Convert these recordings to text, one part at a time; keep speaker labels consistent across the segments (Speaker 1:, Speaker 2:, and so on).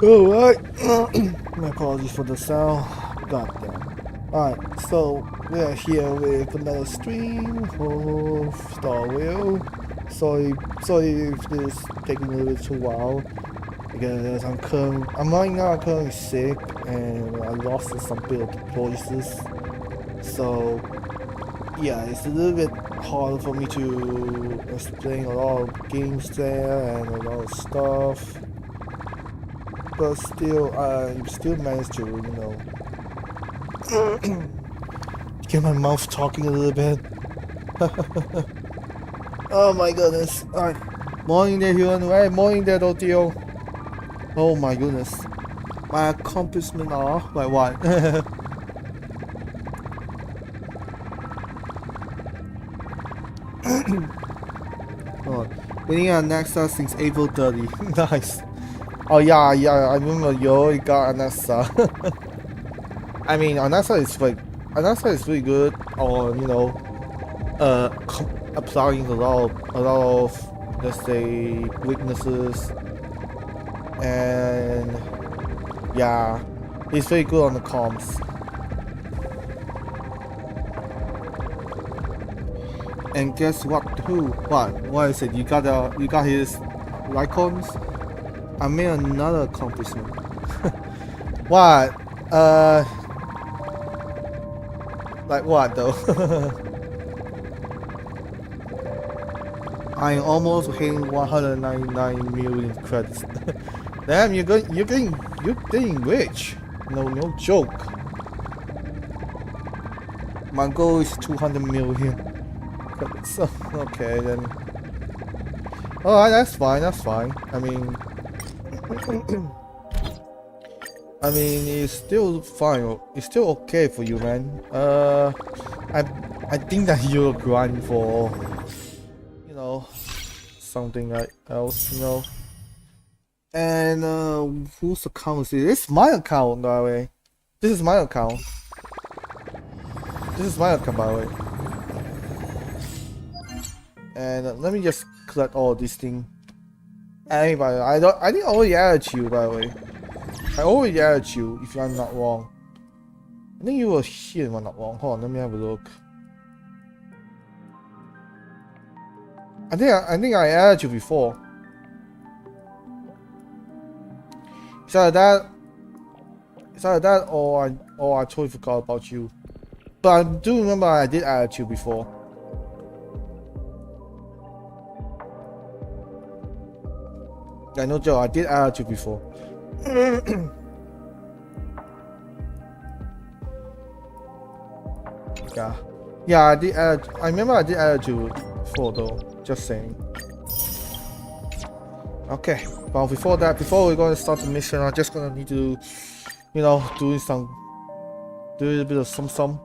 Speaker 1: Alright. My apologies for the sound. God damn. Alright, so we are here with another stream for Star Wheel. Sorry if this is taking a little bit too while. Because I'm right now currently sick and I lost some bit of the voices. So yeah, it's a little bit hard for me to explain a lot of games there and a lot of stuff. But still, I still managed to, get my mouth talking a little bit. Oh my goodness. Alright. Morning there, Huron. Hey, morning there, Dotio. Oh my goodness. My accomplishments are like what? Oh, winning at Nexa since April 30. Nice. Oh yeah, I remember you already got Anessa. I mean, Anessa is really good on applying a lot of let's say weaknesses, and yeah, he's very good on the comms. And guess what? What is it? You got his icons. I made another accomplishment. What? Like what though? I'm almost hitting 199 million credits. Damn, you're getting rich. No joke. My goal is 200 million credits. Okay then. Alright, that's fine. I mean, it's still fine. It's still okay for you, man. I think that you'll grind for, something else, And whose account is it? It's my account, by the way. This is my account. By the way. And let me just collect all these things. Anybody, I think I already added you, by the way. I already added you, if I'm not wrong. I think you were here if I'm not wrong. Hold on, let me have a look. I think I added you before. It's either that or I totally forgot about you. But I do remember I did add you before. I know, Joe, I did add you before. Yeah, I did add. I remember I did add you before, though. Just saying. Okay, but before we're going to start the mission, I'm just gonna need to, do a little bit of some.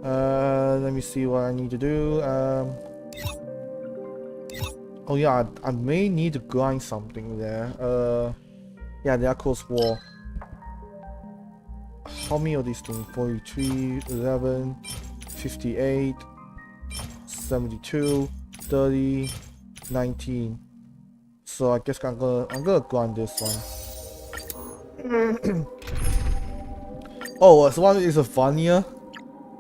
Speaker 1: Let me see what I need to do. Oh yeah, I may need to grind something there. Yeah, the Echo's War. How many of these things? 43, 11, 58, 72, 30, 19. So I guess I'm gonna grind this one. Oh, this one is a Vanya.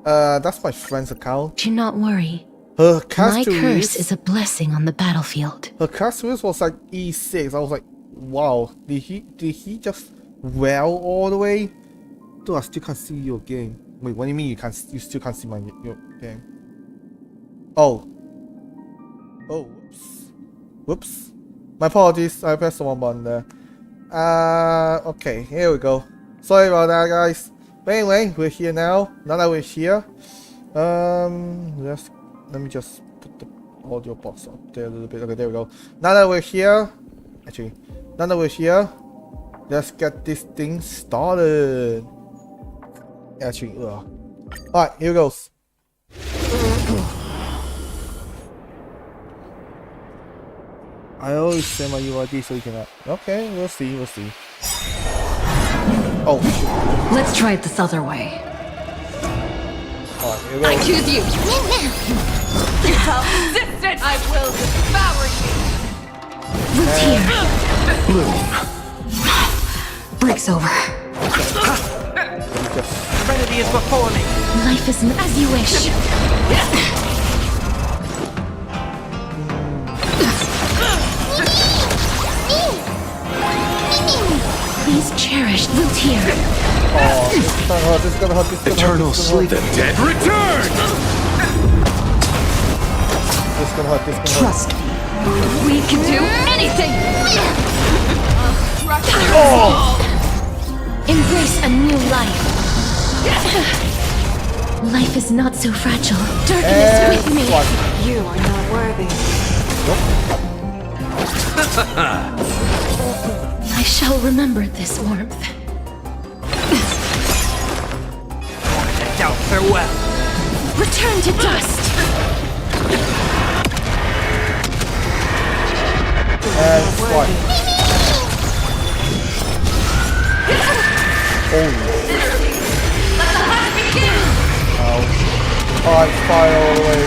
Speaker 1: That's my friend's account.
Speaker 2: Do not worry.
Speaker 1: Her
Speaker 2: My curse is a blessing on the battlefield.
Speaker 1: Her cast was like E6. I was like, wow, did he just well all the way? Dude, I still can't see your game. Wait, what do you mean you still can't see your game? Oh, whoops. My apologies. I pressed the wrong button there. Okay, here we go. Sorry about that, guys. But anyway, we're here now. Now that we're here, let me just put the audio box up there a little bit. Okay, there we go. Now that we're here, let's get this thing started. Alright, here goes. I always say my UID so you can. Okay, we'll see. Oh shit.
Speaker 2: Let's try it this other way.
Speaker 1: Alright, here we go.
Speaker 2: I choose you.
Speaker 3: You tell resistance! I will devour you!
Speaker 2: Roots here.
Speaker 4: Bloom.
Speaker 2: break's over.
Speaker 4: Serenity is before me.
Speaker 2: Life is as you wish. Please cherish the tear.
Speaker 1: Oh, this is gonna hurt, this is gonna hurt, this is gonna hurt.
Speaker 5: Eternal sleep. The dead return!
Speaker 1: This is gonna hurt, this is gonna hurt.
Speaker 3: Trust me. We can do anything.
Speaker 2: Embrace a new life. Life is not so fragile. Darkness with me.
Speaker 1: What?
Speaker 3: You are not worthy.
Speaker 2: I shall remember this warmth.
Speaker 4: Doubt farewell.
Speaker 2: Return to dust.
Speaker 1: And what? Holy. Ow. Oh, I'm fire all the way.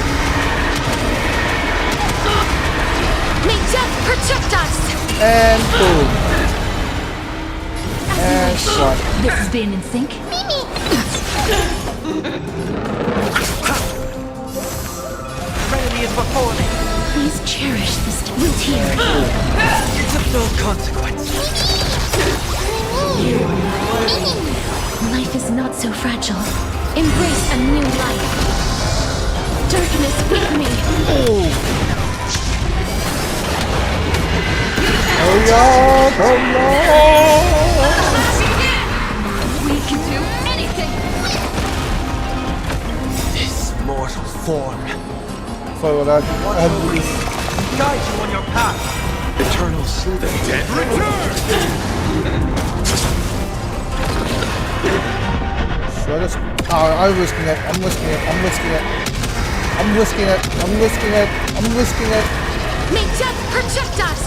Speaker 2: May death protect us.
Speaker 1: And boom. And what?
Speaker 2: This has been in sync.
Speaker 4: Serenity is before me.
Speaker 2: Please cherish this root here.
Speaker 4: It's of no consequence.
Speaker 2: Life is not so fragile. Embrace a new life. Darkness with me.
Speaker 1: Hurry up! Hurry up!
Speaker 3: We can do anything.
Speaker 4: This mortal form.
Speaker 1: Sorry about that. I had to do this.
Speaker 4: Guide you on your path.
Speaker 5: Eternal sleep. The dead return!
Speaker 1: Should I just... Oh, I'm risking it. I'm risking it. I'm risking it. I'm risking it. I'm risking it. I'm risking it.
Speaker 2: May death protect us.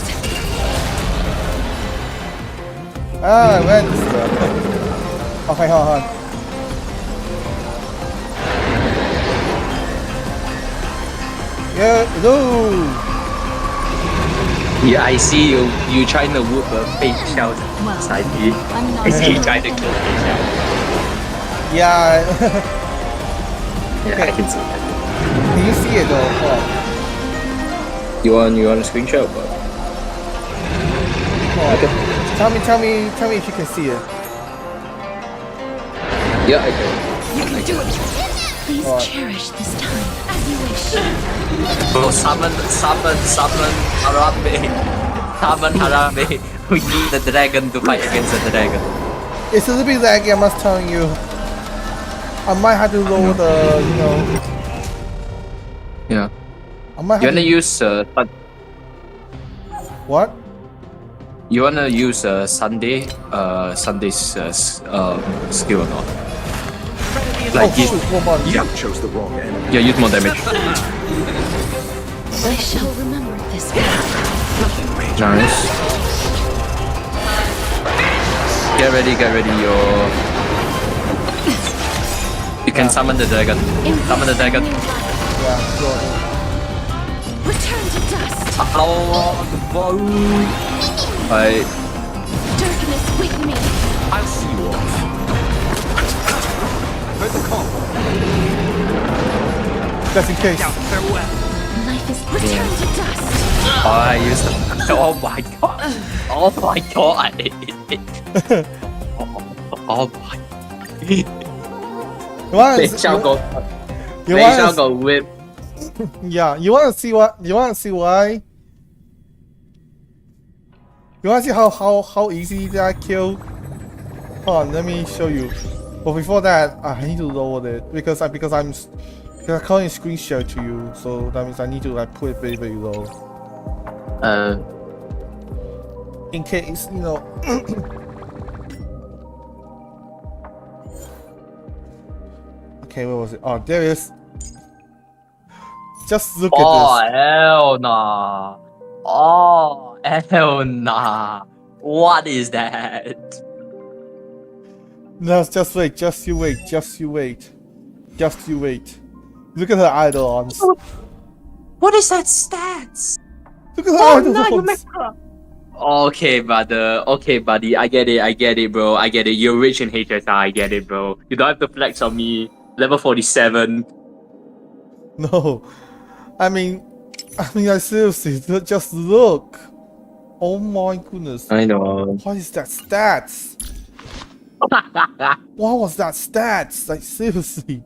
Speaker 1: Ah, I went. Okay, hold on. Yeah, no.
Speaker 6: Yeah, I see you. You trying to whoop a fake shout side B.
Speaker 3: I'm not.
Speaker 6: I see you trying to kill fake shout.
Speaker 1: Yeah.
Speaker 6: Yeah, I can see that.
Speaker 1: Can you see it though? Oh.
Speaker 6: You want a screenshot? But
Speaker 1: Oh. Tell me if you can see it.
Speaker 6: yeah, I can.
Speaker 3: You can do it.
Speaker 2: Please
Speaker 1: Alright.
Speaker 2: cherish this time as you wish.
Speaker 6: Bro, summon Harambe. Summon Harambe. We need the dragon to fight against the dragon.
Speaker 1: It's a little bit laggy, I must tell you. I might have to lower the, you know.
Speaker 6: Yeah.
Speaker 1: I might
Speaker 6: You
Speaker 1: have
Speaker 6: wanna
Speaker 1: to...
Speaker 6: use
Speaker 1: What?
Speaker 6: you wanna use Sunday's skill or not? Like
Speaker 1: Oh
Speaker 6: he's,
Speaker 1: shoot, one more.
Speaker 5: You chose the wrong enemy.
Speaker 6: yeah, use more damage.
Speaker 2: I shall remember this warmth.
Speaker 6: Nice. Get ready, your... You can summon the dragon. Summon the dragon.
Speaker 1: Yeah, sure.
Speaker 2: Return to dust.
Speaker 6: Right.
Speaker 2: Darkness with me.
Speaker 5: I'll see you off.
Speaker 4: Heard the call.
Speaker 1: Just in case.
Speaker 4: Doubt farewell.
Speaker 2: Life is return to dust.
Speaker 6: Oh, I used the... Oh my god. Oh my god. Oh my.
Speaker 1: You wanna,
Speaker 6: Fake shall go.
Speaker 1: you
Speaker 6: Fake shall
Speaker 1: wanna,
Speaker 6: go whip.
Speaker 1: yeah, you wanna see what? You wanna see why? You wanna see how easy that kill? Hold on, let me show you. But before that, I need to lower it because I'm calling screen share to you, so that means I need to like put it very very low. In case, you know. Okay, where was it? Oh, there it is. Just look
Speaker 6: Oh
Speaker 1: at
Speaker 6: hell nah. Oh hell nah. What is that?
Speaker 1: this. No, just wait, just you wait, just you wait. Just you wait. Look at her idolons.
Speaker 6: What is that stats?
Speaker 1: Look at her
Speaker 6: Oh
Speaker 1: idolons.
Speaker 6: no, you make her. Okay, brother. Okay, buddy. I get it. I get it, bro. I get it. You're rich in HSR. I get it, bro. You don't have to flex on me. Level 47.
Speaker 1: No, I mean, I seriously just look. Oh my goodness.
Speaker 6: I know.
Speaker 1: What is that stats? What was that stats? Like seriously.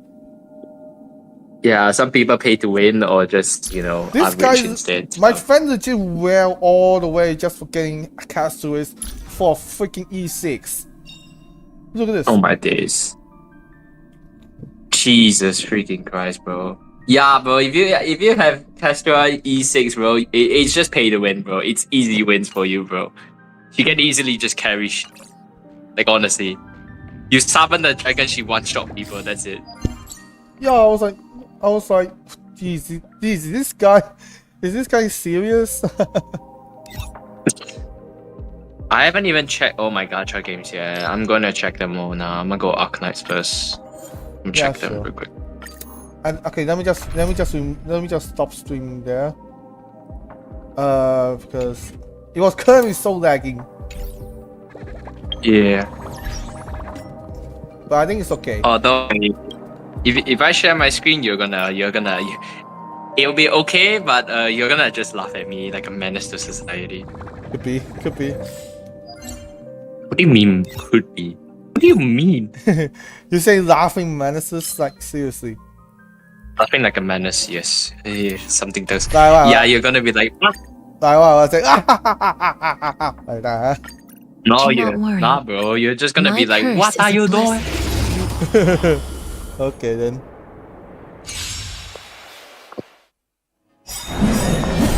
Speaker 6: Yeah, some people pay to win or just, you know,
Speaker 1: This
Speaker 6: are
Speaker 1: guy,
Speaker 6: rich instead.
Speaker 1: my friend legit went all the way just for getting a castaway for freaking E6. Look at this.
Speaker 6: Oh my days. Jesus freaking Christ, bro. Yeah, bro. If you have Castra E6, bro, it's just pay to win, bro. It's easy wins for you, bro. She can easily just carry. Like honestly, you summon the dragon, she one shot people. That's it.
Speaker 1: Yeah, I was like, geez, is this guy serious?
Speaker 6: I haven't even checked. Oh my god, check games yet. I'm gonna check them all now. I'm gonna go Arknights first. I'm gonna check them
Speaker 1: sure.
Speaker 6: real quick.
Speaker 1: And okay, let me just stop streaming there. Because it was currently so lagging,
Speaker 6: Yeah.
Speaker 1: but I think it's okay.
Speaker 6: Although, if I share my screen, it'll be okay, but you're gonna just laugh at me like a menace to society.
Speaker 1: Could be.
Speaker 6: What do you mean? Could be. What do you mean?
Speaker 1: You say laughing menaces? Like seriously?
Speaker 6: Laughing like a menace, yes. Something does.
Speaker 1: Like,
Speaker 6: Yeah, you're gonna be like, "Ah."
Speaker 1: Like what? I was like, like that.
Speaker 6: No,
Speaker 2: Do
Speaker 6: you're
Speaker 2: not worry.
Speaker 6: not, bro. You're just gonna
Speaker 2: My
Speaker 6: be like,
Speaker 2: curse
Speaker 6: what
Speaker 2: is
Speaker 6: are
Speaker 2: a
Speaker 6: you doing?
Speaker 2: blessing.
Speaker 1: Okay then.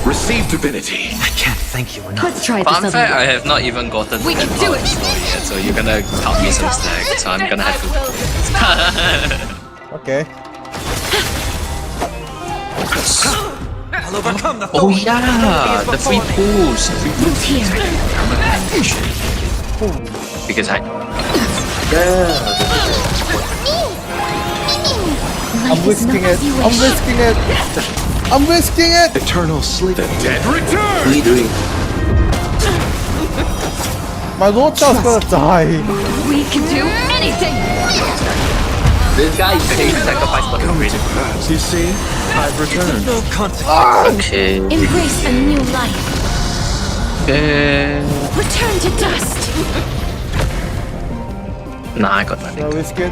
Speaker 5: Receive divinity.
Speaker 4: I can't thank you enough.
Speaker 3: Let's try this
Speaker 6: Fun
Speaker 3: other
Speaker 6: fact, I
Speaker 3: way.
Speaker 6: have not even gotten
Speaker 3: We can
Speaker 6: that
Speaker 3: do
Speaker 6: part of
Speaker 3: it.
Speaker 6: the story yet, so you're gonna cut me some slack, so I'm gonna have to.
Speaker 1: Okay.
Speaker 4: I'll overcome the
Speaker 6: Oh
Speaker 4: thorns.
Speaker 6: yeah, the free pools.
Speaker 2: Look here.
Speaker 6: Because I.
Speaker 1: I'm
Speaker 2: Life is not
Speaker 1: risking it.
Speaker 2: as you
Speaker 1: I'm
Speaker 2: wish.
Speaker 1: risking it. I'm risking it.
Speaker 5: Eternal sleep. The dead return.
Speaker 6: What are you doing?
Speaker 1: My Lord Child's gonna die.
Speaker 3: We can do anything!
Speaker 6: This guy is paying sacrifice for the
Speaker 5: Come
Speaker 6: race.
Speaker 5: to pass. You see, I've returned.
Speaker 4: No consequence.
Speaker 6: Okay.
Speaker 2: Embrace a new life.
Speaker 6: Okay.
Speaker 2: Return to dust.
Speaker 6: Nah, I got nothing.
Speaker 1: Can I risk it?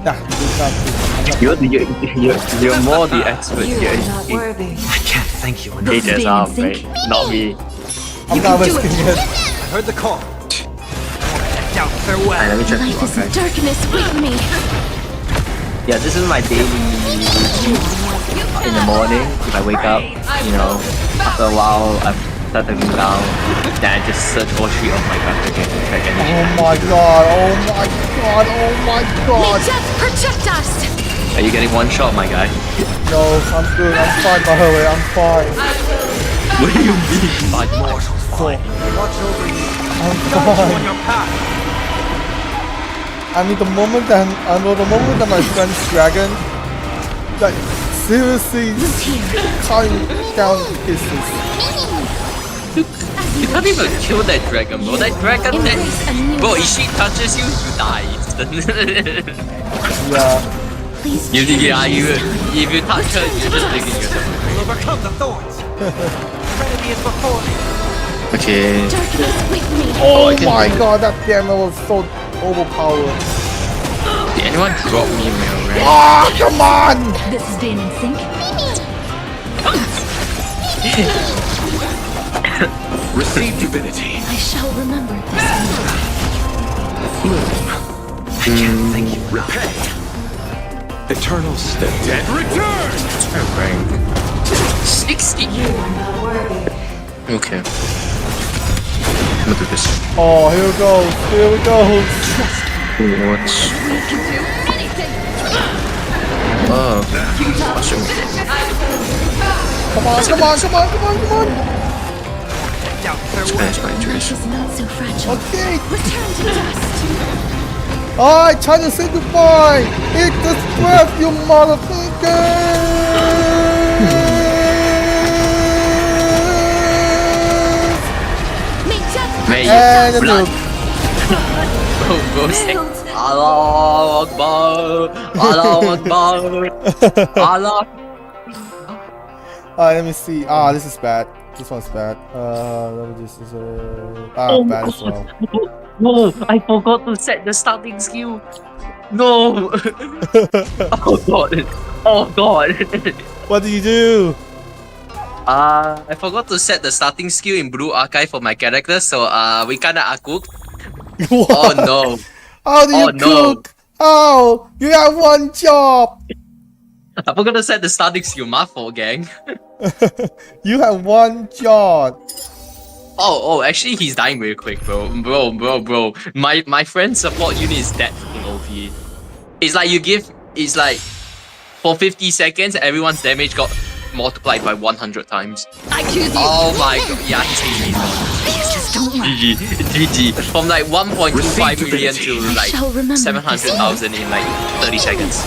Speaker 1: Nah, it's not.
Speaker 6: You're more the expert
Speaker 3: You
Speaker 6: here.
Speaker 3: are not worthy.
Speaker 4: I can't thank you enough.
Speaker 6: Hey, just
Speaker 2: Stay in
Speaker 6: out,
Speaker 2: sync.
Speaker 6: right? Not me.
Speaker 1: I'm not
Speaker 3: can do
Speaker 1: risking
Speaker 3: it.
Speaker 1: it.
Speaker 4: I heard the call. Down
Speaker 6: Alright,
Speaker 4: farewell.
Speaker 6: let me check the
Speaker 2: Life is
Speaker 6: Honkai.
Speaker 2: darkness with me.
Speaker 6: Yeah, this is my daily routine. In the morning, if I wake up, you know, after a while, I start to go down. Then I just search all three of my guns again to check
Speaker 1: Oh
Speaker 6: anything.
Speaker 1: my god. Oh my god. Oh my
Speaker 2: May
Speaker 1: god.
Speaker 2: death protect us.
Speaker 6: Are you getting one shot, my guy?
Speaker 1: No, I'm good. I'm fine by her way. I'm fine.
Speaker 6: What do you mean?
Speaker 4: My mortal fine. Watch over you.
Speaker 1: I'm
Speaker 4: Guide you on
Speaker 1: fine.
Speaker 4: your path.
Speaker 1: I mean, the moment that my friend's dragon, like, seriously, cutting down pieces.
Speaker 6: You can't even kill that dragon, bro. That dragon,
Speaker 2: Embrace a new
Speaker 6: bro, if
Speaker 2: life.
Speaker 6: she touches you, you die.
Speaker 1: Yeah.
Speaker 2: Please
Speaker 6: if
Speaker 2: choose
Speaker 6: you touch her, you're just digging yourself.
Speaker 4: We'll overcome the thorns. Serenity is before me.
Speaker 6: Okay.
Speaker 2: darkness with me.
Speaker 1: Oh
Speaker 6: I can-
Speaker 1: my god, that damage was so overpowered.
Speaker 6: Did anyone drop me a mail, right?
Speaker 1: Ah, come on!
Speaker 2: This is being in sync.
Speaker 5: Receive divinity.
Speaker 2: I shall remember this.
Speaker 5: I can't thank you. Repay. Eternal sleep. The dead return.
Speaker 6: Rank 60.
Speaker 3: You are not worthy.
Speaker 6: Okay. I'm gonna do this.
Speaker 1: Oh, here we go. Here we go.
Speaker 6: You know what?
Speaker 3: We can do anything!
Speaker 6: Oh. Awesome.
Speaker 1: Come on, come on, come on, come on, come on.
Speaker 4: Down
Speaker 6: Let's
Speaker 4: farewell.
Speaker 6: finish my
Speaker 2: Life
Speaker 6: injuries.
Speaker 2: is not so fragile.
Speaker 1: Okay.
Speaker 2: Return to dust.
Speaker 1: I try to say goodbye. Eat the breath, you motherfucker.
Speaker 6: Okay,
Speaker 1: And the
Speaker 6: blood.
Speaker 1: nuke.
Speaker 6: Bro, say Allah Akbar, Allah Akbar, Allah.
Speaker 1: Let me see. This is bad. This one's bad. This is bad as well.
Speaker 6: No, I forgot to set the starting skill. No. Oh god. Oh god.
Speaker 1: What do you do?
Speaker 6: I forgot to set the starting skill in Blue Archive for my character, so we kinda cooked. Oh
Speaker 1: What?
Speaker 6: no.
Speaker 1: How do you
Speaker 6: Oh, no.
Speaker 1: cook? Oh, you have one job.
Speaker 6: I forgot to set the starting skill. My fault, gang.
Speaker 1: You have one job.
Speaker 6: Oh, actually, he's dying very quick, bro. Bro. My friend's support unit is dead fucking OP. It's like it's like, for 50 seconds, everyone's damage got multiplied by 100 times.
Speaker 3: I choose you.
Speaker 6: Oh my god, yeah, he's
Speaker 3: Just don't lie.
Speaker 6: GG. From like 1.25 million to like
Speaker 2: shall remember
Speaker 6: 700,000 in like 30 seconds.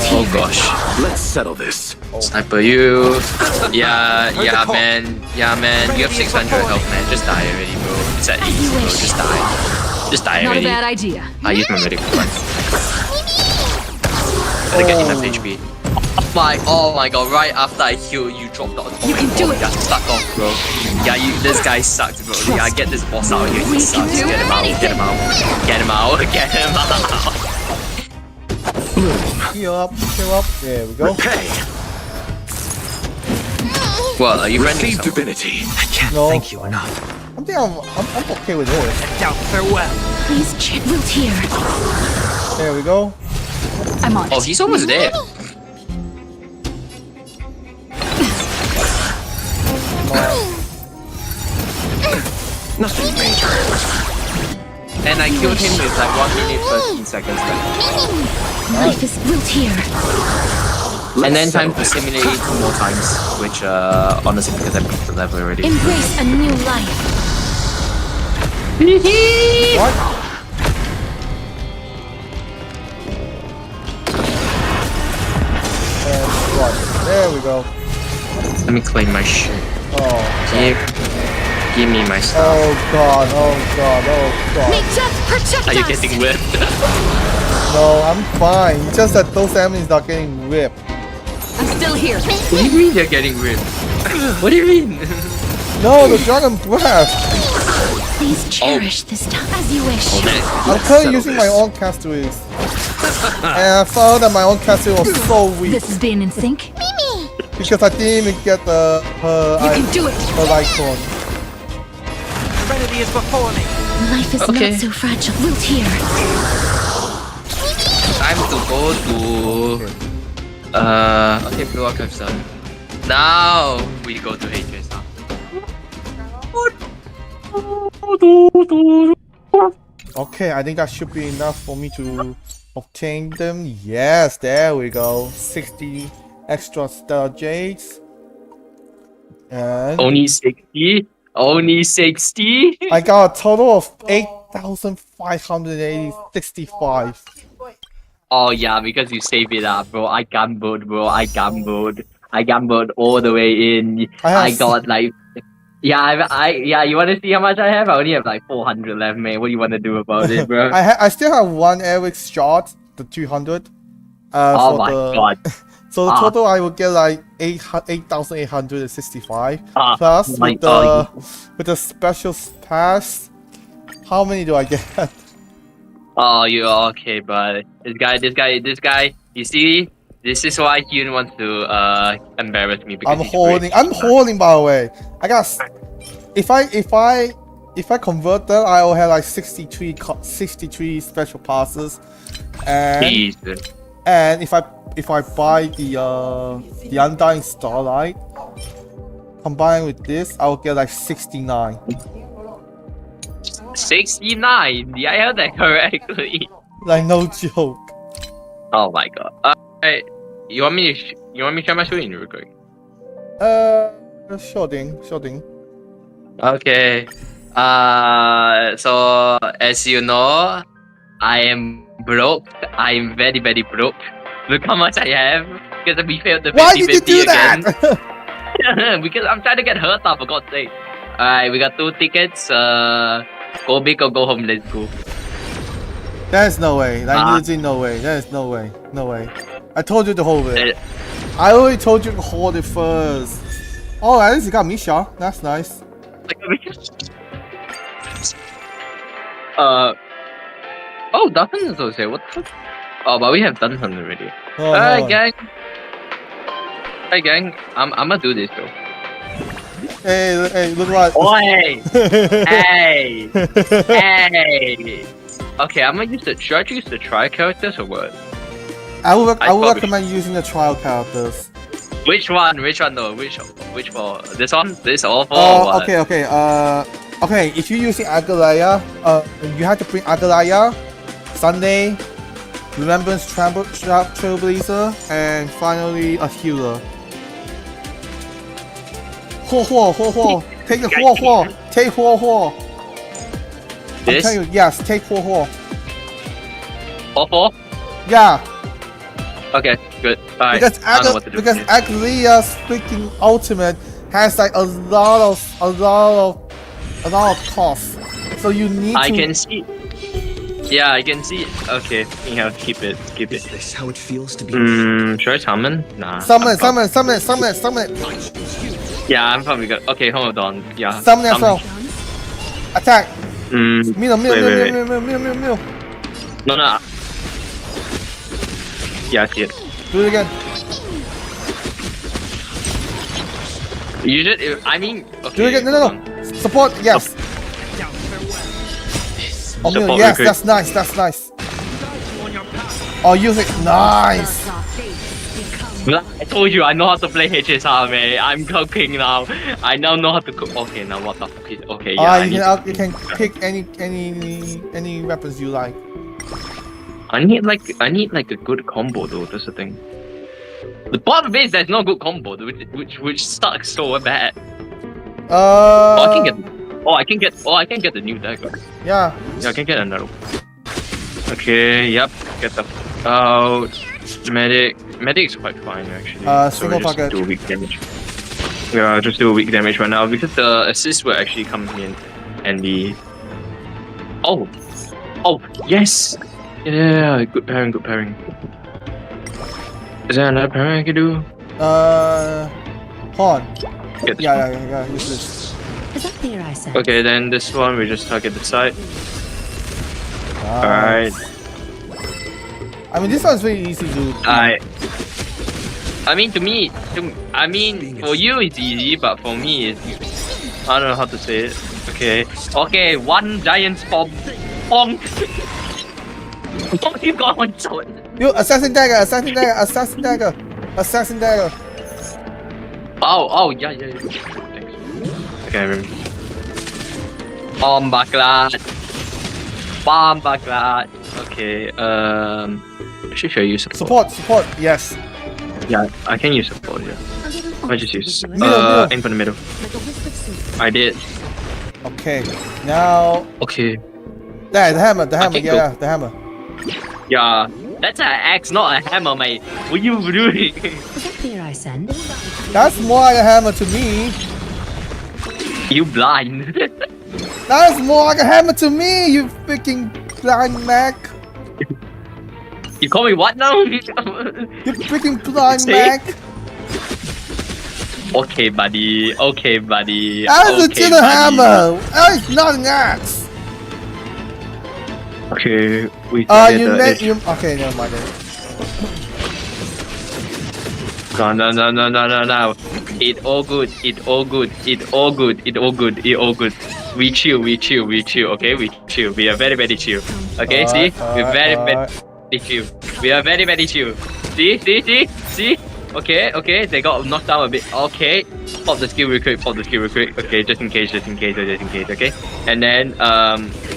Speaker 6: Oh gosh.
Speaker 5: Let's settle this.
Speaker 6: Sniper you. Yeah, man. Yeah, man. You have 600 health, man. Just die already, bro. It's at ease, bro. Just die. Just die
Speaker 3: Not a
Speaker 6: already.
Speaker 3: bad idea.
Speaker 6: I use my medic for Gotta get enough HP. Oh my god, right after I heal, you dropped out. Oh
Speaker 3: You
Speaker 6: my
Speaker 3: can
Speaker 6: god,
Speaker 3: do it.
Speaker 6: got stuck off, bro. Yeah, this guy sucks, bro. Yeah, get this boss out here. He
Speaker 3: We
Speaker 6: sucks.
Speaker 3: can do
Speaker 6: Get him out. Get him out. Get him out. Get him out.
Speaker 1: Heal up. There we go.
Speaker 5: Repay.
Speaker 6: Well, are you friendly?
Speaker 5: Receive divinity.
Speaker 4: I can't
Speaker 1: No.
Speaker 4: thank you enough.
Speaker 1: I think I'm okay with this.
Speaker 4: Doubt farewell.
Speaker 2: Please check root here.
Speaker 1: There we go.
Speaker 3: I'm on
Speaker 6: Oh,
Speaker 3: it.
Speaker 6: he's almost there.
Speaker 5: Nothing major.
Speaker 6: And I killed him with like 1 minute 13 seconds left.
Speaker 2: Life is root here.
Speaker 6: And then time to simulate it 2 more times, which honestly because I beat the level already.
Speaker 2: Embrace a new life.
Speaker 1: What? And what? There we go.
Speaker 6: Let me claim my shit.
Speaker 1: Oh.
Speaker 6: Give me my stuff.
Speaker 1: Oh god. Oh god. Oh god.
Speaker 2: May death protect
Speaker 6: Are you
Speaker 2: us.
Speaker 6: getting whipped?
Speaker 1: No, I'm fine. Just that those enemies are getting whipped.
Speaker 3: I'm still here.
Speaker 6: What do you mean they're getting whipped? What do you mean?
Speaker 1: No, the dragon breath.
Speaker 2: Please cherish this time as you wish.
Speaker 1: I'm currently using my own castaways. And I found that my own castaway was so weak
Speaker 3: This is being in sync.
Speaker 1: because I didn't even get her
Speaker 3: You can do it.
Speaker 1: icon.
Speaker 4: Serenity is before me.
Speaker 2: Life is
Speaker 6: Okay.
Speaker 2: not so fragile. Root here.
Speaker 6: Time to go to okay, Blue Archive's done. Now we go to HS now.
Speaker 1: Okay, I think that should be enough for me to obtain them. Yes, there we go. 60 extra stellar jades. And
Speaker 6: Only 60? Only 60?
Speaker 1: I got a total of 8,565.
Speaker 6: Oh yeah, because you save it up, bro. I gambled, bro. I gambled all the way in.
Speaker 1: I
Speaker 6: I
Speaker 1: have
Speaker 6: got like, yeah. You want to see how much I have? I only have like 400 left, man. What do you want to do about it, bro?
Speaker 1: I still have one Eric's shot, the 200.
Speaker 6: Oh
Speaker 1: for
Speaker 6: my
Speaker 1: the,
Speaker 6: god.
Speaker 1: So the total I will get like 8,865 plus
Speaker 6: my
Speaker 1: with
Speaker 6: God.
Speaker 1: the special pass. How many do I get?
Speaker 6: Oh, you're okay, but this guy. You see, this is why he wants to embarrass me because
Speaker 1: I'm
Speaker 6: he's
Speaker 1: holding.
Speaker 6: rich.
Speaker 1: I'm holding. By the way, I got. If I convert them, I will have like 63 special passes, and
Speaker 6: Jesus.
Speaker 1: and if I buy the Undying Starlight, combined with this, I will get like 69.
Speaker 6: 69. Yeah, I heard that correctly.
Speaker 1: Like no joke.
Speaker 6: Oh my god. Alright, you want me to share my screen real quick?
Speaker 1: Sure thing.
Speaker 6: Okay. So as you know, I am broke. I'm very, very broke. Look how much I have because we failed the 50-50
Speaker 1: Why did you do
Speaker 6: again.
Speaker 1: that?
Speaker 6: Because I'm trying to get hurt, for God's sake. Alright, we got 2 tickets. Go big or go home. Let's go.
Speaker 1: There's no way. Like literally no way. There's no way. No way. I told you to hold it. I already told you to hold it first. Oh, at least you got Misha. That's nice.
Speaker 6: Oh, Duncan is also here. What the fuck? Oh, but we have Duncan already.
Speaker 1: Oh,
Speaker 6: Alright,
Speaker 1: no.
Speaker 6: gang. Hey, gang. I'm gonna do this, bro.
Speaker 1: Hey, look what.
Speaker 6: Oi! Hey! Hey! Okay, I'm gonna use the. Should I use the try characters or what?
Speaker 1: I would
Speaker 6: probably
Speaker 1: recommend using the trial characters.
Speaker 6: Which one? Which one though? Which for? This one? This all for?
Speaker 1: Oh, okay. Okay, if you're using Agalaya, you have to bring Agalaya, Sunday, Remembrance Trailblazer, and finally a healer. Ho. Take the ho. Take ho. I'm
Speaker 6: This?
Speaker 1: telling you, yes, take ho.
Speaker 6: All four?
Speaker 1: Yeah,
Speaker 6: Okay, good. Bye.
Speaker 1: because
Speaker 6: I don't know what to do.
Speaker 1: Agalaya's freaking ultimate has like a lot of cost. So you need
Speaker 6: I
Speaker 1: to.
Speaker 6: can see. Yeah, I can see. Okay, yeah, keep it.
Speaker 5: Is this how it feels to be?
Speaker 6: Should I summon? Nah.
Speaker 1: Summon it.
Speaker 6: Yeah, I'm probably good. Okay, hold on. Yeah.
Speaker 1: Summon it as well. Attack.
Speaker 6: Wait.
Speaker 1: Mill.
Speaker 6: No. Yeah, I see it.
Speaker 1: Do it again.
Speaker 6: You should. I mean, okay.
Speaker 1: Do it again.
Speaker 6: hold
Speaker 1: No.
Speaker 6: on.
Speaker 1: Support. Yes. Oh, Mill.
Speaker 6: Support
Speaker 1: Yes,
Speaker 6: recruit.
Speaker 1: that's nice. Oh, use it. Nice.
Speaker 6: I told you I know how to play HSR, man. I'm cooking now. I now know how to cook. Okay, now what the fuck is? Okay, yeah.
Speaker 1: You can pick any weapons you like.
Speaker 6: I need like a good combo though. That's the thing. The problem is there's no good combo, which sucks so bad. I can get the new dagger.
Speaker 1: Yeah.
Speaker 6: Yeah, I can get another one. Okay, yep. Get the out. Medic's quite fine actually.
Speaker 1: Single
Speaker 6: just
Speaker 1: target.
Speaker 6: do weak damage. Yeah, just do weak damage right now because the assist will actually come in handy. Oh yes. Yeah, good pairing. Is there another pairing I can do?
Speaker 1: Hold on.
Speaker 6: Get this one.
Speaker 1: Yeah. Use this.
Speaker 3: Is that clear, I said?
Speaker 6: Okay, then this one we just target the side.
Speaker 1: Ah.
Speaker 6: Alright.
Speaker 1: I mean, this one's very easy to do.
Speaker 6: I mean, for you it's easy, but for me it's. I don't know how to say it. Okay, one giant bomb. Bonk! You got one sword.
Speaker 1: You assassin dagger.
Speaker 6: Oh, yeah. Thanks. Okay, I remember. Bomb backlash. Okay, should I use support?
Speaker 1: Support. Yes.
Speaker 6: Yeah, I can use support, yeah. I just use
Speaker 1: Middle.
Speaker 6: aim for the middle. I did.
Speaker 1: Okay. Now.
Speaker 6: Okay.
Speaker 1: There, the hammer.
Speaker 6: can
Speaker 1: Yeah, the hammer.
Speaker 6: Yeah. That's an axe, not a hammer, mate. What are you doing?
Speaker 3: Is that clear, I said?
Speaker 1: That's more like a hammer to me.
Speaker 6: You blind.
Speaker 1: That's more like a hammer to me. You freaking blind Mac.
Speaker 6: You call me what now?
Speaker 1: You freaking blind
Speaker 6: See?
Speaker 1: Mac.
Speaker 6: Okay, buddy.
Speaker 1: That is legit a hammer. That is not an axe.
Speaker 6: Okay, we
Speaker 1: Okay, never mind then.
Speaker 6: No. It all good. We chill. Okay, we chill. We are very, very chill. Okay, see? We're very, very chill. We are very, very chill. See? Okay. They got knocked down a bit. Okay. Pop the skill recruit. Okay, just in case. Okay. And then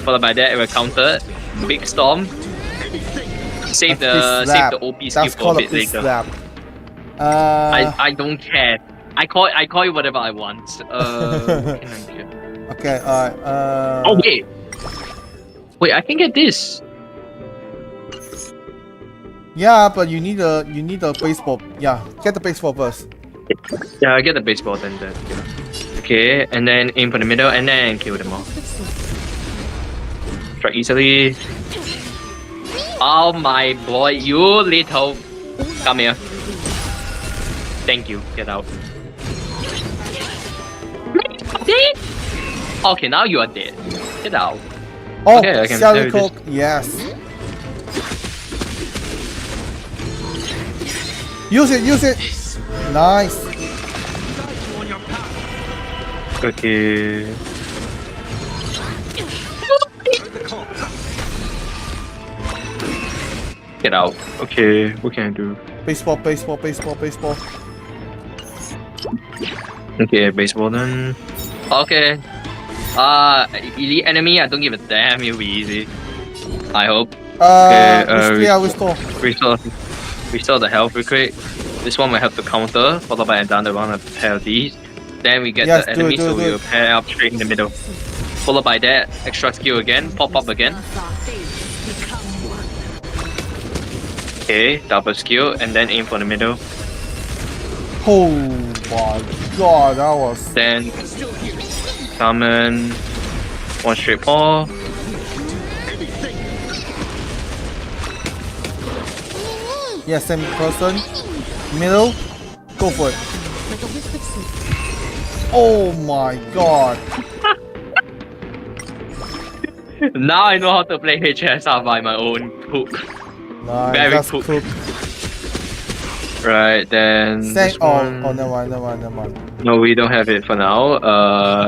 Speaker 6: followed by that, it will counter. Big storm. Save the OP skill
Speaker 1: That's
Speaker 6: for a
Speaker 1: called a
Speaker 6: bit
Speaker 1: fist
Speaker 6: later.
Speaker 1: slap.
Speaker 6: I don't care. I call it whatever I want.
Speaker 1: Okay, alright.
Speaker 6: Oh wait, I can get this.
Speaker 1: Yeah, but you need a baseball. Yeah, get the baseball first.
Speaker 6: Yeah, I get the baseball then. Yeah. Okay, and then aim for the middle and then kill them all. Strike easily. Oh my boy, you little. Come here. Thank you. Get out. Dead? Okay, now you are dead. Get out.
Speaker 1: Oh,
Speaker 6: Okay, I can
Speaker 1: Sally
Speaker 6: parry this.
Speaker 1: Coke, yes. Use it. Nice.
Speaker 6: Okay. Get out. Okay, what can I do?
Speaker 1: Baseball.
Speaker 6: Okay, baseball then. Okay. Elite enemy, I don't give a damn, it'll be easy. I hope.
Speaker 1: Restore.
Speaker 6: Restore the health real quick. This one we have to counter, followed by another one of pair of these. Then we get
Speaker 1: Yes,
Speaker 6: the
Speaker 1: do
Speaker 6: enemy,
Speaker 1: it, do
Speaker 6: so
Speaker 1: it, do
Speaker 6: we'll
Speaker 1: it.
Speaker 6: pair up straight in the middle. Followed by that, extra skill again, pop up again. Okay, double skill, and then aim for the middle.
Speaker 1: Oh my god, that was.
Speaker 6: Then summon one straight paw.
Speaker 1: Yes, same person. Middle. Go for it. Oh my god.
Speaker 6: Now I know how to play HSR by my own hook.
Speaker 1: Nice,
Speaker 6: Very
Speaker 1: that's
Speaker 6: cool.
Speaker 1: cool.
Speaker 6: Right, then
Speaker 1: Same.
Speaker 6: this
Speaker 1: Oh,
Speaker 6: one.
Speaker 1: never mind.
Speaker 6: No, we don't have it for now.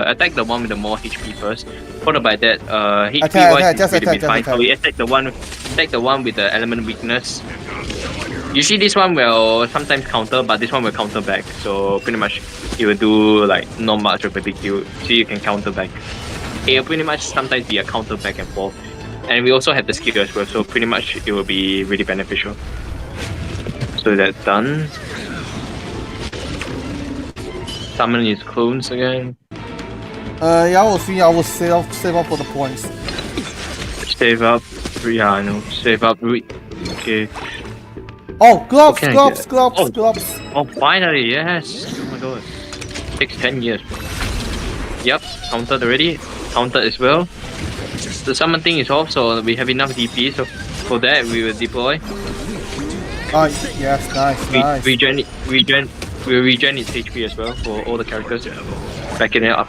Speaker 6: Attack the one with the more HP first. Followed by that, HP
Speaker 1: Attack,
Speaker 6: wise
Speaker 1: just
Speaker 6: is really
Speaker 1: attack,
Speaker 6: fine.
Speaker 1: just
Speaker 6: So we attack the one with the element weakness. Usually this one will sometimes counter, but this one will counter back. So pretty much it will do like not much of a big deal. So you can counter back. It will pretty much sometimes be a counter back and forth. And we also have the skill as well, so pretty much it will be really beneficial. So that's done. Summon his clones again.
Speaker 1: Yeah, I will save up for the points.
Speaker 6: Save up. Yeah, I know. Save up. Okay.
Speaker 1: Oh, gloves,
Speaker 6: What can I
Speaker 1: gloves,
Speaker 6: get?
Speaker 1: gloves,
Speaker 6: Oh.
Speaker 1: gloves.
Speaker 6: Oh, finally, yes. Oh my god. Takes 10 years. Yep, countered already. Countered as well. The summon thing is off, so we have enough DP. So for that, we will deploy.
Speaker 1: Ah, yes, nice.
Speaker 6: We'll regen its HP as well for all the characters. Backing it up.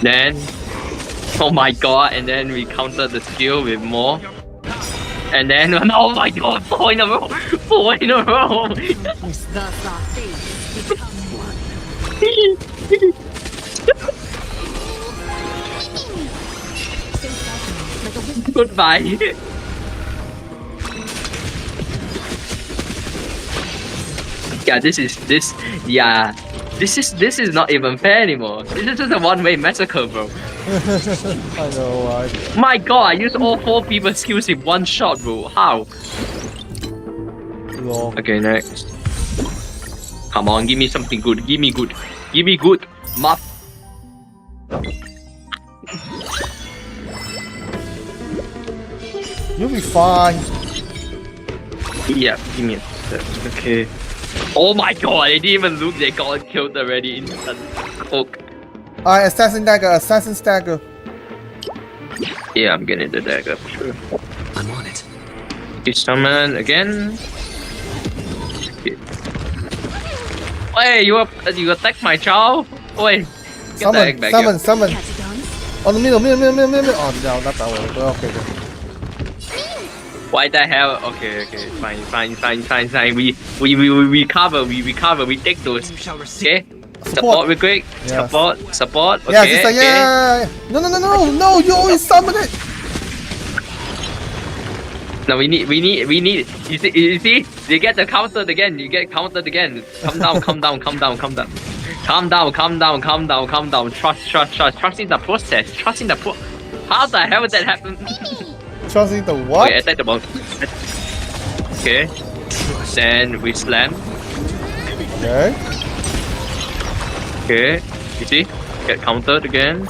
Speaker 6: Then, oh my god, and then we counter the skill with more. And then, oh my god, 4 in a row! 4 in a row! Goodbye. Yeah, this is not even fair anymore. This is just a one-way massacre, bro.
Speaker 1: I know, right?
Speaker 6: My god, I used all 4 people's skills in one shot, bro. How?
Speaker 1: Lol.
Speaker 6: Okay, next. Come on, give me something good. Give me good. Give me good. Muff.
Speaker 1: You'll be fine.
Speaker 6: Yeah, give me a sec. Okay. Oh my god, they didn't even look. They got killed already. Instant cook.
Speaker 1: Alright, assassin stagger.
Speaker 6: Yeah, I'm getting the dagger for sure.
Speaker 5: I'm on it.
Speaker 6: You summon again. Okay. Hey, you attack my child? Wait. Get the egg back here.
Speaker 1: Summon. On the middle. Oh no, not that one. Okay.
Speaker 6: Why the hell? Okay, fine. We recover. We take those. Okay. Support real quick.
Speaker 1: Yes.
Speaker 6: Support. Okay.
Speaker 1: Yeah, sister, yeah. No, you always summon it.
Speaker 6: No, we need. You see? They get the countered again. You get countered again. Calm down. Calm down. Trust in the process. How the hell did that happen?
Speaker 1: Trusting the what?
Speaker 6: Okay, attack the ball. Okay. Then we slam. Okay. You see? Get countered again.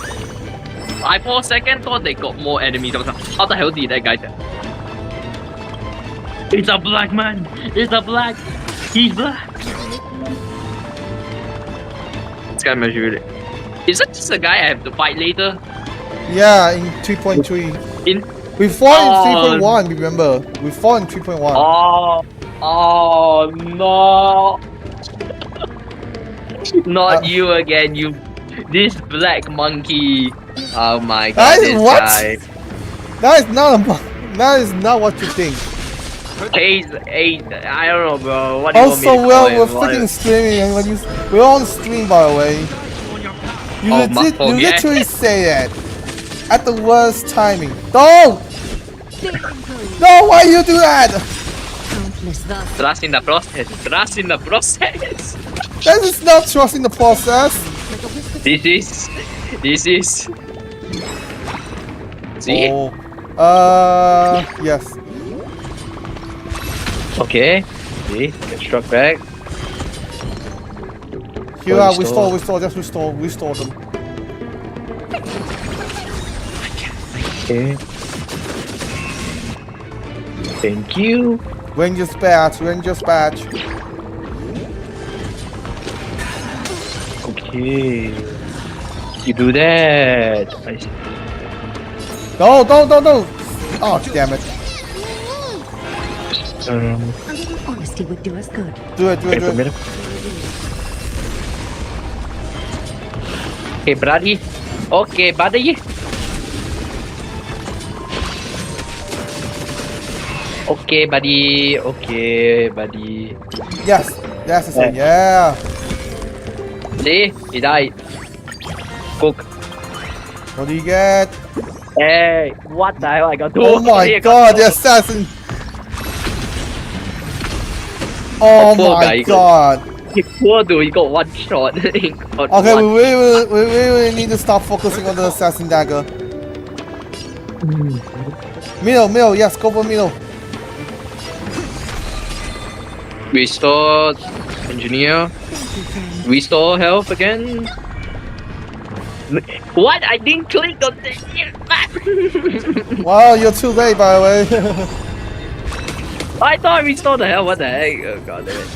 Speaker 6: I for a second thought they got more enemies. I was like, how the hell did that guy? It's a black man. It's a black. He's black. guy must be really... Is that just the guy I have to fight later?
Speaker 1: Yeah, in 3.3.
Speaker 6: In...
Speaker 1: We fought in 3.1, remember? We fought in 3.1.
Speaker 6: Oh no! Not you again, you... This black monkey. Oh my god, this
Speaker 1: What?
Speaker 6: guy.
Speaker 1: That is not what you think.
Speaker 6: Hey, I don't know, bro. What do you want me
Speaker 1: Also,
Speaker 6: to call him?
Speaker 1: we're freaking streaming, and we're on stream, by the way. You, you literally say that at the worst timing. No! No, why you do that?
Speaker 6: Trust in the process. Trust in the process.
Speaker 1: That is not trusting the process.
Speaker 6: This is. See?
Speaker 1: Oh. Yes.
Speaker 6: Okay. See? Get struck back.
Speaker 1: Here, restore, just restore them.
Speaker 6: Okay. Thank you.
Speaker 1: Ranger's badge.
Speaker 6: Okay. You do that. I see.
Speaker 1: No. Oh, damn it.
Speaker 3: A little honesty would do us good.
Speaker 1: Do it.
Speaker 6: Okay, buddy. Okay, buddy. Okay, buddy.
Speaker 1: Yes, that's the thing. Yeah.
Speaker 6: See? He died. Cook.
Speaker 1: What do you get?
Speaker 6: Hey, what the hell? I got two.
Speaker 1: Oh my god, the assassin! Oh my god!
Speaker 6: He poor dude, he got one shot. He got
Speaker 1: Okay,
Speaker 6: one.
Speaker 1: we really need to stop focusing on the assassin dagger. Middle, yes, go for middle.
Speaker 6: Restore engineer. Restore health again. What? I didn't click on this.
Speaker 1: Wow, you're too late, by the way.
Speaker 6: I thought I restored the health. What the heck? Oh god damn it.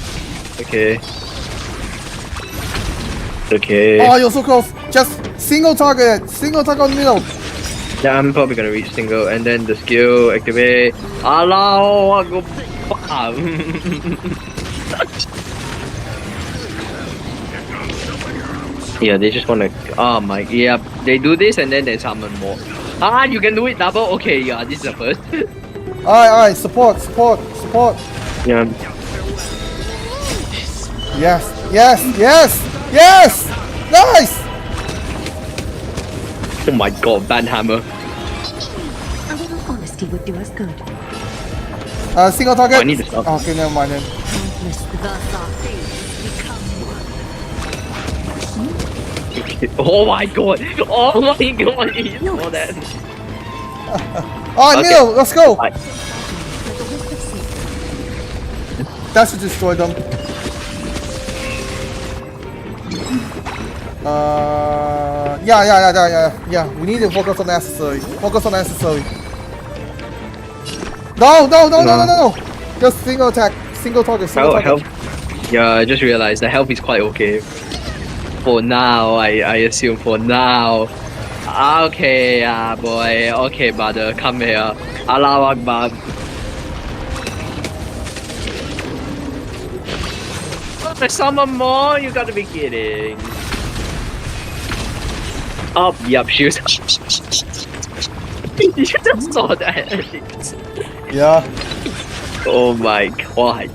Speaker 6: Okay.
Speaker 1: Oh, you're so close. Just single target on middle.
Speaker 6: Yeah, I'm probably gonna reach single and then the skill activate. Allow go. Yeah, they just wanna. Oh my. Yeah, they do this and then they summon more. Ah, you can do it double. Okay, yeah, this is the first.
Speaker 1: Alright, support.
Speaker 6: Yeah.
Speaker 1: Yes! Nice!
Speaker 6: Oh my god, banhammer.
Speaker 3: A little honesty would do us good.
Speaker 1: Single target.
Speaker 6: Oh, I need to stop.
Speaker 1: Okay, never mind then.
Speaker 6: Oh my god! Oh my god! He saw that.
Speaker 1: Alright,
Speaker 6: Okay.
Speaker 1: middle, let's go!
Speaker 6: Alright.
Speaker 1: That should destroy them. Yeah. We need to focus on necessary. No. Just single attack, single target, single target.
Speaker 6: Health. Yeah, I just realized the health is quite okay. For now, I assume for now. Okay, boy. Okay, brother, come here. Allahu Akbar. There's someone more? You gotta be kidding. Oh, yep, she was. You just saw that.
Speaker 1: Yeah.
Speaker 6: Oh my god.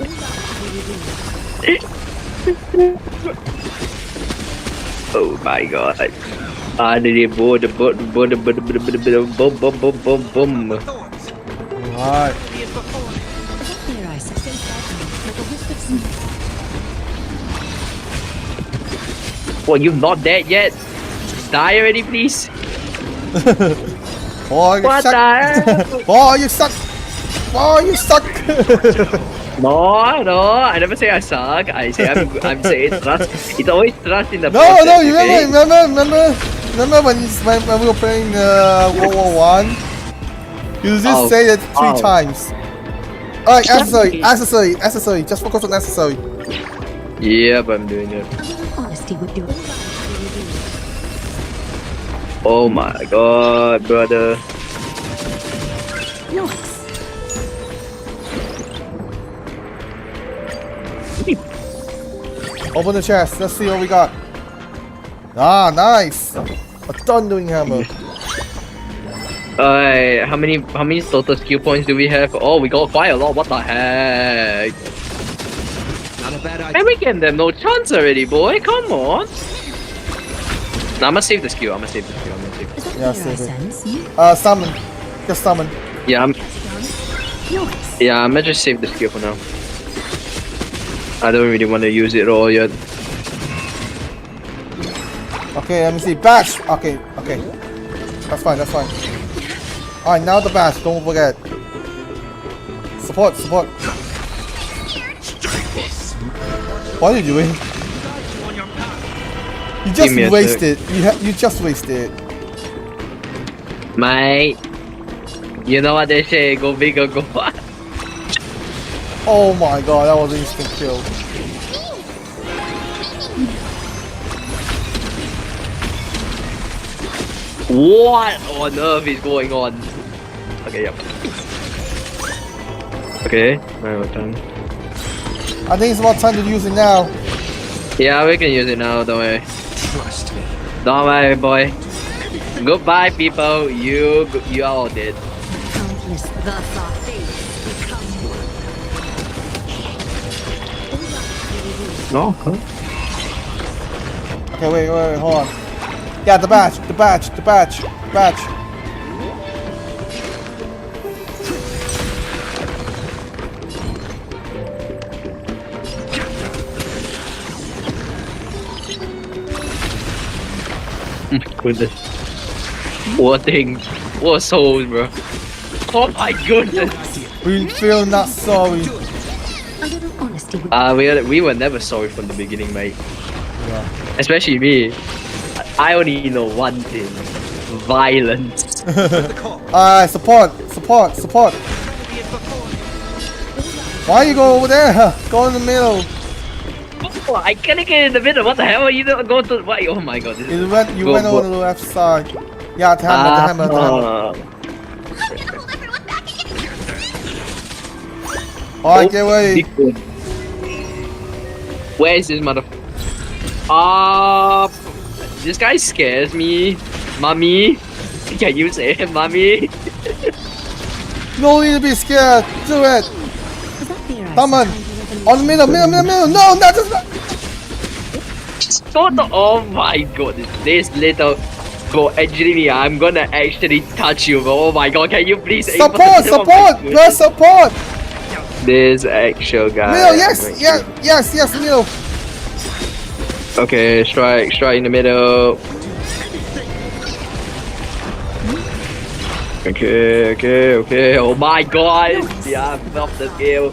Speaker 6: Oh my god. Boom.
Speaker 1: Alright.
Speaker 3: Here I said.
Speaker 6: Well, you're not dead yet. Die already, please.
Speaker 1: Oh, you
Speaker 6: What
Speaker 1: suck.
Speaker 6: the hell?
Speaker 1: Oh, you suck.
Speaker 6: No, I never say I suck. I say I'm saying trust. It's always trust in the
Speaker 1: No,
Speaker 6: process,
Speaker 1: you
Speaker 6: okay?
Speaker 1: remember when we were playing World War One? You just say it three times. Alright, accessory. Just focus on accessory.
Speaker 6: Yeah, but I'm doing it.
Speaker 3: A little honesty would do us.
Speaker 7: Oh my god, brother.
Speaker 3: Nice.
Speaker 1: Open the chest. Let's see what we got. Ah, nice. A thundering hammer.
Speaker 7: Alright, how many total skill points do we have? Oh, we got quite a lot. What the heck?
Speaker 5: Not a bad idea.
Speaker 7: And we gave them no chance already, boy. Come on. Nah, I'ma save the skill. I'ma save the skill.
Speaker 3: Is that
Speaker 1: Yeah,
Speaker 3: clear,
Speaker 1: save
Speaker 3: I
Speaker 1: it.
Speaker 3: sense?
Speaker 1: Summon. Just summon.
Speaker 7: Yeah,
Speaker 3: Nice.
Speaker 7: I'm gonna just save the skill for now. I don't really want to use it all yet.
Speaker 1: Okay, let me see. Bash. Okay, okay. That's fine. That's fine. All right, now the bash. Don't forget. Support. Support. What are you doing? You just
Speaker 7: Give me a
Speaker 1: wasted. You just wasted.
Speaker 7: Mate, you know what they say? Go big or go far.
Speaker 1: Oh my god, that was an instant kill.
Speaker 7: What on earth is going on? Okay, yep. Okay, now we're done.
Speaker 1: I think it's about time to use it now.
Speaker 7: Yeah, we can use it now, don't worry.
Speaker 5: Trust me.
Speaker 7: Don't worry, boy. Goodbye, people. You are all dead.
Speaker 3: Countless thus are fates become one.
Speaker 7: No,
Speaker 1: Okay, wait, hold on. Yeah, the badge.
Speaker 7: Oh my goodness. What thing? What souls, bro? Oh my goodness.
Speaker 1: We feel not sorry.
Speaker 3: A little honesty would
Speaker 7: We were never sorry from the beginning, mate.
Speaker 1: Yeah.
Speaker 7: Especially me. I only know one thing. Violence.
Speaker 1: Alright, support. Why you go over there? Go in the middle.
Speaker 7: Oh, I can't get in the middle. What the hell are you going to? What? Oh my god. This
Speaker 1: You went over the left side. Yeah, the hammer. Alright, get ready.
Speaker 7: Where is this mother? This guy scares me. Mommy. Can you say it, mommy?
Speaker 1: No need to be scared. Do it.
Speaker 3: Is that fear I
Speaker 1: Come on.
Speaker 3: sense behind the revelation?
Speaker 1: On the middle. No, not just.
Speaker 7: Oh my god. This little. Bro, actually, I'm gonna actually touch you. Oh my god, can you please aim for the-
Speaker 1: Support.
Speaker 7: Oh my
Speaker 1: Press support.
Speaker 7: goodness. This actual guy.
Speaker 1: Middle. Yes. Middle.
Speaker 7: Okay, strike in the middle. Okay. Oh my god! Yeah, I felt the skill.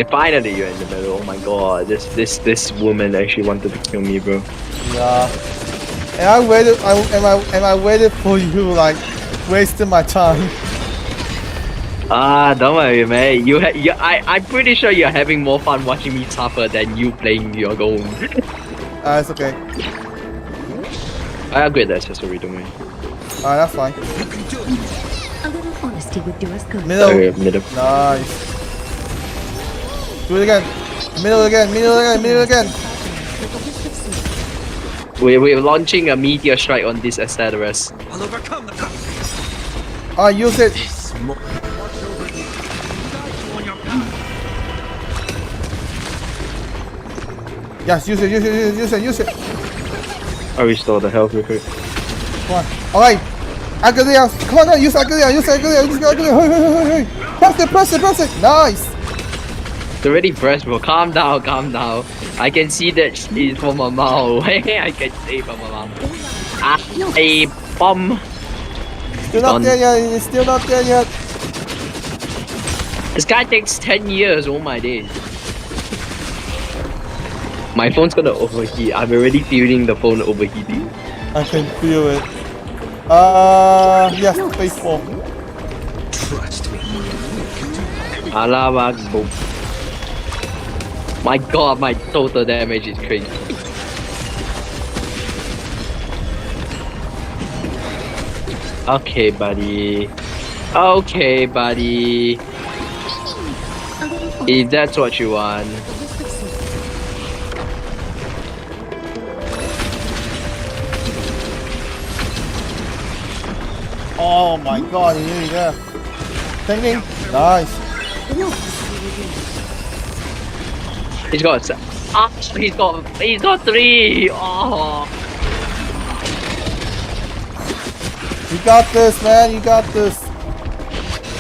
Speaker 7: Finally you're in the middle. Oh my god, this woman actually wanted to kill me, bro.
Speaker 1: Yeah. And I waited. I waited for you, like wasting my time.
Speaker 7: Don't worry, mate. I'm pretty sure you're having more fun watching me suffer than you playing your own.
Speaker 1: It's okay.
Speaker 7: I upgrade the accessory, don't worry.
Speaker 1: That's fine.
Speaker 3: A little honesty would do us good.
Speaker 1: Middle.
Speaker 7: Okay, middle.
Speaker 1: Nice. Do it again. Middle again.
Speaker 7: We're launching a meteor strike on this Asteros.
Speaker 5: I'll overcome the
Speaker 1: Use it. Yes, use it.
Speaker 7: I restore the health real quick.
Speaker 1: Come on. Alright. Agalia. Come on now, use Agalia. Hey. Press it. Nice.
Speaker 7: It's already pressed, bro. Calm down. I can see that she's from a mile away. I can see from a mile. A bomb.
Speaker 1: Still not there yet. It's still not there yet.
Speaker 7: This guy takes 10 years. Oh my days. My phone's gonna overheat. I'm already feeling the phone overheating.
Speaker 1: I can feel it. Yes, baseball.
Speaker 5: trust me.
Speaker 7: Alaba, boom. My god, my total damage is crazy. Okay, buddy. Okay, buddy. If that's what you want.
Speaker 1: Oh my god, you nearly there. Thinking? Nice.
Speaker 7: He's got. He's got 3. Oh.
Speaker 1: You got this, man. You got this.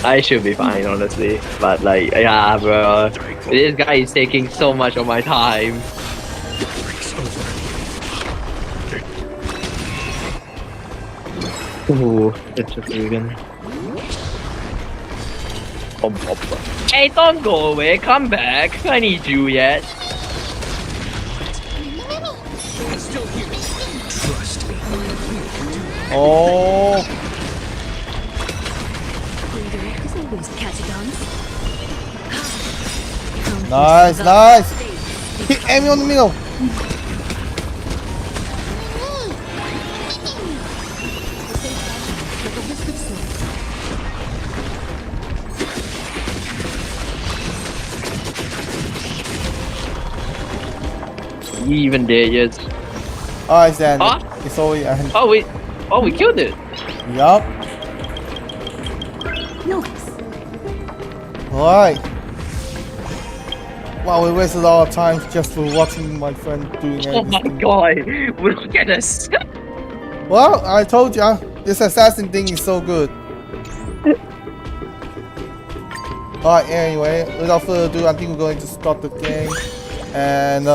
Speaker 7: I should be fine, honestly. But like, yeah, bro. This guy is taking so much of my time. Ooh, that's a vegan. Hey, don't go away. Come back. I need you yet.
Speaker 1: Oh. Nice, nice. Hit Amy on the middle.
Speaker 7: You even did yet?
Speaker 1: Alright, Sandy.
Speaker 7: Huh?
Speaker 1: It's all your end.
Speaker 7: Oh, we killed it.
Speaker 1: Yup. Alright. Wow, we wasted all our time just for watching my friend doing
Speaker 7: Oh my
Speaker 1: everything.
Speaker 7: god, look at us.
Speaker 1: Well, I told you, this assassin thing is so good. Alright, anyway, without further ado, I think we're going to start the game. And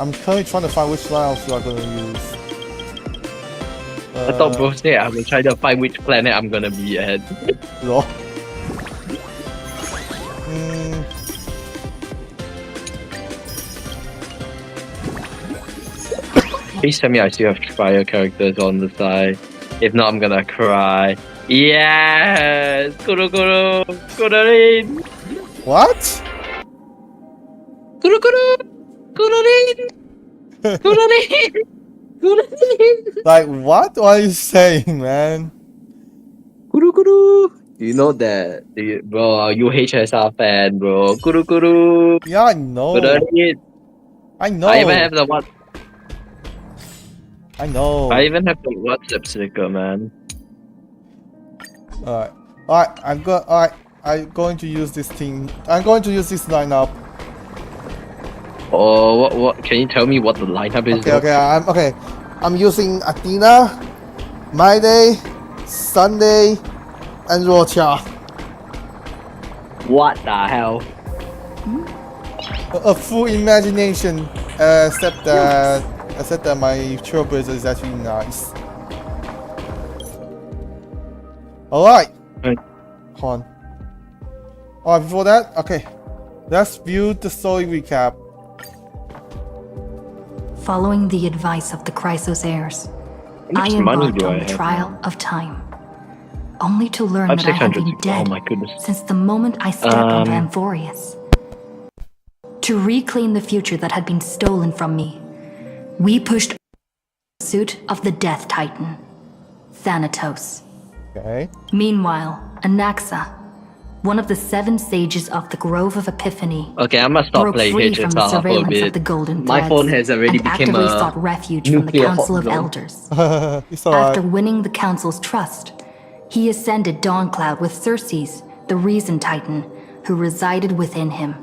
Speaker 1: I'm currently trying to find which line I'm going to use.
Speaker 7: I thought bro said I will try to find which planet I'm gonna be at.
Speaker 1: Lol.
Speaker 7: Please tell me I still have fire characters on the side. If not, I'm gonna cry. Yes! Kuru kuru! Kururin!
Speaker 1: What?
Speaker 7: Kuru kuru! Kururin! Kururin! Kururin!
Speaker 1: Like, what are you saying, man?
Speaker 7: Kuru kuru! You know that, bro, you HSR fan, bro. Kuru kuru!
Speaker 1: Yeah, I know.
Speaker 7: Kururin!
Speaker 1: I know.
Speaker 7: I even have the what?
Speaker 1: I know.
Speaker 7: I even have the WhatsApp sticker, man.
Speaker 1: Alright. I'm going to use this team. I'm going to use this lineup.
Speaker 7: Oh, what? Can you tell me what the lineup is?
Speaker 1: Okay. I'm using Athena, Mayday, Sunday, and Rocha.
Speaker 7: What the hell?
Speaker 1: A full imagination, except that my trailblazer is actually nice. Alright.
Speaker 7: Right.
Speaker 1: Hold on. Alright, before that, okay. Let's view the story recap.
Speaker 3: Following the advice of the Chrysos heirs, I
Speaker 7: much money
Speaker 3: embarked
Speaker 7: do I
Speaker 3: on the
Speaker 7: have?
Speaker 3: trial of time, only to learn
Speaker 7: I'm
Speaker 3: that I had
Speaker 7: 600.
Speaker 3: been
Speaker 7: Oh
Speaker 3: dead
Speaker 7: my goodness.
Speaker 3: since the moment I stepped onto Amphorius. To reclaim the future that had been stolen from me, we pushed in pursuit of the Death Titan, Thanatos.
Speaker 1: Okay.
Speaker 3: Meanwhile, Anaxa, one of the 7 sages of the Grove of Epiphany,
Speaker 7: Okay, I must stop
Speaker 3: broke
Speaker 7: playing
Speaker 3: free from the
Speaker 7: HSR for a
Speaker 3: surveillance of
Speaker 7: bit.
Speaker 3: the Golden
Speaker 7: My
Speaker 3: Threads
Speaker 7: phone has already
Speaker 3: and
Speaker 7: become
Speaker 3: actively
Speaker 7: a
Speaker 3: sought refuge from the
Speaker 7: nuclear
Speaker 3: Council
Speaker 7: hot
Speaker 3: of
Speaker 7: zone.
Speaker 3: Elders.
Speaker 1: It's alright.
Speaker 3: After winning the Council's trust, he ascended Dawncloud with Circes, the Reason Titan, who resided within him,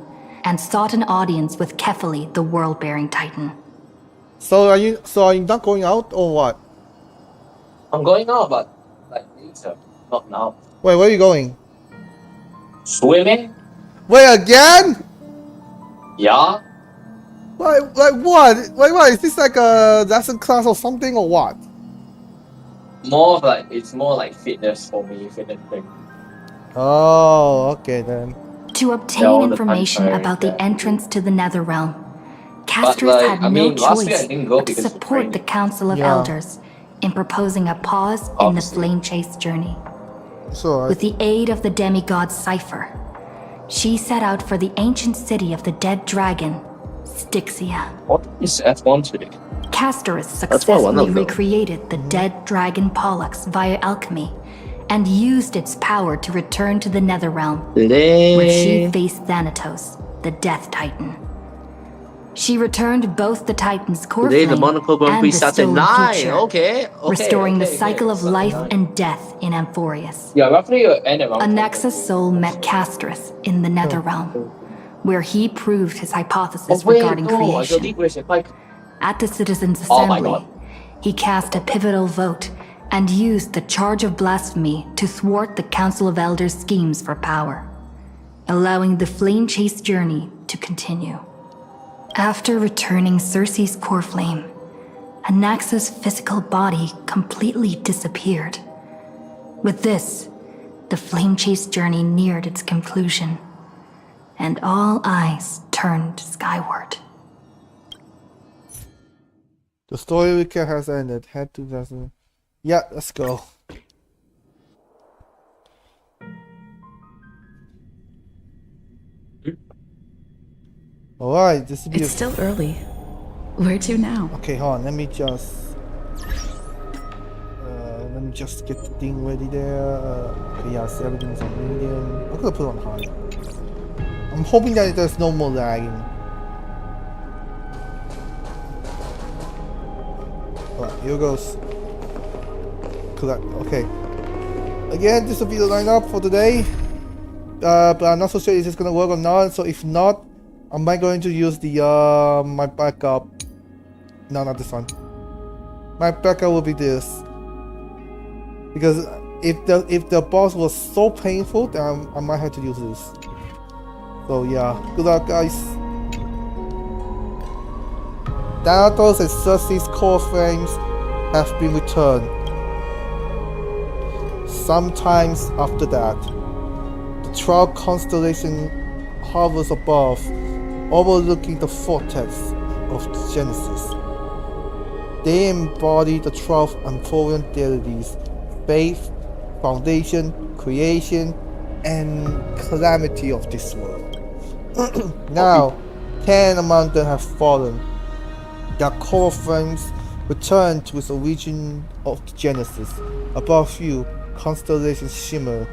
Speaker 3: and sought an audience with Kephali, the World-Bearing Titan.
Speaker 1: So are you not going out or what?
Speaker 6: I'm going out, but like later, not now.
Speaker 1: Wait, where are you going?
Speaker 6: Swimming?
Speaker 1: Wait, again?
Speaker 6: Yeah.
Speaker 1: Like what? Like what? Is this like a lesson class or something or what?
Speaker 6: More of like it's more like fitness for me, fitness thing.
Speaker 1: Oh, okay then.
Speaker 3: To
Speaker 6: Yeah,
Speaker 3: obtain
Speaker 6: all the
Speaker 3: information
Speaker 6: time,
Speaker 3: about the
Speaker 6: yeah.
Speaker 3: entrance to the Netherrealm, Castris
Speaker 6: like,
Speaker 3: had
Speaker 6: I
Speaker 3: no
Speaker 6: mean, last week I
Speaker 3: choice
Speaker 6: didn't go
Speaker 3: but to
Speaker 6: because of
Speaker 3: support
Speaker 6: training.
Speaker 3: the Council of
Speaker 1: Yeah.
Speaker 3: Elders in proposing a pause in the
Speaker 6: Obviously.
Speaker 3: Flame Chase journey.
Speaker 1: It's alright.
Speaker 3: With the aid of the demigod Cypher, she set out for the ancient city of the dead dragon, Styxia.
Speaker 6: What is F1 today?
Speaker 3: Castorus
Speaker 7: one of
Speaker 3: successfully
Speaker 7: them.
Speaker 3: recreated the dead dragon Pollux via alchemy and used its power to return to the Netherrealm, where she faced Thanatos, the Death Titan. She returned both the Titan's core
Speaker 7: Today the
Speaker 3: flame
Speaker 7: Monaco Grand
Speaker 3: and
Speaker 7: Prix
Speaker 3: the
Speaker 7: starts at
Speaker 3: stolen
Speaker 7: 9.
Speaker 3: future,
Speaker 7: Okay.
Speaker 3: restoring the cycle of life and death in Amphoreus.
Speaker 6: Yeah, roughly you'll end around.
Speaker 3: Anaxa's soul met Castorus in the Netherrealm, where he proved his hypothesis regarding creation. At the Citizens'
Speaker 6: Oh my
Speaker 3: Assembly,
Speaker 6: God.
Speaker 3: he cast a pivotal vote and used the charge of blasphemy to thwart the Council of Elders' schemes for power, allowing the flame chase journey to continue. After returning Circe's core flame, Anaxa's physical body completely disappeared. With this, the flame chase journey neared its conclusion, and all eyes turned skyward.
Speaker 1: The story recap has ended. Head to the... Yeah, let's go. Alright, this will be
Speaker 8: It's still early. Where to now?
Speaker 1: Okay, hold on, let me just get the thing ready there. Okay, yeah, 17 is a medium. I'm gonna put it on high. I'm hoping that there's no more lagging. Alright, here goes. Correct, okay. Again, this will be the lineup for today. But I'm not so sure if it's gonna work or not, so if not, am I going to use the my backup? No, not this one. My backup will be this. Because if the boss was so painful, then I might have to use this. So yeah, good luck guys. Thanatos and Circe's core frames have been returned. Sometimes after that, the 12 constellation hovers above, overlooking the vortex of Genesis. They embody the 12 Amphorean deities: faith, foundation, creation, and calamity of this world. Now, 10 among them have fallen. Their core frames return to its origin of Genesis. Above you, constellations shimmer,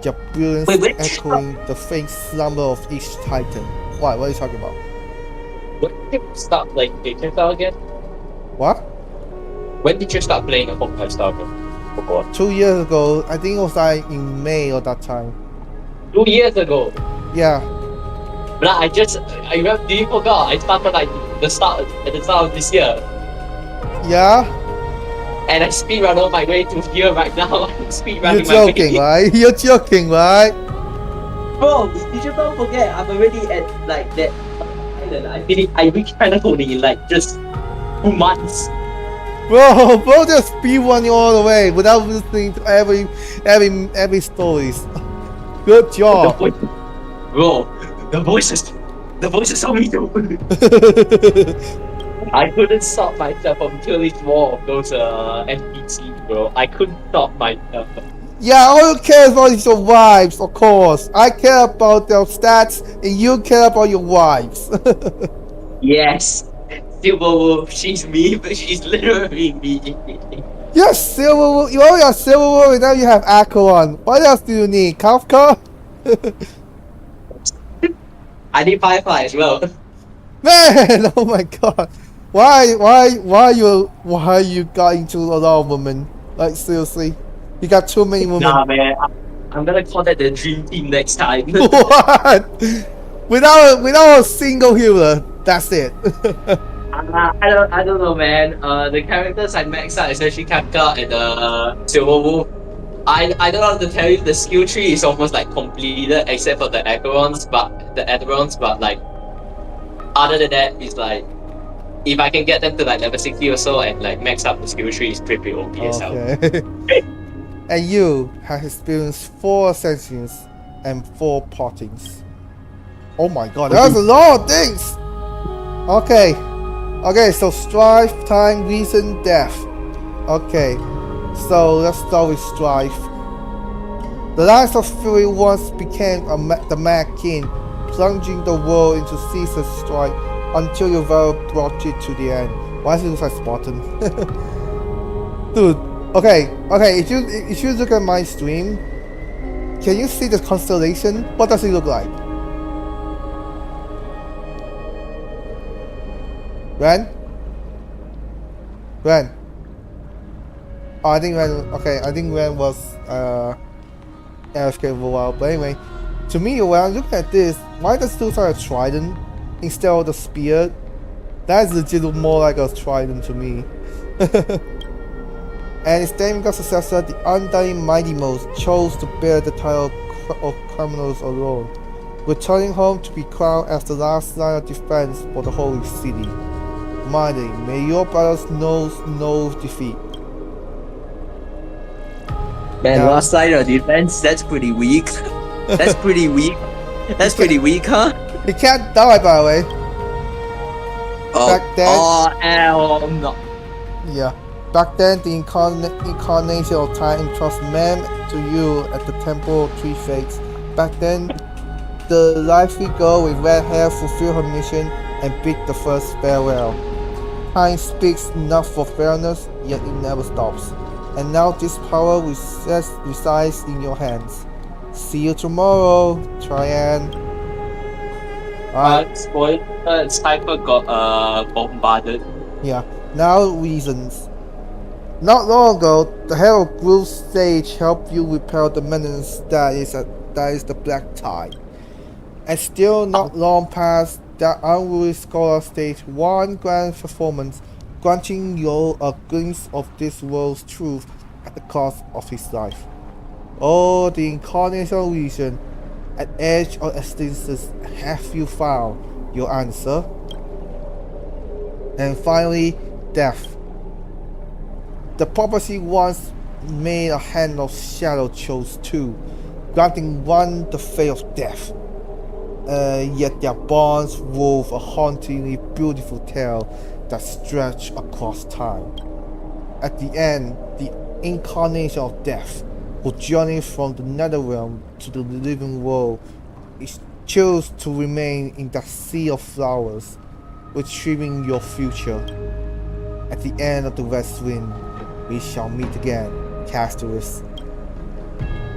Speaker 1: their brilliance echoing the faint slumber of each titan. What are you talking about?
Speaker 6: When did you start playing Dating Style again?
Speaker 1: What?
Speaker 6: When did you start playing a Honkai Style again?
Speaker 1: 2 years ago, I think it was like in May or that time.
Speaker 6: 2 years ago.
Speaker 1: Yeah.
Speaker 6: But I remember, do you forgot? I started like at the start of this year.
Speaker 1: Yeah?
Speaker 6: And I speedrun all my way to here right now. I'm speedrunning
Speaker 1: You're joking,
Speaker 6: my way.
Speaker 1: right? You're joking, right?
Speaker 6: Bro, did you not forget? I'm already at like that island. I reached Panacony in like just 2 months.
Speaker 1: Bro, just speedrunning all the way without listening to every stories. Good job.
Speaker 6: Bro, the voices told me to. I couldn't stop myself from killing more of those NPCs, bro. I couldn't stop myself.
Speaker 1: Yeah, all you care about is your wives, of course. I care about their stats, and you care about your wives.
Speaker 6: Yes, Silver Wolf, she's me, but she's literally me.
Speaker 1: Yes, Silver. You already have Silver, and now you have Acheron. What else do you need, Kafka?
Speaker 6: I need Firefly as well.
Speaker 1: Man, oh my God, why you got into a lot of women? Like seriously, you got too many women.
Speaker 6: Nah, man, I'm gonna call that the dream team next time.
Speaker 1: What? Without a single healer, that's it.
Speaker 6: I don't know, man. The characters I maxed out, especially Kafka and Silver Wolf. I don't know how to tell you. The skill tree is almost like completed, except for the Acherons, but like other than that, it's like if I can get them to like level 60 or so and like max up the skill tree, is pretty OP as hell.
Speaker 1: Okay. And you have experienced 4 ascensions and 4 partings. Oh my God, that's a lot of things. Okay, so strife, time, reason, death. Okay, so let's start with strife. The Lines of Fury once became the Mad King, plunging the world into ceaseless strife until your vow brought it to the end. Why does it look like Spartan? Dude, okay, if you look at my stream, can you see the constellation? What does it look like? Ren? Oh, I think Ren was AFK for a while, but anyway, to me, when I look at this, why does it look like a trident instead of the spear? That's legit more like a trident to me. And its demigod successor, the undying Mighty Most, chose to bear the title of criminals alone, returning home to be crowned as the last line of defense for the holy city. Mighty, may your brothers know no defeat.
Speaker 6: Man,
Speaker 1: Now-
Speaker 6: last line of defense, that's pretty weak. That's pretty weak. That's pretty weak, huh?
Speaker 1: He can't die, by the way. Back then,
Speaker 6: no.
Speaker 1: Yeah. Back then, the incarnation of time entrusts man to you at the Temple of Three Fates. Back then, the lively girl with red hair fulfilled her mission and bid the first farewell. Time speaks not for fairness, yet it never stops. And now this power resides in your hands. See you tomorrow, Traian.
Speaker 6: Cypher got bombarded.
Speaker 1: Yeah. Now reasons. Not long ago, the head of Groove Stage helped you repel the menace that is the Black Tide. And still not long past, that unruly scholar staged one grand performance, granting you a glimpse of this world's truth at the cost of his life. Oh, the incarnation region, at edge of existence, have you found your answer? And finally, death. The prophecy once made a hand of shadow chose two, granting one the fate of death. Yet their bonds wove a hauntingly beautiful tale that stretched across time. At the end, the incarnation of death, who journeyed from the netherrealm to the living world, chose to remain in that sea of flowers, retrieving your future. At the end of the west wind, we shall meet again, Castorus.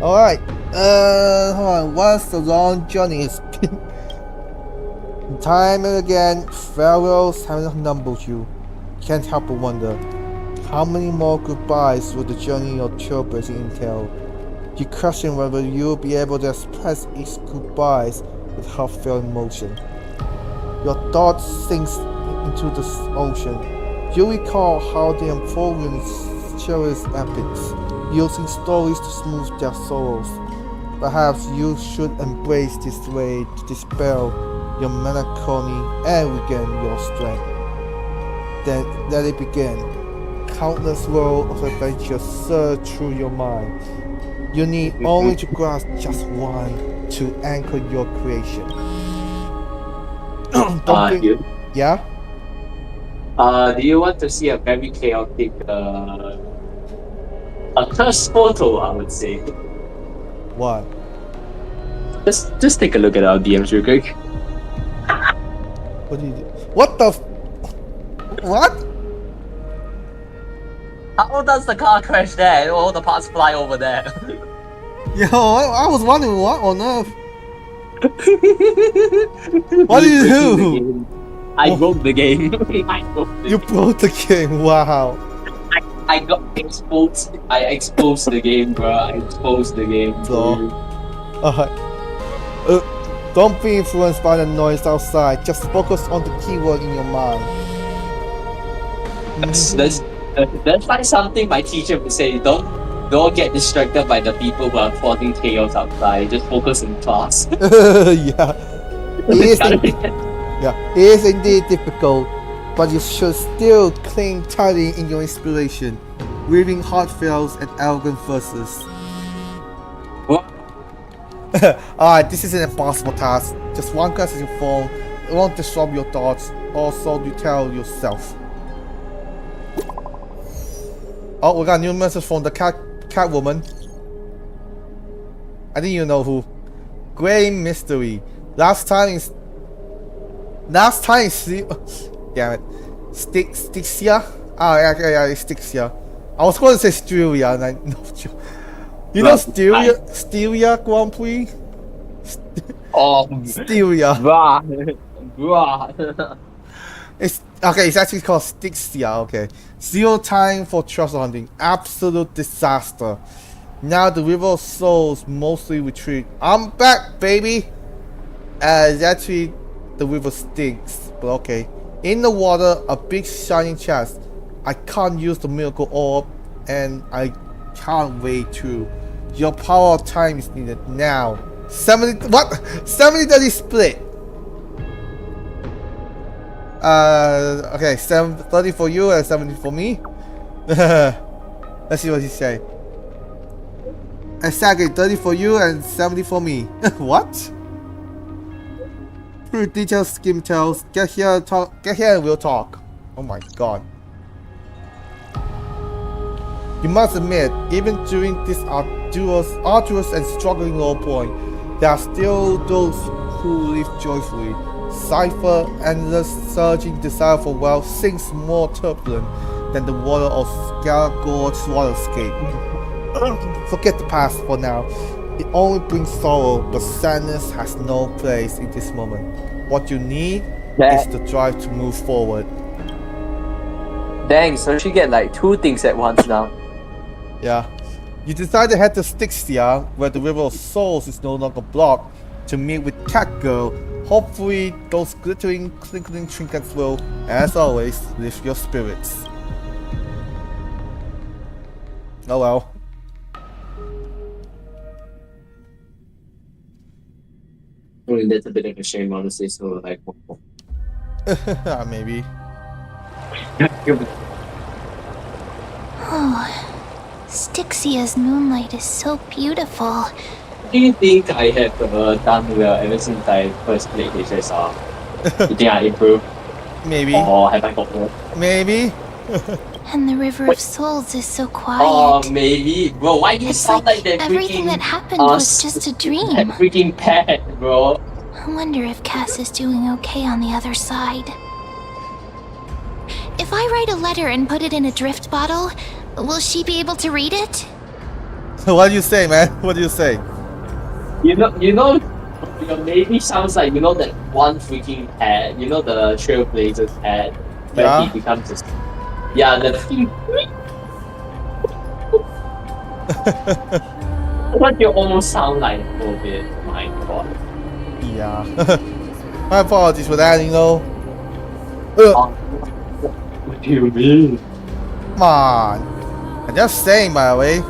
Speaker 1: Alright, hold on, once the long journey has been time and again, farewells have numbered you. Can't help but wonder, how many more goodbyes will the journey of trailblazing entail? You question whether you'll be able to express its goodbyes with heartfelt emotion. Your thoughts sink into the ocean. You recall how the Emporians cherish epics, using stories to smooth their sorrows. Perhaps you should embrace this way to dispel your melancholy and regain your strength. Then let it begin. Countless worlds of adventure surge through your mind. You need only to grasp just one to anchor your creation. Yeah?
Speaker 6: Do you want to see a very chaotic, a cursed photo, I would say?
Speaker 1: What?
Speaker 6: Just take a look at our DMs real quick.
Speaker 1: What do you do? What the what?
Speaker 6: How does the car crash there and all the parts fly over there?
Speaker 1: Yo, I was wondering what on earth. What did you do?
Speaker 6: I broke the game.
Speaker 1: You broke the game, wow.
Speaker 6: I got exposed. I exposed the game, bro. I exposed the game.
Speaker 1: So, don't be influenced by the noise outside. Just focus on the keyword in your mind.
Speaker 6: That's like something my teacher would say. Don't get distracted by the people who are causing chaos outside. Just focus in class.
Speaker 1: Yeah. It is indeed difficult, but you should still cling tightly in your inspiration, weaving heartfelt and elegant verses.
Speaker 6: What?
Speaker 1: Alright, this is an impossible task. Just one glance at your phone, it won't disrupt your thoughts, or so you tell yourself. Oh, we got a new message from the cat woman. I think you know who. Great mystery. Last time, damn it. Stixia? Ah, yeah, it's Stixia. I was going to say Styria, and I no. You know Styria Grand Prix?
Speaker 7: Oh,
Speaker 1: Styria.
Speaker 7: bruh.
Speaker 1: It's okay. It's actually called Stixia. Okay. 0 time for treasure hunting. Absolute disaster. Now the River of Souls mostly retreat. I'm back, baby. It's actually the river stinks, but okay. In the water, a big shining chest. I can't use the miracle orb, and I can't wait through. Your power of time is needed now. 70 what? 70-30 split. Okay, 30 for you and 70 for me. Let's see what he say. Exactly, 30 for you and 70 for me. What? Details, skim tells. Get here, talk. Get here, and we'll talk. Oh my god. You must admit, even during this arduous and struggling low point, there are still those who live joyfully. Cipher, endless surging desire for wealth sinks more turbulent than the water of Scargord's waterscape. Forget the past for now. It only brings sorrow, but sadness has no place in this moment. What you need is the drive to move forward.
Speaker 7: Dang, so she get like 2 things at once now.
Speaker 1: Yeah. You decide to head to Styxia, where the River of Souls is no longer blocked, to meet with Cat Girl. Hopefully, those glittering, twinkling trinkets will, as always, lift your spirits. Oh well.
Speaker 6: I mean, that's a bit of a shame, honestly. So, like,
Speaker 1: Maybe.
Speaker 2: Oh, Styxia's moonlight is so beautiful.
Speaker 6: do you think I have done well ever since I first played HSR? You think I improved?
Speaker 1: Maybe.
Speaker 6: Or have I got more?
Speaker 1: Maybe.
Speaker 2: And the River of Souls is so quiet.
Speaker 6: Oh, maybe. Bro, why do you
Speaker 2: It's
Speaker 6: sound like that
Speaker 2: everything
Speaker 6: freaking...
Speaker 2: that happened was just a
Speaker 6: That
Speaker 2: dream.
Speaker 6: freaking pet, bro.
Speaker 2: I wonder if Cass is doing okay on the other side. If I write a letter and put it in a drift bottle, will she be able to read it?
Speaker 1: What do you say, man? What do you say?
Speaker 6: Your maybe sounds like, that one freaking pet, the Trailblazers pet, when
Speaker 1: Yeah.
Speaker 6: he becomes a... Yeah, the freaking... What you almost sound like a little bit, my god.
Speaker 1: Yeah. My apologies for that,
Speaker 6: What do you mean?
Speaker 1: Come on. I'm just saying, by the way.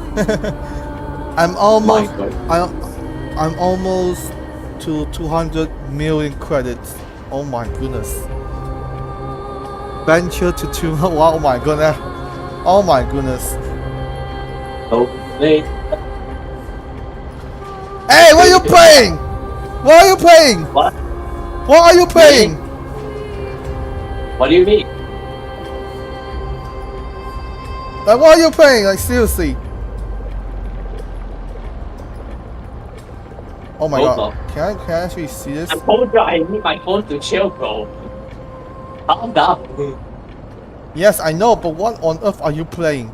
Speaker 1: I'm almost...
Speaker 6: My god.
Speaker 1: I'm almost to 200 million credits. Oh my goodness. Venture to 200. Oh my goodness. Oh my goodness.
Speaker 6: Oh, wait.
Speaker 1: Hey, what are you playing? What are you playing?
Speaker 6: What?
Speaker 1: What are you playing?
Speaker 6: What do you mean?
Speaker 1: Like, what are you playing? Like, seriously. Oh my
Speaker 6: Hold
Speaker 1: god.
Speaker 6: on.
Speaker 1: Can I actually see this?
Speaker 6: I told you I need my phone to chill, bro. Calm down.
Speaker 1: Yes, I know, but what on earth are you playing?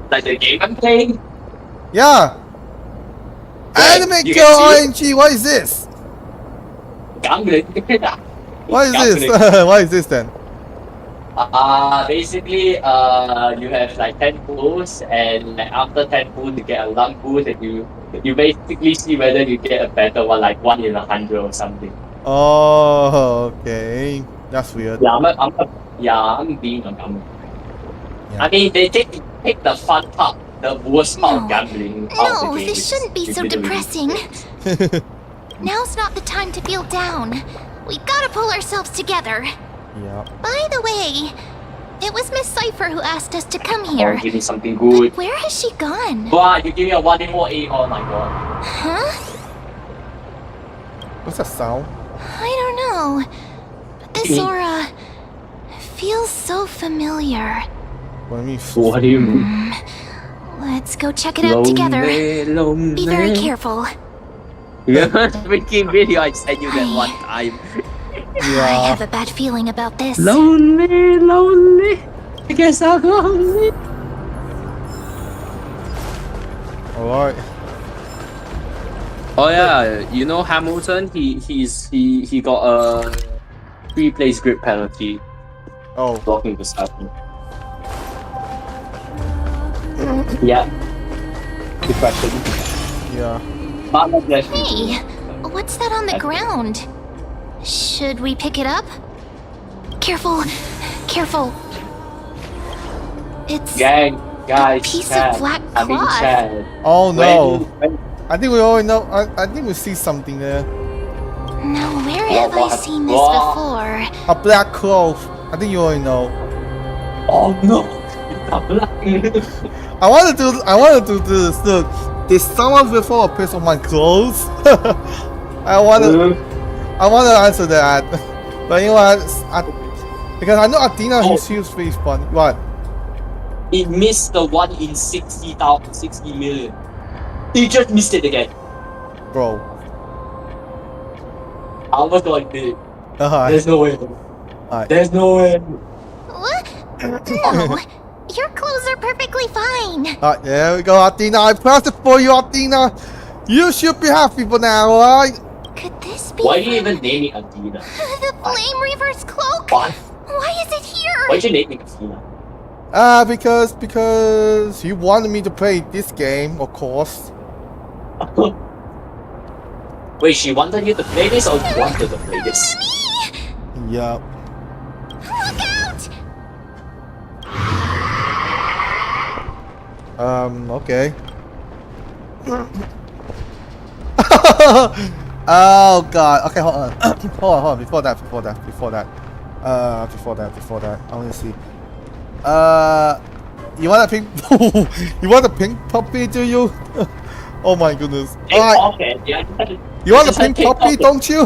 Speaker 6: Like the game I'm playing?
Speaker 1: Yeah!
Speaker 6: Right,
Speaker 1: Anime
Speaker 6: you
Speaker 1: Girl
Speaker 6: can see
Speaker 1: RNG, what is this?
Speaker 6: Gambling.
Speaker 1: What is this?
Speaker 6: Gambling.
Speaker 1: What is this then?
Speaker 6: Basically, you have like 10 pulls, and like after 10 pulls, you get a luck boost, and you basically see whether you get a better one, like 1 in 100 or something.
Speaker 1: Oh, okay. That's weird.
Speaker 6: Yeah, I'm being a gambler.
Speaker 1: Yeah.
Speaker 6: I mean, they take the fun part, the worst part of
Speaker 2: No.
Speaker 6: gambling out of the
Speaker 2: No,
Speaker 6: game.
Speaker 2: this shouldn't be so depressing. Now's not the time to feel down. We gotta pull ourselves together.
Speaker 1: Yeah.
Speaker 2: By the way, it was Miss Cipher who asked us to come
Speaker 6: Oh,
Speaker 2: here.
Speaker 6: give me something good.
Speaker 2: But where has she gone?
Speaker 6: Wow, you give me a 1 in 4 8, oh my god.
Speaker 2: Huh?
Speaker 1: What's that sound?
Speaker 2: I don't know. But this aura feels so familiar.
Speaker 1: What do you mean?
Speaker 6: What do you mean?
Speaker 2: Let's go check it out together.
Speaker 6: Lonely.
Speaker 2: Be very careful.
Speaker 6: Yeah, freaking video I sent you that one time.
Speaker 2: I have a bad feeling about this.
Speaker 6: Lonely, lonely. I guess I'll go lonely.
Speaker 1: Alright.
Speaker 6: Oh yeah, you know Hamilton. He got a 3-place grip penalty
Speaker 1: Oh.
Speaker 6: blocking the second. Yeah. Good question.
Speaker 1: Yeah.
Speaker 2: Hey, what's that on the ground? Should we pick it up? Careful, careful. It's
Speaker 6: Gang, guys,
Speaker 2: a piece
Speaker 6: Chad,
Speaker 2: of black
Speaker 6: I mean,
Speaker 2: cloth.
Speaker 6: Chad.
Speaker 1: Oh no.
Speaker 6: When-
Speaker 1: I think we already know. I think we see something there.
Speaker 2: Now, where have I seen this
Speaker 6: What?
Speaker 2: before?
Speaker 1: A black cloth. I think you already know.
Speaker 6: Oh no! It's not black.
Speaker 1: I want to do this. Look, did someone before a piece of my clothes? I want to answer that. But you know what? Because I know Athena, she was face fun. What?
Speaker 6: It missed the 1 in 60 million. He just missed it again.
Speaker 1: Bro.
Speaker 6: I was like, dude,
Speaker 1: Uh-huh.
Speaker 6: there's no way.
Speaker 1: Alright.
Speaker 6: There's no way.
Speaker 2: What? No, your clothes are perfectly fine.
Speaker 1: Alright, there we go, Athena. I pressed it for you, Athena. You should be happy for now, alright?
Speaker 2: Could this be
Speaker 6: Why are you even naming Athena?
Speaker 2: the Flame Reaver's cloak?
Speaker 6: What?
Speaker 2: Why is it here?
Speaker 6: Why'd you name it Athena?
Speaker 1: Because you wanted me to play this game, of course.
Speaker 6: Wait, she wanted you to play this or you wanted to play this?
Speaker 1: Yup.
Speaker 2: Look out!
Speaker 1: Okay. Oh god. Okay, hold on. hold on. Before that. I want to see. You want a pink? You want a pink puppy? Do you? Oh my goodness. Alright.
Speaker 6: Okay, yeah.
Speaker 1: You want a pink puppy? Don't you?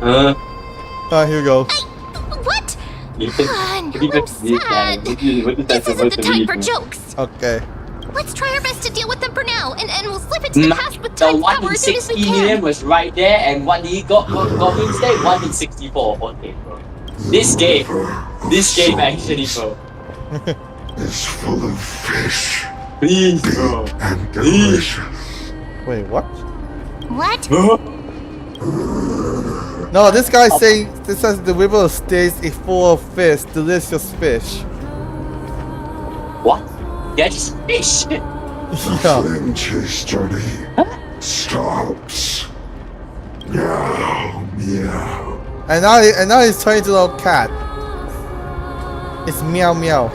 Speaker 1: Alright, here we go.
Speaker 2: What?
Speaker 6: You think
Speaker 2: No, I'm sad. This isn't the time for jokes.
Speaker 1: Okay.
Speaker 2: Let's try our best to deal with them for now, and we'll slip into the past with
Speaker 6: The
Speaker 2: time's
Speaker 6: 1
Speaker 2: power
Speaker 6: in
Speaker 2: as soon as
Speaker 6: 60
Speaker 2: we
Speaker 6: million
Speaker 2: can.
Speaker 6: was right there, and what he got instead? 1 in 64. Okay, bro. This game actually, bro.
Speaker 5: It's full of fish.
Speaker 6: Please, bro.
Speaker 5: And delicious.
Speaker 1: Wait, what?
Speaker 2: What?
Speaker 1: No, this guy's saying this says the river stays is full of fish, delicious fish.
Speaker 6: What? Yeah, just fish.
Speaker 1: Yeah.
Speaker 5: Flame chase journey stops. Meow, meow.
Speaker 1: And now he's turning to a cat. It's meow meow.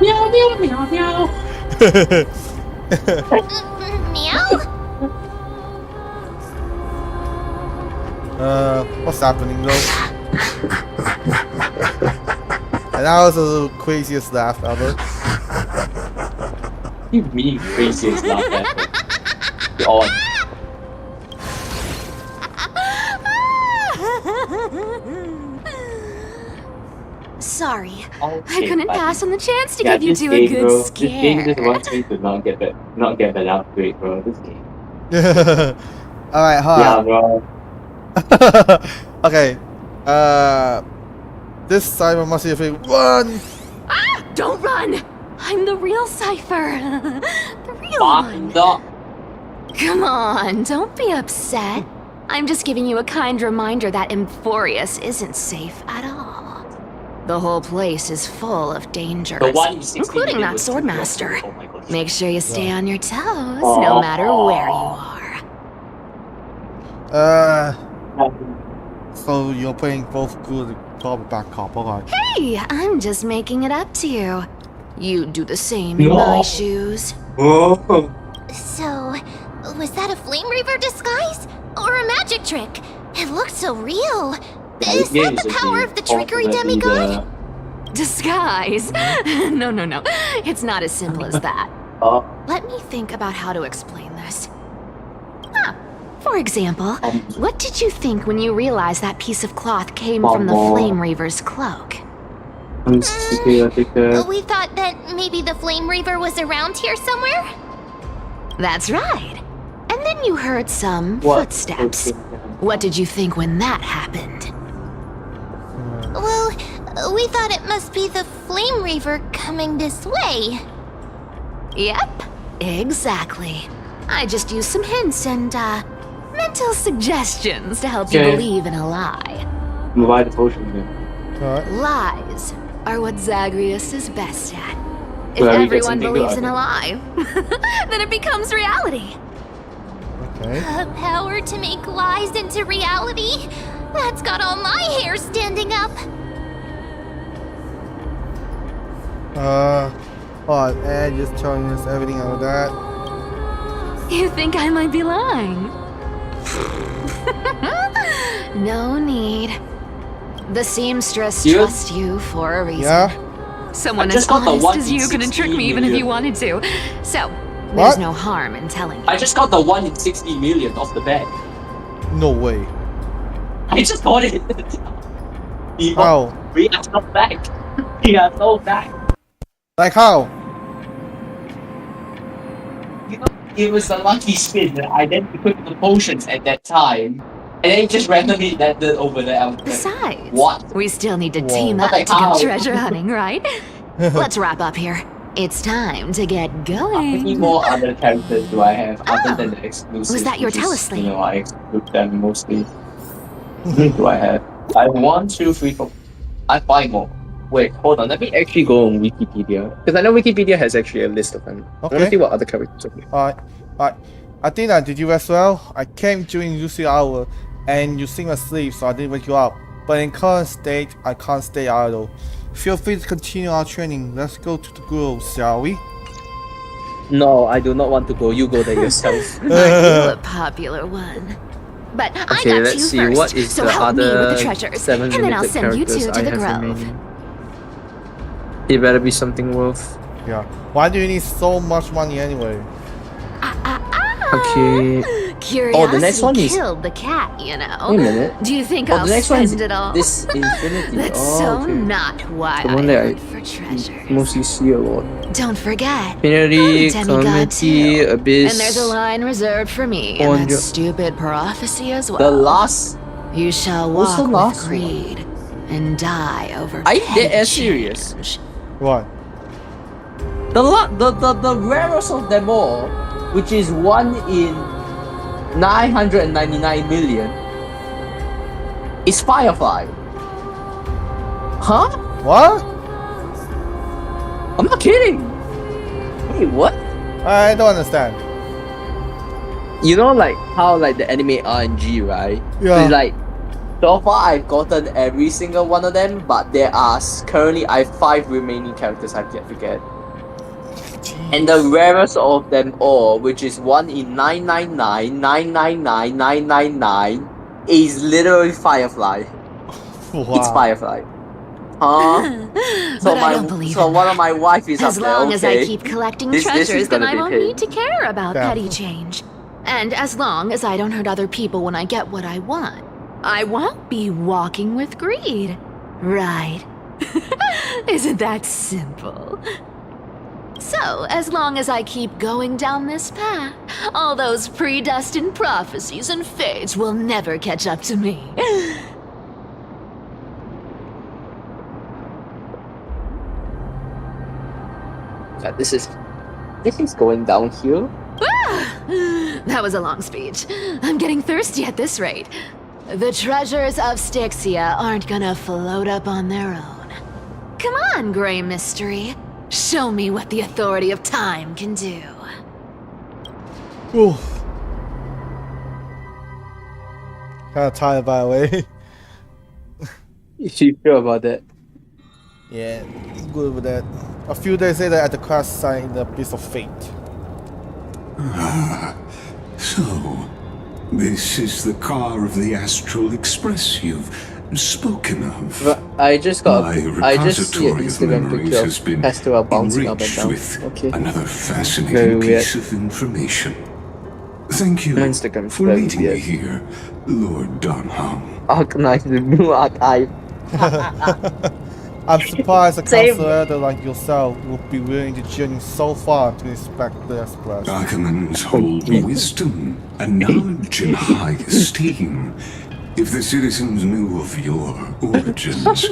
Speaker 6: Meow, meow, meow, meow.
Speaker 2: Meow?
Speaker 1: What's happening though? And that was the craziest laugh ever.
Speaker 6: You mean craziest laugh ever? You're on.
Speaker 2: Sorry,
Speaker 6: Okay,
Speaker 2: I couldn't
Speaker 6: buddy.
Speaker 2: pass on the chance to
Speaker 6: Yeah,
Speaker 2: give you
Speaker 6: this
Speaker 2: two
Speaker 6: game,
Speaker 2: a good
Speaker 6: bro. This game just
Speaker 2: scare.
Speaker 6: wants me to not get that upgrade, bro. This game.
Speaker 1: Alright, hold
Speaker 6: Yeah,
Speaker 1: on.
Speaker 6: bro.
Speaker 1: Okay. This Cypher must be a thing. Run!
Speaker 8: Ah! Don't run! I'm the real Cypher. The real
Speaker 6: Fucking
Speaker 8: one.
Speaker 6: dog.
Speaker 8: Come on, don't be upset. I'm just giving you a kind reminder that Emphorius isn't safe at all. The whole place is full of dangers,
Speaker 6: The 1 in 60
Speaker 8: including
Speaker 6: million
Speaker 8: that
Speaker 6: was too
Speaker 8: Swordmaster.
Speaker 6: close. Oh my god.
Speaker 8: Make sure you stay on your toes,
Speaker 6: Aw.
Speaker 8: no matter where you are.
Speaker 1: So you're playing both good cop back cop, alright.
Speaker 8: Hey, I'm just making it up to you. You'd do the same in my
Speaker 6: No.
Speaker 8: shoes.
Speaker 6: Oh.
Speaker 2: So, was that a Flame Reaver disguise? Or a magic trick? It looked so real. Is that the power of the trickery demigod?
Speaker 8: Disguise? No. It's not as simple as that. Let me think about how to explain this. For example, what did you think when you realized that piece of cloth came from the Flame Reaver's cloak?
Speaker 6: I'm scared.
Speaker 2: We thought that maybe the Flame Reaver was around here somewhere?
Speaker 8: That's right. And then you heard some
Speaker 6: What?
Speaker 8: footsteps. What did you think when that happened?
Speaker 2: Well, we thought it must be the Flame Reaver coming this way.
Speaker 8: Yep, exactly. I just used some hints and, mental suggestions to help you believe in a lie.
Speaker 7: Buy the potion then.
Speaker 1: Alright.
Speaker 8: Lies are what Zagreus is best at. If
Speaker 7: Well, we get
Speaker 8: everyone
Speaker 7: something
Speaker 8: believes
Speaker 7: good
Speaker 8: in
Speaker 7: out
Speaker 8: a lie, then it becomes reality.
Speaker 1: Okay.
Speaker 2: A power to make lies into reality? That's got all my hair standing up.
Speaker 1: Alright, and just telling us everything out of that.
Speaker 8: You think I might be lying? No need. The seamstress
Speaker 6: You-
Speaker 8: trusts you for a reason.
Speaker 1: Yeah?
Speaker 8: Someone
Speaker 6: I
Speaker 8: as
Speaker 6: just got the
Speaker 8: honest
Speaker 6: 1
Speaker 8: as
Speaker 6: in
Speaker 8: you couldn't trick
Speaker 6: 60
Speaker 8: me even if you
Speaker 6: million.
Speaker 8: wanted to. So,
Speaker 1: What?
Speaker 8: there's no harm in telling you.
Speaker 6: I just got the 1 in 60 million off the bat.
Speaker 1: No way.
Speaker 6: I just got it.
Speaker 1: How?
Speaker 6: We are so back. We are so back.
Speaker 1: Like how?
Speaker 6: You know, it was a lucky spin. I then equipped the potions at that time. And then it just randomly landed over there. I was like,
Speaker 8: Besides,
Speaker 6: what?
Speaker 8: we still need to
Speaker 1: Whoa.
Speaker 8: team up
Speaker 6: Like
Speaker 8: to go
Speaker 6: how?
Speaker 8: treasure hunting, right? Let's wrap up here. It's time to get
Speaker 6: How many
Speaker 8: going.
Speaker 6: more other characters do I have other
Speaker 8: Oh.
Speaker 6: than the exclusive?
Speaker 8: Was that your
Speaker 6: which is,
Speaker 8: telesleep?
Speaker 6: You know, I exclude them mostly. How many do I have? I have 1, 2, 3, 4. I have 5 more. Wait, hold on. Let me actually go on Wikipedia. Because I know Wikipedia has actually a list of them. I want to
Speaker 1: Okay.
Speaker 6: see what other characters are here.
Speaker 1: Alright. Alright. Athena, did you rest well? I came during UC hour and you seem asleep, so I didn't wake you up. But in current state, I can't stay idle. Feel free to continue our training. Let's go to the grove, shall we?
Speaker 6: No, I do not want to go. You go there yourself.
Speaker 8: Aren't you a popular one? But I
Speaker 6: Okay,
Speaker 8: got
Speaker 6: let's
Speaker 8: you
Speaker 6: see.
Speaker 8: first,
Speaker 6: What is
Speaker 8: so
Speaker 6: the
Speaker 8: help me with
Speaker 6: other
Speaker 8: the treasures,
Speaker 6: 7
Speaker 8: and then I'll
Speaker 6: limited
Speaker 8: send you
Speaker 6: characters
Speaker 8: two to
Speaker 6: I
Speaker 8: the
Speaker 6: have
Speaker 8: grove.
Speaker 6: remaining? It better be something worth.
Speaker 1: Yeah. Why do you need so much money anyway?
Speaker 6: Okay.
Speaker 8: Curiosity
Speaker 6: the next one is-
Speaker 8: killed the cat, you know.
Speaker 6: Wait a minute.
Speaker 8: Do you think
Speaker 6: Oh,
Speaker 8: I'll
Speaker 6: the next one is
Speaker 8: spend it all?
Speaker 6: this Infinity.
Speaker 8: That's
Speaker 6: oh,
Speaker 8: so
Speaker 6: okay.
Speaker 8: not why
Speaker 6: The
Speaker 8: I
Speaker 6: one that
Speaker 8: hunt for treasures.
Speaker 6: Mostly see a lot.
Speaker 8: Don't forget,
Speaker 6: Infinity,
Speaker 8: I'm a demigod
Speaker 6: Calamity,
Speaker 8: too.
Speaker 6: Abyss.
Speaker 8: And there's a line reserved for me in that
Speaker 6: 400.
Speaker 8: stupid prophecy as well.
Speaker 6: The last.
Speaker 8: You shall
Speaker 6: What's the
Speaker 8: walk
Speaker 6: last
Speaker 8: with greed and die over
Speaker 6: Are you
Speaker 8: petty
Speaker 6: dead ass serious?
Speaker 8: change.
Speaker 1: What?
Speaker 6: The rarest of them all, which is 1 in 999 million, is Firefly. Huh?
Speaker 1: What?
Speaker 6: I'm not kidding. Wait, what?
Speaker 1: I don't understand.
Speaker 6: You know, like how like the anime RNG, right?
Speaker 1: Yeah.
Speaker 6: So it's like, so far I've gotten every single one of them, but there are currently I have 5 remaining characters I've yet to get. And the rarest of them all, which is 1 in 999,999,999, is literally Firefly.
Speaker 1: Wow.
Speaker 6: It's Firefly. Huh? So
Speaker 8: But I don't believe
Speaker 6: so
Speaker 8: in
Speaker 6: one
Speaker 8: that.
Speaker 6: of my wife is
Speaker 8: As
Speaker 6: up there.
Speaker 8: long as I
Speaker 6: okay.
Speaker 8: keep collecting
Speaker 6: This is
Speaker 8: treasures, then
Speaker 6: gonna
Speaker 8: I
Speaker 6: be
Speaker 8: won't
Speaker 6: paid.
Speaker 8: need to care about
Speaker 1: Yeah.
Speaker 8: petty change. And as long as I don't hurt other people when I get what I want, I won't be walking with greed. Right? Isn't that simple? So, as long as I keep going down this path, all those predestined prophecies and fates will never catch up to me.
Speaker 6: Yeah, this is going downhill.
Speaker 8: That was a long speech. I'm getting thirsty at this rate. The treasures of Styxia aren't gonna float up on their own. Come on, Grey Mystery. Show me what the authority of time can do.
Speaker 1: Ooh. Kinda tired by the way.
Speaker 6: You sure about that?
Speaker 1: Yeah, good with that. A few days later at the crash site in the Abyss of Fate.
Speaker 9: So, this is the car of the Astral Express you've spoken of.
Speaker 6: But I just
Speaker 9: My
Speaker 6: see an
Speaker 9: repository of
Speaker 6: Instagram
Speaker 9: memories
Speaker 6: picture
Speaker 9: has
Speaker 6: of
Speaker 9: been
Speaker 6: Pastoral bouncing up and
Speaker 9: enriched
Speaker 6: down.
Speaker 9: with
Speaker 6: Okay.
Speaker 9: another
Speaker 6: Very
Speaker 9: fascinating
Speaker 6: weird.
Speaker 9: piece of information. Thank you
Speaker 6: My Instagram's
Speaker 9: for
Speaker 6: very
Speaker 9: leading me
Speaker 6: weird.
Speaker 9: here, Lord Dunham.
Speaker 6: Organize the blue archive.
Speaker 1: I'm surprised a
Speaker 7: Same.
Speaker 1: council elder like yourself would be willing to journey so far to inspect the Express.
Speaker 9: Ackermans hold wisdom and knowledge in high esteem. If the citizens knew of your origins,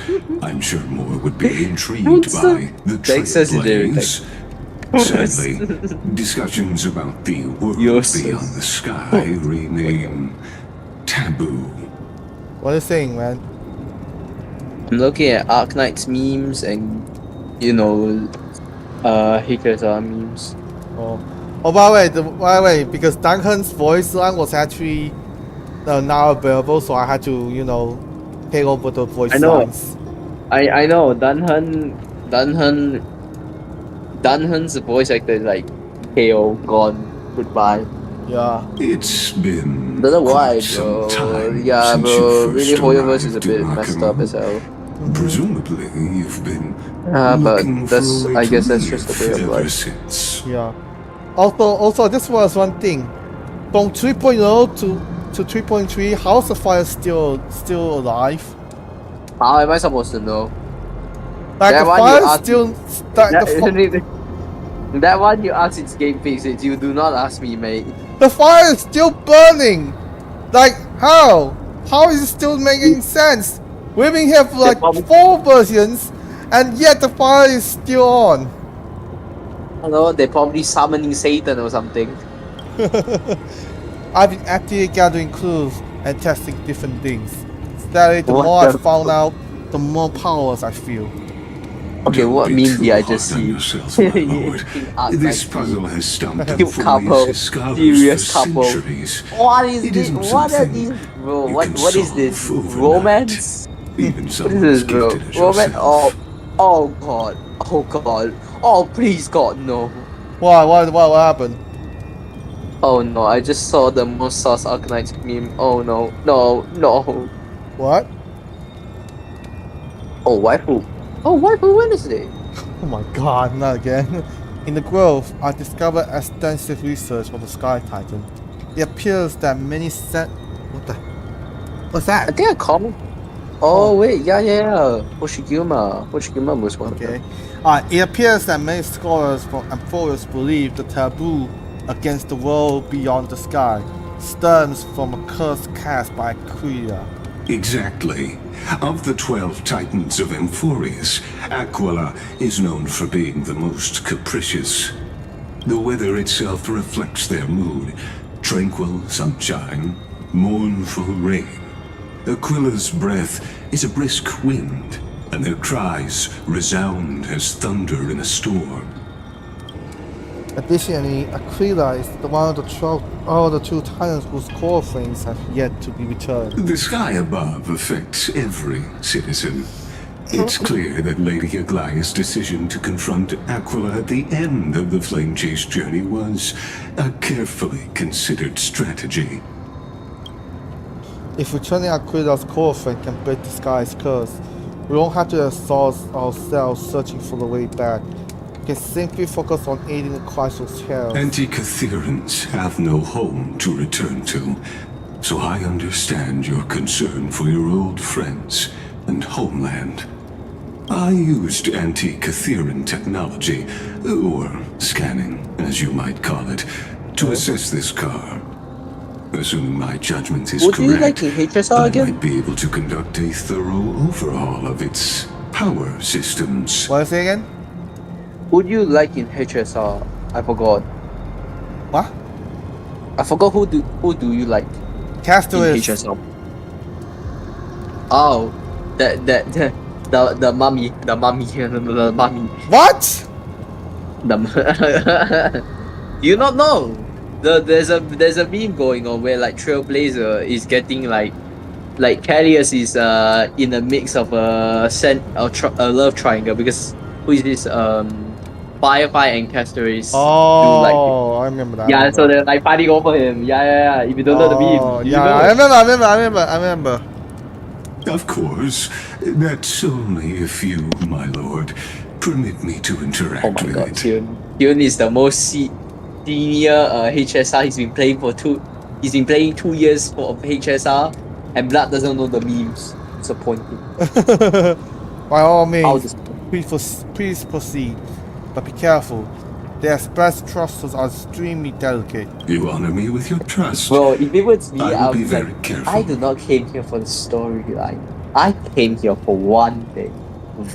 Speaker 9: I'm sure more would be intrigued by the trailblaze. Sadly, discussions about the world beyond the sky remain taboo.
Speaker 1: What are you saying, man?
Speaker 7: I'm looking at Arknight's memes and, you know, HSR memes.
Speaker 1: Oh, by the way, because Duncan's voice line was actually now available, so I had to, you know, take over the voice
Speaker 7: I know.
Speaker 1: lines.
Speaker 7: I know, Dunhan's voice actor is like, KO, gone, goodbye.
Speaker 1: Yeah.
Speaker 9: It's been
Speaker 7: Don't know why,
Speaker 9: quite some
Speaker 7: bro.
Speaker 9: time
Speaker 7: Yeah,
Speaker 9: since
Speaker 7: bro.
Speaker 9: you
Speaker 7: Really,
Speaker 9: first
Speaker 7: Hoyoverse is a
Speaker 9: arrived
Speaker 7: bit
Speaker 9: in
Speaker 7: messed up as hell.
Speaker 9: Presumably, you've been
Speaker 7: But
Speaker 9: looking
Speaker 7: that's,
Speaker 9: for a way
Speaker 7: I guess
Speaker 9: to
Speaker 7: that's just the way of
Speaker 9: live
Speaker 7: life.
Speaker 9: ever since.
Speaker 1: Yeah. Also, this was one thing. From 3.0 to 3.3, how's the fire still alive?
Speaker 7: How am I supposed to know?
Speaker 1: Like
Speaker 7: That
Speaker 1: the
Speaker 7: one you
Speaker 1: fire
Speaker 7: asked-
Speaker 1: still.
Speaker 7: That one you ask its game faces, you do not ask me, mate.
Speaker 1: The fire is still burning. Like how? How is it still making sense? We've been here for like 4 versions, and yet the fire is still on.
Speaker 7: Hello, they're probably summoning Satan or something.
Speaker 1: I've been actively gathering clues and testing different things. Steadily, the
Speaker 7: What
Speaker 1: more I
Speaker 7: the
Speaker 1: found out, the more powers I feel.
Speaker 7: Okay,
Speaker 9: Don't
Speaker 7: what
Speaker 9: be
Speaker 7: meme
Speaker 9: too
Speaker 7: did I
Speaker 9: hard
Speaker 7: just
Speaker 9: on
Speaker 7: see?
Speaker 9: yourself, my lord. This puzzle has stumped
Speaker 7: Cute couple,
Speaker 9: Emphorius' scholars
Speaker 7: serious
Speaker 9: for
Speaker 7: couple.
Speaker 9: centuries.
Speaker 7: What is
Speaker 9: It
Speaker 7: this?
Speaker 9: isn't
Speaker 7: What are
Speaker 9: something
Speaker 7: these, bro?
Speaker 9: you
Speaker 7: What
Speaker 9: can
Speaker 7: is this?
Speaker 9: solve overnight.
Speaker 7: Romance?
Speaker 9: Even
Speaker 7: What
Speaker 9: someone
Speaker 7: is
Speaker 9: as
Speaker 7: this, bro?
Speaker 9: gifted as
Speaker 7: Romance?
Speaker 9: yourself.
Speaker 7: Oh god. Oh god. Oh please god, no.
Speaker 1: Why? What happened?
Speaker 7: Oh no, I just saw the most sauce Arknight meme. Oh no. No.
Speaker 1: What?
Speaker 7: Oh, waifu. Oh, waifu Wednesday.
Speaker 1: Oh my god, not again. In the Grove, I discovered extensive research on the Sky Titan. It appears that many What's
Speaker 7: I
Speaker 1: that?
Speaker 7: think I called. Oh wait, yeah. Hoshiguma was one of
Speaker 1: Okay.
Speaker 7: them.
Speaker 1: It appears that many scholars from Emphorius believe the taboo against the world beyond the sky stems from a curse cast by Aquila.
Speaker 9: Exactly. Of the 12 titans of Emphorius, Aquila is known for being the most capricious. The weather itself reflects their mood. Tranquil sunshine, mournful rain. Aquila's breath is a brisk wind, and their cries resound as thunder in a storm.
Speaker 1: Additionally, Aquila is the one of the two titans whose core frames have yet to be returned.
Speaker 9: The sky above affects every citizen. It's clear that Lady Aglaya's decision to confront Aquila at the end of the Flame Chase journey was a carefully considered strategy.
Speaker 1: If returning Aquila's core frame can break the sky's curse, we won't have to exhaust ourselves searching for the way back. We can simply focus on aiding the Chrysos Herald.
Speaker 9: Anti-Catherians have no home to return to, so I understand your concern for your old friends and homeland. I used anti-Catherian technology, or scanning, as you might call it, to assess this car. Assuming my judgment is
Speaker 7: Would you like
Speaker 9: correct,
Speaker 7: to HSR
Speaker 9: I
Speaker 7: again?
Speaker 9: might be able to conduct a thorough overhaul of its power systems.
Speaker 1: What is it again?
Speaker 7: Would you like in HSR? I forgot.
Speaker 1: What?
Speaker 7: I forgot who do you like in
Speaker 1: Castaways.
Speaker 7: HSR? Oh, the mummy.
Speaker 1: What?
Speaker 7: You not know? There's a meme going on where like Trailblazer is getting like Callius is in a mix of a love triangle, because who is this Firefly and Castaways
Speaker 1: Oh, I remember that.
Speaker 7: yeah, so they're like fighting over him. Yeah. If you don't know the meme, you
Speaker 1: yeah,
Speaker 7: know.
Speaker 1: I remember.
Speaker 9: Of course, that's only if you, my lord, permit me to interact
Speaker 7: Oh my
Speaker 9: with
Speaker 7: god,
Speaker 9: it.
Speaker 7: Hyun is the most senior HSR. He's been playing 2 years for HSR, and Blood doesn't know the memes. Disappointing.
Speaker 1: By all
Speaker 7: How
Speaker 1: means,
Speaker 7: does
Speaker 1: please proceed, but be careful. Their best thrusters are extremely delicate.
Speaker 9: You honor me with your trust.
Speaker 7: Bro, if it was me,
Speaker 9: I will be
Speaker 7: I'm
Speaker 9: very
Speaker 7: like,
Speaker 9: careful.
Speaker 7: I do not came here for the storyline. I came here for one thing: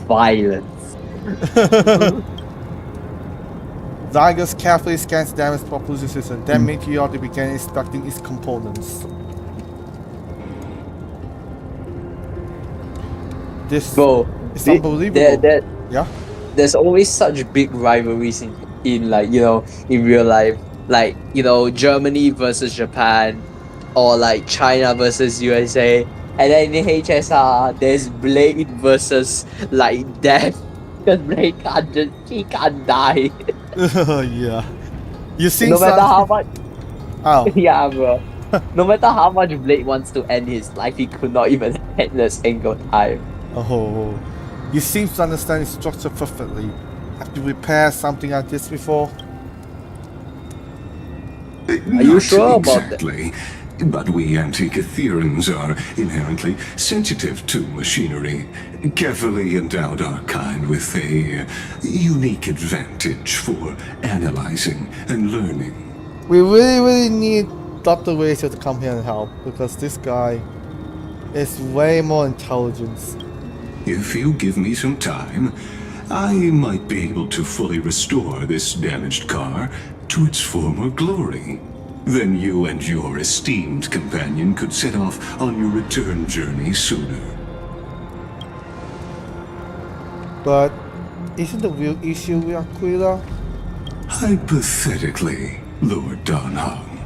Speaker 7: violence.
Speaker 1: Zygus carefully scans the damaged propulsion system, then Meteor began inspecting its components. This
Speaker 7: Bro,
Speaker 1: is unbelievable. Yeah?
Speaker 7: There's always such big rivalries in like, you know, in real life. Like, you know, Germany versus Japan, or like China versus USA. And then in HSR, there's Blade versus like Death. Because Blade he can't die.
Speaker 1: Yeah. You seem
Speaker 7: No matter how much
Speaker 1: Oh.
Speaker 7: yeah, bro. No matter how much Blade wants to end his life, he could not even end a single time.
Speaker 1: Oh. You seem to understand its structure perfectly. Have you repaired something like this before?
Speaker 7: Are you sure about that?
Speaker 9: Exactly. But we Antikytherians are inherently sensitive to machinery. Carefully endowed our kind with a unique advantage for analyzing and learning.
Speaker 1: We really need Dr. Razor to come here and help, because this guy is way more intelligent.
Speaker 9: If you give me some time, I might be able to fully restore this damaged car to its former glory. Then you and your esteemed companion could set off on your return journey sooner.
Speaker 1: But isn't the real issue with Aquila?
Speaker 9: Hypothetically, Lord Donhong,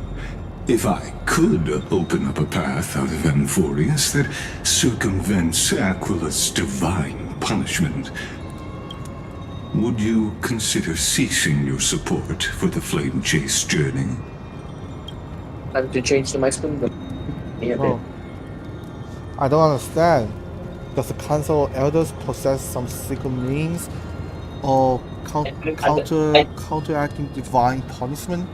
Speaker 9: if I could open up a path out of Amphorius that circumvents Aquila's divine punishment, would you consider ceasing your support for the Flame Chase journey?
Speaker 7: Time to change to my spoon.
Speaker 1: Oh. I don't understand. Does the Council of Elders possess some secret means or counteracting divine punishment?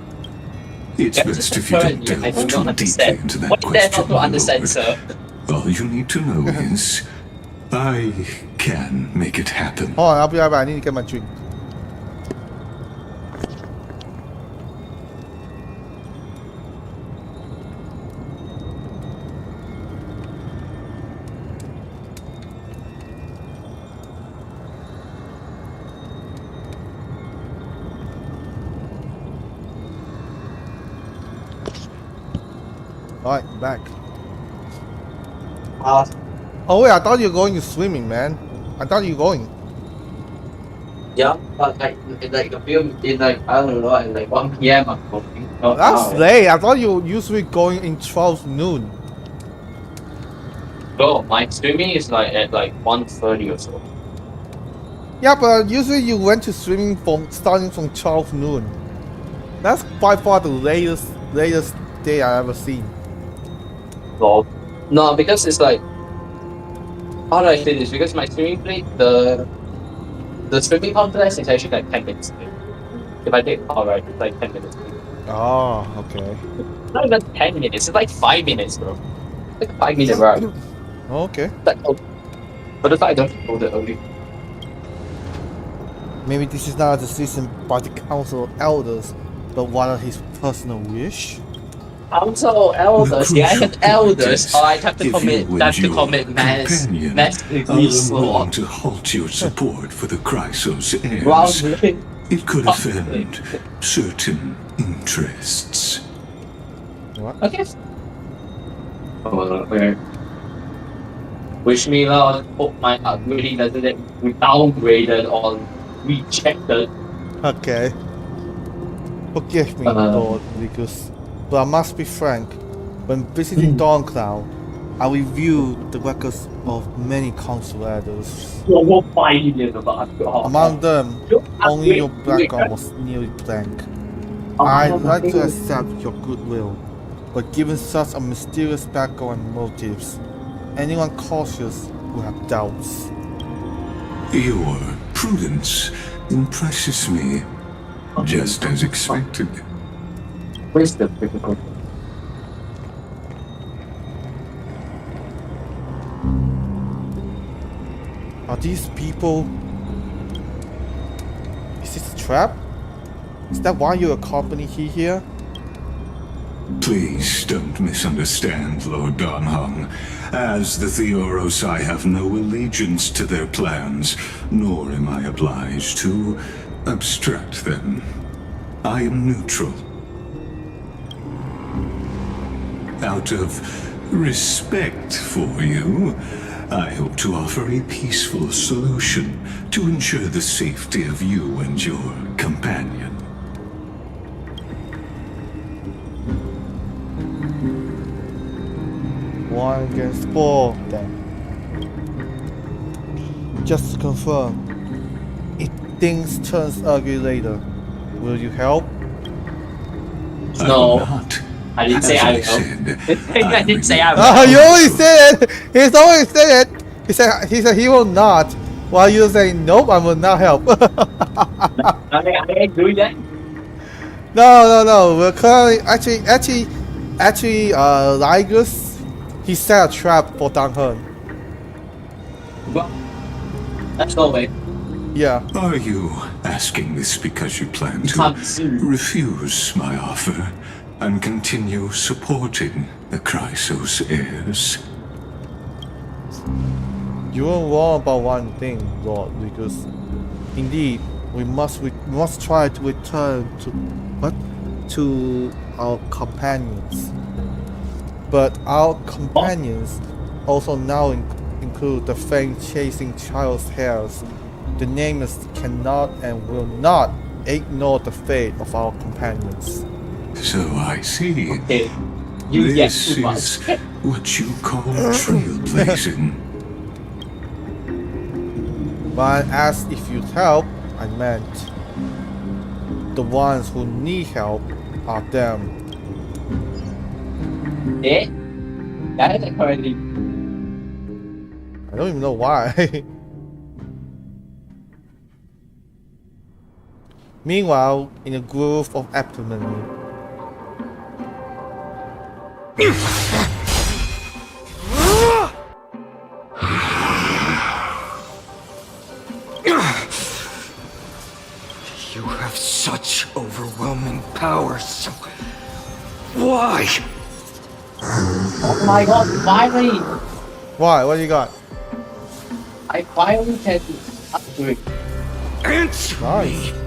Speaker 9: It's best if you don't delve too deeply into that question, my lord. All you need to know is, I can make it happen.
Speaker 1: Hold on, I'll be right back. I need to get my drink. Alright, back. Oh wait, I thought you were going to swimming, man. I thought you were going.
Speaker 7: Yeah, but like in like a few, in like I don't know, in like 1 p.m. I'm going.
Speaker 1: That's late. I thought you were usually going in 12 noon.
Speaker 7: Bro, my swimming is like at like 1:30 or so.
Speaker 1: Yeah, but usually you went to swimming starting from 12 noon. That's by far the latest day I ever seen.
Speaker 7: Lol. No, because it's like, how do I say this? Because my swimming plate, the swimming complex is actually like 10 minutes away. If I take car ride, it's like 10 minutes away.
Speaker 1: Oh, okay.
Speaker 7: Not even 10 minutes, it's like 5 minutes, bro. Like a 5-minute ride.
Speaker 1: Okay.
Speaker 7: Like, oh. But the fact I don't go there early.
Speaker 1: Maybe this is not a decision by the Council of Elders, but rather his personal wish.
Speaker 7: Council elders, yeah, I have elders. Oh, I have to
Speaker 9: If
Speaker 7: commit.
Speaker 9: you
Speaker 7: I have to
Speaker 9: and
Speaker 7: commit
Speaker 9: your
Speaker 7: mass
Speaker 9: companion
Speaker 7: degree
Speaker 9: are
Speaker 7: slaughter.
Speaker 9: unwilling to halt your support for the Chrysos heirs,
Speaker 7: Well,
Speaker 9: it could offend certain interests.
Speaker 1: What?
Speaker 7: okay. Oh, okay. Wish me luck. Hope my upgrading doesn't get downgraded or rejected.
Speaker 1: Okay. Forgive me, Lord Lucas, but I must be frank. When visiting Dawncloud, I reviewed the records of many Council Elders. Among them, only your background was nearly blank. I'd like to accept your goodwill, but given such a mysterious background and motives, anyone cautious will have doubts.
Speaker 9: Your prudence impresses me, just as expected.
Speaker 7: Where's the difficult?
Speaker 1: these people? Is this a trap? Is that why you accompany here?
Speaker 9: Please don't misunderstand, Lord Donhong. As the Theoros, I have no allegiance to their plans, nor am I obliged to obstruct them. I am neutral. Out of respect for you, I hope to offer a peaceful solution to ensure the safety of you and your companion.
Speaker 1: One against 4 then. Just to confirm, if things turns ugly later, will you help?
Speaker 6: No.
Speaker 9: Not.
Speaker 6: I didn't say
Speaker 9: As
Speaker 6: I
Speaker 9: I
Speaker 6: will.
Speaker 9: said,
Speaker 6: I didn't say I will.
Speaker 1: Oh, you always said it! He's always said it! He said he will not. While you say nope, I will not help.
Speaker 6: I ain't doing that.
Speaker 1: No. We're currently actually Ligus, he set a trap for Danghen.
Speaker 6: Well, that's no way.
Speaker 1: Yeah.
Speaker 9: Are you asking this because you plan to
Speaker 6: Can't see.
Speaker 9: refuse my offer and continue supporting the Chrysos heirs?
Speaker 1: You are wrong about one thing, Lord, because indeed we must try to return to our companions. But our companions also now include the fame-chasing child's heirs. The nameless cannot and will not ignore the fate of our companions.
Speaker 9: So I see.
Speaker 6: Okay. You get
Speaker 9: This
Speaker 6: too much.
Speaker 9: is what you call trailblazing.
Speaker 1: When I asked if you'd help, I meant the ones who need help are them.
Speaker 6: Eh? That is currently.
Speaker 1: I don't even know why. Meanwhile, in a grove of Epimony.
Speaker 5: You have such overwhelming powers. Why?
Speaker 6: Oh my god, finally!
Speaker 1: Why? What do you got?
Speaker 6: I finally can upgrade.
Speaker 5: Answer
Speaker 1: Nice.
Speaker 5: me.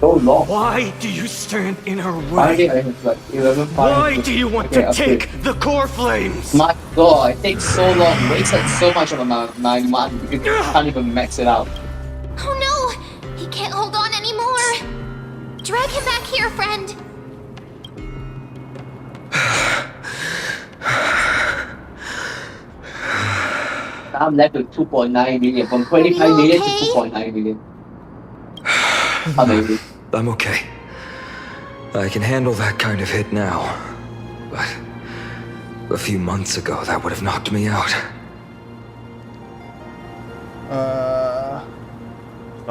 Speaker 6: So long.
Speaker 5: Why do you stand in our
Speaker 6: Finally,
Speaker 5: way?
Speaker 6: I have like 11
Speaker 5: Why do you want to take the core flames?
Speaker 6: My god, it takes so long, wasted so much of my money because you can't even max it out.
Speaker 2: Oh no! He can't hold on anymore! Drag him back here, friend!
Speaker 6: Now I'm left with 2.9 million, from 25
Speaker 2: Are you
Speaker 6: million
Speaker 2: okay?
Speaker 6: to 2.9 million. Amazing.
Speaker 5: I'm okay. I can handle that kind of hit now. But a few months ago, that would have knocked me out.
Speaker 1: If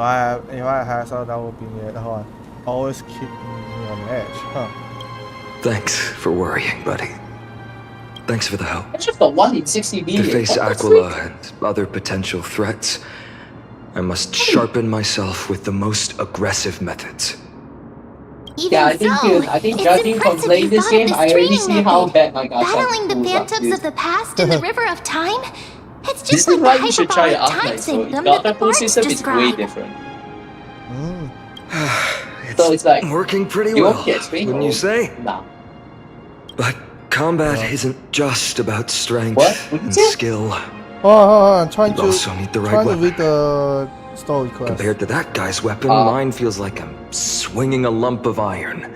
Speaker 1: I had so that would be me. Hold on. Always keep me on edge, huh?
Speaker 5: Thanks for worrying, buddy. Thanks for the help.
Speaker 6: That's just a 1 in 60 million.
Speaker 5: To face
Speaker 6: What the
Speaker 5: Aquila
Speaker 6: freak?
Speaker 5: and other potential threats, I must sharpen myself with the most aggressive methods.
Speaker 2: Even
Speaker 6: Yeah,
Speaker 2: so,
Speaker 6: I think
Speaker 2: it's
Speaker 6: judging from
Speaker 2: impressive
Speaker 6: playing
Speaker 2: you
Speaker 6: this
Speaker 2: thought
Speaker 6: game,
Speaker 2: of
Speaker 6: I
Speaker 2: this
Speaker 6: already
Speaker 2: training
Speaker 6: see how
Speaker 2: method.
Speaker 6: bad my guys are.
Speaker 2: Battling the
Speaker 6: tools are,
Speaker 2: phantoms
Speaker 6: dude.
Speaker 2: of the past in the river of time? It's
Speaker 6: This
Speaker 2: just
Speaker 6: is why
Speaker 2: like the
Speaker 6: you should try
Speaker 2: hyperbolic
Speaker 6: it out,
Speaker 2: time
Speaker 6: like, so
Speaker 2: syndrome
Speaker 6: the
Speaker 2: that the
Speaker 6: other
Speaker 2: bards
Speaker 6: system is way
Speaker 2: describe.
Speaker 6: different.
Speaker 1: Mm.
Speaker 6: So it's like,
Speaker 5: Working pretty
Speaker 6: you
Speaker 5: well,
Speaker 6: won't get swing
Speaker 5: wouldn't you say?
Speaker 6: Nah.
Speaker 5: But combat isn't just about strength
Speaker 6: What? What'd you
Speaker 5: and
Speaker 6: say?
Speaker 5: skill.
Speaker 1: Oh, I'm trying
Speaker 5: You also need the right
Speaker 1: to
Speaker 5: weapon.
Speaker 1: read the story quest.
Speaker 5: Compared to that guy's weapon, mine feels like I'm swinging a lump of iron.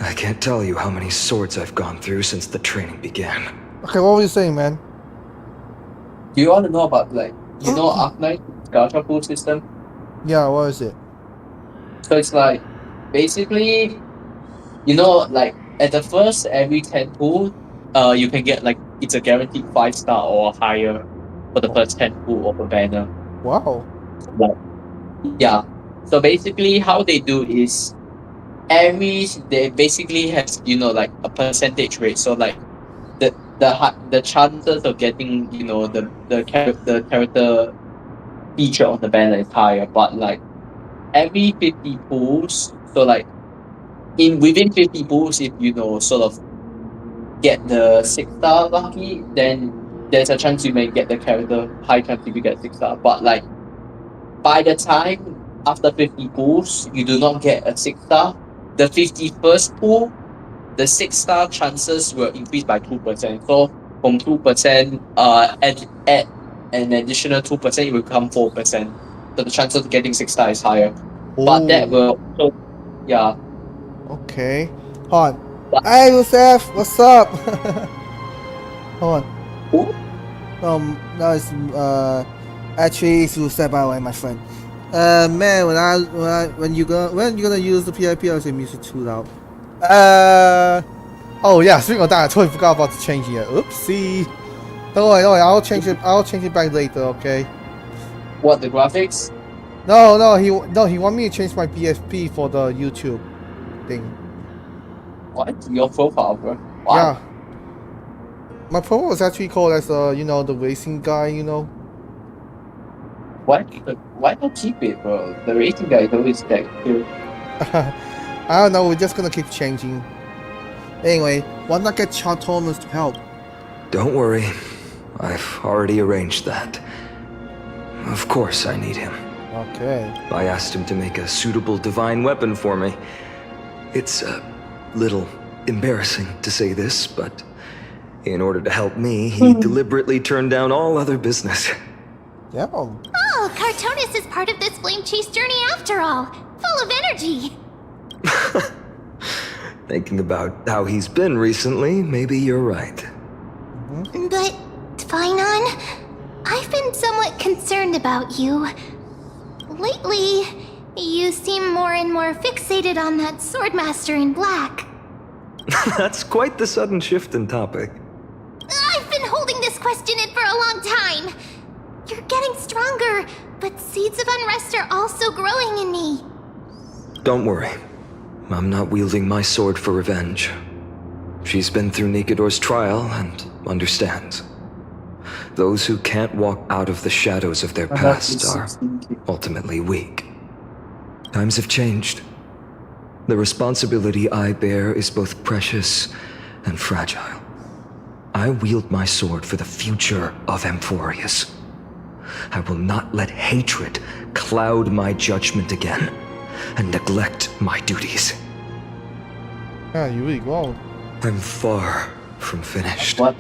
Speaker 5: I can't tell you how many swords I've gone through since the training began.
Speaker 1: Okay, what were you saying, man?
Speaker 6: Do you want to know about, like, you know Arknight, Gacha pool system?
Speaker 1: Yeah, what is it?
Speaker 6: So it's like, basically, you know, like, at the first every 10 pool, you can get, like, it's a guaranteed 5-star or higher for the first 10 pool of a banner.
Speaker 1: Wow.
Speaker 6: Like, yeah. So basically, how they do is, they basically has, you know, like, a percentage rate. So, like, the chances of getting, you know, the character
Speaker 7: feature on the banner is higher, but like every 50 pulls, so like within 50 pulls, if you know sort of get the 6-star lucky, then there's a chance you may get the character, high chance if you get 6-star. But like by the time after 50 pulls, you do not get a 6-star. The 51st pull, the 6-star chances will increase by 2%. So from 2%, add an additional 2%, it will become 4%. So the chance of getting 6-star is higher. But that will also, yeah.
Speaker 1: Okay. Hold on.
Speaker 7: But,
Speaker 1: Hey, Yusef, what's up? Hold on.
Speaker 7: Who?
Speaker 1: No, it's actually it's Yusef, by the way, my friend. Man, when you gonna use the PIP, I'll say music too loud. Oh yeah, speaking of that, I totally forgot about changing it. Oopsie. Don't worry, I'll change it back later, okay?
Speaker 7: What, the graphics?
Speaker 1: No, he want me to change my PSP for the YouTube thing.
Speaker 7: What? Your profile, bro? Wow.
Speaker 1: Yeah. My profile was actually called as the racing guy,
Speaker 7: Why not keep it, bro? The racing guy is always that cute.
Speaker 1: I don't know, we're just gonna keep changing. Anyway, why not get Chad Thomas to help?
Speaker 5: Don't worry. I've already arranged that. Of course I need him.
Speaker 1: Okay.
Speaker 5: I asked him to make a suitable divine weapon for me. It's a little embarrassing to say this, but in order to help me, he deliberately turned down all other business.
Speaker 1: Yeah.
Speaker 2: Oh, Cartonis is part of this flame chase journey after all. Full of energy.
Speaker 5: Thinking about how he's been recently, maybe you're right.
Speaker 2: But, Finon, I've been somewhat concerned about you. Lately, you seem more and more fixated on that Swordmaster in black.
Speaker 5: That's quite the sudden shift in topic.
Speaker 2: I've been holding this question in for a long time. You're getting stronger, but seeds of unrest are also growing in me.
Speaker 5: Don't worry. I'm not wielding my sword for revenge. She's been through Nikador's trial and understands. Those who can't walk out of the shadows of their past are ultimately weak. Times have changed. The responsibility I bear is both precious and fragile. I wield my sword for the future of Amphorius. I will not let hatred cloud my judgment again and neglect my duties.
Speaker 1: Yeah, you really won't.
Speaker 5: I'm far from finished.
Speaker 7: What?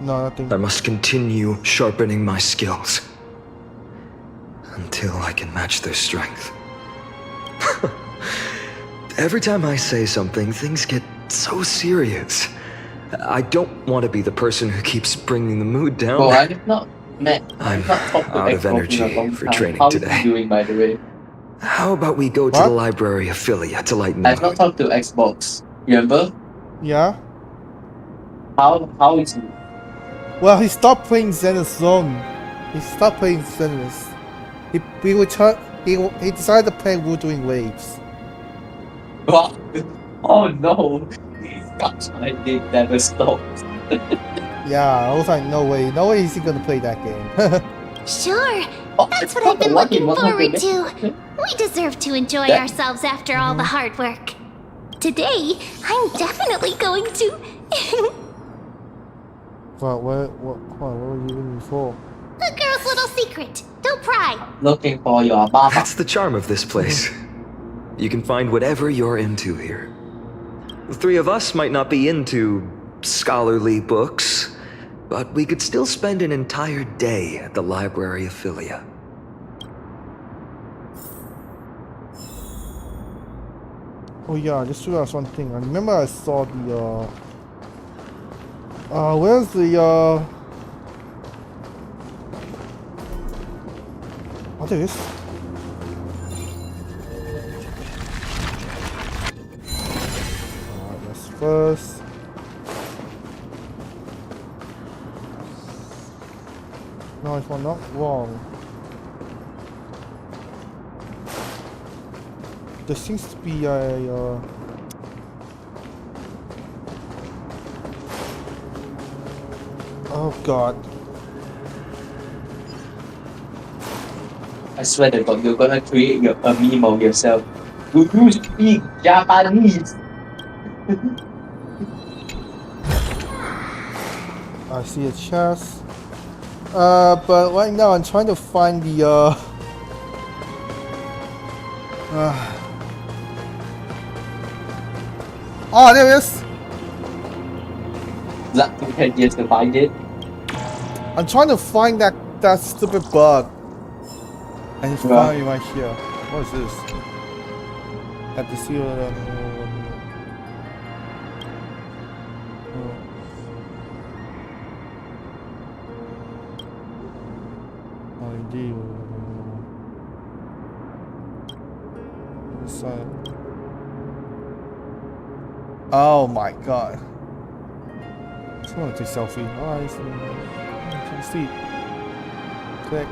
Speaker 1: No, nothing.
Speaker 5: I must continue sharpening my skills until I can match their strength. Every time I say something, things get so serious. I don't want to be the person who keeps bringing the mood down.
Speaker 7: Well, I have not met.
Speaker 5: I'm
Speaker 7: I've not talked to
Speaker 5: out of
Speaker 7: Xbox in a
Speaker 5: energy
Speaker 7: long
Speaker 5: for
Speaker 7: time.
Speaker 5: training
Speaker 7: How
Speaker 5: today.
Speaker 7: are you doing, by the way?
Speaker 5: How about we go to
Speaker 1: What?
Speaker 5: the library of Philia to lighten the
Speaker 7: I've not
Speaker 5: mood?
Speaker 7: talked to Xbox. Remember?
Speaker 1: Yeah.
Speaker 7: How is he?
Speaker 1: Well, he stopped playing Zenith Zone. He stopped playing Zenith. He returned. He decided to play Wuthering Waves.
Speaker 7: What? Oh no! Gosh, I did never stop.
Speaker 1: Yeah, I was like, no way is he gonna play that game.
Speaker 2: Sure,
Speaker 7: Oh,
Speaker 2: that's
Speaker 7: I
Speaker 2: what
Speaker 7: thought
Speaker 2: I've been
Speaker 7: the one
Speaker 2: looking
Speaker 7: was not
Speaker 2: forward
Speaker 7: the
Speaker 2: to. We deserve to enjoy
Speaker 7: That-
Speaker 2: ourselves after all the hard work. Today, I'm definitely going to.
Speaker 1: But what were you looking for?
Speaker 2: A girl's little secret. Don't pry.
Speaker 7: Looking for your mama.
Speaker 5: That's the charm of this place. You can find whatever you're into here. The three of us might not be into scholarly books, but we could still spend an entire day at the Library of Philia.
Speaker 1: Oh yeah, I just realized one thing. I remember I saw the where's the oh, there it is. Alright, that's first. No, if I'm not wrong, there seems to be a oh god.
Speaker 7: I swear to God, you're gonna create a meme of yourself. Do you speak Japanese?
Speaker 1: I see a chest. But right now I'm trying to find the oh, there it is.
Speaker 7: That took 10 years to find it.
Speaker 1: I'm trying to find that stupid bug. And it's finally right here. What is this? Have to see what oh my god. Just want to take selfie. Alright, so see. Click.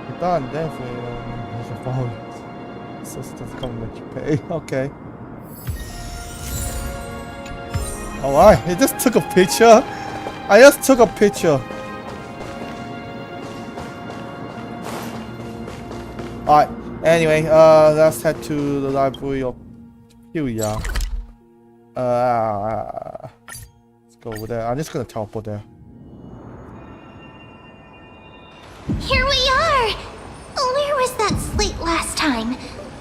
Speaker 1: You're done, definitely. There's a phone. So it's just coming that you pay. Okay. Alright, it just took a picture. I just took a picture. Alright, anyway, let's head to the library of Hyuya. Let's go over there. I'm just gonna teleport there.
Speaker 2: Here we are! Where was that slate last time?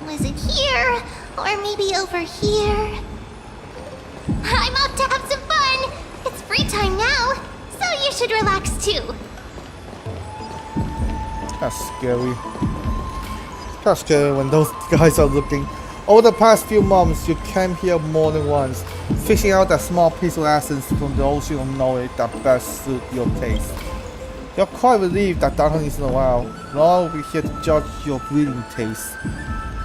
Speaker 2: Was it here? Or maybe over here? I'm off to have some fun! It's free time now, so you should relax too.
Speaker 1: That's scary. That's scary when those guys are looking. Over the past few months, you came here more than once, fishing out that small piece of essence from the ocean of knowledge that best suit your taste. You're quite relieved that Doctor isn't around, nor we're here to judge your reading taste.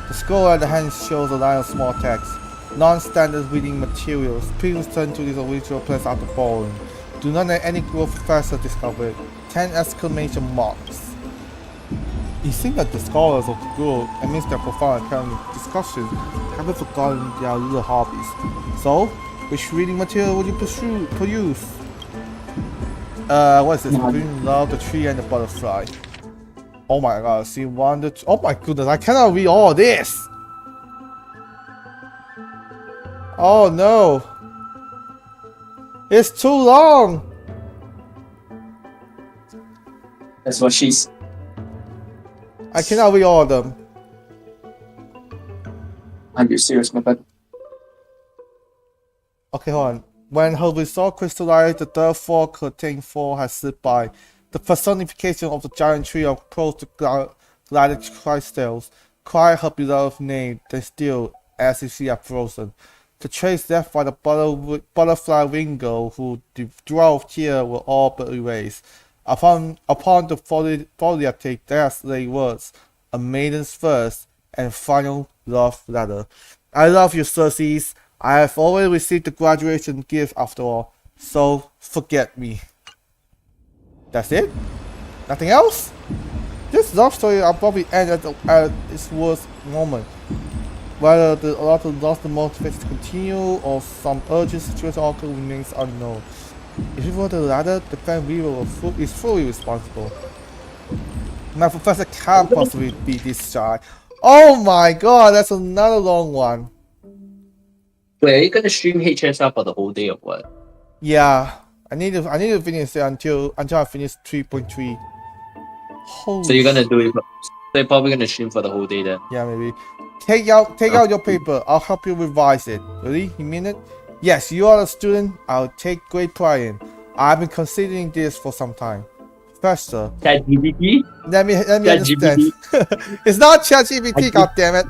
Speaker 1: The scroll at the hand shows a line of small text. Non-standard reading materials. Please turn to this original place after borrowing. Do not let any group of professor discover it. 10 exclamation marks. It seems that the scholars of the group, amidst their profound academic discussions, haven't forgotten their little hobbies. So, which reading material would you peruse? What is this? Green Love, the Tree, and the Butterfly. Oh my god, see one, oh my goodness, I cannot read all this! Oh no! It's too long!
Speaker 7: That's what she's.
Speaker 1: I cannot read all of them.
Speaker 7: Are you serious, my bad?
Speaker 1: Okay, hold on. When her resolve crystallized, the third fork contained four has slipped by. The personification of the giant tree approached the glided crystals, cried her beloved name, then still, as if she had frozen. The trace left by the butterfly wingo who dwelt here were all but erased. Upon the foliatic there lay words, a maiden's first and final love letter. I love you, Circes. I have already received the graduation gift after all, so forget me. That's it? Nothing else? This love story will probably end at its worst moment. Whether the author lost the motivation to continue or some urgent situation occurred remains unknown. If it were the latter, the fan weaver is fully responsible. My professor can't possibly be this shy. Oh my god, that's another long one.
Speaker 7: Wait, are you gonna stream HSR for the whole day or what?
Speaker 1: Yeah, I need to finish it until I finish 3.3. Holy
Speaker 7: So you're gonna do it. So you're probably gonna stream for the whole day then.
Speaker 1: yeah, maybe. Take out your paper. I'll help you revise it. Really? You mean it? Yes, you are a student. I'll take great pride in. I've been considering this for some time. Professor.
Speaker 7: ChatGPT?
Speaker 1: Let me understand. It's not ChatGPT, goddammit.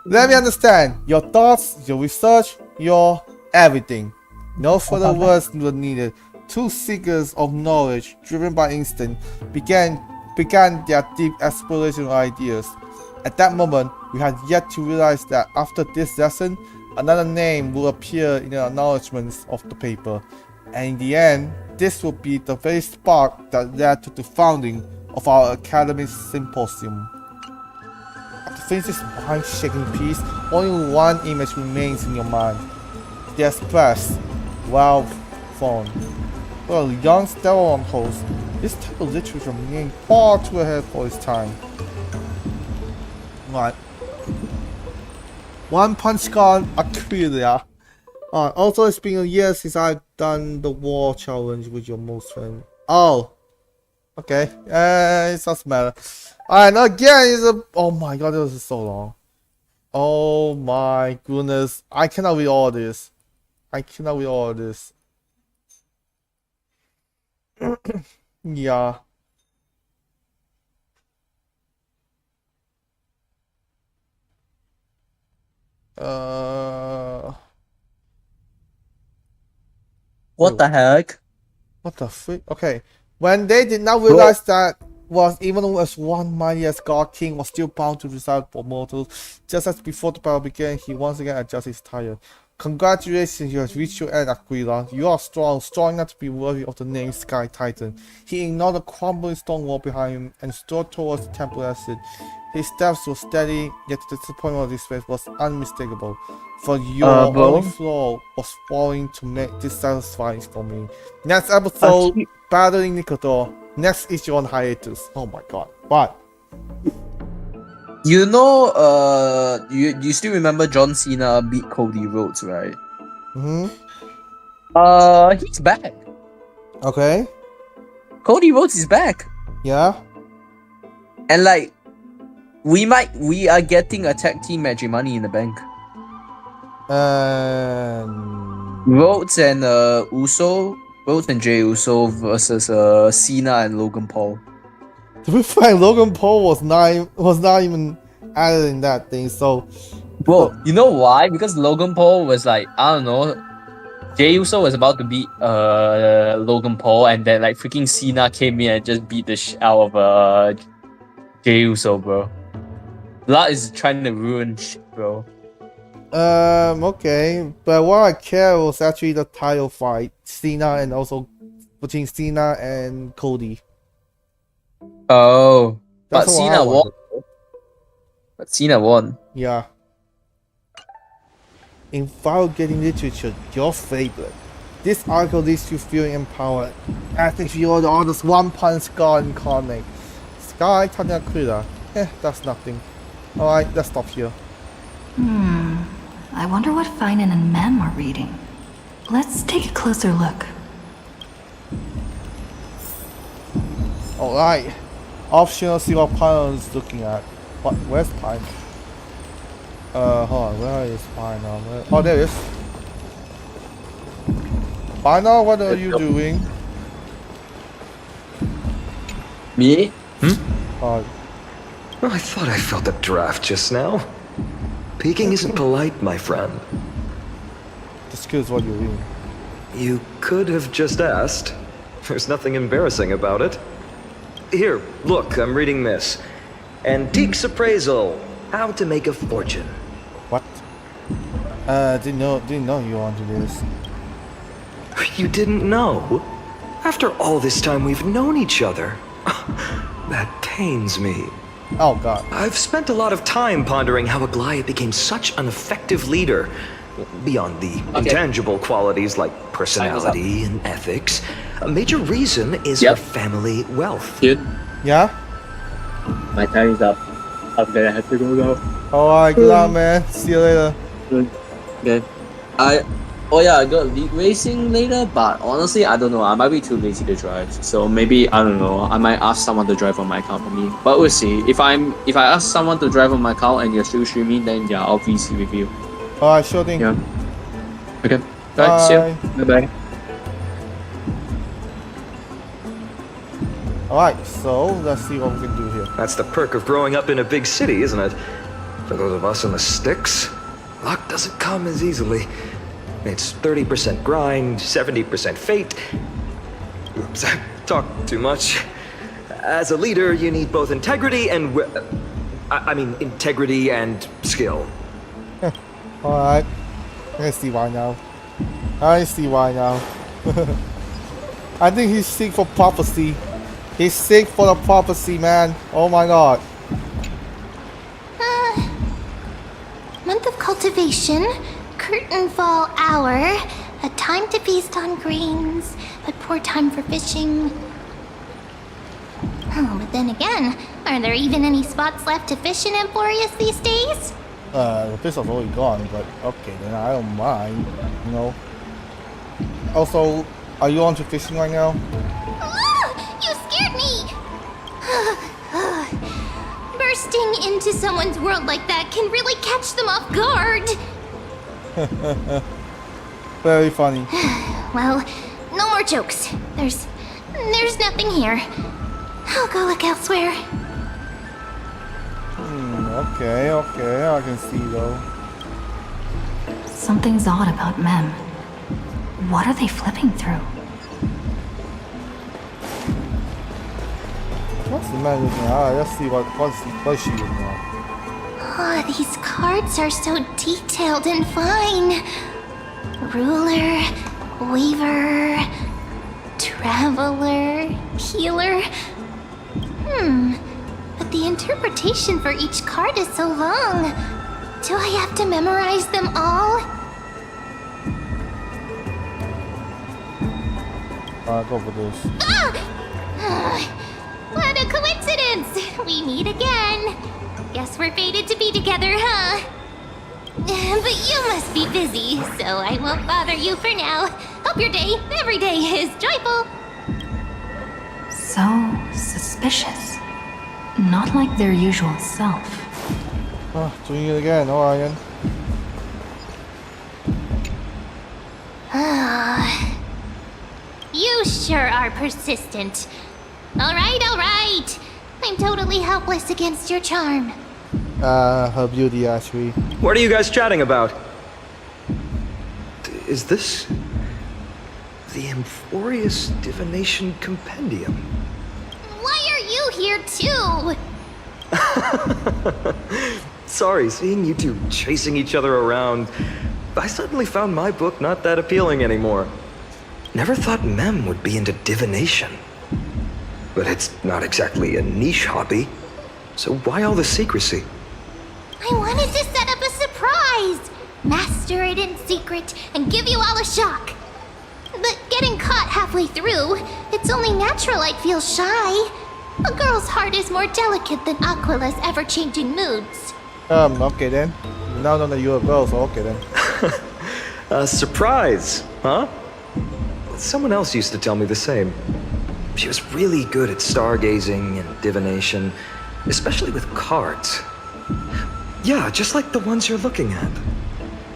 Speaker 1: Let me understand. Your thoughts, your research, your everything. No further words were needed. Two seekers of knowledge, driven by instinct, began their deep exploration of ideas. At that moment, we had yet to realize that after this lesson, another name will appear in the acknowledgements of the paper. And in the end, this will be the very spark that led to the founding of our academic symposium. After finishing this mind-shaking piece, only one image remains in your mind. The express, well formed. Well, a young Stellon host, This type of literature being far too ahead for its time. Right. One Punch Card Aquila. Also, it's been a year since I've done the war challenge with your most friend. Oh. Okay. It doesn't matter. Alright, again, it's a. Oh my god, this is so long. Oh my goodness. I cannot read all this. I cannot read all this. Yeah.
Speaker 7: What the heck?
Speaker 1: What the freak? Okay. When they did not realize that was even as one mighty as God King was still bound to reside for mortals, just as before the battle began, he once again adjusted his tire. Congratulations, you have reached your end, Aquila. You are strong enough to be worthy of the name Sky Titan. He ignored the crumbling stone wall behind him and strode towards the temple exit. His steps were steady, yet the disappointment of his face was unmistakable. For your only flaw was failing to make this satisfying for me. Next episode, battling Nikodor. Next issue on hiatus. Oh my god. What?
Speaker 7: You know, you still remember John Cena beat Cody Rhodes, right?
Speaker 1: Mm-hmm.
Speaker 7: He's back.
Speaker 1: Okay.
Speaker 7: Cody Rhodes is back.
Speaker 1: Yeah.
Speaker 7: And like, we are getting a tag team match in Money in the Bank. Rhodes and Rhodes and Jey Uso versus Cena and Logan Paul.
Speaker 1: To be frank, Logan Paul was not even added in that thing. So,
Speaker 7: bro, you know why? Because Logan Paul was like, I don't know, Jey Uso was about to beat Logan Paul, and then like freaking Cena came in and just beat the shit out of Jey Uso, bro. That is trying to ruin shit, bro.
Speaker 1: Okay, but what I care was actually the title fight, Cena and also between Cena and Cody.
Speaker 7: Oh,
Speaker 1: That's
Speaker 7: but Cena won. But Cena won.
Speaker 1: Yeah. In Getting Literature, your favorite. This article leaves you feeling empowered, as if you are the honest One Punch God incarnate. Sky Titan Aquila. That's nothing. Alright, let's stop here.
Speaker 3: I wonder what Finan and Mem are reading. Let's take a closer look.
Speaker 1: Alright. Optional, see what Pine is looking at. What? Where's Pine? Hold on, where is Pine now? Oh, there it is. Pine, what are you doing?
Speaker 7: Me?
Speaker 5: I thought I felt a draft just now. Peeking isn't polite, my friend.
Speaker 1: Just curious what you're reading.
Speaker 5: You could have just asked. There's nothing embarrassing about it. Here, look, I'm reading this. Antiques Appraisal. How to Make a Fortune.
Speaker 1: What? Didn't know you wanted this.
Speaker 5: You didn't know? After all this time we've known each other. That pains me.
Speaker 1: Oh god.
Speaker 5: I've spent a lot of time pondering how Aglaia became such an effective leader. Beyond the intangible qualities like personality and ethics, a major reason is her family wealth.
Speaker 7: Dude.
Speaker 1: Yeah?
Speaker 7: My time is up. I'm gonna have to go now.
Speaker 1: Alright, good luck, man. See you later.
Speaker 7: Okay. I got league racing later, but honestly, I don't know. I might be too lazy to drive, so maybe I don't know. I might ask someone to drive on my account for me, but we'll see. If I ask someone to drive on my account and you're still streaming, then yeah, I'll VC with you.
Speaker 1: Alright, sure thing.
Speaker 7: Yeah. Okay. Alright, see you. Bye bye.
Speaker 1: Alright, so let's see what we can do here.
Speaker 5: That's the perk of growing up in a big city, isn't it? For those of us in the sticks, luck doesn't come as easily. It's 30% grind, 70% fate. Oops, I talked too much. As a leader, you need both integrity and integrity and skill.
Speaker 1: Alright. I see why now. I think he's sick for prophecy. He's sick for the prophecy, man. Oh my god.
Speaker 2: Month of cultivation, curtain fall hour, a time to feast on grains, but poor time for fishing. Oh, but then again, are there even any spots left to fish in Emporius these days?
Speaker 1: The pistol's already gone, but okay, then I don't mind, you know. Also, are you on to fishing right now?
Speaker 2: Ah, you scared me! Bursting into someone's world like that can really catch them off guard.
Speaker 1: Very funny.
Speaker 2: Well, no more jokes. There's nothing here. I'll go look elsewhere.
Speaker 1: Okay, I can see though.
Speaker 3: Something's odd about Mem. What are they flipping through?
Speaker 1: What's the matter with me? Let's see what's she looking at.
Speaker 2: Oh, these cards are so detailed and fine. Ruler, Weaver, Traveler, Healer. But the interpretation for each card is so long. Do I have to memorize them all?
Speaker 1: Go for this.
Speaker 2: What a coincidence! We meet again. Guess we're fated to be together, huh? But you must be busy, so I won't bother you for now. Hope your day, every day, is joyful.
Speaker 3: So suspicious. Not like their usual self.
Speaker 1: Doing it again, alright then.
Speaker 2: You sure are persistent. Alright. I'm totally helpless against your charm.
Speaker 1: Her beauty actually.
Speaker 5: What are you guys chatting about? Is this the Amphorius Divination Compendium?
Speaker 2: Why are you here too?
Speaker 5: Sorry, seeing you two chasing each other around, I suddenly found my book not that appealing anymore. Never thought Mem would be into divination. But it's not exactly a niche hobby, so why all the secrecy?
Speaker 2: I wanted to set up a surprise! Master it in secret and give you all a shock. But getting caught halfway through, it's only natural I'd feel shy. A girl's heart is more delicate than Aquila's ever-changing moods.
Speaker 1: Okay then. Now know that you're a girl, so okay then.
Speaker 5: A surprise, huh? Someone else used to tell me the same. She was really good at stargazing and divination, especially with cards. Yeah, just like the ones you're looking at.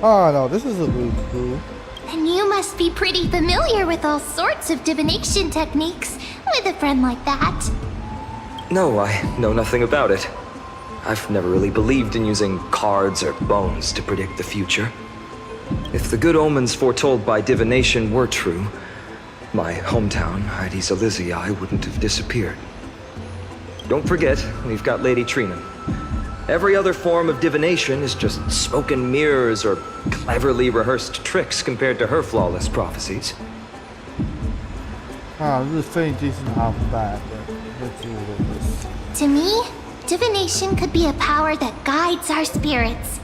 Speaker 1: Oh no, this is a really cool.
Speaker 2: And you must be pretty familiar with all sorts of divination techniques with a friend like that.
Speaker 5: No, I know nothing about it. I've never really believed in using cards or bones to predict the future. If the good omens foretold by divination were true, my hometown, Heidi's Elysiae, wouldn't have disappeared. Don't forget, we've got Lady Trina. Every other form of divination is just smoke and mirrors or cleverly rehearsed tricks compared to her flawless prophecies.
Speaker 1: This is very decent half bad. Let's deal with this.
Speaker 2: To me, divination could be a power that guides our spirits.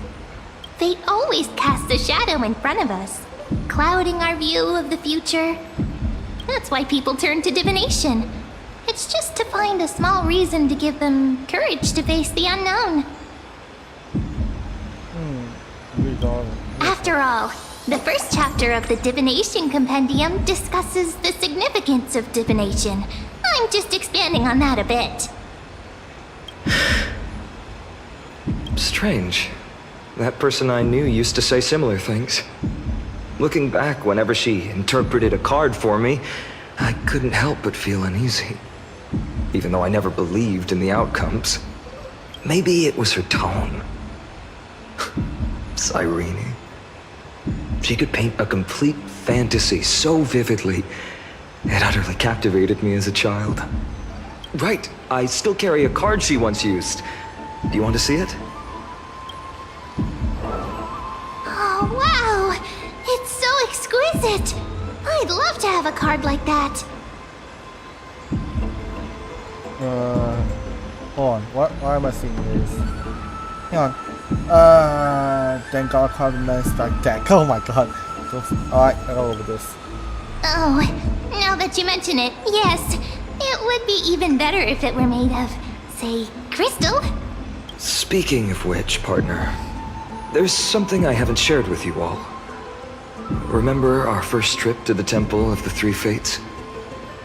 Speaker 2: Fate always casts a shadow in front of us, clouding our view of the future. That's why people turn to divination. It's just to find a small reason to give them courage to face the unknown. After all, the first chapter of the Divination Compendium discusses the significance of divination. I'm just expanding on that a bit.
Speaker 5: Strange. That person I knew used to say similar things. Looking back, whenever she interpreted a card for me, I couldn't help but feel uneasy. Even though I never believed in the outcomes. Maybe it was her tone. Cyrene. She could paint a complete fantasy so vividly, it utterly captivated me as a child. Right, I still carry a card she once used. Do you want to see it?
Speaker 2: Oh, wow! It's so exquisite! I'd love to have a card like that.
Speaker 1: Hold on. Why am I seeing this? Hang on. Thank God Condiment Strike Deck. Oh my god. Alright, I go over this.
Speaker 2: Oh, now that you mention it, yes. It would be even better if it were made of, say, crystal.
Speaker 5: Speaking of which, partner, there's something I haven't shared with you all. Remember our first trip to the Temple of the Three Fates?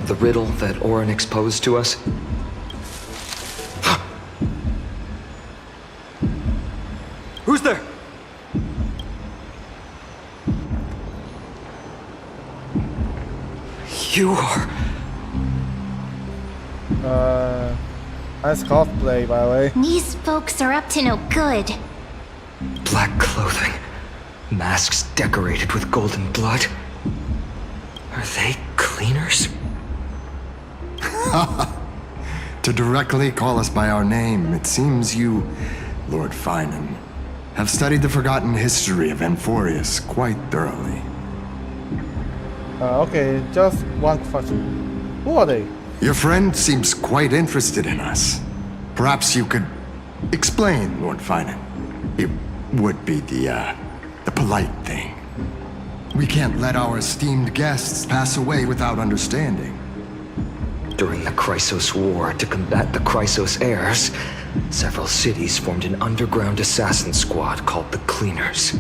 Speaker 5: The riddle that Orynyx posed to us? Who's there? You are...
Speaker 1: Nice cosplay, by the way.
Speaker 2: These folks are up to no good.
Speaker 5: Black clothing, masks decorated with golden blood. Are they cleaners?
Speaker 10: To directly call us by our name, it seems you, Lord Finan, have studied the forgotten history of Amphorius quite thoroughly.
Speaker 1: Okay, just one question. Who are they?
Speaker 10: Your friend seems quite interested in us. Perhaps you could explain, Lord Finan. It would be the polite thing. We can't let our esteemed guests pass away without understanding.
Speaker 5: During the Chrysos War, to combat the Chrysos heirs, several cities formed an underground assassin squad called the Cleaners.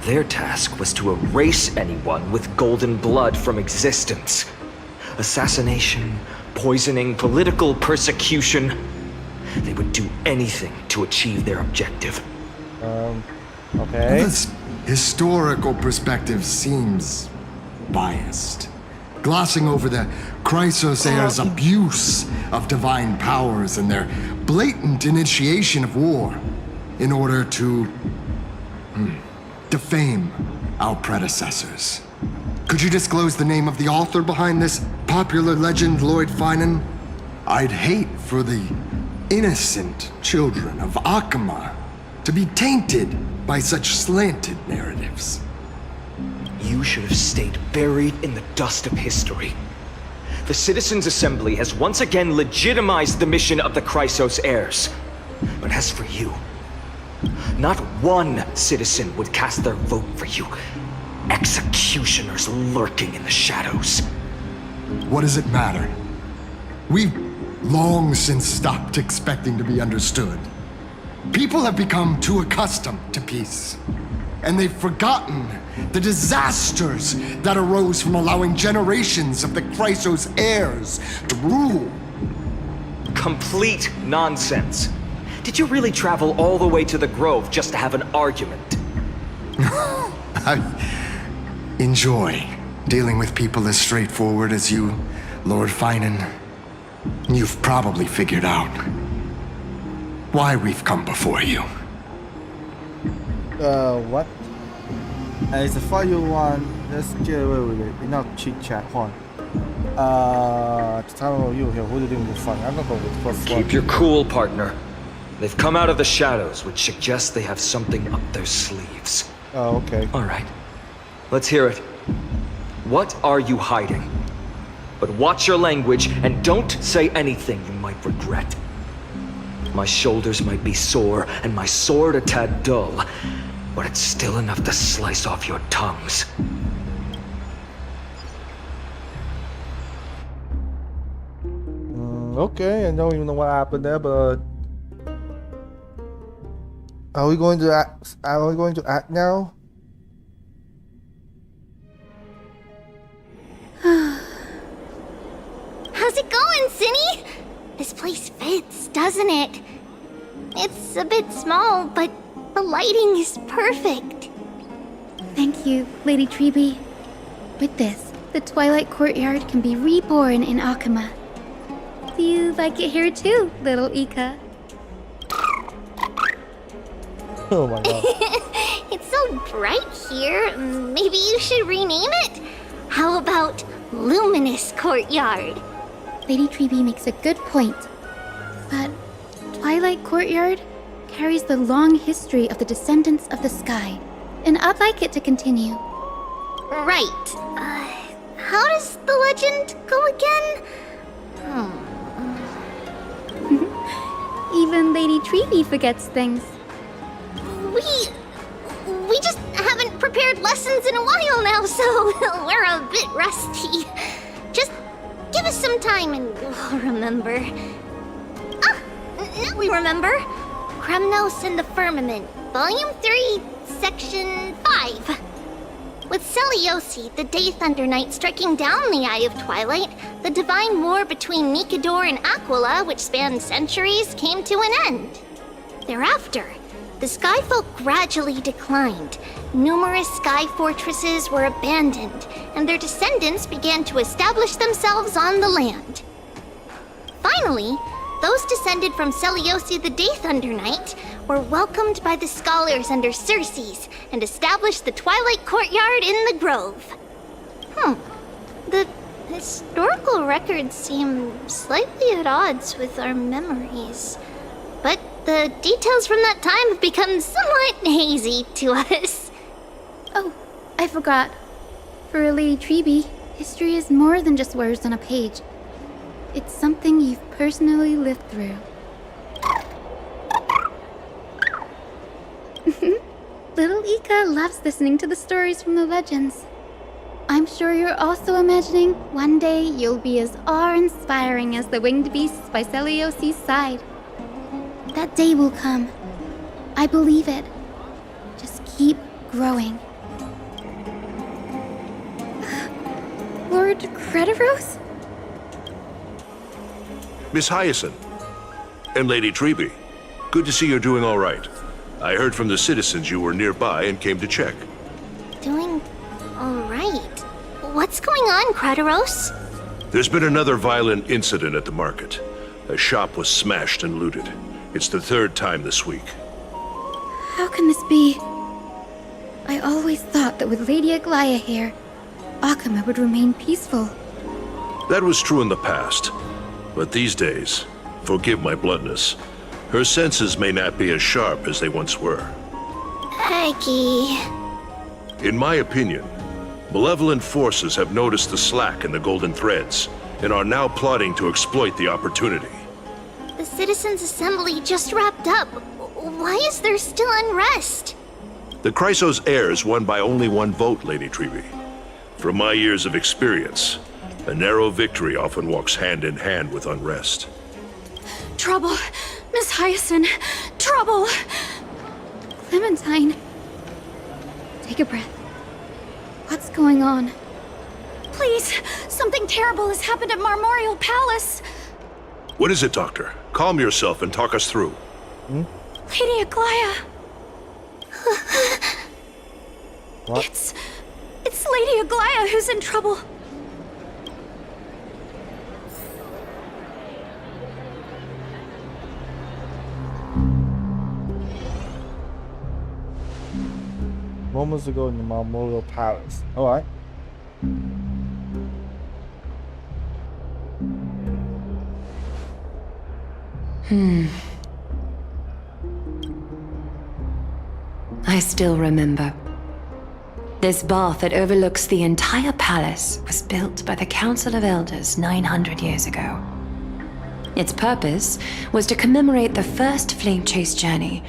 Speaker 5: Their task was to erase anyone with golden blood from existence. Assassination, poisoning, political persecution. They would do anything to achieve their objective.
Speaker 1: Okay.
Speaker 10: This historical perspective seems biased, glossing over the Chrysos heirs' abuse of divine powers and their blatant initiation of war in order to defame our predecessors. Could you disclose the name of the author behind this popular legend, Lord Finan? I'd hate for the innocent children of Akama to be tainted by such slanted narratives.
Speaker 5: You should have stayed buried in the dust of history. The Citizens' Assembly has once again legitimized the mission of the Chrysos heirs. But as for you, not one citizen would cast their vote for you. Executioners lurking in the shadows.
Speaker 10: What does it matter? We've long since stopped expecting to be understood. People have become too accustomed to peace, and they've forgotten the disasters that arose from allowing generations of the Chrysos heirs to rule.
Speaker 5: Complete nonsense. Did you really travel all the way to the Grove just to have an argument?
Speaker 10: I enjoy dealing with people as straightforward as you, Lord Finan. You've probably figured out why we've come before you.
Speaker 1: What? It's a fire one. Let's get away with it. Enough chit chat. Hold on. To tell you here, what are you doing with fun? I'm gonna go with the first one.
Speaker 5: Keep your cool, partner. They've come out of the shadows, which suggests they have something up their sleeves.
Speaker 1: Oh, okay.
Speaker 5: All right. Let's hear it. What are you hiding? But watch your language and don't say anything you might regret. My shoulders might be sore and my sword a tad dull, but it's still enough to slice off your tongues.
Speaker 1: Okay, I don't even know what happened there, but are we going to act? Are we going to act now?
Speaker 2: How's it going, Cinny? This place fits, doesn't it? It's a bit small, but the lighting is perfect.
Speaker 11: Thank you, Lady Treeby. With this, the Twilight Courtyard can be reborn in Akama. Do you like it here too, little Ika?
Speaker 1: Oh my god.
Speaker 2: It's so bright here. Maybe you should rename it? How about Luminous Courtyard?
Speaker 11: Lady Treeby makes a good point. But Twilight Courtyard carries the long history of the descendants of the sky, and I'd like it to continue.
Speaker 2: Right. How does the legend go again?
Speaker 11: Even Lady Treeby forgets things.
Speaker 2: We just haven't prepared lessons in a while now, so we're a bit rusty. Just give us some time and we'll remember. Ah! Now we remember. Kremnos and the Firmament, Volume 3, Section 5. With Seliosi, the Day Thunder Knight, striking down the Eye of Twilight, the divine war between Nikador and Aquila, which spanned centuries, came to an end. Thereafter, the Skyfolk gradually declined. Numerous sky fortresses were abandoned, and their descendants began to establish themselves on the land. Finally, those descended from Seliosi the Day Thunder Knight were welcomed by the scholars under Circes and established the Twilight Courtyard in the Grove. The historical records seem slightly at odds with our memories, but the details from that time have become somewhat hazy to us.
Speaker 11: Oh, I forgot. For Lady Treby, history is more than just words on a page. It's something you've personally lived through. Little Ika loves listening to the stories from the legends. I'm sure you're also imagining one day you'll be as awe-inspiring as the winged beasts by Seliosi's side. That day will come. I believe it. Just keep growing. Lord Crediros?
Speaker 12: Miss Hyacinth and Lady Treby, good to see you're doing all right. I heard from the citizens you were nearby and came to check.
Speaker 2: Doing all right. What's going on, Crediros?
Speaker 12: There's been another violent incident at the market. A shop was smashed and looted. It's the third time this week.
Speaker 11: How can this be? I always thought that with Lady Aglaya here, Akama would remain peaceful.
Speaker 12: That was true in the past. But these days, forgive my bluntness, her senses may not be as sharp as they once were.
Speaker 2: Aggie.
Speaker 12: In my opinion, malevolent forces have noticed the slack in the golden threads and are now plotting to exploit the opportunity.
Speaker 2: The Citizens' Assembly just wrapped up. Why is there still unrest?
Speaker 12: The Chrysos heirs won by only one vote, Lady Treby. From my years of experience, a narrow victory often walks hand in hand with unrest.
Speaker 3: Trouble! Miss Hyacinth! Trouble!
Speaker 11: Clementine. Take a breath. What's going on?
Speaker 3: Please! Something terrible has happened at Marmorial Palace!
Speaker 12: What is it, Doctor? Calm yourself and talk us through.
Speaker 3: Lady Aglaya!
Speaker 1: What?
Speaker 3: It's Lady Aglaya who's in trouble.
Speaker 1: Moments ago in the Memorial Palace. Alright.
Speaker 3: I still remember. This bath that overlooks the entire palace was built by the Council of Elders 900 years ago. Its purpose was to commemorate the first flame chase journey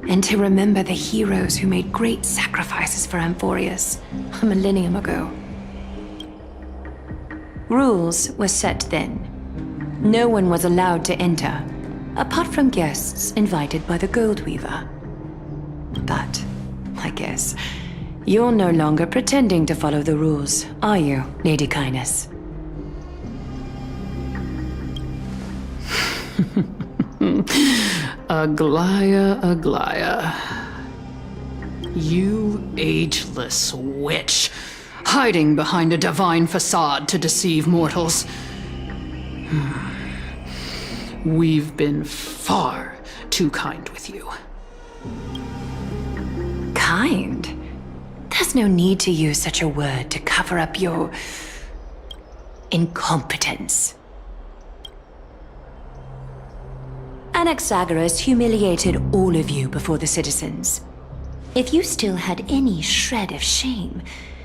Speaker 3: and to remember the heroes who made great sacrifices for Amphorius a millennium ago. Rules were set then. No one was allowed to enter, apart from guests invited by the Goldweaver. But, I guess, you're no longer pretending to follow the rules, are you, Lady Kindness?
Speaker 13: Aglaya, Aglaya. You ageless witch, hiding behind a divine facade to deceive mortals. We've been far too kind with you.
Speaker 3: Kind? There's no need to use such a word to cover up your incompetence. Anaxagoras humiliated all of you before the citizens. If you still had any shred of shame,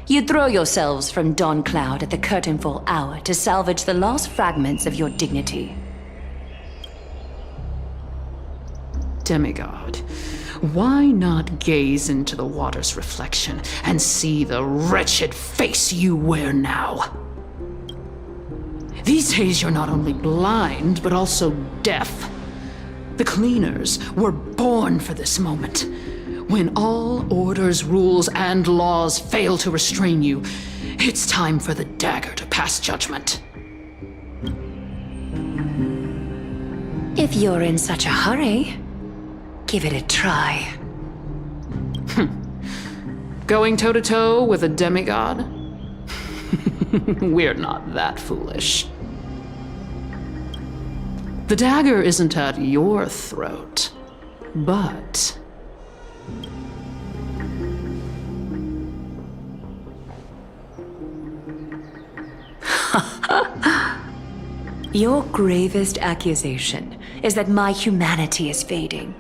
Speaker 3: you'd throw yourselves from dawn cloud at the curtainfall hour to salvage the last fragments of your dignity.
Speaker 13: Demigod, why not gaze into the water's reflection and see the wretched face you wear now? These days you're not only blind, but also deaf. The cleaners were born for this moment. When all orders, rules, and laws fail to restrain you, it's time for the dagger to pass judgment.
Speaker 3: If you're in such a hurry, give it a try.
Speaker 13: Going toe-to-toe with a demigod? We're not that foolish. The dagger isn't at your throat, but...
Speaker 3: Your gravest accusation is that my humanity is fading.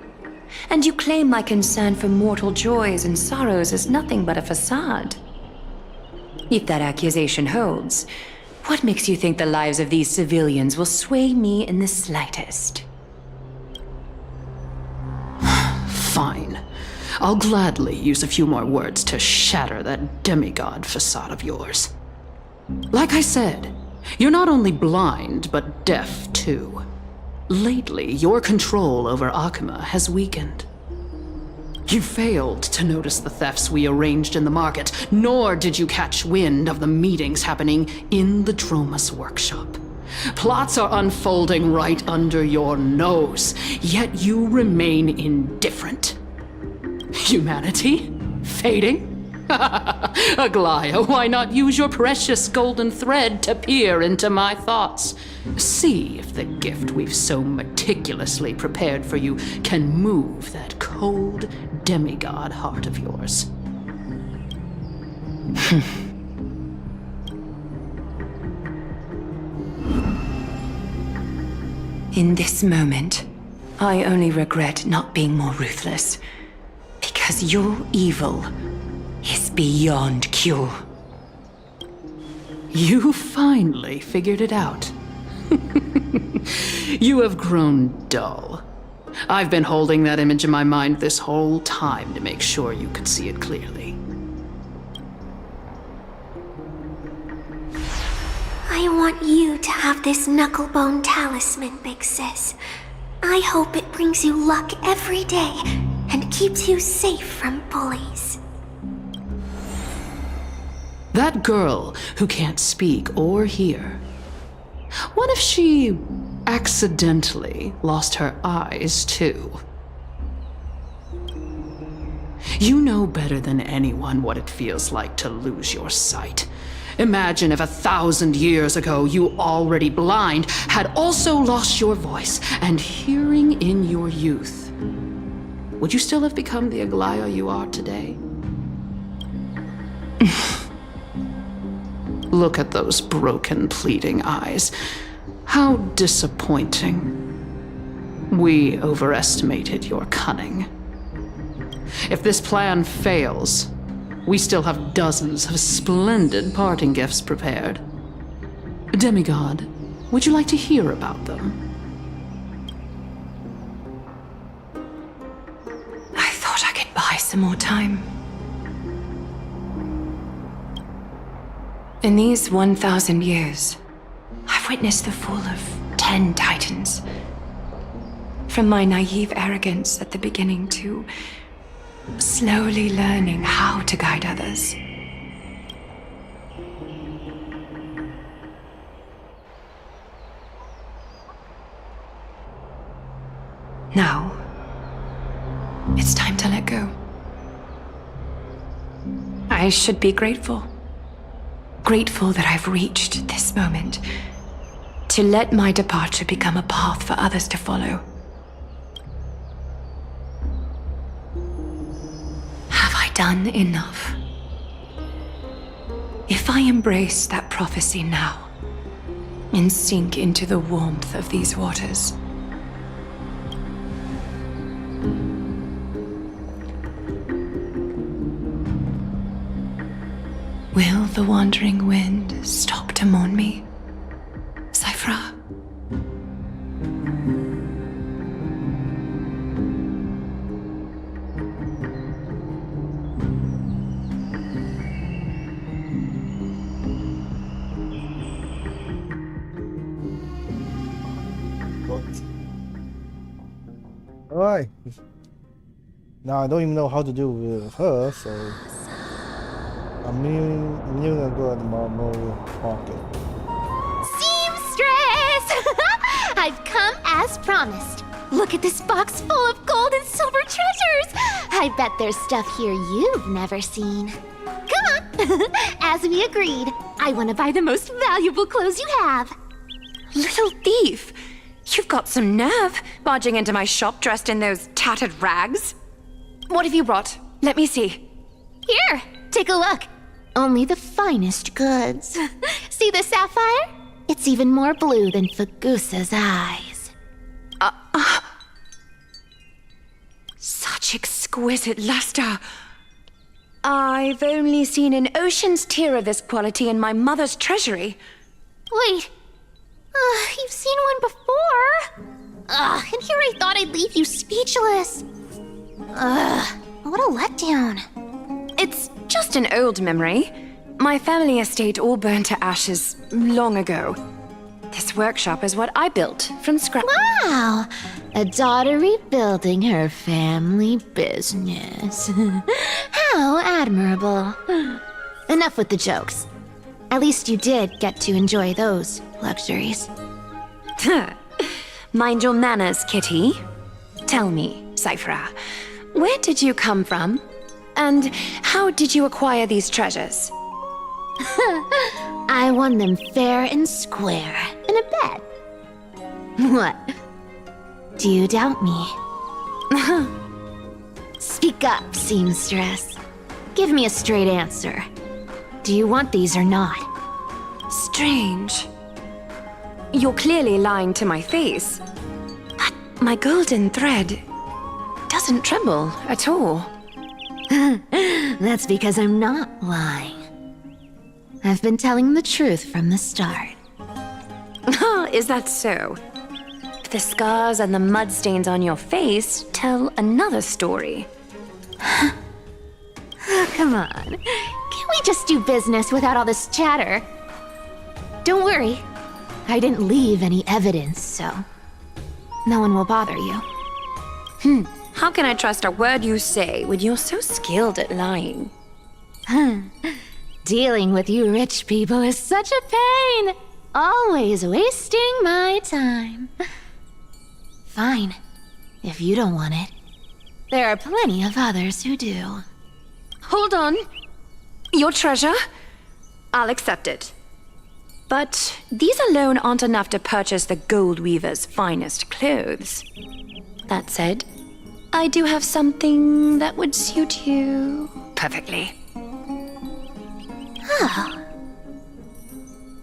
Speaker 3: And you claim my concern for mortal joys and sorrows is nothing but a facade. If that accusation holds, what makes you think the lives of these civilians will sway me in the slightest?
Speaker 13: Fine. I'll gladly use a few more words to shatter that demigod facade of yours. Like I said, you're not only blind, but deaf too. Lately, your control over Akuma has weakened. You failed to notice the thefts we arranged in the market, nor did you catch wind of the meetings happening in the Dromus workshop. Plots are unfolding right under your nose, yet you remain indifferent. Humanity? Fading? Aglaya, why not use your precious golden thread to peer into my thoughts? See if the gift we've so meticulously prepared for you can move that cold demigod heart of yours.
Speaker 3: In this moment, I only regret not being more ruthless. Because your evil is beyond cure.
Speaker 13: You finally figured it out. You have grown dull. I've been holding that image in my mind this whole time to make sure you could see it clearly.
Speaker 2: I want you to have this knucklebone talisman, Big Sis. I hope it brings you luck every day and keeps you safe from bullies.
Speaker 13: That girl who can't speak or hear. What if she accidentally lost her eyes too? You know better than anyone what it feels like to lose your sight. Imagine if 1,000 years ago you, already blind, had also lost your voice and hearing in your youth. Would you still have become the Aglaya you are today? Look at those broken, pleading eyes. How disappointing. We overestimated your cunning. If this plan fails, we still have dozens of splendid parting gifts prepared. Demigod, would you like to hear about them?
Speaker 3: I thought I could buy some more time. In these 1,000 years, I've witnessed the fall of 10 titans. From my naive arrogance at the beginning to slowly learning how to guide others. Now, it's time to let go. I should be grateful. Grateful that I've reached this moment. To let my departure become a path for others to follow. Have I done enough? If I embrace that prophecy now, and sink into the warmth of these waters, will the wandering wind stop to mourn me, Cyphra?
Speaker 1: Alright. Now I don't even know how to do with her, so I'm gonna go at the Marble Pocket.
Speaker 2: Seamstress! I've come as promised. Look at this box full of gold and silver treasures. I bet there's stuff here you've never seen. Come on. As we agreed, I want to buy the most valuable clothes you have.
Speaker 8: Little thief! You've got some nerve, barging into my shop dressed in those tattered rags. What have you brought? Let me see.
Speaker 2: Here, take a look. Only the finest goods. See the sapphire? It's even more blue than Fagusa's eyes.
Speaker 8: Such exquisite luster. I've only seen an ocean's tear of this quality in my mother's treasury.
Speaker 2: Wait. You've seen one before. And here I thought I'd leave you speechless. What a letdown.
Speaker 8: It's just an old memory. My family estate all burned to ashes long ago. This workshop is what I built from scratch.
Speaker 2: Wow! A daughter rebuilding her family business. How admirable. Enough with the jokes. At least you did get to enjoy those luxuries.
Speaker 8: Mind your manners, Kitty. Tell me, Cyphra, where did you come from? And how did you acquire these treasures?
Speaker 2: I won them fair and square in a bet. What? Do you doubt me? Speak up, seamstress. Give me a straight answer. Do you want these or not?
Speaker 8: Strange. You're clearly lying to my face. But my golden thread doesn't tremble at all.
Speaker 2: That's because I'm not lying. I've been telling the truth from the start.
Speaker 8: Is that so? The scars and the mud stains on your face tell another story.
Speaker 2: Come on. Can't we just do business without all this chatter? Don't worry. I didn't leave any evidence, so no one will bother you.
Speaker 8: How can I trust a word you say when you're so skilled at lying?
Speaker 2: Dealing with you rich people is such a pain. Always wasting my time. Fine, if you don't want it. There are plenty of others who do.
Speaker 8: Hold on. Your treasure? I'll accept it. But these alone aren't enough to purchase the gold weaver's finest clothes. That said, I do have something that would suit you perfectly.
Speaker 2: Oh.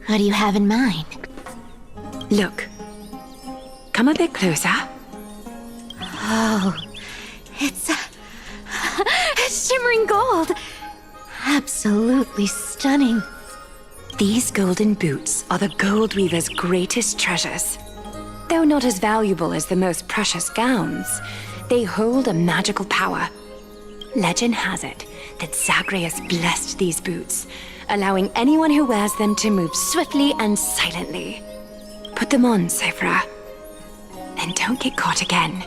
Speaker 2: What do you have in mind?
Speaker 8: Look. Come a bit closer.
Speaker 2: Oh, it's shimmering gold. Absolutely stunning.
Speaker 8: These golden boots are the gold weaver's greatest treasures. Though not as valuable as the most precious gowns, they hold a magical power. Legend has it that Zagreus blessed these boots, allowing anyone who wears them to move swiftly and silently. Put them on, Cyphra. And don't get caught again.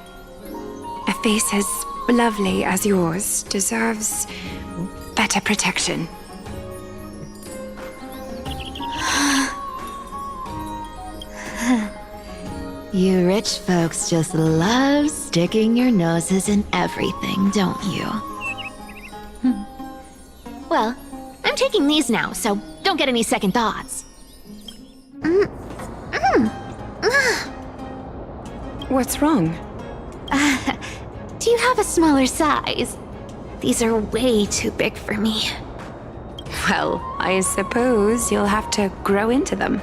Speaker 8: A face as lovely as yours deserves better protection.
Speaker 2: You rich folks just love sticking your noses in everything, don't you? Well, I'm taking these now, so don't get any second thoughts.
Speaker 8: What's wrong?
Speaker 2: Do you have a smaller size? These are way too big for me.
Speaker 8: Well, I suppose you'll have to grow into them.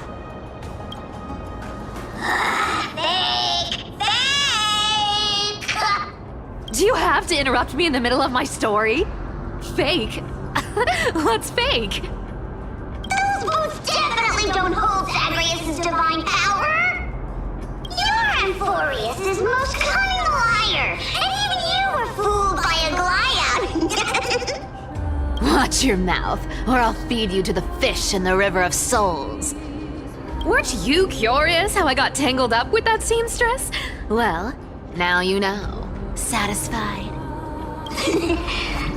Speaker 3: Do you have to interrupt me in the middle of my story? Fake? What's fake?
Speaker 2: Those boots definitely don't hold Zagreus' divine power! You're Amphorius' most cunning liar, and even you were fooled by a Glyad!
Speaker 3: Watch your mouth, or I'll feed you to the fish in the River of Souls. Weren't you curious how I got tangled up with that seamstress? Well, now you know.
Speaker 2: Satisfied?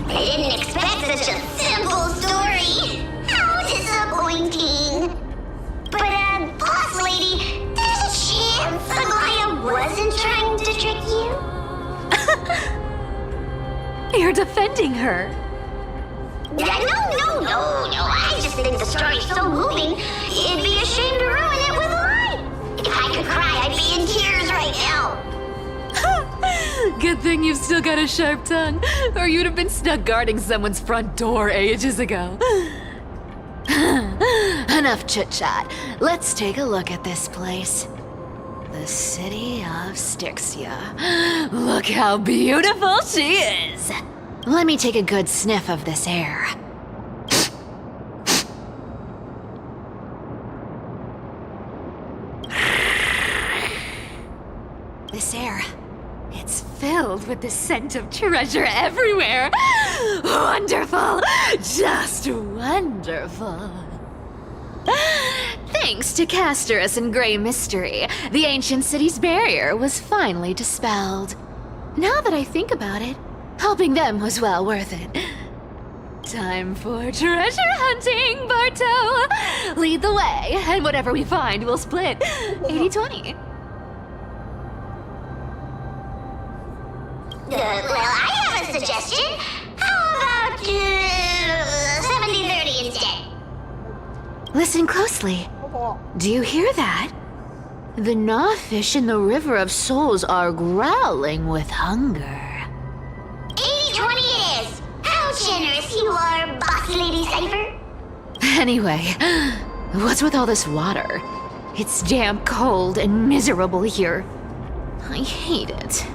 Speaker 2: I didn't expect such a simple story. How disappointing. But, boss lady, there's a chance Aglaia wasn't trying to trick you?
Speaker 8: You're defending her.
Speaker 2: No. I just think the story's so moving, it'd be a shame to ruin it with a lie. If I could cry, I'd be in tears right now.
Speaker 8: Good thing you've still got a sharp tongue, or you'd have been stuck guarding someone's front door ages ago. Enough chit-chat. Let's take a look at this place. The city of Styxia. Look how beautiful she is! Let me take a good sniff of this air. This air, it's filled with the scent of treasure everywhere. Wonderful! Just wonderful. Thanks to Castorus and Grey Mystery, the ancient city's barrier was finally dispelled. Now that I think about it, helping them was well worth it. Time for treasure hunting, Barto! Lead the way, and whatever we find, we'll split 80-20.
Speaker 2: Well, I have a suggestion. How about 70-30 instead?
Speaker 8: Listen closely. Do you hear that? The gnawfish in the River of Souls are growling with hunger.
Speaker 2: 80-20 it is! How generous you are, Boss Lady Cypher!
Speaker 8: Anyway, what's with all this water? It's damp, cold, and miserable here. I hate it.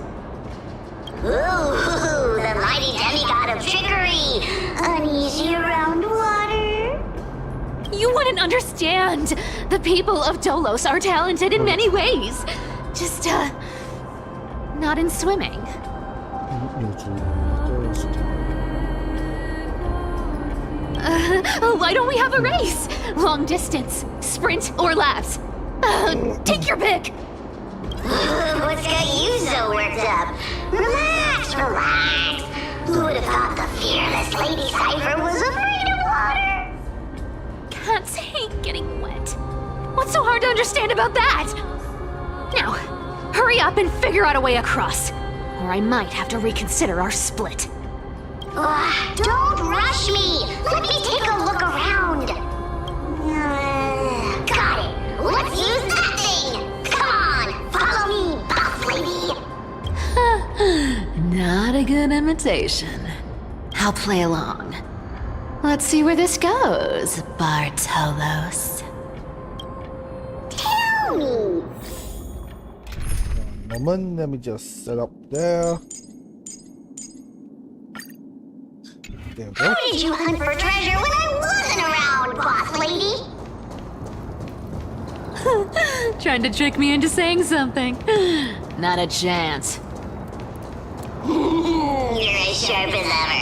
Speaker 2: Ooh, the mighty demigod of trickery! Uneasy around water?
Speaker 8: You wouldn't understand! The people of Dolos are talented in many ways. Just, not in swimming. Why don't we have a race? Long distance, sprint, or laps? Take your pick!
Speaker 2: What's got you so worked up? Relax. Who would have thought the fearless Lady Cypher was afraid of water?
Speaker 8: Cats hate getting wet. What's so hard to understand about that? Now, hurry up and figure out a way across, or I might have to reconsider our split.
Speaker 2: Don't rush me! Let me take a look around! Got it! Let's use that thing! Come on! Follow me, boss lady!
Speaker 8: Not a good imitation. I'll play along. Let's see where this goes, Bartolos.
Speaker 2: Tell me!
Speaker 1: Moment, let me just set up there. There we go.
Speaker 2: How did you hunt for treasure when I wasn't around, boss lady?
Speaker 8: Trying to trick me into saying something. Not a chance.
Speaker 2: You're as sharp as ever.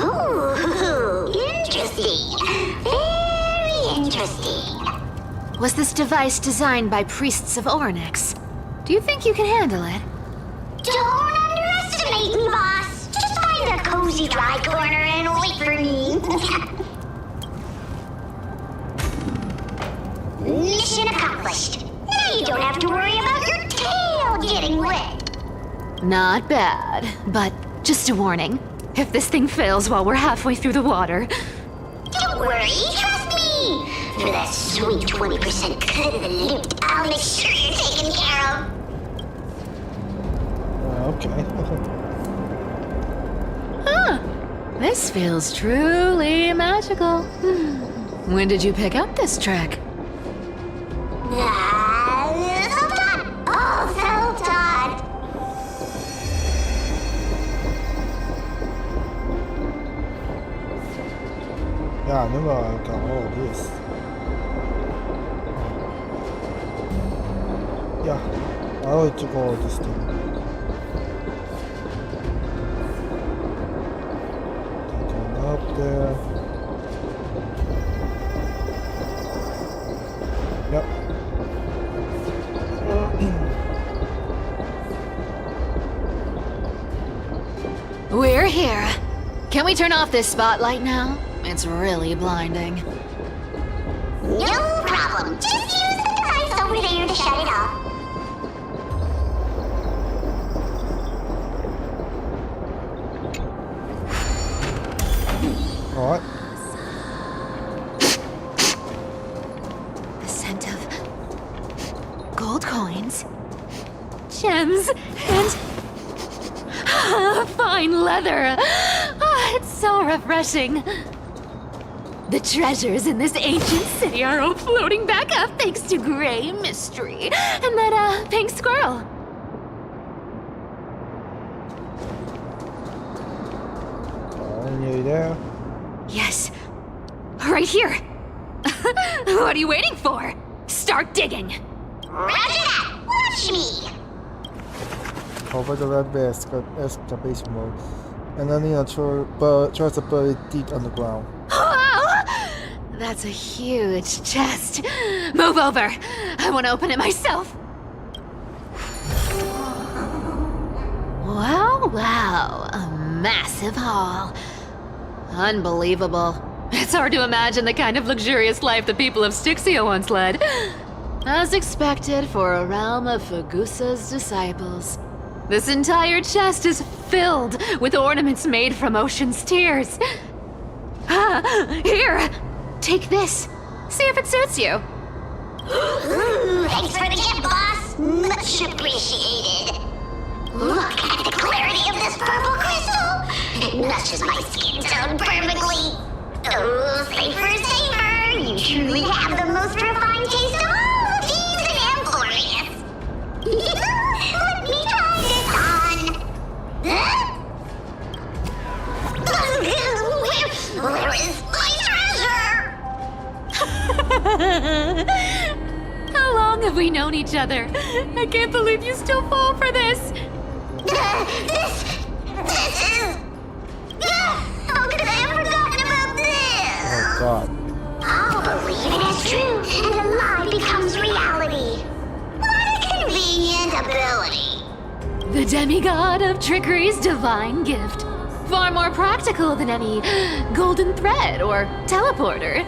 Speaker 2: Ooh, interesting. Very interesting.
Speaker 8: Was this device designed by priests of Ornyx? Do you think you can handle it?
Speaker 2: Don't underestimate me, boss. Just find a cozy dry corner and wait for me. Mission accomplished. Now you don't have to worry about your tail getting wet.
Speaker 8: Not bad, but just a warning. If this thing fails while we're halfway through the water...
Speaker 2: Don't worry, trust me. For that sweet 20% cut of the loot, I'll make sure you're taken care of.
Speaker 1: Okay.
Speaker 8: Huh. This feels truly magical. When did you pick up this trick?
Speaker 2: Self-taught. Oh, self-taught.
Speaker 1: Yeah, I remember I got all of this. Yeah, I already took all of this thing. Taking up there. Yep.
Speaker 8: here. Can we turn off this spotlight now? It's really blinding.
Speaker 2: No problem. Just use the device over there to shut it off.
Speaker 1: Alright.
Speaker 8: The scent of gold coins, gems, and fine leather. It's so refreshing. The treasures in this ancient city are all floating back up thanks to Grey Mystery and that pink squirrel.
Speaker 1: Nearly there.
Speaker 8: Yes, right here. What are you waiting for? Start digging.
Speaker 2: Roger that! Watch me!
Speaker 1: Cover the red excavation mode. And then tries to bury deep underground.
Speaker 8: Wow! That's a huge chest. Move over. I want to open it myself. Wow. A massive hall. Unbelievable. It's hard to imagine the kind of luxurious life the people of Styxia once led. As expected for a realm of Fagusa's disciples. This entire chest is filled with ornaments made from ocean's tears. Here, take this. See if it suits you.
Speaker 2: Thanks for the gift, boss. Much appreciated. Look at the clarity of this purple crystal. It matches my skin tone perfectly. Oh, safer. You truly have the most refined taste of all thieves in Amphorius. Let me try this on. Where is my treasure?
Speaker 8: How long have we known each other? I can't believe you still fall for this.
Speaker 2: This is... How could I have forgotten about this?
Speaker 1: Oh god.
Speaker 2: I'll believe it is true, and a lie becomes reality. What a convenient ability.
Speaker 8: The demigod of trickery's divine gift. Far more practical than any golden thread or teleporter.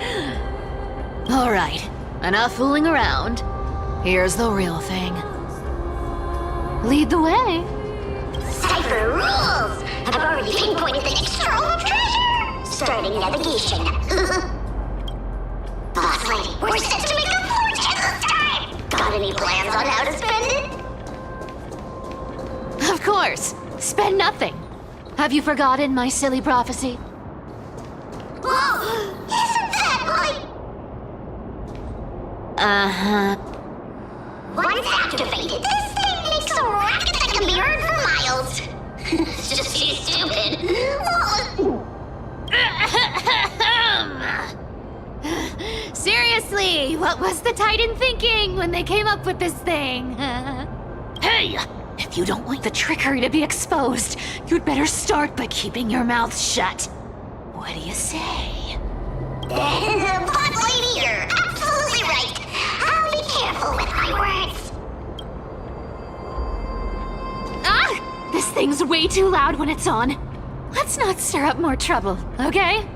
Speaker 8: All right, enough fooling around. Here's the real thing. Lead the way.
Speaker 2: Cypher rules! I've already pinpointed the next trove of treasure! Starting navigation. Boss lady, we're set to make a fortune this time! Got any plans on how to spend it?
Speaker 8: Of course. Spend nothing. Have you forgotten my silly prophecy?
Speaker 2: Whoa! Isn't that like...
Speaker 8: Uh-huh.
Speaker 2: Once activated, this thing makes a racket that can be heard for miles. It's just too stupid.
Speaker 8: Seriously, what was the Titan thinking when they came up with this thing? Hey! If you don't want the trickery to be exposed, you'd better start by keeping your mouth shut. What do you say?
Speaker 2: Boss lady, you're absolutely right. I'll be careful with my words.
Speaker 8: Ah! This thing's way too loud when it's on. Let's not stir up more trouble, okay?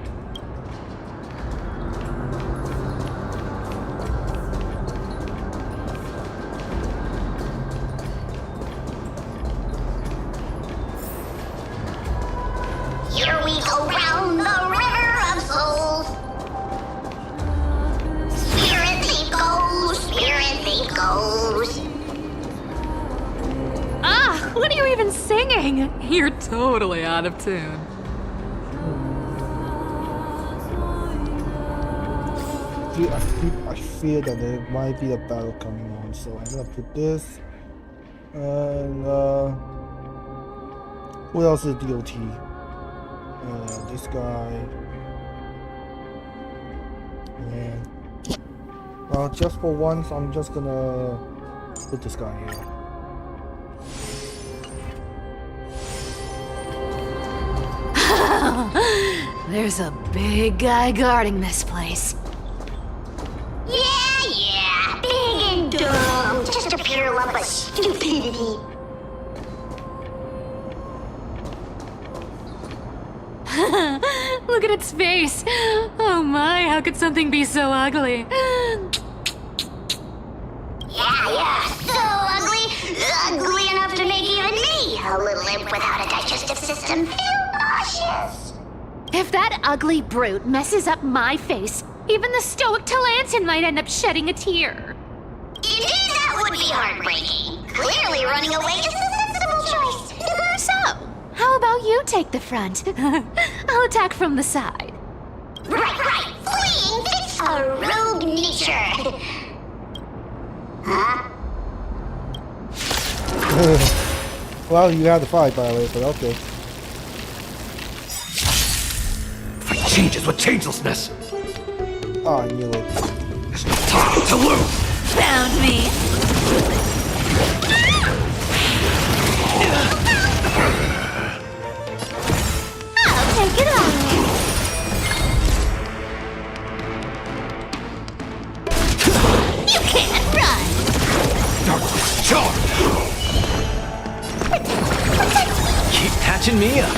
Speaker 2: Here we go round the river of souls. Spirit thief goes.
Speaker 8: Ah! What are you even singing? You're totally out of tune.
Speaker 1: I fear that there might be a battle coming on, so I'm gonna put this. And who else is DOT? This guy. And just for once, I'm just gonna put this guy here.
Speaker 8: There's a big guy guarding this place.
Speaker 2: Yeah, big and dumb. Just a pure lump of stupidity.
Speaker 3: Look at its face. Oh my, how could something be so ugly?
Speaker 2: Yeah, so ugly. Ugly enough to make even me, a little imp without a digestive system, feel nauseous.
Speaker 8: If that ugly brute messes up my face, even the stoic Talantin might end up shedding a tear.
Speaker 2: Indeed, that would be heartbreaking. Clearly running away is the sensible choice.
Speaker 8: So, how about you take the front? I'll attack from the side.
Speaker 2: Right. Fleeing fits a rogue nature. Huh?
Speaker 1: Well, you had to fight, by the way, but okay.
Speaker 4: Fight changes with changelessness.
Speaker 1: Oh, I knew it.
Speaker 4: There's no time to lose.
Speaker 8: Found me.
Speaker 2: I'll take it on. You can't run.
Speaker 4: Darkness charge. Keep patching me up.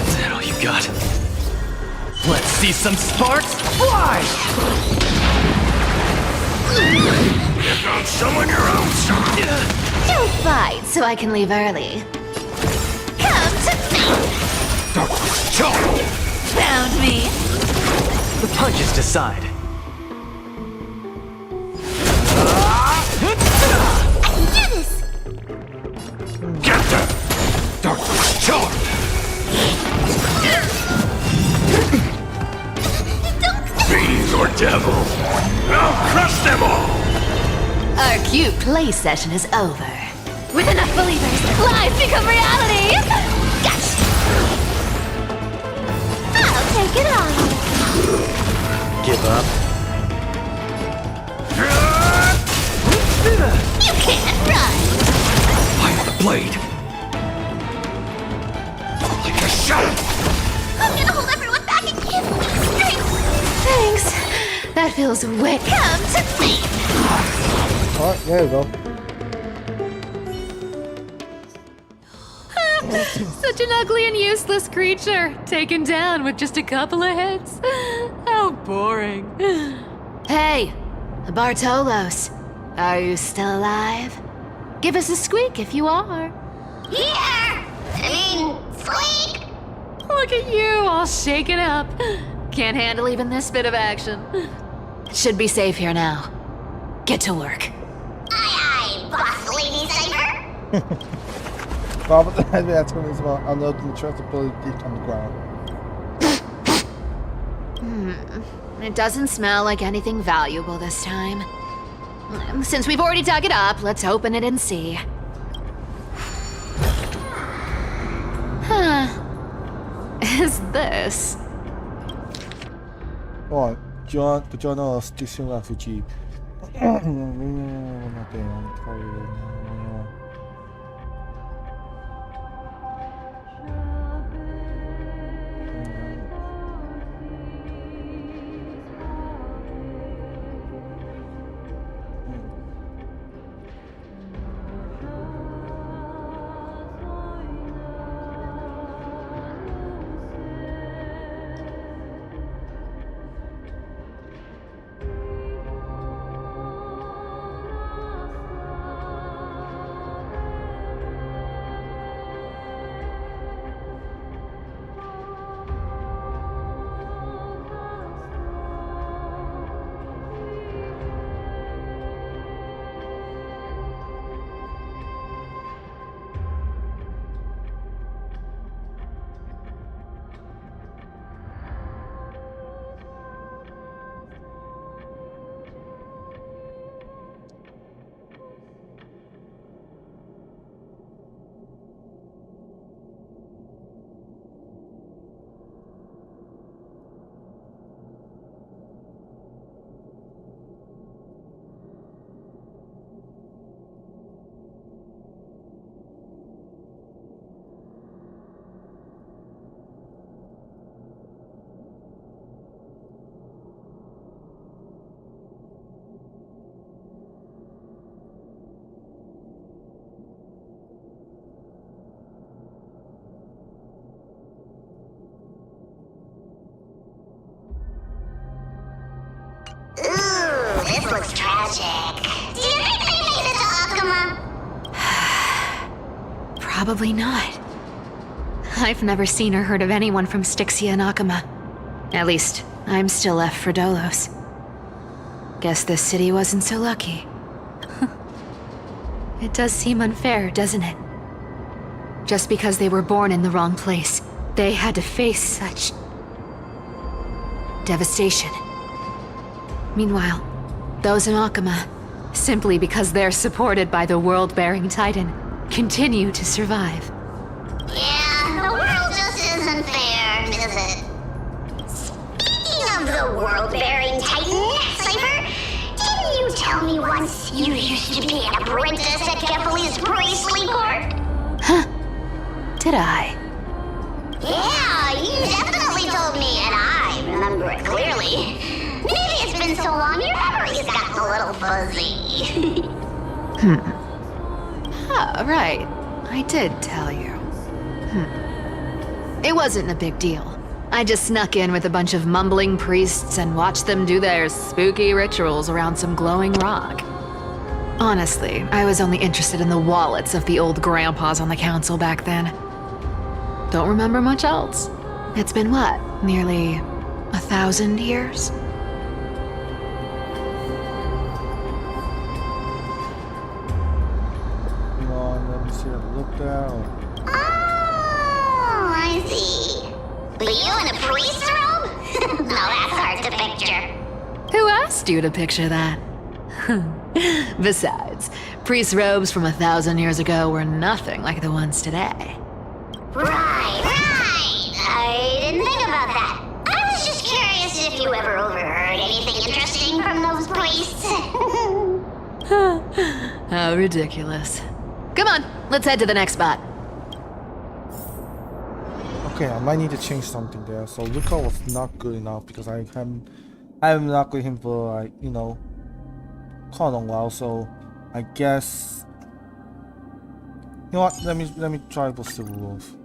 Speaker 4: Is that all you got? Let's see some sparks fly!
Speaker 12: You found someone your own side.
Speaker 8: Don't fight so I can leave early. Come to me.
Speaker 4: Darkness charge.
Speaker 8: Found me.
Speaker 4: The punches decide.
Speaker 2: I can do this.
Speaker 12: Get them!
Speaker 4: Darkness charge.
Speaker 12: Fiends or devils, I'll crush them all!
Speaker 8: Our cute play session is over. With enough believers, lies become reality! Gotcha!
Speaker 2: I'll take it on.
Speaker 4: Give up.
Speaker 2: You can't run.
Speaker 4: Fire the blade. Like a shot.
Speaker 2: I'm gonna hold everyone back and give me strength.
Speaker 8: Thanks. That feels wicked.
Speaker 2: Come to me.
Speaker 1: Alright, there we go.
Speaker 3: Such an ugly and useless creature, taken down with just a couple of hits. How boring.
Speaker 8: Hey, Bartolos. Are you still alive? Give us a squeak if you are.
Speaker 2: Here. Squeak.
Speaker 3: Look at you, all shaken up. Can't handle even this bit of action.
Speaker 8: Should be safe here now. Get to work.
Speaker 2: Aye, boss lady saver.
Speaker 1: Bob, that's when it's about unloading the trustability on the ground.
Speaker 8: It doesn't smell like anything valuable this time. Since we've already dug it up, let's open it and see. Huh. Is this?
Speaker 1: Alright, join our station refugee.
Speaker 2: That's tragic. Do you think they made it to Akuma?
Speaker 8: Probably not. I've never seen or heard of anyone from Styxia and Akuma. At least, I'm still left for Dolos. Guess this city wasn't so lucky. It does seem unfair, doesn't it? Just because they were born in the wrong place, they had to face such devastation. Meanwhile, those in Akuma, simply because they're supported by the world-bearing Titan, continue to survive.
Speaker 2: Yeah, the world just isn't fair, is it? Speaking of the world-bearing Titan, Cypher, didn't you tell me once you used to be an apprentice at Kephal's Priestly Court?
Speaker 8: Huh? Did I?
Speaker 2: Yeah, you definitely told me, and I remember it clearly. Maybe it's been so long your memory's gotten a little fuzzy.
Speaker 8: Ah, right. I did tell you. It wasn't a big deal. I just snuck in with a bunch of mumbling priests and watched them do their spooky rituals around some glowing rock. Honestly, I was only interested in the wallets of the old grandpas on the council back then. Don't remember much else. It's been what, nearly 1,000 years?
Speaker 1: Hang on, let me see if I look down.
Speaker 2: Oh, I see. But you in a priest's robe? No, that's hard to picture.
Speaker 8: Who asked you to picture that? Besides, priest robes from 1,000 years ago were nothing like the ones today.
Speaker 2: Right. I didn't think about that. I was just curious if you ever overheard anything interesting from those priests.
Speaker 8: How ridiculous. Come on, let's head to the next spot.
Speaker 1: Okay, I might need to change something there. So Luca was not good enough because I haven't knocked with him for like, you know, quite a while. So I guess, you know what? Let me try for Silver Wolf.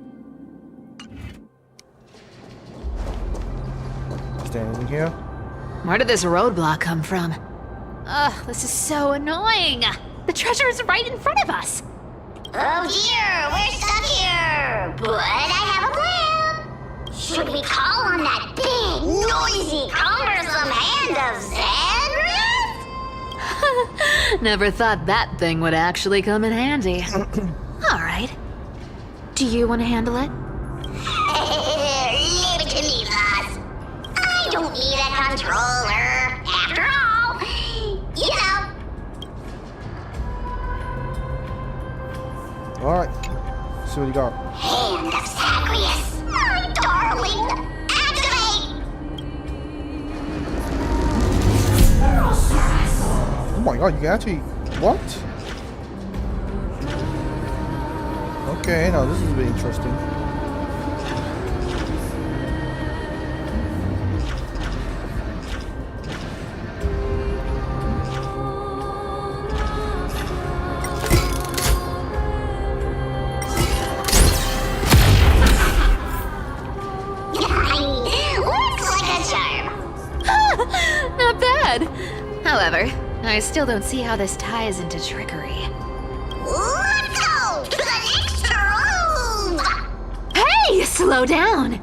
Speaker 1: Is there anything here?
Speaker 8: Where did this roadblock come from? Ugh, this is so annoying. The treasure is right in front of us.
Speaker 2: Oh dear, we're stuck here. But I have a plan. Should we call on that big, noisy, cumbersome hand of Xandrith?
Speaker 8: Never thought that thing would actually come in handy. All right. Do you want to handle it?
Speaker 2: Leave it to me, boss. I don't need a controller. After all, you know.
Speaker 1: Alright. See what you got.
Speaker 2: Hand of Zagreus. My darling. Activate!
Speaker 1: Oh my god, you can actually... What? Okay, now this is really interesting.
Speaker 8: Not bad. However, I still don't see how this ties into trickery.
Speaker 2: Let's go to the next room!
Speaker 8: Hey, slow down!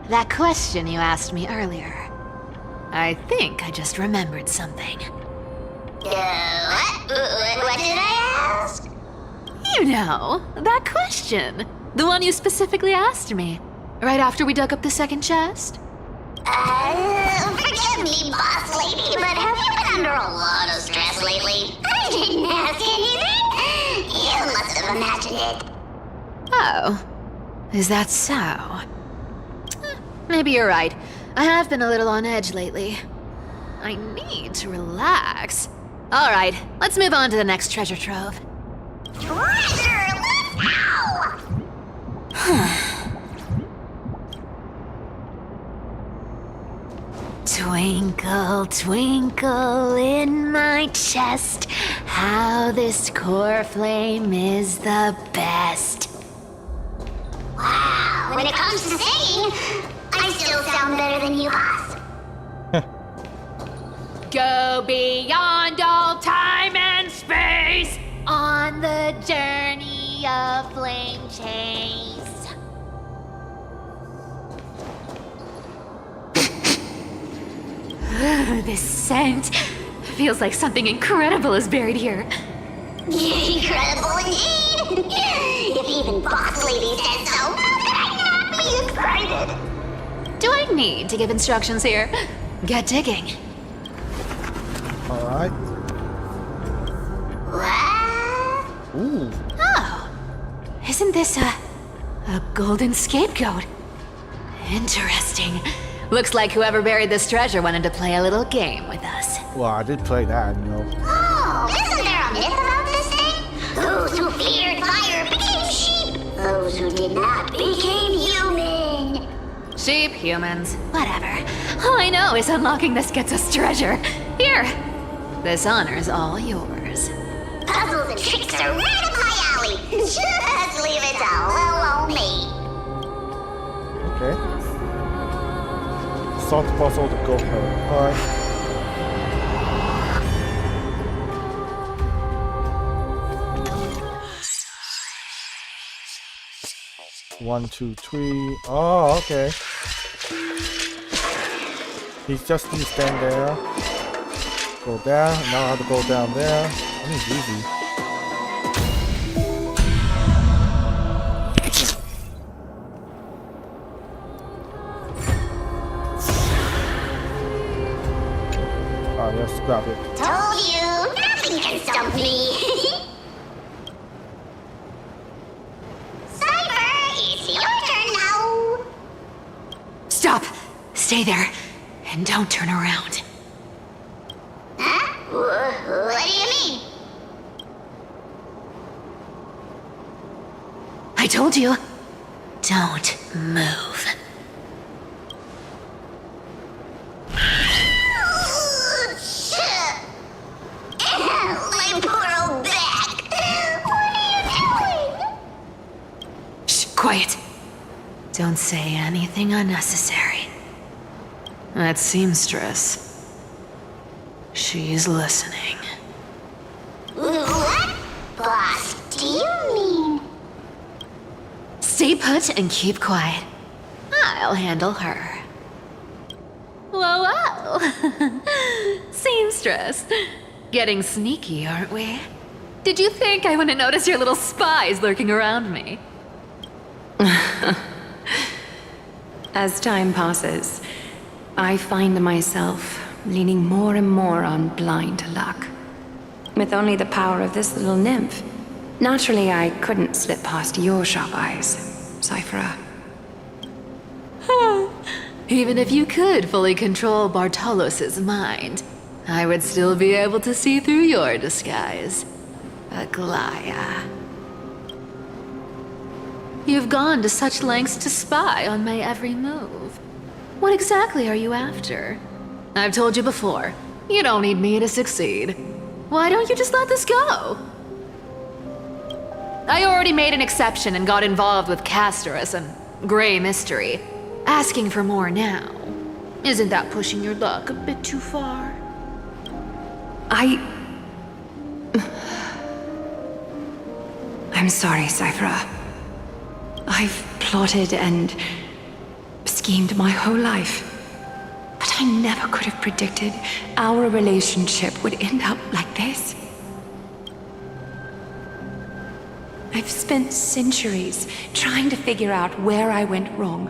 Speaker 8: That question you asked me earlier. I think I just remembered something.
Speaker 2: What did I ask?
Speaker 8: You know, that question. The one you specifically asked me. Right after we dug up the second chest.
Speaker 2: Forgive me, boss lady, but have you been under a lot of stress lately? I didn't ask anything. You must have imagined it.
Speaker 8: Oh, is that so? Maybe you're right. I have been a little on edge lately. I need to relax. All right, let's move on to the next treasure trove.
Speaker 2: Treasure, let's go!
Speaker 8: Twinkle, twinkle in my chest, how this core flame is the best.
Speaker 2: Wow, when it comes to singing, I still sound better than you, boss.
Speaker 8: Go beyond all time and space on the journey of flame chase. This scent feels like something incredible is buried here.
Speaker 2: Incredible indeed! If even Boss Lady says so, how could I not be excited?
Speaker 8: Do I need to give instructions here? Get digging.
Speaker 1: Alright. Ooh.
Speaker 8: Oh, isn't this a golden scapegoat? Interesting. Looks like whoever buried this treasure wanted to play a little game with us.
Speaker 1: Well, I did play that, you know.
Speaker 2: Oh, isn't there a myth about this thing? Those who feared fire became sheep. Those who did not became human.
Speaker 8: Sheep, humans, whatever. All I know is unlocking this gets us treasure. Here, this honor's all yours.
Speaker 2: Puzzles and tricks are right up my alley. Just leave it to little old me.
Speaker 1: Okay. Solve the puzzle to go home. Alright. One, two, three. Oh, okay. He's just gonna stand there. Go down. Now I have to go down there. I think it's easy. Alright, let's grab it.
Speaker 2: Told you, nothing can stump me. Cypher, it's your turn now.
Speaker 8: Stop! Stay there, and don't turn around.
Speaker 2: Huh? What do you mean?
Speaker 8: I told you, don't move.
Speaker 2: My poor old back. What are you doing?
Speaker 8: Shh, quiet. Don't say anything unnecessary. That seamstress. She's listening.
Speaker 2: What? Boss, do you mean?
Speaker 8: Stay put and keep quiet. I'll handle her. Whoa, whoa. Seamstress. Getting sneaky, aren't we? Did you think I wouldn't notice your little spies lurking around me?
Speaker 14: As time passes, I find myself leaning more and more on blind luck. With only the power of this little nymph, naturally I couldn't slip past your sharp eyes, Cyphera.
Speaker 8: Even if you could fully control Bartolos's mind, I would still be able to see through your disguise. Aglaya. You've gone to such lengths to spy on my every move. What exactly are you after? I've told you before, you don't need me to succeed. Why don't you just let this go? I already made an exception and got involved with Castorus and Grey Mystery. Asking for more now. Isn't that pushing your luck a bit too far?
Speaker 14: I'm sorry, Cyphera. I've plotted and schemed my whole life. But I never could have predicted our relationship would end up like this. I've spent centuries trying to figure out where I went wrong,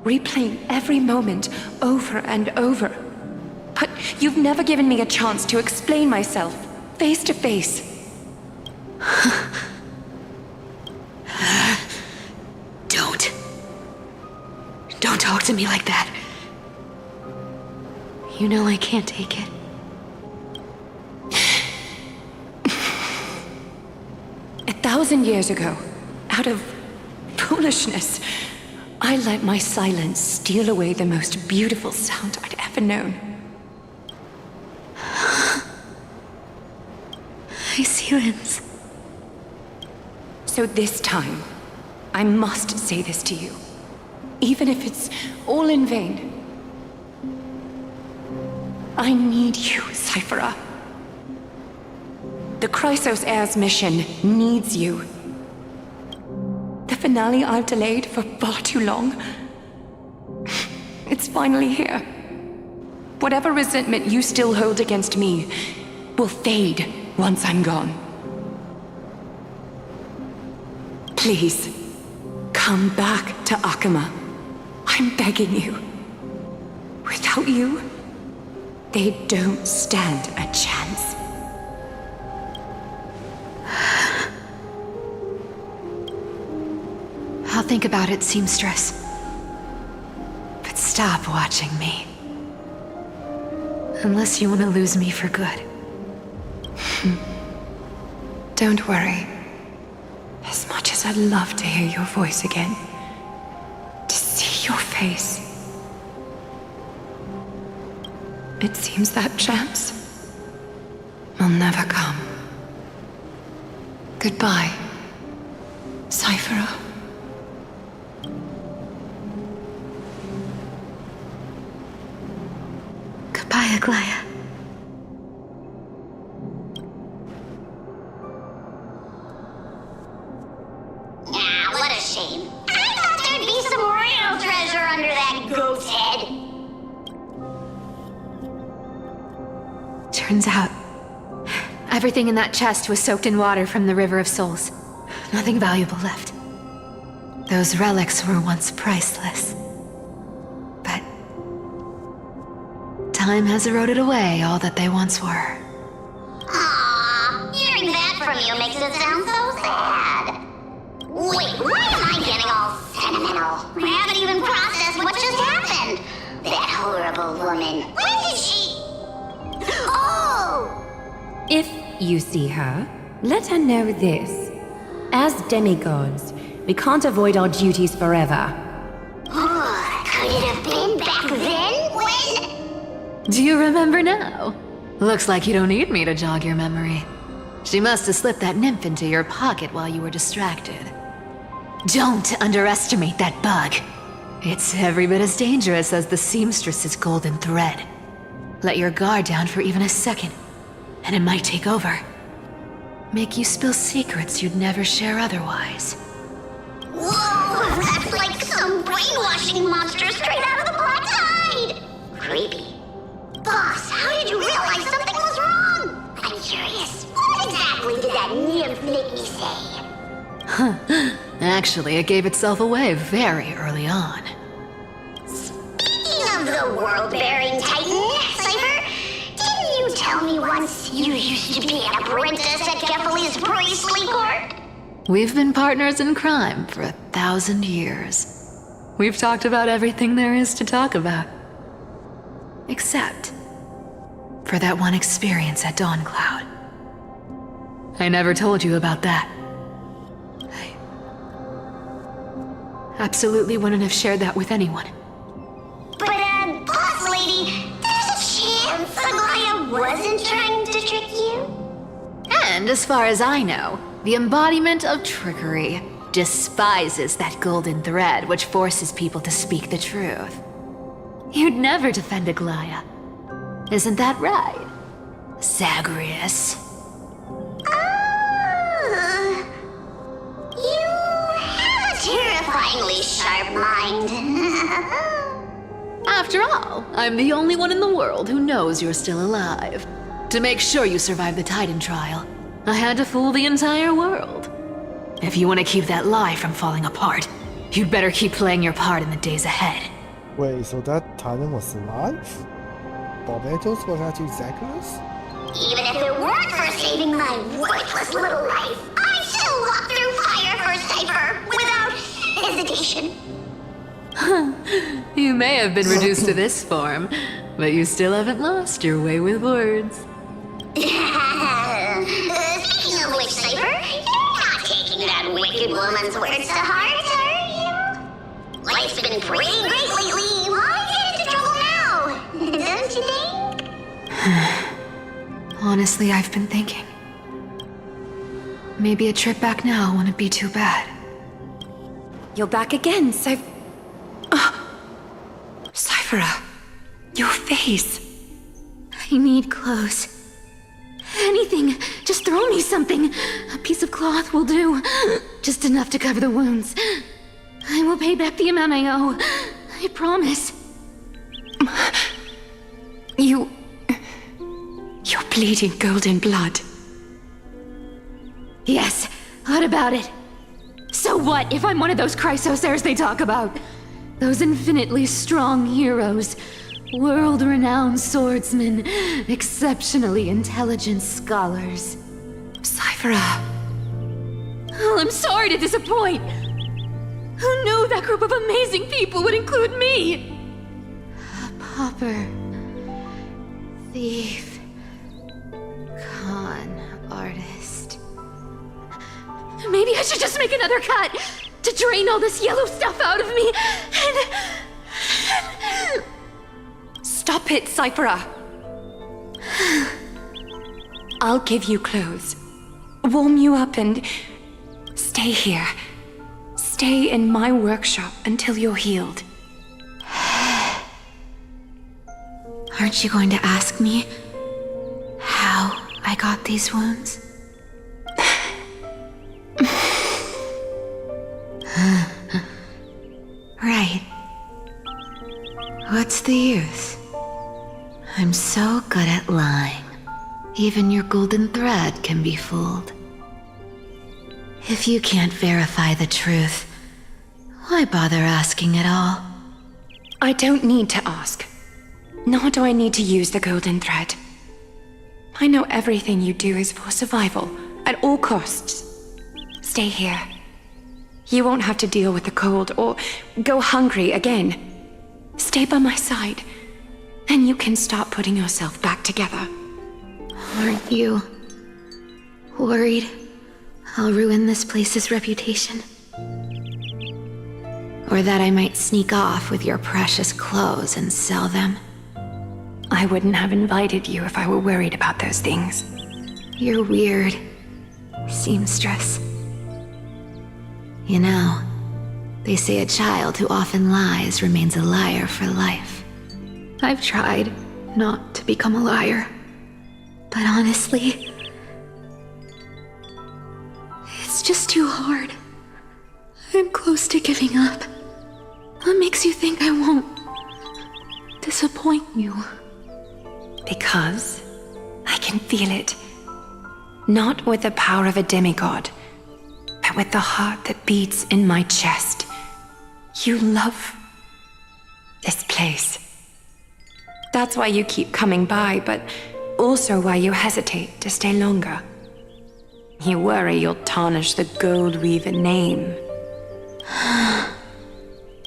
Speaker 14: replaying every moment over and over. But you've never given me a chance to explain myself, face to face.
Speaker 8: Don't talk to me like that. You know I can't take it.
Speaker 14: 1,000 years ago, out of foolishness, I let my silence steal away the most beautiful sound I'd ever known.
Speaker 8: My silence.
Speaker 14: So this time, I must say this to you, even if it's all in vain. I need you, Cyphera. The Chrysos Heirs mission needs you. The finale I've delayed for far too long. It's finally here. Whatever resentment you still hold against me will fade once I'm gone. Please, come back to Akama. I'm begging you. Without you, they don't stand a chance.
Speaker 3: I'll think about it, seamstress. But stop watching me. Unless you want to lose me for good.
Speaker 14: Don't worry. As much as I'd love to hear your voice again, to see your face, it seems that chance will never come. Goodbye, Cyphera.
Speaker 3: Goodbye, Aglaya.
Speaker 2: Ah, what a shame. I thought there'd be some real treasure under that goat's head.
Speaker 3: Turns out, everything in that chest was soaked in water from the River of Souls. Nothing valuable left. Those relics were once priceless. But time has eroded away all that they once were.
Speaker 2: Aww, hearing that from you makes it sound so sad. Wait, why am I getting all sentimental? I haven't even processed what just happened. That horrible woman. When did she... Oh!
Speaker 15: If you see her, let her know this. As demigods, we can't avoid our duties forever.
Speaker 2: Could it have been back then? When?
Speaker 3: Do you remember now? Looks like you don't need me to jog your memory. She must have slipped that nymph into your pocket while you were distracted. Don't underestimate that bug. It's every bit as dangerous as the seamstress's golden thread. Let your guard down for even a second, and it might take over. Make you spill secrets you'd never share otherwise.
Speaker 2: Whoa, that's like some brainwashing monster straight out of the Black Tide! Creepy. Boss, how did you realize something was wrong? I'm curious, what exactly did that nymph make me say?
Speaker 3: Huh. Actually, it gave itself away very early on.
Speaker 2: Speaking of the world-bearing titan, Cypher, didn't you tell me once you used to be an apprentice at Kefali's priestly court?
Speaker 3: We've been partners in crime for 1,000 years. We've talked about everything there is to talk about. Except for that one experience at Dawncloud. I never told you about that. I absolutely wouldn't have shared that with anyone.
Speaker 2: But, boss lady, there's a chance Aglaya wasn't trying to trick you?
Speaker 3: And as far as I know, the embodiment of trickery despises that golden thread which forces people to speak the truth. You'd never defend Aglaya. Isn't that right, Zagreus?
Speaker 2: You have a terrifyingly sharp mind.
Speaker 3: After all, I'm the only one in the world who knows you're still alive. To make sure you survive the Titan trial, I had to fool the entire world. If you want to keep that lie from falling apart, you'd better keep playing your part in the days ahead.
Speaker 1: Wait, so that Titan was alive? Barbatos was actually Zacharias?
Speaker 2: Even if it weren't for saving my worthless little life, I'd still walk through fire for Cypher without hesitation.
Speaker 3: You may have been reduced to this form, but you still haven't lost your way with words.
Speaker 2: Speaking of which, Cypher, you're not taking that wicked woman's words to heart, are you? Life's been pretty great lately. Why get into trouble now? Don't you think?
Speaker 3: Honestly, I've been thinking. Maybe a trip back now wouldn't be too bad.
Speaker 14: You're back again, Cyphera, your face.
Speaker 3: I need clothes. Anything. Just throw me something. A piece of cloth will do. Just enough to cover the wounds. I will pay back the amount I owe. I promise.
Speaker 14: You're bleeding golden blood.
Speaker 3: Yes, what about it? So what if I'm one of those Chrysosairs they talk about? Those infinitely strong heroes, world-renowned swordsmen, exceptionally intelligent scholars.
Speaker 14: Cyphera.
Speaker 3: Oh, I'm sorry to disappoint. Who knew that group of amazing people would include me? A pauper, thief, con artist. Maybe I should just make another cut to drain all this yellow stuff out of me and...
Speaker 14: Stop it, Cyphera. I'll give you clothes, warm you up, and stay here. Stay in my workshop until you're healed.
Speaker 3: Aren't you going to ask me how I got these wounds? Right. What's the use? I'm so good at lying. Even your golden thread can be fooled. If you can't verify the truth, why bother asking at all?
Speaker 14: I don't need to ask. Nor do I need to use the golden thread. I know everything you do is for survival, at all costs. Stay here. You won't have to deal with the cold or go hungry again. Stay by my side, and you can start putting yourself back together.
Speaker 3: Aren't you worried I'll ruin this place's reputation? Or that I might sneak off with your precious clothes and sell them?
Speaker 14: I wouldn't have invited you if I were worried about those things.
Speaker 3: You're weird, seamstress. You know, they say a child who often lies remains a liar for life. I've tried not to become a liar, but honestly, it's just too hard. I'm close to giving up. What makes you think I won't disappoint you?
Speaker 14: Because I can feel it. Not with the power of a demigod, but with the heart that beats in my chest. You love this place. That's why you keep coming by, but also why you hesitate to stay longer. You worry you'll tarnish the Gold Weaver name.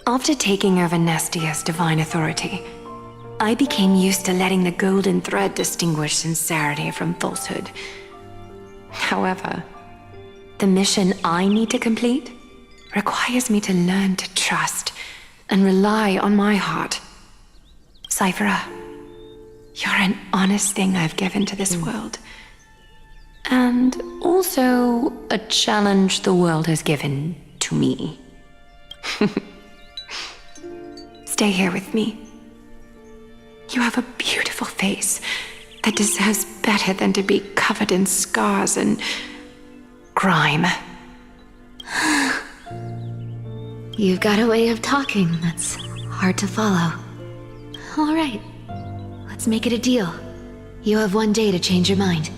Speaker 14: After taking over Nestia's divine authority, I became used to letting the golden thread distinguish sincerity from falsehood. However, the mission I need to complete requires me to learn to trust and rely on my heart. Cyphera, you're an honest thing I've given to this world. And also a challenge the world has given to me. Stay here with me. You have a beautiful face that deserves better than to be covered in scars and grime.
Speaker 3: You've got a way of talking that's hard to follow. All right, let's make it a deal. You have 1 day to change your mind.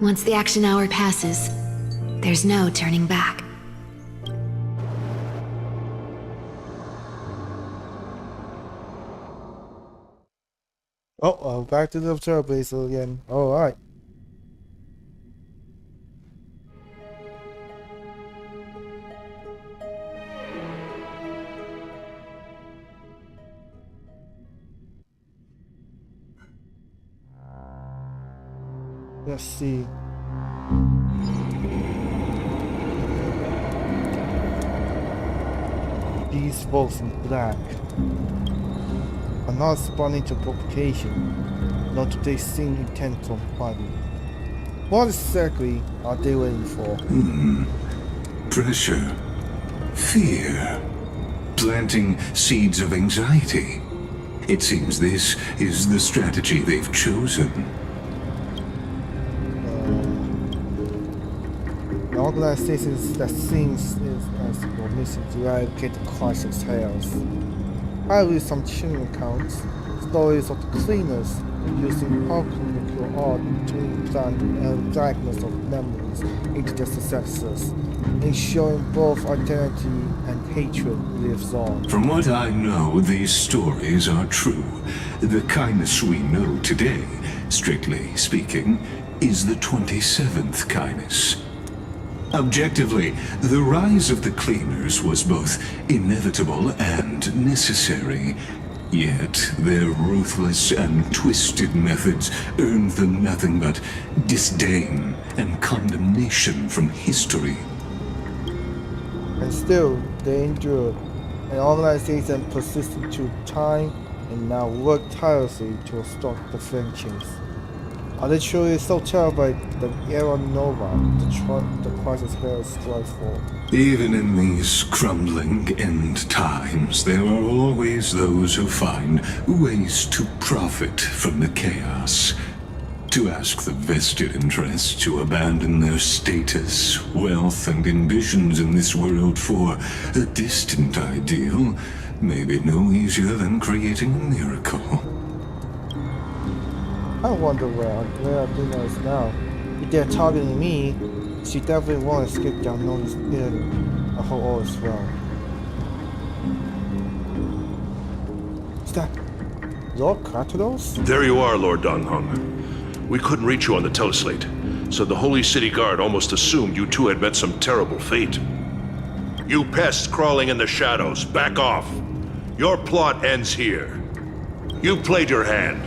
Speaker 3: Once the action hour passes, there's no turning back.
Speaker 1: Oh, back to the trailblazer again. Alright. Let's see. These folks in black are not responding to provocation, nor do they seem intent on fighting. What exactly are they waiting for?
Speaker 9: Pressure. Fear. Planting seeds of anxiety. It seems this is the strategy they've chosen.
Speaker 1: The organization that seems as your mission to eradicate the crisis has. I read some chilling accounts, stories of the cleaners using alchemical art to implant fragments of memories into their successors, ensuring both identity and hatred lives on.
Speaker 9: From what I know, these stories are true. The kindness we know today, strictly speaking, is the 27th kindness. Objectively, the rise of the cleaners was both inevitable and necessary. Yet, their ruthless and twisted methods earned them nothing but disdain and condemnation from history.
Speaker 1: And still, they endured. An organization persisted through time and now work tirelessly to stop the flame chase. Are they truly so terrified the era Nova the crisis has strive for?
Speaker 9: Even in these crumbling end times, there are always those who find ways to profit from the chaos. To ask the vested interests to abandon their status, wealth, and ambitions in this world for a distant ideal may be no easier than creating a miracle.
Speaker 1: I wonder where Athena is now. If they're targeting me, she definitely won't escape the unnoticed building. I hope all is well. Is that Lord Kratos?
Speaker 12: There you are, Lord Donghong. We couldn't reach you on the teleslate, so the Holy City Guard almost assumed you two had met some terrible fate. You pests crawling in the shadows, back off. Your plot ends here. You played your hand.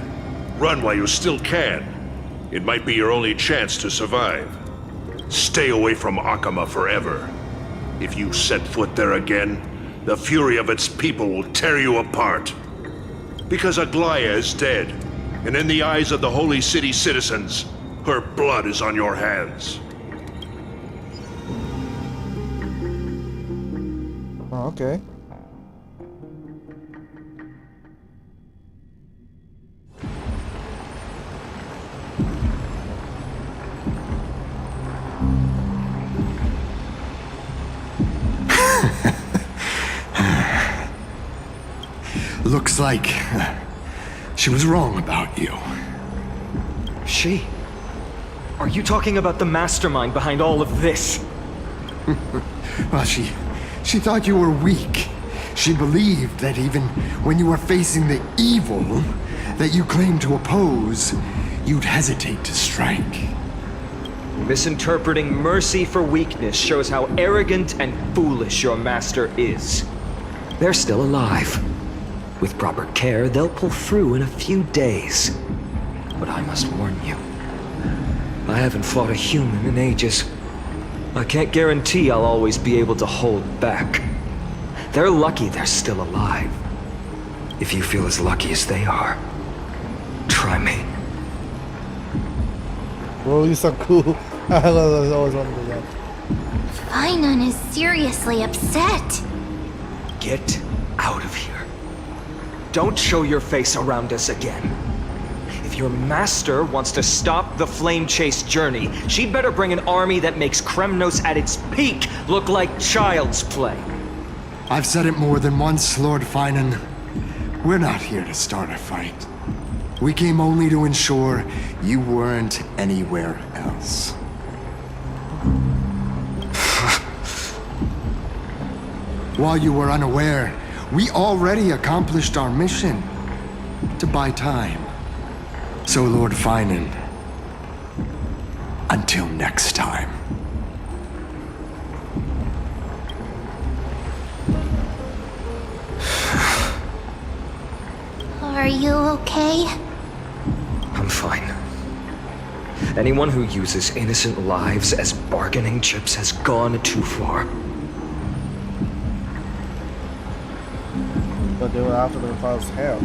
Speaker 12: Run while you still can. It might be your only chance to survive. Stay away from Akama forever. If you set foot there again, the fury of its people will tear you apart. Because Aglaya is dead, and in the eyes of the Holy City citizens, her blood is on your hands.
Speaker 1: Oh, okay.
Speaker 10: Looks like she was wrong about you.
Speaker 5: She? Are you talking about the mastermind behind all of this?
Speaker 10: Well, she thought you were weak. She believed that even when you were facing the evil that you claimed to oppose, you'd hesitate to strike.
Speaker 5: Misinterpreting mercy for weakness shows how arrogant and foolish your master is. They're still alive. With proper care, they'll pull through in a few days. But I must warn you, I haven't fought a human in ages. I can't guarantee I'll always be able to hold back. They're lucky they're still alive. If you feel as lucky as they are, try me.
Speaker 1: Bro, you're so cool. I always wanted to do that.
Speaker 2: Finon is seriously upset.
Speaker 5: Get out of here. Don't show your face around us again. If your master wants to stop the flame chase journey, she'd better bring an army that makes Kremnos at its peak look like child's play.
Speaker 10: I've said it more than once, Lord Finan. We're not here to start a fight. We came only to ensure you weren't anywhere else. While you were unaware, we already accomplished our mission to buy time. So, Lord Finan, until next time.
Speaker 2: Are you okay?
Speaker 5: I'm fine. Anyone who uses innocent lives as bargaining chips has gone too far.
Speaker 1: But they were after the father's house.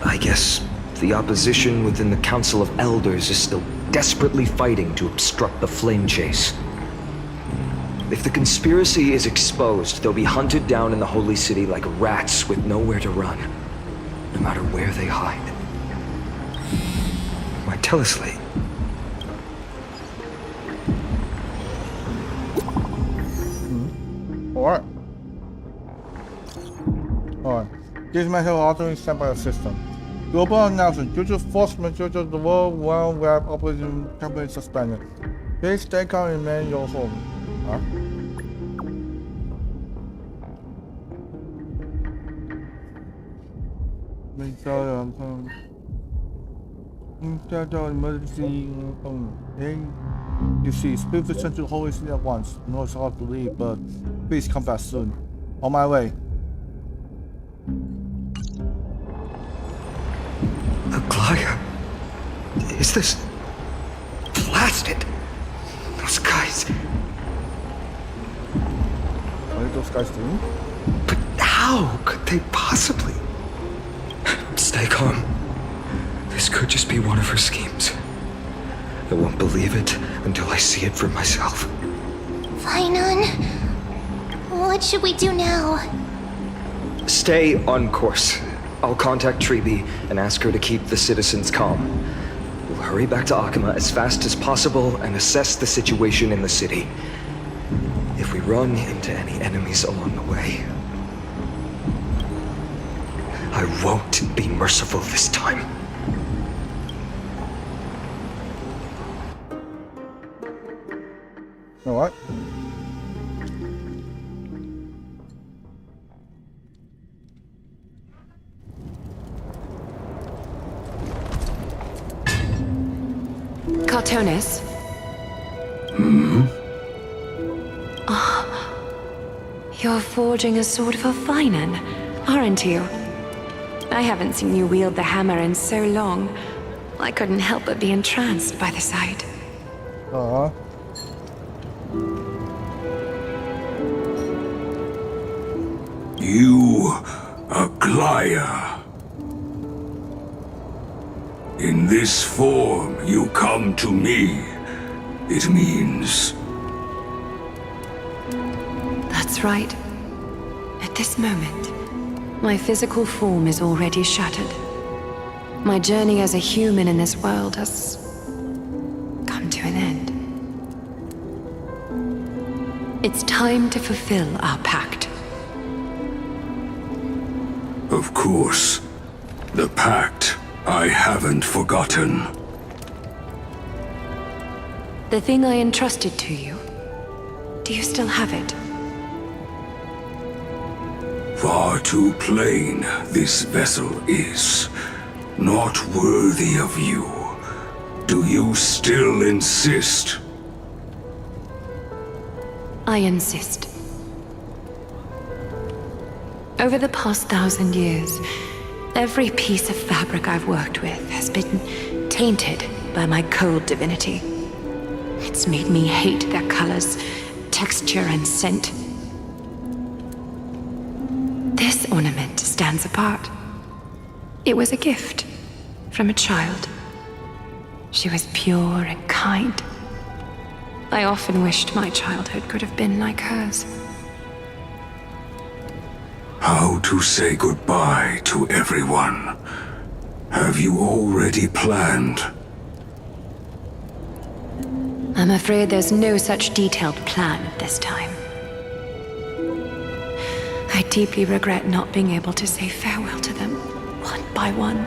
Speaker 5: I guess the opposition within the Council of Elders is still desperately fighting to obstruct the flame chase. If the conspiracy is exposed, they'll be hunted down in the Holy City like rats with nowhere to run, no matter where they hide. My teleslate.
Speaker 1: Alright. Alright. This method altering sent by the system. Global announcement. Due to force majeure, the World Wide Web operation company suspended. Please stay calm and remain your home. Huh? Emergency. Hey. You see, speed return to the Holy City at once. I know it's hard to leave, but please come back soon. On my way.
Speaker 5: Aglaya? Is this... blasted? Those guys...
Speaker 1: What are those guys doing?
Speaker 5: But how could they possibly... Stay calm. This could just be one of her schemes. I won't believe it until I see it for myself.
Speaker 2: Fainan, what should we do now?
Speaker 5: Stay on course. I'll contact Treeby and ask her to keep the citizens calm. We'll hurry back to Akama as fast as possible and assess the situation in the city. If we run into any enemies along the way, I won't be merciful this time.
Speaker 1: Alright.
Speaker 8: Cartonis? You're forging a sword for Fainan, aren't you? I haven't seen you wield the hammer in so long. I couldn't help but be entranced by the sight.
Speaker 9: You, Aglaya. In this form, you come to me. It means...
Speaker 14: That's right. At this moment, my physical form is already shattered. My journey as a human in this world has come to an end. It's time to fulfill our pact.
Speaker 9: Of course. The pact I haven't forgotten.
Speaker 14: The thing I entrusted to you, do you still have it?
Speaker 9: Far too plain this vessel is. Not worthy of you. Do you still insist?
Speaker 14: I insist. Over the past 1,000 years, every piece of fabric I've worked with has been tainted by my cold divinity. It's made me hate their colors, texture, and scent. This ornament stands apart. It was a gift from a child. She was pure and kind. I often wished my childhood could have been like hers.
Speaker 9: How to say goodbye to everyone? Have you already planned?
Speaker 14: I'm afraid there's no such detailed plan at this time. I deeply regret not being able to say farewell to them, one by one.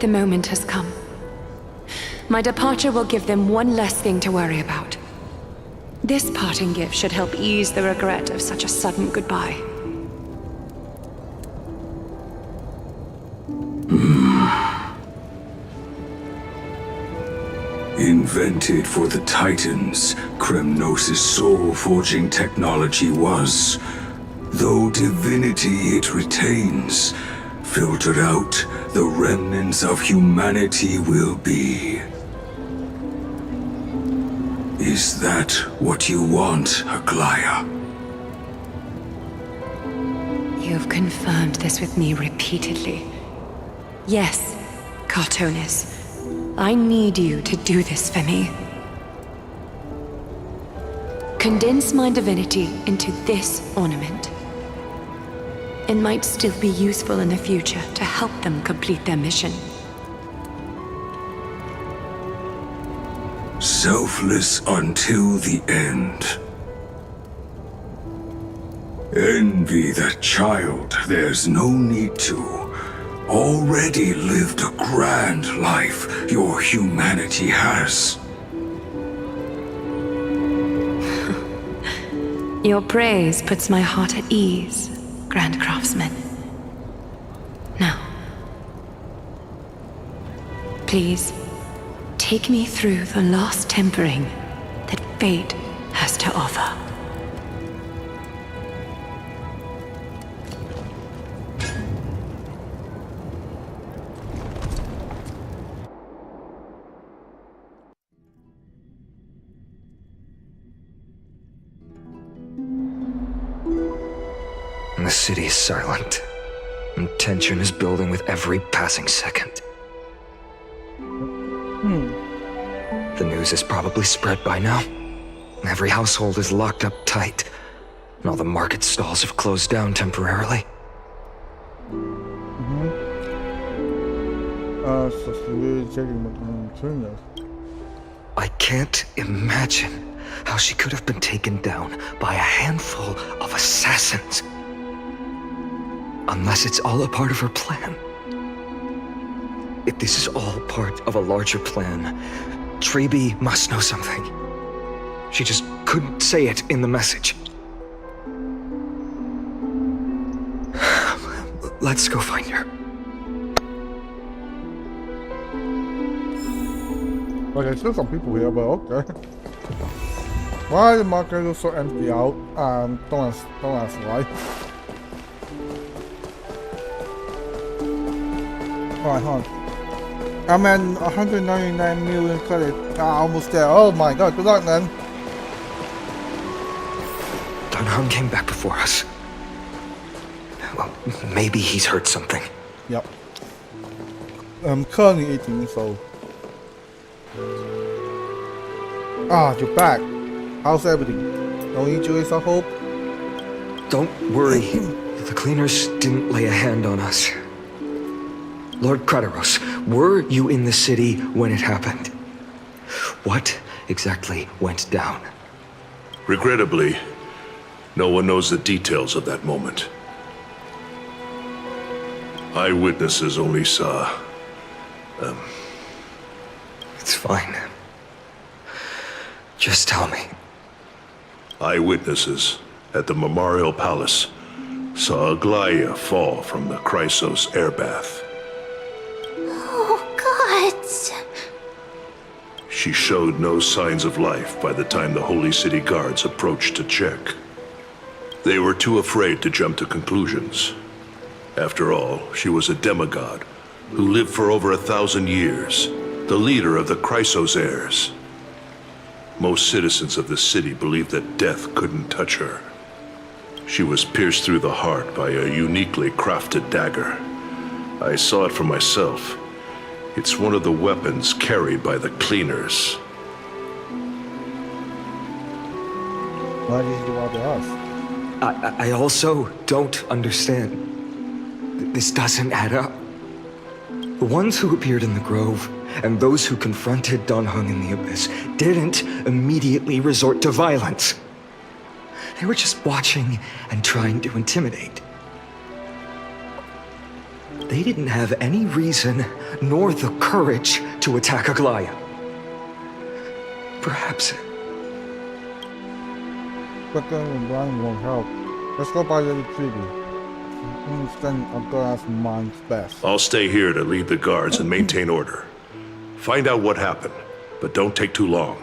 Speaker 14: The moment has come. My departure will give them one less thing to worry about. This parting gift should help ease the regret of such a sudden goodbye.
Speaker 9: Invented for the Titans, Kremnos' soul-forging technology was. Though divinity it retains, filtered out, the remnants of humanity will be. Is that what you want, Aglaya?
Speaker 14: You've confirmed this with me repeatedly. Yes, Cartonis. I need you to do this for me. condense my divinity into this ornament. It might still be useful in the future to help them complete their mission.
Speaker 9: Selfless until the end. Envy that child, there's no need to. Already lived a grand life your humanity has.
Speaker 14: Your praise puts my heart at ease, Grand Craftsman. Now, please, take me through the last tempering that fate has to offer.
Speaker 5: The city is silent, and tension is building with every passing second. The news is probably spread by now. Every household is locked up tight, and all the market stalls have closed down temporarily. I can't imagine how she could have been taken down by a handful of assassins. Unless it's all a part of her plan. If this is all part of a larger plan, Treby must know something. She just couldn't say it in the message. Let's go find her.
Speaker 1: Okay, there's still some people here, but okay. Why the market is so empty out? Don't ask why. Alright, hold on. I'm at 199 million credit. Almost there. Oh my god, good luck, man.
Speaker 5: Don Hung came back before us. Well, maybe he's heard something.
Speaker 1: Yep. I'm currently 18 years old. You're back. How's everything? No injuries, I hope?
Speaker 5: Don't worry. The cleaners didn't lay a hand on us. Lord Krateros, were you in the city when it happened? What exactly went down?
Speaker 12: Regrettably, no one knows the details of that moment. Eyewitnesses only saw...
Speaker 5: It's fine. Just tell me.
Speaker 12: Eyewitnesses at the Memorial Palace saw Aglaya fall from the Chrysos airbath. She showed no signs of life by the time the Holy City Guards approached to check. They were too afraid to jump to conclusions. After all, she was a demigod who lived for over 1,000 years, the leader of the Chrysos heirs. Most citizens of the city believed that death couldn't touch her. She was pierced through the heart by a uniquely crafted dagger. I saw it for myself. It's one of the weapons carried by the cleaners.
Speaker 1: Why did you do all to us?
Speaker 5: I also don't understand. This doesn't add up. The ones who appeared in the Grove and those who confronted Don Hung in the Abyss didn't immediately resort to violence. They were just watching and trying to intimidate. They didn't have any reason nor the courage to attack Aglaya. Perhaps...
Speaker 1: But then blind won't help. Let's go by the treaty. Understand Aglaya's mind's best.
Speaker 12: I'll stay here to lead the guards and maintain order. Find out what happened, but don't take too long.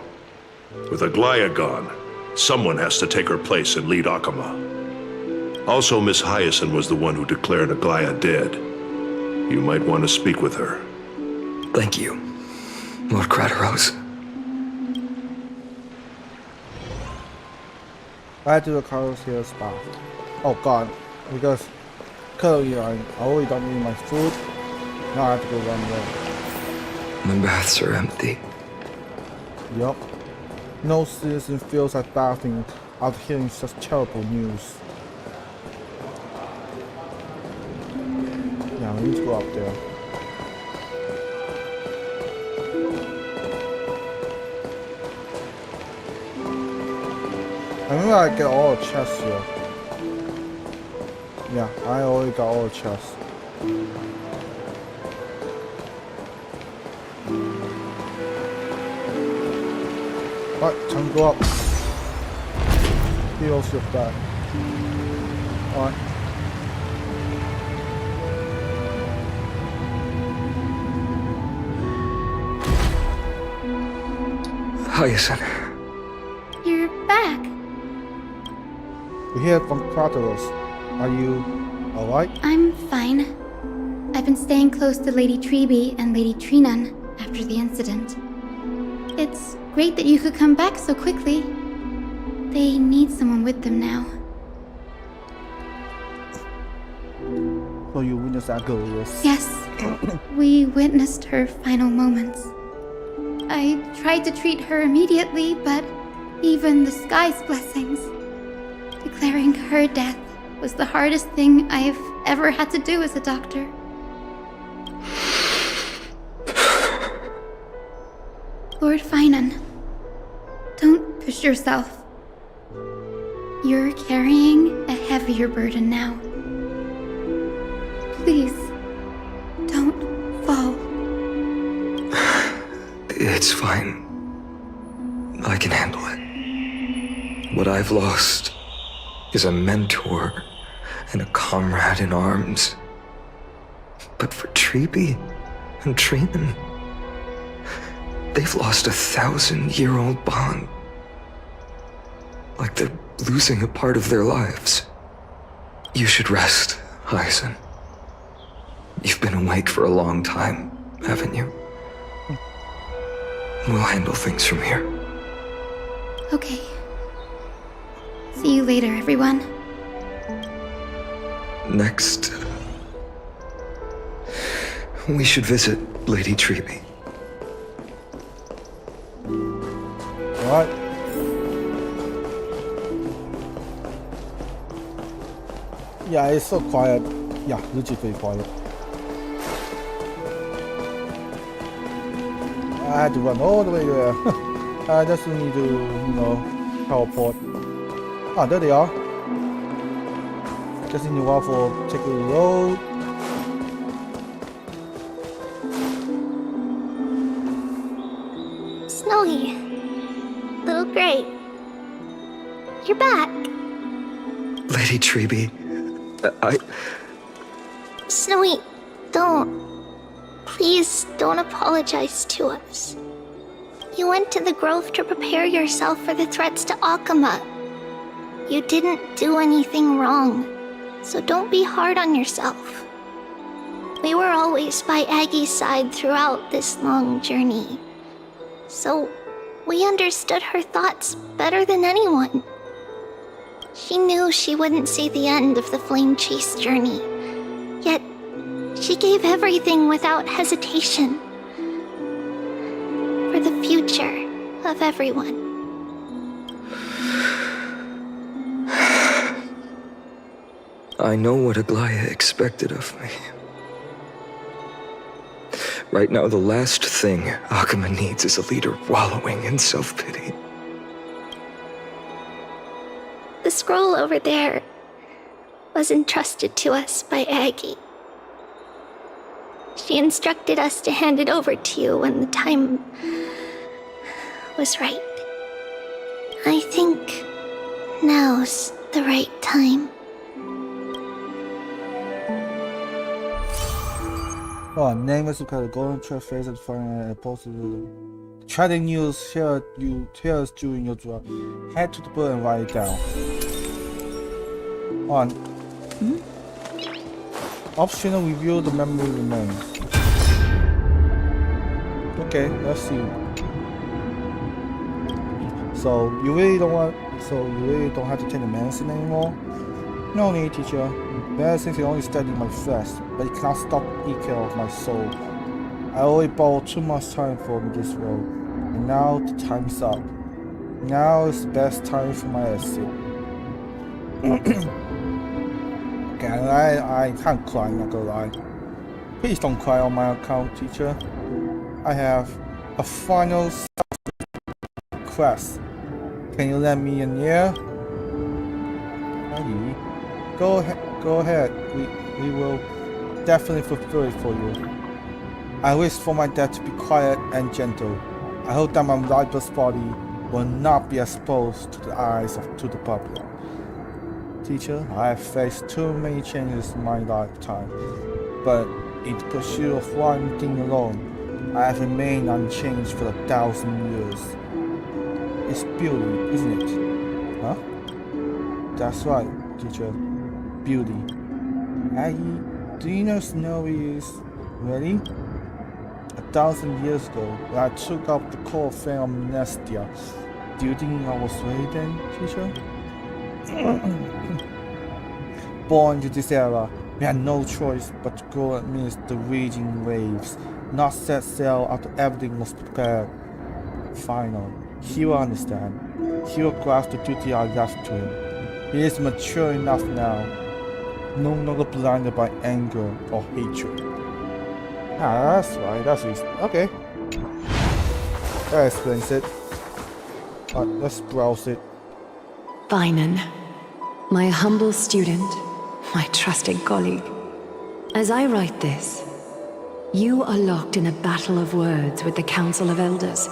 Speaker 12: With Aglaya gone, someone has to take her place and lead Akama. Also, Miss Hyacinth was the one who declared Aglaya dead. You might want to speak with her.
Speaker 5: Thank you, Lord Krateros.
Speaker 1: Back to the Carlos here spot. Oh god, because currently I already don't need my food. Now I have to go run away.
Speaker 5: The baths are empty.
Speaker 1: Yup. No citizen feels like bathing after hearing such terrible news. Yeah, we need to go up there. I remember I get all the chests here. Yeah, I already got all the chests. Alright, time to go up. Heals your back. Alright.
Speaker 5: Hyacinth.
Speaker 11: You're back.
Speaker 1: We hear from Kratos. Are you alright?
Speaker 11: I'm fine. I've been staying close to Lady Treeby and Lady Trinan after the incident. It's great that you could come back so quickly. They need someone with them now.
Speaker 1: So you witnessed that girl, yes?
Speaker 11: Yes. We witnessed her final moments. I tried to treat her immediately, but even the sky's blessings. Declaring her death was the hardest thing I've ever had to do as a doctor. Lord Finan, don't push yourself. You're carrying a heavier burden now. Please, don't fall.
Speaker 5: It's fine. I can handle it. What I've lost is a mentor and a comrade in arms. But for Treeby and Trinan, they've lost a 1,000-year-old bond. Like they're losing a part of their lives. You should rest, Hyacinth. You've been awake for a long time, haven't you? We'll handle things from here.
Speaker 11: Okay. See you later, everyone.
Speaker 5: Next, we should visit Lady Treeby.
Speaker 1: Alright. Yeah, it's so quiet. Yeah, literally quiet. I had to run all the way there. I just need to, teleport. Ah, there they are. Just need to walk for take the road.
Speaker 2: Snowy. Little Gray. You're back.
Speaker 5: Lady Treeby,
Speaker 2: Snowy, don't. Please don't apologize to us. You went to the Grove to prepare yourself for the threats to Akama. You didn't do anything wrong, so don't be hard on yourself. We were always by Aggie's side throughout this long journey, so we understood her thoughts better than anyone. She knew she wouldn't see the end of the Flame Chase journey, yet she gave everything without hesitation for the future of everyone.
Speaker 5: I know what Aglaya expected of me. Right now, the last thing Akama needs is a leader wallowing in self-pity.
Speaker 2: The scroll over there was entrusted to us by Aggie. She instructed us to hand it over to you when the time was right. I think now's the right time.
Speaker 1: Oh, name is because the golden trail face and find a posted trading news here you tell us during your drive. Head to the book and write it down. On. Optional review the memory remains. Okay, let's see. So you really don't have to take the medicine anymore? No need, teacher. Medicine can only steady my flesh, but it cannot stop the decay of my soul. I already borrowed too much time for this road, and now the time's up. Now is the best time for my exit. Okay, I can't cry, not gonna lie. Please don't cry on my account, teacher. I have a final request. Can you let me in here? Eddie, go ahead. We will definitely fulfill it for you. I wish for my dad to be quiet and gentle. I hope that my lifeless body will not be exposed to the eyes of the public. Teacher, I have faced too many changes in my lifetime, but in the pursuit of one thing alone, I have remained unchanged for 1,000 years. It's beauty, isn't it? Huh? That's right, teacher. Beauty. Aggie, do you know Snowy is ready? 1,000 years ago, when I took up the core thing of amnesia, do you think I was ready then, teacher? Born into this era, we had no choice but to go amidst the raging waves, not set sail after everything was prepared. Finally, he will understand. He will grasp the duty I left to him. He is mature enough now, no longer blinded by anger or hatred. Ah, that's right, that's easy. Okay. That explains it. Alright, let's browse it.
Speaker 14: Finan, my humble student, my trusted colleague. As I write this, you are locked in a battle of words with the Council of Elders,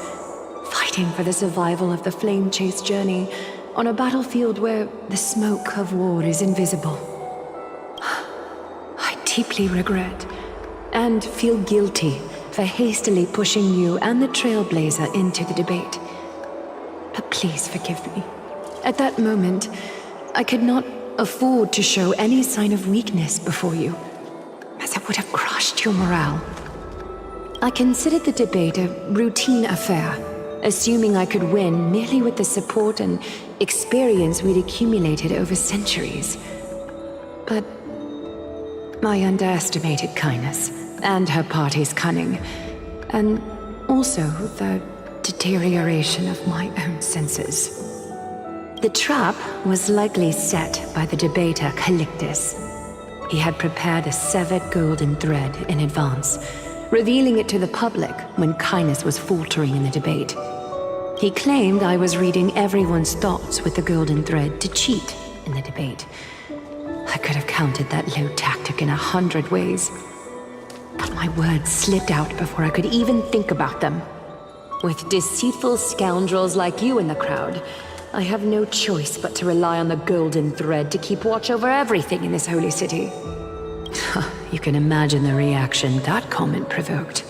Speaker 14: fighting for the survival of the Flame Chase journey on a battlefield where the smoke of war is invisible. I deeply regret and feel guilty for hastily pushing you and the Trailblazer into the debate. But please forgive me. At that moment, I could not afford to show any sign of weakness before you, as it would have crushed your morale. I considered the debate a routine affair, assuming I could win merely with the support and experience we'd accumulated over centuries. But I underestimated Kindness and her party's cunning, and also the deterioration of my own senses. The trap was likely set by the debater Calictus. He had prepared a severed golden thread in advance, revealing it to the public when Kindness was faltering in the debate. He claimed I was reading everyone's thoughts with the golden thread to cheat in the debate. I could have countered that low tactic in 100 ways, but my words slipped out before I could even think about them. With deceitful scoundrels like you in the crowd, I have no choice but to rely on the golden thread to keep watch over everything in this holy city. You can imagine the reaction that comment provoked.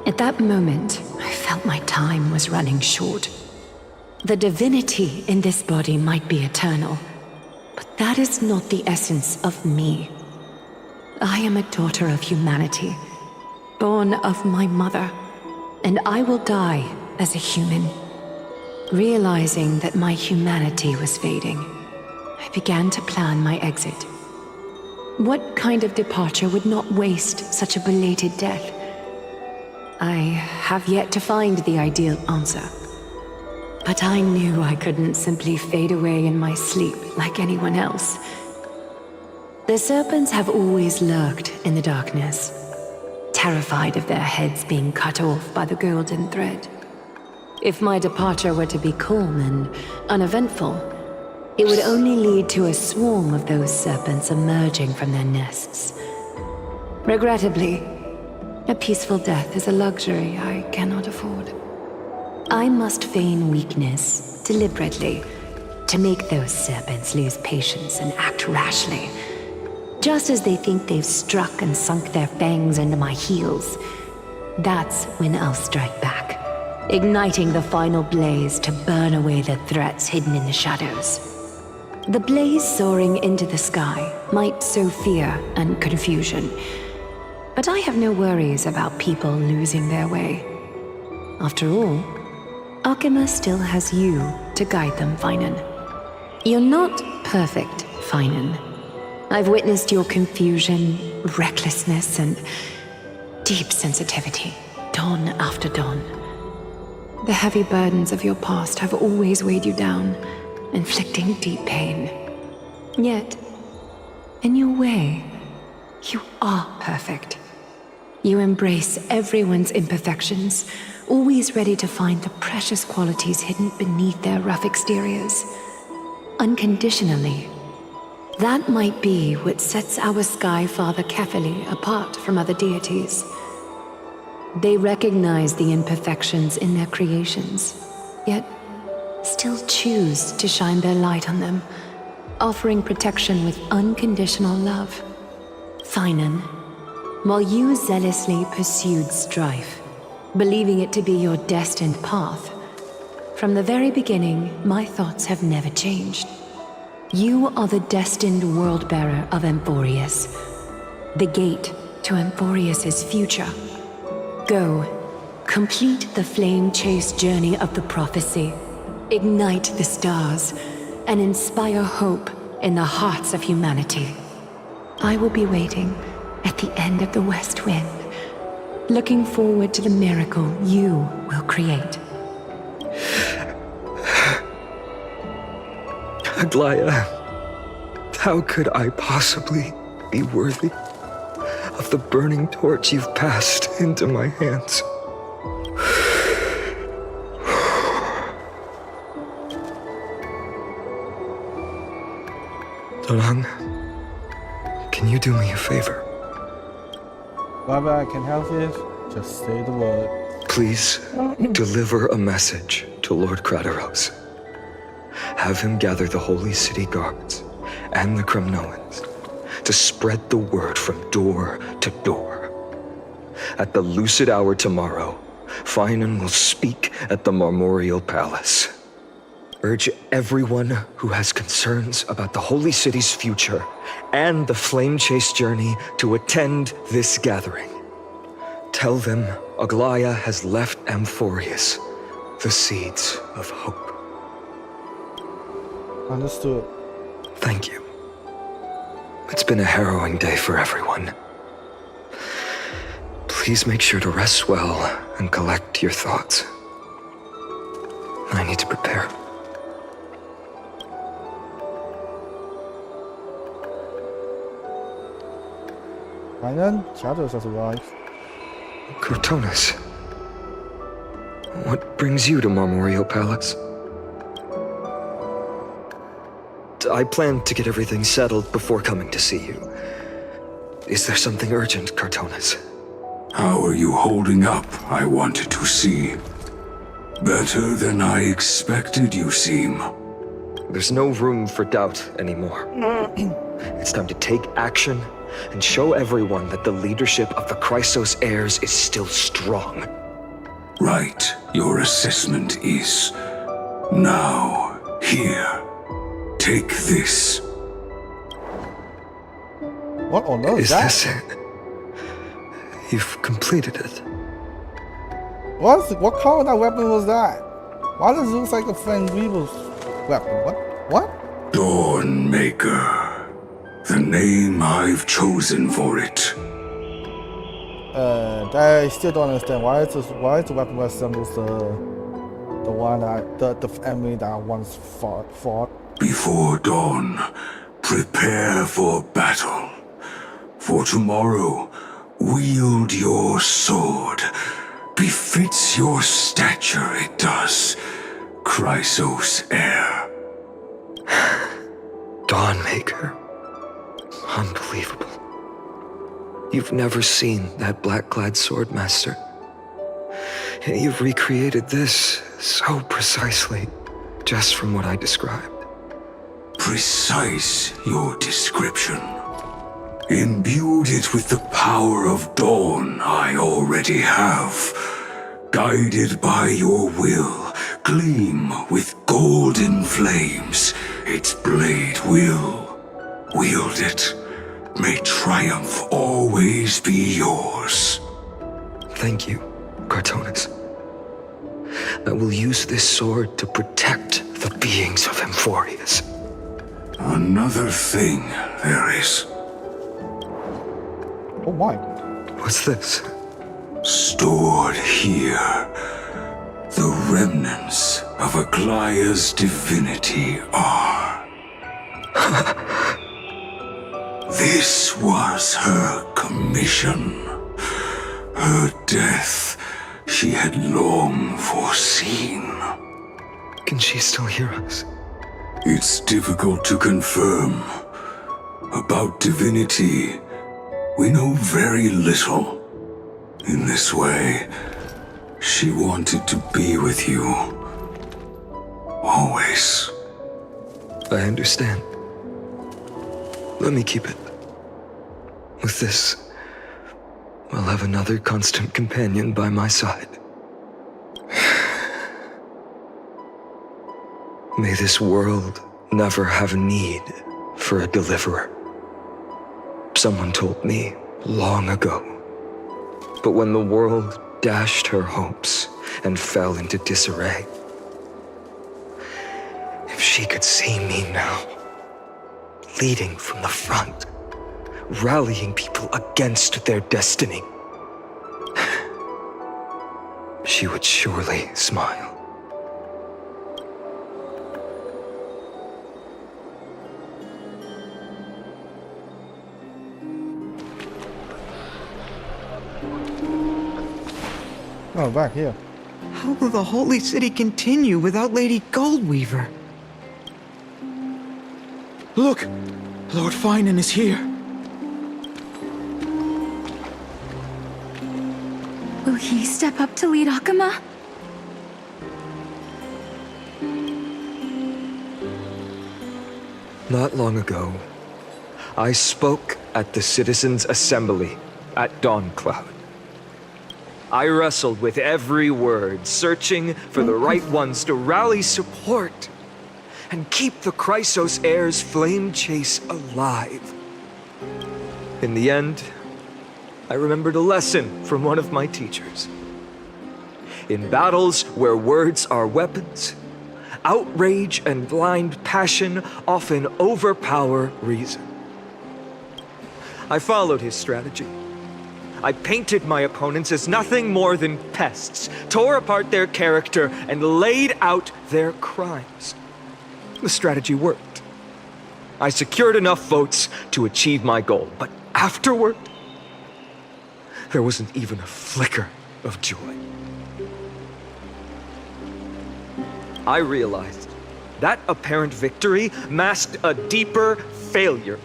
Speaker 14: At that moment, I felt my time was running short. The divinity in this body might be eternal, but that is not the essence of me. I am a daughter of humanity, born of my mother, and I will die as a human. Realizing that my humanity was fading, I began to plan my exit. What kind of departure would not waste such a belated death? I have yet to find the ideal answer. But I knew I couldn't simply fade away in my sleep like anyone else. The serpents have always lurked in the darkness, terrified of their heads being cut off by the golden thread. If my departure were to be calm and uneventful, it would only lead to a swarm of those serpents emerging from their nests. Regrettably, a peaceful death is a luxury I cannot afford. I must feign weakness deliberately to make those serpents lose patience and act rashly. Just as they think they've struck and sunk their fangs into my heels, that's when I'll strike back, igniting the final blaze to burn away the threats hidden in the shadows. The blaze soaring into the sky might sow fear and confusion, but I have no worries about people losing their way. After all, Alchema still has you to guide them, Finan. You're not perfect, Finan. I've witnessed your confusion, recklessness, and deep sensitivity, dawn after dawn. The heavy burdens of your past have always weighed you down, inflicting deep pain. Yet, in your way, you are perfect. You embrace everyone's imperfections, always ready to find the precious qualities hidden beneath their rough exteriors. Unconditionally. That might be what sets our Sky Father Kefili apart from other deities. They recognize the imperfections in their creations, yet still choose to shine their light on them, offering protection with unconditional love. Finan, while you zealously pursued strife, believing it to be your destined path, from the very beginning, my thoughts have never changed. You are the destined world-bearer of Amphorius, the gate to Amphorius's future. Go, complete the flame-chased journey of the prophecy, ignite the stars, and inspire hope in the hearts of humanity. I will be waiting at the end of the West Wind, looking forward to the miracle you will create.
Speaker 5: Aglaya, how could I possibly be worthy of the burning torch you've passed into my hands? Donang, can you do me a favor?
Speaker 1: Whatever I can help with, just say the word.
Speaker 5: Please deliver a message to Lord Krateros. Have him gather the Holy City guards and the Kremnoans to spread the word from door to door. At the lucid hour tomorrow, Finan will speak at the Marmorial Palace. Urge everyone who has concerns about the Holy City's future and the Flame Chase journey to attend this gathering. Tell them Aglaya has left Amphorius the seeds of hope.
Speaker 1: Understood.
Speaker 5: Thank you. It's been a harrowing day for everyone. Please make sure to rest well and collect your thoughts. I need to prepare.
Speaker 1: Finan, Shadows has arrived.
Speaker 5: Cortonis, what brings you to Marmorial Palace? I planned to get everything settled before coming to see you. Is there something urgent, Cortonis?
Speaker 9: How are you holding up, I wanted to see. Better than I expected, you seem.
Speaker 5: There's no room for doubt anymore. It's time to take action and show everyone that the leadership of the Chrysos heirs is still strong.
Speaker 9: Right, your assessment is. Now, here. Take this.
Speaker 1: What on earth
Speaker 5: is
Speaker 1: is that?
Speaker 5: This it? You've completed it.
Speaker 1: What kind of weapon was that? Why does it look like a friend Weevil's weapon? What?
Speaker 9: Dawnmaker. The name I've chosen for it.
Speaker 1: I still don't understand why the weapon resembles the one the enemy that I once fought.
Speaker 9: Before dawn, prepare for battle. For tomorrow, wield your sword. Befits your stature, it does. Chrysos heir.
Speaker 5: Dawnmaker. Unbelievable. You've never seen that black-clad swordmaster. You've recreated this so precisely, just from what I described.
Speaker 9: Precise, your description. Imbued it with the power of dawn I already have. Guided by your will, gleam with golden flames. Its blade will. Wield it. May triumph always be yours.
Speaker 5: Thank you, Cortonis. I will use this sword to protect the beings of Amphorius.
Speaker 9: Another thing there is.
Speaker 1: Oh my.
Speaker 5: What's this?
Speaker 9: Stored here. The remnants of Aglaya's divinity are. This was her commission. Her death she had long foreseen.
Speaker 5: Can she still hear us?
Speaker 9: It's difficult to confirm. About divinity, we know very little. In this way, she wanted to be with you. Always.
Speaker 5: I understand. Let me keep it. With this, I'll have another constant companion by my side. May this world never have need for a deliverer. Someone told me long ago. But when the world dashed her hopes and fell into disarray, if she could see me now, leading from the front, rallying people against their destiny, she would surely smile.
Speaker 1: Oh, back here.
Speaker 16: How will the Holy City continue without Lady Goldweaver? Look! Lord Finan is here.
Speaker 3: Will he step up to lead Akama?
Speaker 5: Not long ago, I spoke at the Citizens' Assembly at Dawncloud. I wrestled with every word, searching for the right ones to rally support and keep the Chrysos heir's flame chase alive. In the end, I remembered a lesson from one of my teachers. In battles where words are weapons, outrage and blind passion often overpower reason. I followed his strategy. I painted my opponents as nothing more than pests, tore apart their character, and laid out their crimes. The strategy worked. I secured enough votes to achieve my goal, but afterward, there wasn't even a flicker of joy. I realized that apparent victory masked a deeper failure.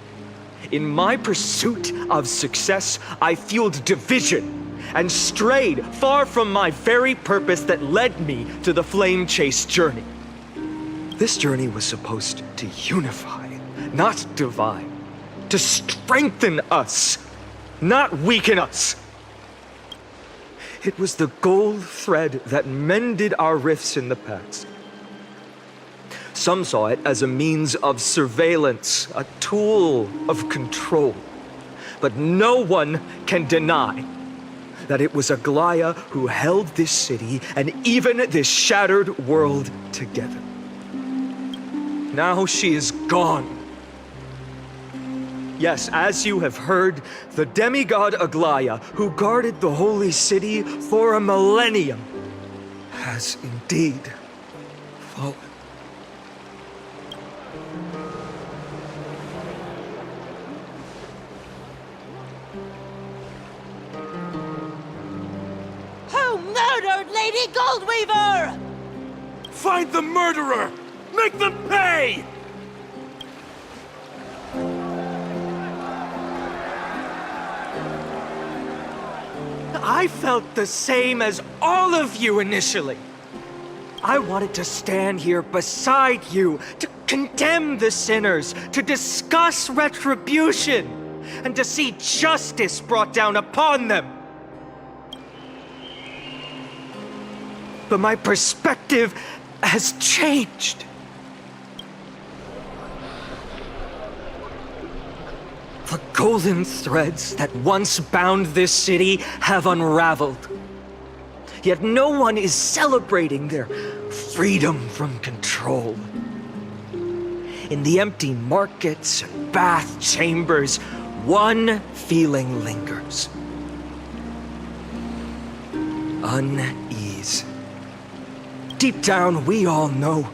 Speaker 5: In my pursuit of success, I fueled division and strayed far from my very purpose that led me to the Flame Chase journey. This journey was supposed to unify, not divide, to strengthen us, not weaken us. It was the gold thread that mended our rifts in the past. Some saw it as a means of surveillance, a tool of control. But no one can deny that it was Aglaya who held this city and even this shattered world together. Now she is gone. Yes, as you have heard, the demigod Aglaya, who guarded the holy city for a millennium, has indeed fallen.
Speaker 17: Murdered Lady Goldweaver!
Speaker 4: Find the murderer! Make them pay!
Speaker 18: I felt the same as all of you initially. I wanted to stand here beside you, to condemn the sinners, to discuss retribution, and to see justice brought down upon them. But my perspective has changed. The golden threads that once bound this city have unraveled. Yet no one is celebrating their freedom from control. In the empty markets and bath chambers, one feeling lingers. Unease. deep down, we all know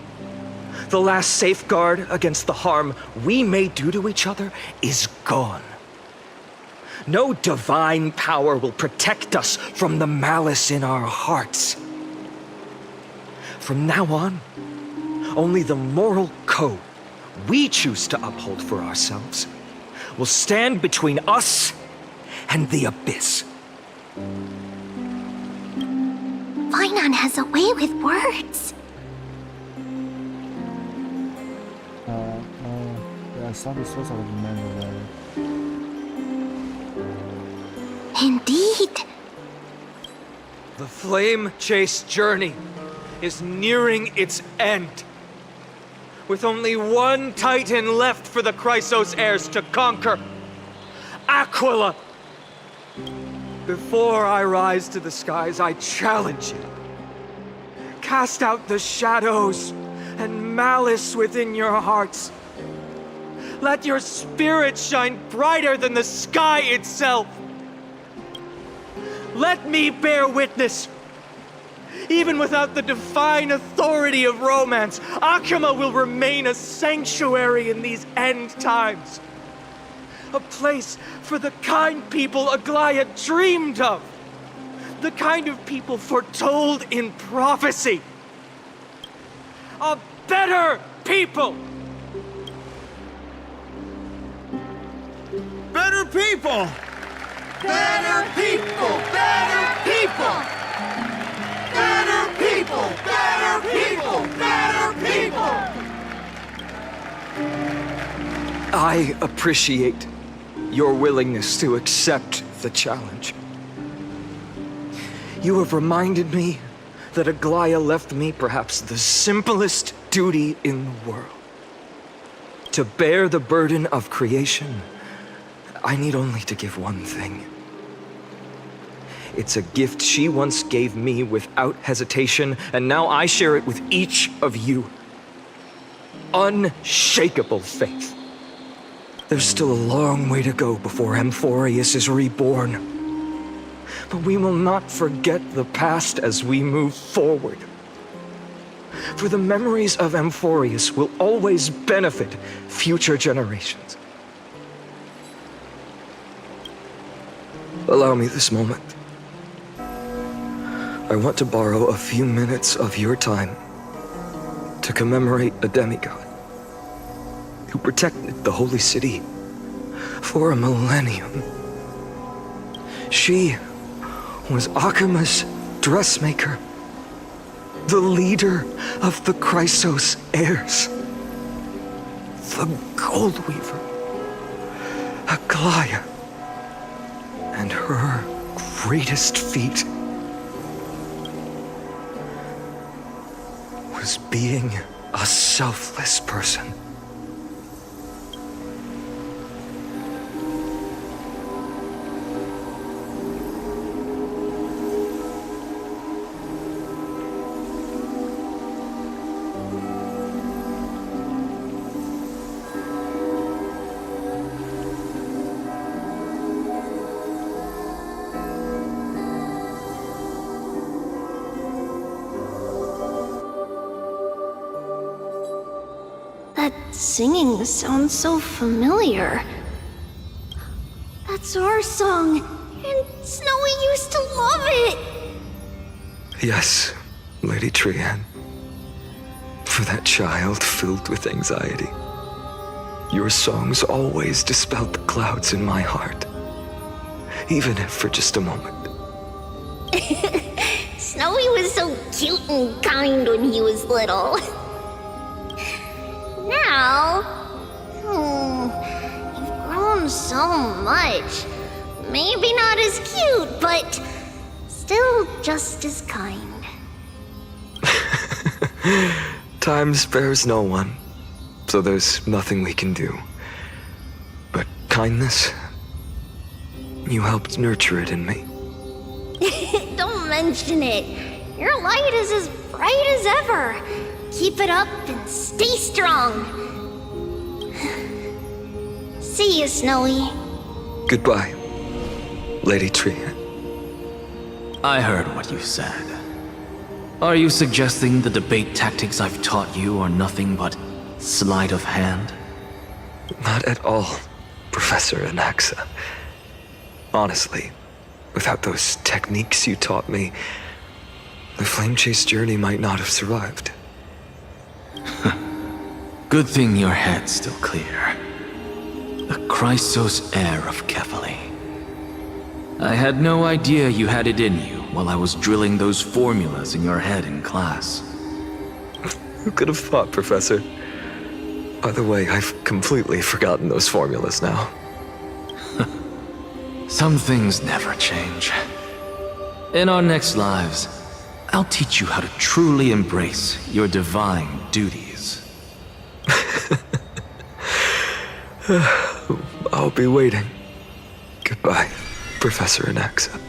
Speaker 18: the last safeguard against the harm we may do to each other is gone. No divine power will protect us from the malice in our hearts. From now on, only the moral code we choose to uphold for ourselves will stand between us and the abyss.
Speaker 2: Fainan has a way with words.
Speaker 1: Yeah, some source of remember that.
Speaker 2: Indeed.
Speaker 18: The flame chase journey is nearing its end. With only one Titan left for the Chrysos heirs to conquer, Aquila. Before I rise to the skies, I challenge you. Cast out the shadows and malice within your hearts. Let your spirit shine brighter than the sky itself. Let me bear witness. Even without the divine authority of romance, Akuma will remain a sanctuary in these end times. A place for the kind people Aglaya dreamed of. The kind of people foretold in prophecy. A better people!
Speaker 16: Better people! Better people! Better people! Better people! Better people! Better people!
Speaker 18: I appreciate your willingness to accept the challenge. You have reminded me that Aglaya left me perhaps the simplest duty in the world. To bear the burden of creation, I need only to give one thing. It's a gift she once gave me without hesitation, and now I share it with each of you. Unshakable faith. There's still a long way to go before Amphorius is reborn. But we will not forget the past as we move forward. For the memories of Amphorius will always benefit future generations. Allow me this moment. I want to borrow a few minutes of your time to commemorate a demigod who protected the holy city for a millennium. She was Akuma's dressmaker, the leader of the Chrysos heirs, the Gold Weaver, Aglaya, and her greatest feat was being a selfless person.
Speaker 2: That singing sounds so familiar. That's our song, and Snowy used to love it!
Speaker 5: Yes, Lady Trian. For that child filled with anxiety, your songs always dispelled the clouds in my heart. Even if for just a moment.
Speaker 2: Snowy was so cute and kind when he was little. Now, you've grown so much. Maybe not as cute, but still just as kind.
Speaker 5: Time spares no one, so there's nothing we can do. But kindness, you helped nurture it in me.
Speaker 2: Don't mention it. Your light is as bright as ever. Keep it up and stay strong. See you, Snowy.
Speaker 5: Goodbye, Lady Trian.
Speaker 4: I heard what you said. Are you suggesting the debate tactics I've taught you are nothing but sleight of hand?
Speaker 5: Not at all, Professor Anaxa. Honestly, without those techniques you taught me, the Flame Chase journey might not have survived.
Speaker 4: Good thing your head's still clear. The Chrysos heir of Kefali. I had no idea you had it in you while I was drilling those formulas in your head in class.
Speaker 5: Who could have thought, Professor? By the way, I've completely forgotten those formulas now.
Speaker 4: Some things never change. In our next lives, I'll teach you how to truly embrace your divine duties.
Speaker 5: I'll be waiting. Goodbye, Professor Anaxa.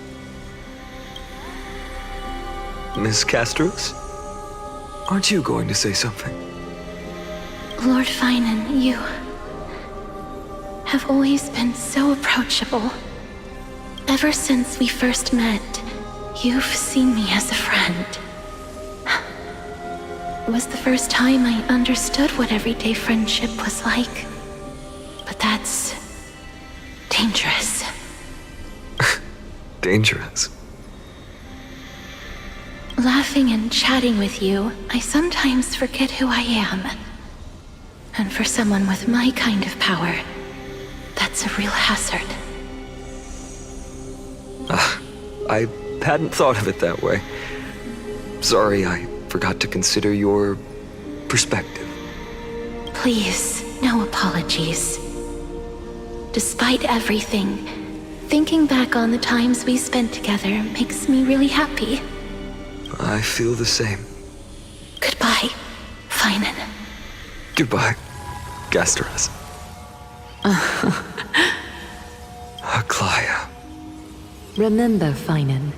Speaker 5: Miss Castros? Aren't you going to say something?
Speaker 11: Lord Finan, you have always been so approachable. Ever since we first met, you've seen me as a friend. It was the first time I understood what everyday friendship was like. But that's dangerous.
Speaker 5: Dangerous?
Speaker 11: Laughing and chatting with you, I sometimes forget who I am. And for someone with my kind of power, that's a real hazard.
Speaker 5: I hadn't thought of it that way. Sorry, I forgot to consider your perspective.
Speaker 11: Please, no apologies. Despite everything, thinking back on the times we spent together makes me really happy.
Speaker 5: I feel the same.
Speaker 11: Goodbye, Finan.
Speaker 5: Goodbye, Gasteras. Aglaya.
Speaker 15: Remember, Finan,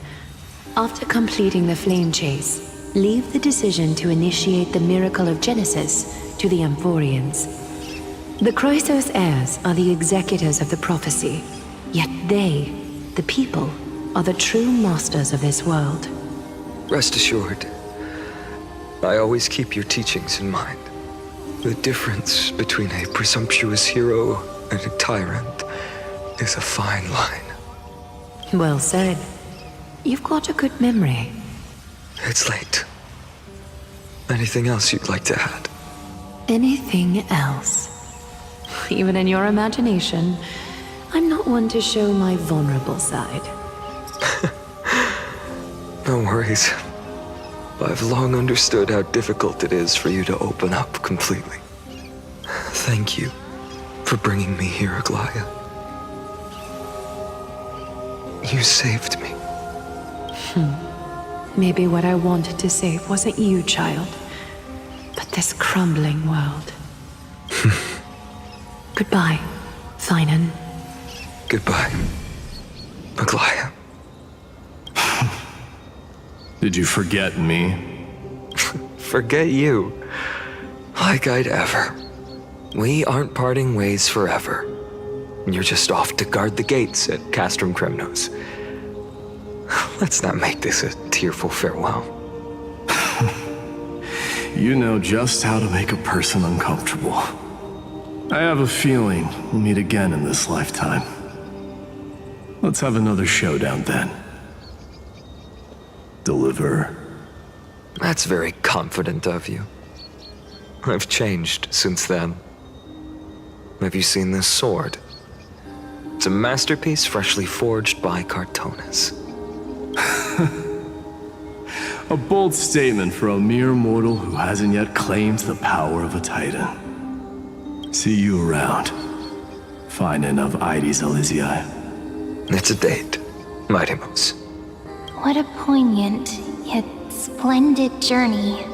Speaker 15: after completing the Flame Chase, leave the decision to initiate the miracle of Genesis to the Amphorians. The Chrysos heirs are the executors of the prophecy, yet they, the people, are the true masters of this world.
Speaker 5: Rest assured, I always keep your teachings in mind. The difference between a presumptuous hero and a tyrant is a fine line.
Speaker 15: Well said. You've got a good memory.
Speaker 5: It's late. Anything else you'd like to add?
Speaker 15: Anything else? Even in your imagination, I'm not one to show my vulnerable side.
Speaker 5: No worries. I've long understood how difficult it is for you to open up completely. Thank you for bringing me here, Aglaya. You saved me.
Speaker 15: Maybe what I wanted to save wasn't you, child, but this crumbling world. Goodbye, Finan.
Speaker 5: Goodbye, Aglaya.
Speaker 4: Did you forget me?
Speaker 5: Forget you? Like I'd ever. We aren't parting ways forever. You're just off to guard the gates at Castrum Kremnos. Let's not make this a tearful farewell.
Speaker 4: You know just how to make a person uncomfortable. I have a feeling we'll meet again in this lifetime. Let's have another showdown then. Deliver.
Speaker 5: That's very confident of you. I've changed since then. Have you seen this sword? It's a masterpiece freshly forged by Cartonis.
Speaker 4: A bold statement for a mere mortal who hasn't yet claimed the power of a titan. See you around. Finan of Ides Elysiae.
Speaker 5: It's a date, Mightimos.
Speaker 2: What a poignant, yet splendid journey.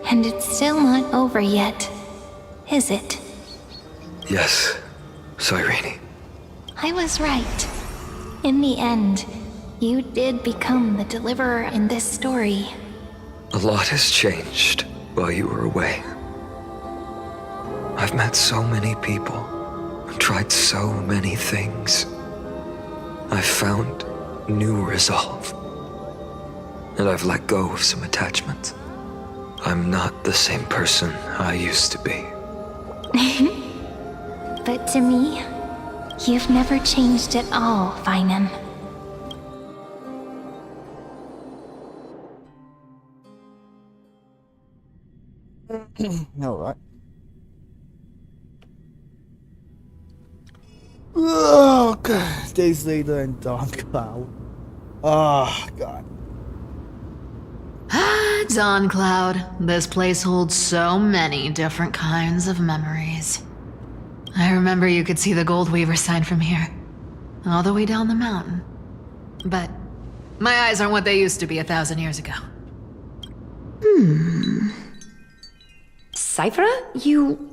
Speaker 2: And it's still not over yet, is it?
Speaker 5: Yes, Cyrene.
Speaker 2: I was right. In the end, you did become the deliverer in this story.
Speaker 5: A lot has changed while you were away. I've met so many people and tried so many things. I've found new resolve. and I've let go of some attachments. I'm not the same person I used to be.
Speaker 2: But to me, you've never changed at all, Finan.
Speaker 1: Alright. Oh, God. Days later in Dark Cloud. Oh, God.
Speaker 3: Dawn Cloud. This place holds so many different kinds of memories. I remember you could see the Goldweaver sign from here, all the way down the mountain. But my eyes aren't what they used to be 1,000 years ago.
Speaker 8: Cyphera, you...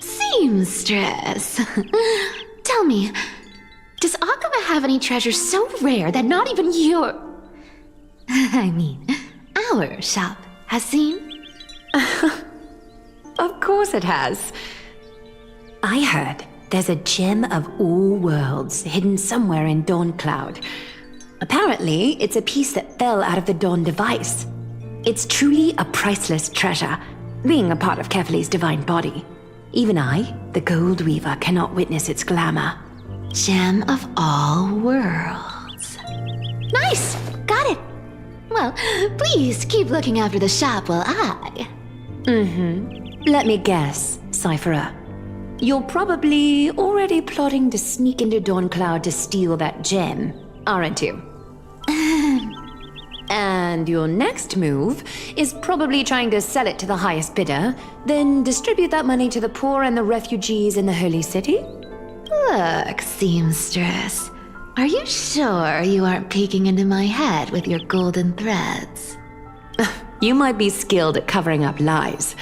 Speaker 2: Seamstress. Tell me, does Akaba have any treasures so rare that not even your... I mean, our shop has seen?
Speaker 15: Of course it has. I heard there's a gem of all worlds hidden somewhere in Dawn Cloud. Apparently, it's a piece that fell out of the Dawn device. It's truly a priceless treasure, being a part of Kefali's divine body. Even I, the Gold Weaver, cannot witness its glamour.
Speaker 2: Gem of all worlds. Nice! Got it! Well, please keep looking after the shop while I...
Speaker 15: Let me guess, Cyphera. You're probably already plotting to sneak into Dawn Cloud to steal that gem, aren't you? And your next move is probably trying to sell it to the highest bidder, then distribute that money to the poor and the refugees in the Holy City?
Speaker 2: Look, seamstress. Are you sure you aren't peeking into my head with your golden threads?
Speaker 15: You might be skilled at covering up lies,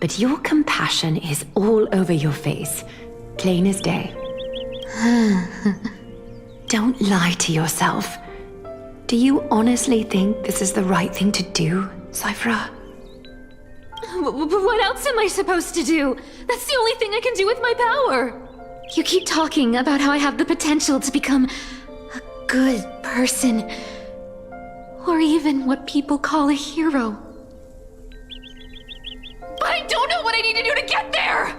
Speaker 15: but your compassion is all over your face, plain as day. Don't lie to yourself. Do you honestly think this is the right thing to do, Cyphera?
Speaker 11: What else am I supposed to do? That's the only thing I can do with my power. You keep talking about how I have the potential to become a good person, or even what people call a hero. But I don't know what I need to do to get there!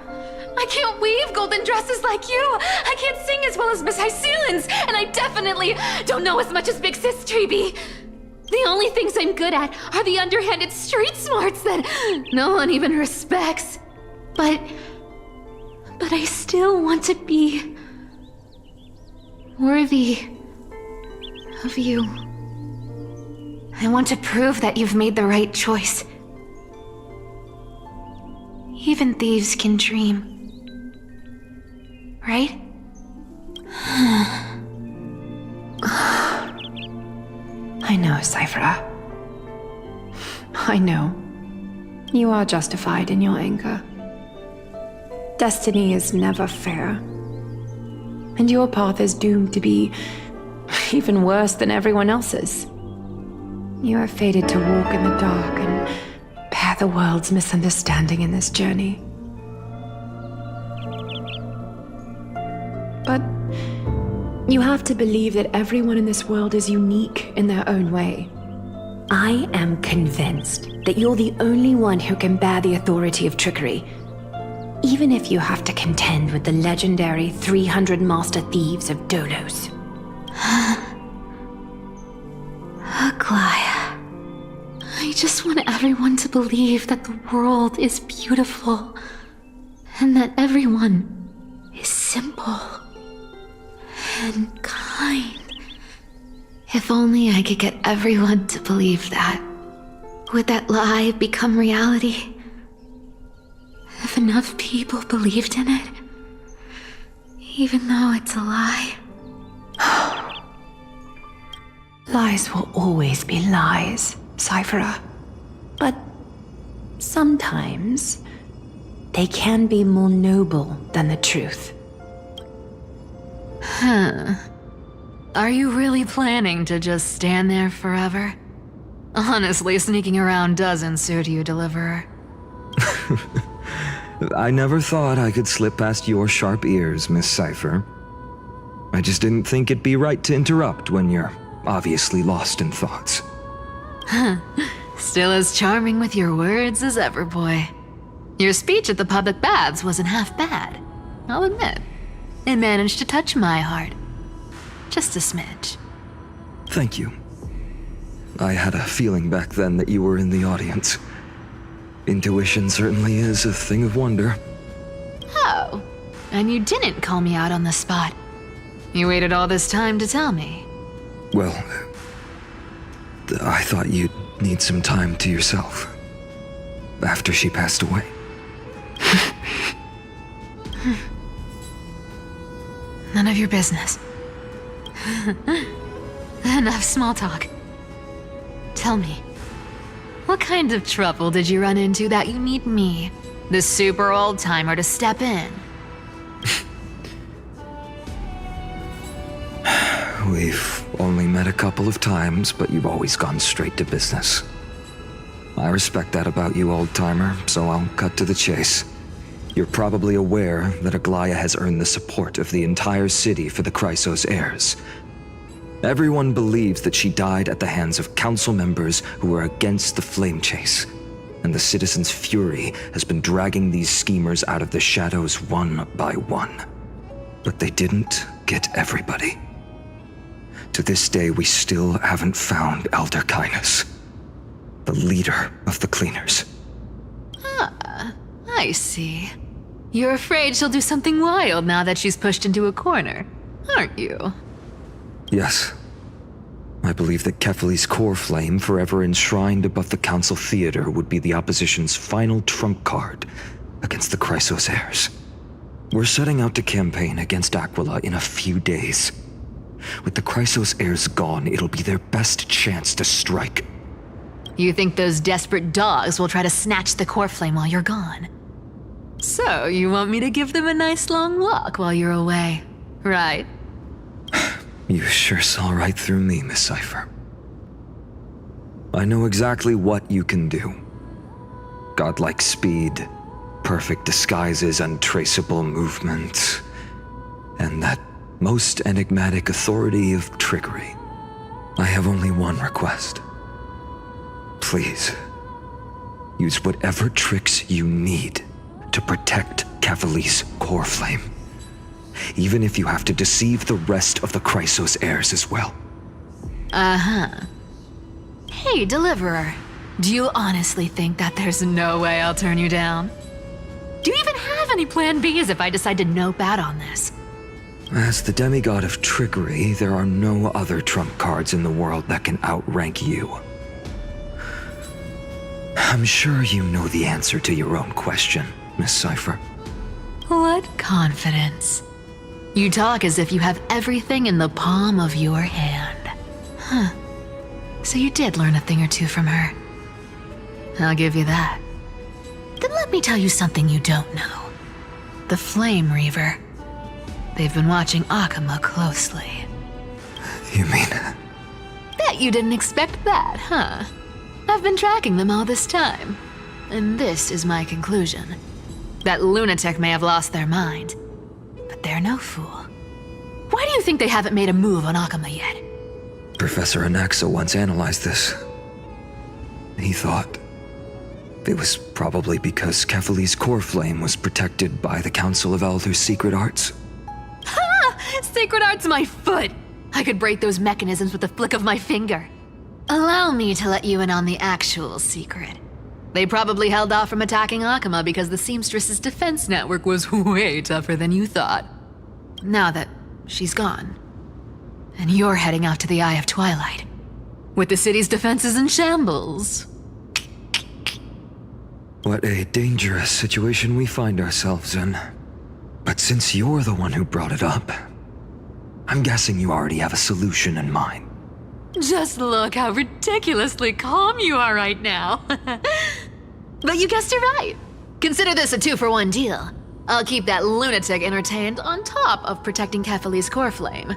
Speaker 11: I can't weave golden dresses like you! I can't sing as well as Miss Hyceelins! And I definitely don't know as much as Big Sis Treby! The only things I'm good at are the underhanded street smarts that no one even respects. But I still want to be worthy of you. I want to prove that you've made the right choice. Even thieves can dream. Right?
Speaker 14: I know, Cyphera. I know. You are justified in your anger. Destiny is never fair. And your path is doomed to be even worse than everyone else's. You are fated to walk in the dark and bear the world's misunderstanding in this journey. But you have to believe that everyone in this world is unique in their own way.
Speaker 15: I am convinced that you're the only one who can bear the authority of trickery, even if you have to contend with the legendary 300 master thieves of Dolos.
Speaker 11: Aglaya. I just want everyone to believe that the world is beautiful, and that everyone is simple and kind.
Speaker 2: If only I could get everyone to believe that. Would that lie become reality?
Speaker 11: If enough people believed in it, even though it's a lie.
Speaker 15: Lies will always be lies, Cyphera. But sometimes they can be more noble than the truth.
Speaker 3: Are you really planning to just stand there forever? Honestly, sneaking around doesn't suit you, Deliverer.
Speaker 5: I never thought I could slip past your sharp ears, Miss Cypher. I just didn't think it'd be right to interrupt when you're obviously lost in thoughts.
Speaker 3: Still as charming with your words as ever, boy. Your speech at the public baths wasn't half bad. I'll admit. It managed to touch my heart. Just a smidge.
Speaker 5: Thank you. I had a feeling back then that you were in the audience. Intuition certainly is a thing of wonder.
Speaker 3: Oh, and you didn't call me out on the spot. You waited all this time to tell me.
Speaker 5: Well, I thought you'd need some time to yourself. After she passed away.
Speaker 3: None of your business. Enough small talk. Tell me, what kind of trouble did you run into that you need me, the super old-timer, to step in?
Speaker 5: We've only met a couple of times, but you've always gone straight to business. I respect that about you, old-timer, so I'll cut to the chase. You're probably aware that Aglaya has earned the support of the entire city for the Chrysos heirs. Everyone believes that she died at the hands of council members who were against the flame chase, and the citizens' fury has been dragging these schemers out of the shadows one by one. But they didn't get everybody. To this day, we still haven't found Elder Kainos, the leader of the cleaners.
Speaker 3: Ah, I see. You're afraid she'll do something wild now that she's pushed into a corner, aren't you?
Speaker 5: Yes. I believe that Kefali's core flame, forever enshrined above the council theater, would be the opposition's final trump card against the Chrysos heirs. We're setting out to campaign against Aquila in a few days. With the Chrysos heirs gone, it'll be their best chance to strike.
Speaker 3: You think those desperate dogs will try to snatch the core flame while you're gone? So, you want me to give them a nice long walk while you're away, right?
Speaker 5: You sure saw right through me, Miss Cipher. I know exactly what you can do. Godlike speed, perfect disguises, untraceable movement, and that most enigmatic authority of trickery. I have only one request. Please, use whatever tricks you need to protect Kefali's core flame. Even if you have to deceive the rest of the Chrysos heirs as well.
Speaker 3: Uh-huh. Hey, Deliverer. Do you honestly think that there's no way I'll turn you down? Do you even have any plan Bs if I decide to nope out on this?
Speaker 5: As the demigod of trickery, there are no other trump cards in the world that can outrank you. I'm sure you know the answer to your own question, Miss Cipher.
Speaker 3: What confidence. You talk as if you have everything in the palm of your hand. Huh. So you did learn a thing or two from her. I'll give you that. Then let me tell you something you don't know. The Flame Reaver. They've been watching Akama closely.
Speaker 5: You mean...
Speaker 3: Bet you didn't expect that, huh? I've been tracking them all this time. And this is my conclusion. That lunatic may have lost their mind, but they're no fool. Why do you think they haven't made a move on Akama yet?
Speaker 5: Professor Anaxa once analyzed this. He thought it was probably because Kefali's core flame was protected by the Council of Elders' secret arts.
Speaker 3: Ha! Secret arts my foot! I could break those mechanisms with the flick of my finger. Allow me to let you in on the actual secret. They probably held off from attacking Akama because the Seamstress's defense network was way tougher than you thought. Now that she's gone, and you're heading out to the Eye of Twilight, with the city's defenses in shambles.
Speaker 5: What a dangerous situation we find ourselves in. But since you're the one who brought it up, I'm guessing you already have a solution in mind.
Speaker 3: Just look how ridiculously calm you are right now. But you guessed it right. Consider this a 2-for-1 deal. I'll keep that lunatic entertained on top of protecting Kefali's core flame.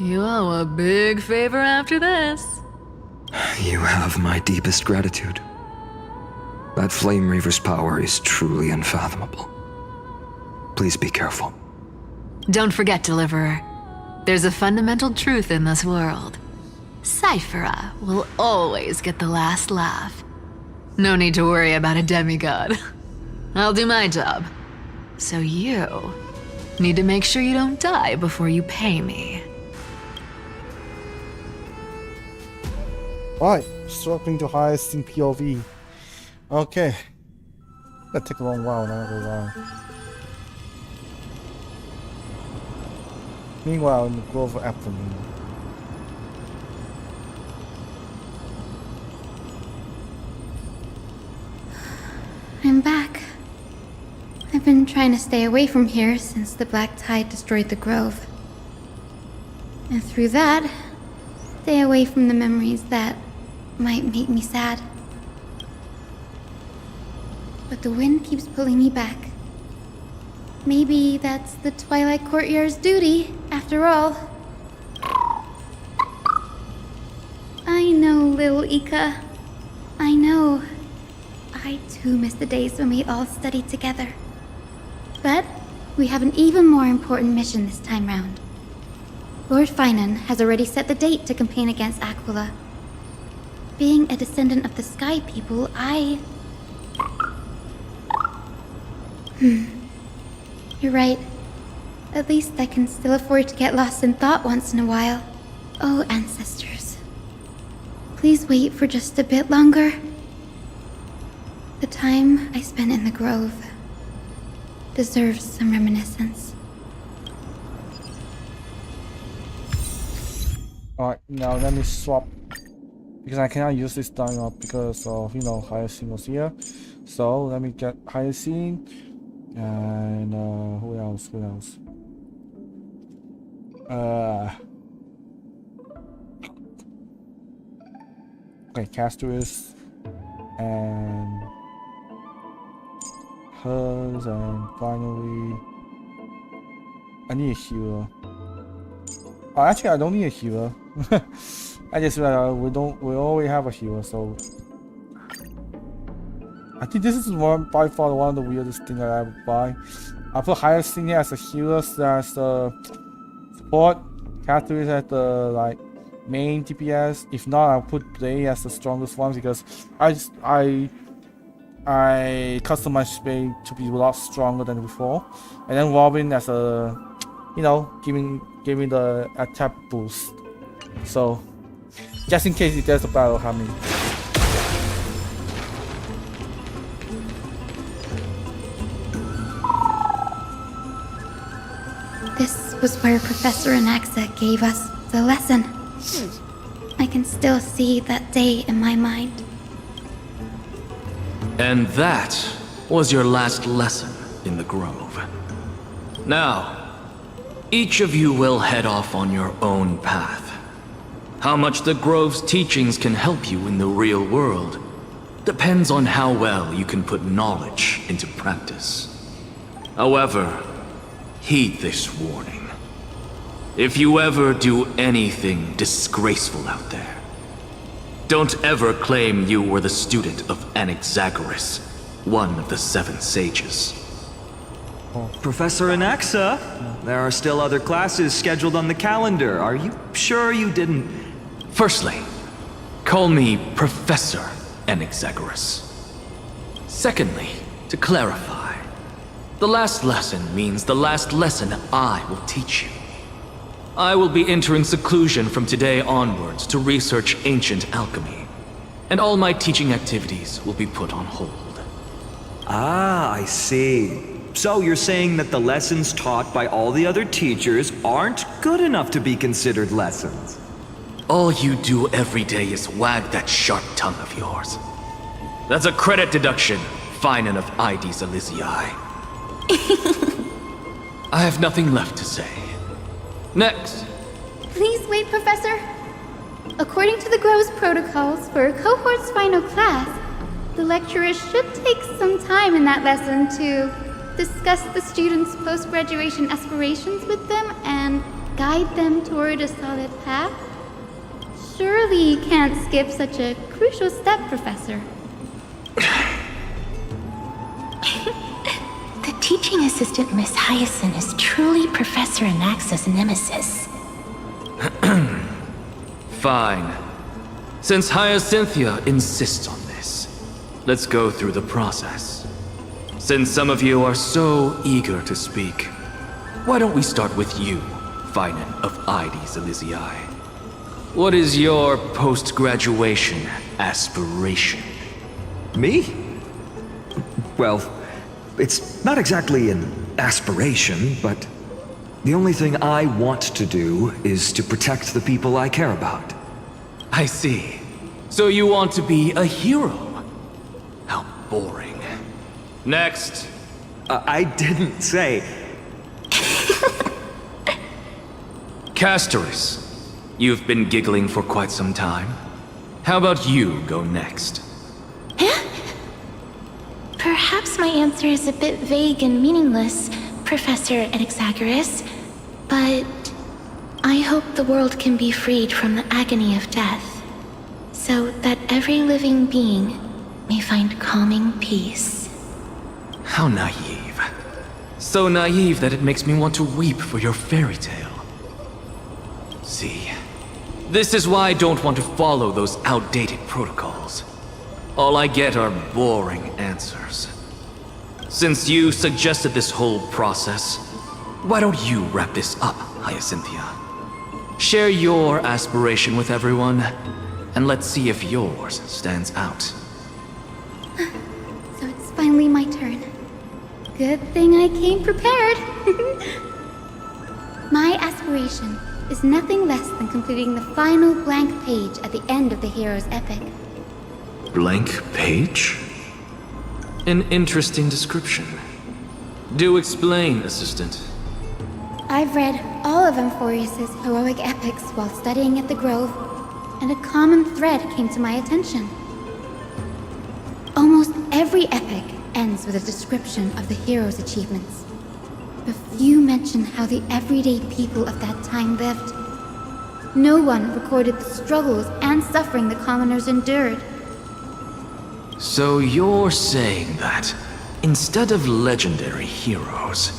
Speaker 3: You owe a big favor after this.
Speaker 5: You have my deepest gratitude. That Flame Reaver's power is truly unfathomable. Please be careful.
Speaker 3: Don't forget, Deliverer. There's a fundamental truth in this world.
Speaker 8: Cyphera will always get the last laugh. No need to worry about a demigod. I'll do my job. So you need to make sure you don't die before you pay me.
Speaker 1: Alright, swapping to highest in POV. Okay. That took a long while, not a while. Meanwhile, in the Grove afternoon.
Speaker 11: I'm back. I've been trying to stay away from here since the Black Tide destroyed the Grove. And through that, stay away from the memories that might make me sad. But the wind keeps pulling me back. Maybe that's the Twilight Courtyard's duty, after all. I know, little Ika. I know. I too miss the days when we all studied together. But we have an even more important mission this time round. Lord Finan has already set the date to campaign against Aquila. Being a descendant of the Sky People, You're right. At least I can still afford to get lost in thought once in a while. Oh, ancestors. Please wait for just a bit longer. The time I spent in the Grove deserves some reminiscence.
Speaker 1: Alright, now let me swap. Because I cannot use this dialogue because of, Hyacinth was here. So let me get Hyacinth. And who else? Okay, Castorus and hers, and finally I need a healer. Oh, actually I don't need a healer. I just realized we already have a healer, so I think this is by far one of the weirdest things I ever buy. I put Hyacinth here as a healer, as a support, Catherine as the main DPS. If not, I'll put Blade as the strongest one because I customized Blade to be a lot stronger than before, and then Robin as a giving the attack boost. So just in case if there's a battle coming.
Speaker 11: This was where Professor Anaxa gave us the lesson. I can still see that day in my mind.
Speaker 4: And that was your last lesson in the Grove. Now, each of you will head off on your own path. How much the Grove's teachings can help you in the real world depends on how well you can put knowledge into practice. However, heed this warning. If you ever do anything disgraceful out there, don't ever claim you were the student of Anaxagoras, one of the 7 sages.
Speaker 18: Professor Anaxa, there are still other classes scheduled on the calendar. Are you sure you didn't...
Speaker 4: Firstly, call me Professor Anaxagoras. Secondly, to clarify, the last lesson means the last lesson I will teach you. I will be entering seclusion from today onwards to research ancient alchemy, and all my teaching activities will be put on hold.
Speaker 18: Ah, I see. So you're saying that the lessons taught by all the other teachers aren't good enough to be considered lessons?
Speaker 4: All you do every day is wag that sharp tongue of yours. That's a credit deduction, Finan of Ides Elysiae. I have nothing left to say. Next.
Speaker 11: Please wait, Professor. According to the Grove's protocols for a cohort's final class, the lecturer should take some time in that lesson to discuss the students' post-graduation aspirations with them and guide them toward a solid path. Surely you can't skip such a crucial step, Professor.
Speaker 2: The teaching assistant, Miss Hyacinth, is truly Professor Anaxa's nemesis.
Speaker 4: Fine. Since Hyacinthia insists on this, let's go through the process. Since some of you are so eager to speak, why don't we start with you, Finan of Ides Elysiae? What is your post-graduation aspiration?
Speaker 5: Me? Well, it's not exactly an aspiration, but the only thing I want to do is to protect the people I care about.
Speaker 4: I see. So you want to be a hero? How boring. Next.
Speaker 5: I didn't say...
Speaker 4: Castoris, you've been giggling for quite some time. How about you go next?
Speaker 2: Perhaps my answer is a bit vague and meaningless, Professor Anaxagoras, but I hope the world can be freed from the agony of death, so that every living being may find calming peace.
Speaker 4: How naive. So naive that it makes me want to weep for your fairy tale. See, this is why I don't want to follow those outdated protocols. All I get are boring answers. Since you suggested this whole process, why don't you wrap this up, Hyacinthia? Share your aspiration with everyone, and let's see if yours stands out.
Speaker 11: So it's finally my turn. Good thing I came prepared. My aspiration is nothing less than completing the final blank page at the end of the hero's epic.
Speaker 4: Blank page? An interesting description. Do explain, Assistant.
Speaker 11: I've read all of Amphorius's heroic epics while studying at the Grove, and a common thread came to my attention. Almost every epic ends with a description of the hero's achievements. But few mention how the everyday people of that time lived. No one recorded the struggles and suffering the commoners endured.
Speaker 4: So you're saying that, instead of legendary heroes,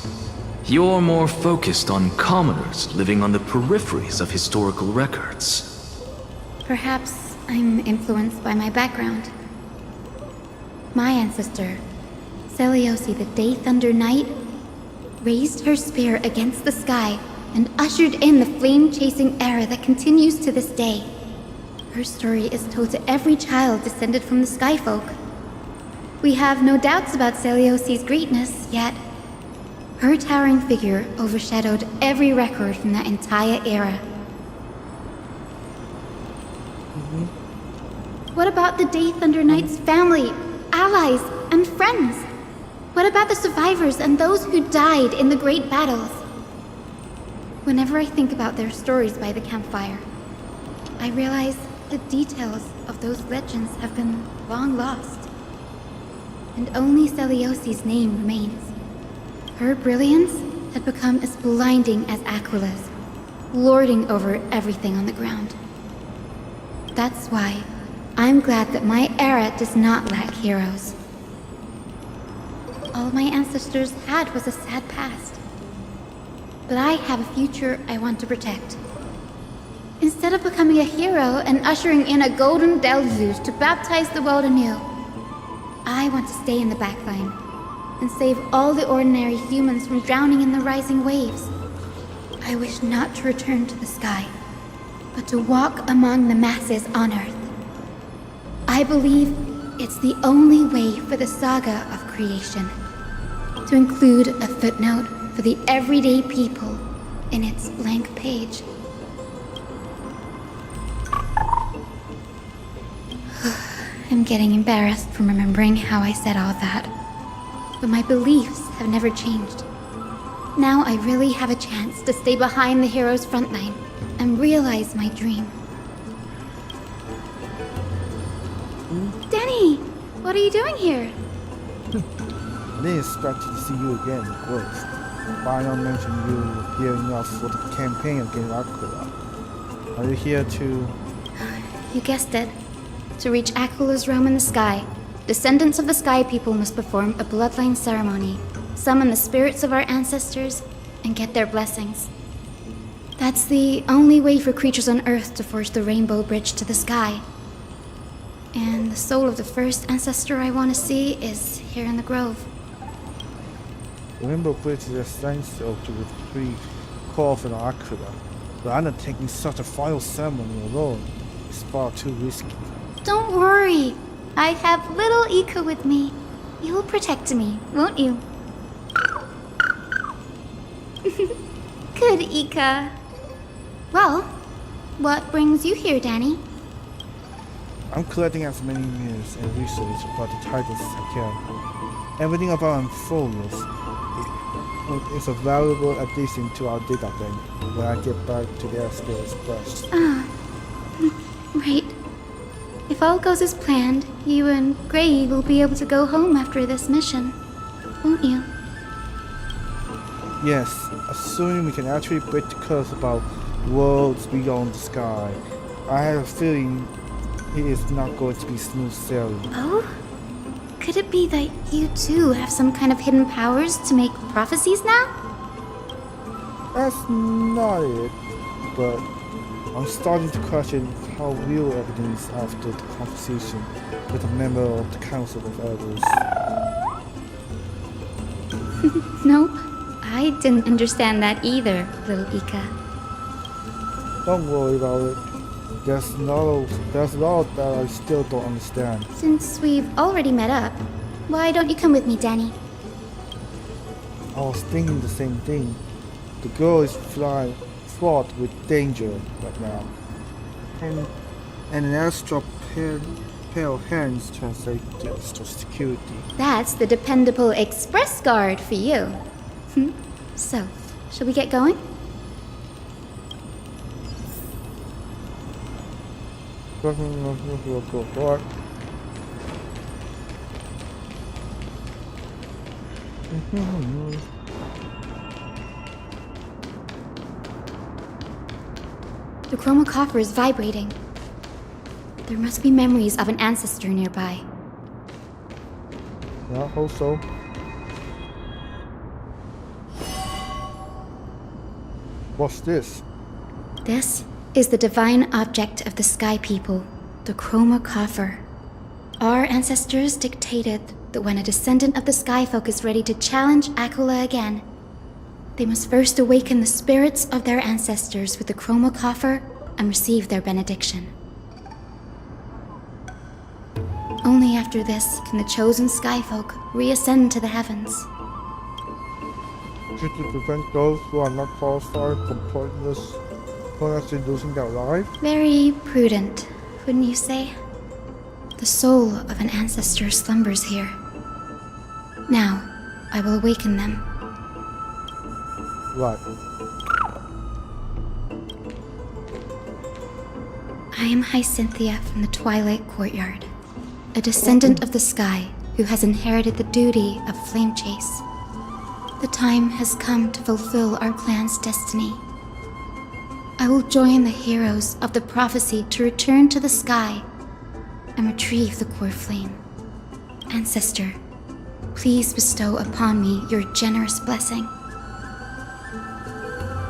Speaker 4: you're more focused on commoners living on the peripheries of historical records.
Speaker 11: Perhaps I'm influenced by my background. My ancestor, Seliosi the Day Thunder Knight, raised her spear against the sky and ushered in the flame-chasing era that continues to this day. Her story is told to every child descended from the Skyfolk. We have no doubts about Celiosi's greatness, yet her towering figure overshadowed every record from that entire era. What about the Day Thunder Knight's family, allies, and friends? What about the survivors and those who died in the great battles? Whenever I think about their stories by the campfire, I realize the details of those legends have been long lost. And only Celiosi's name remains. Her brilliance had become as blinding as Aquila's, lording over everything on the ground. That's why I'm glad that my era does not lack heroes. All my ancestors had was a sad past. But I have a future I want to protect. Instead of becoming a hero and ushering in a golden deluge to baptize the world anew, I want to stay in the backline and save all the ordinary humans from drowning in the rising waves. I wish not to return to the sky, but to walk among the masses on Earth. I believe it's the only way for the saga of creation, to include a footnote for the everyday people in its blank page. I'm getting embarrassed from remembering how I said all that. But my beliefs have never changed. Now I really have a chance to stay behind the hero's front line and realize my dream. Denny! What are you doing here?
Speaker 1: I didn't expect to see you again in Grove. Final mentioned you gearing up for the campaign against Aquila. Are you here to...
Speaker 11: You guessed it. To reach Aquila's realm in the sky, descendants of the Sky People must perform a bloodline ceremony, summon the spirits of our ancestors, and get their blessings. That's the only way for creatures on Earth to forge the rainbow bridge to the sky. And the soul of the first ancestor I want to see is here in the grove.
Speaker 1: The rainbow bridge is essential to the three core and Aquila, but undertaking such a final ceremony alone is far too risky.
Speaker 11: Don't worry. I have little Ika with me. You'll protect me, won't you? Good, Ika. Well, what brings you here, Danny?
Speaker 1: I'm collecting as many news and research about the Titans as I can. Everything about Amphorius is a valuable addition to our data bank when I get back to the airspace first.
Speaker 11: Right. If all goes as planned, you and Gray will be able to go home after this mission, won't you?
Speaker 1: Yes, assuming we can actually break the curse about worlds beyond the sky. I have a feeling it is not going to be smooth sailing.
Speaker 11: Oh? Could it be that you too have some kind of hidden powers to make prophecies now?
Speaker 1: That's not it, but I'm starting to question how real everything is after the conversation with a member of the Council of Elders.
Speaker 11: Nope. I didn't understand that either, little Ika.
Speaker 1: Don't worry about it. There's a lot that I still don't understand.
Speaker 11: Since we've already met up, why don't you come with me, Danny?
Speaker 1: I was thinking the same thing. The girl is fraught with danger right now. And an extra pair of hands translate this to security.
Speaker 11: That's the dependable express guard for you. So, shall we get going? The chroma coffer is vibrating. There must be memories of an ancestor nearby.
Speaker 1: Yeah, I hope so. What's this?
Speaker 11: This is the divine object of the Sky People, the chroma coffer. Our ancestors dictated that when a descendant of the Sky Folk is ready to challenge Aquila again, they must first awaken the spirits of their ancestors with the chroma coffer and receive their benediction. Only after this can the chosen Sky Folk reascend to the heavens.
Speaker 1: To prevent those who are not qualified from pointless from actually losing their life?
Speaker 11: Very prudent, wouldn't you say? The soul of an ancestor slumbers here. Now, I will awaken them.
Speaker 1: Right.
Speaker 11: I am Hyacinthia from the Twilight Courtyard, a descendant of the sky who has inherited the duty of Flame Chase. The time has come to fulfill our clan's destiny. I will join the heroes of the prophecy to return to the sky and retrieve the core flame. Ancestor, please bestow upon me your generous blessing.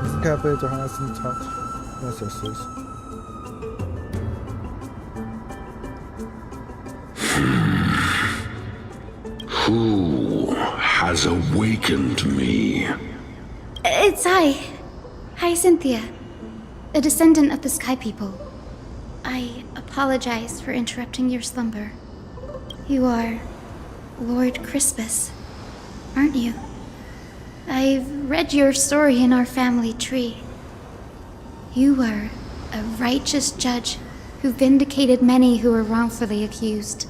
Speaker 1: This cafe to have some touch ancestors.
Speaker 9: Who has awakened me?
Speaker 11: It's I, Hyacinthia, a descendant of the Sky People. I apologize for interrupting your slumber. You are Lord Crispus, aren't you? I've read your story in our family tree. You were a righteous judge who vindicated many who were wrongfully accused.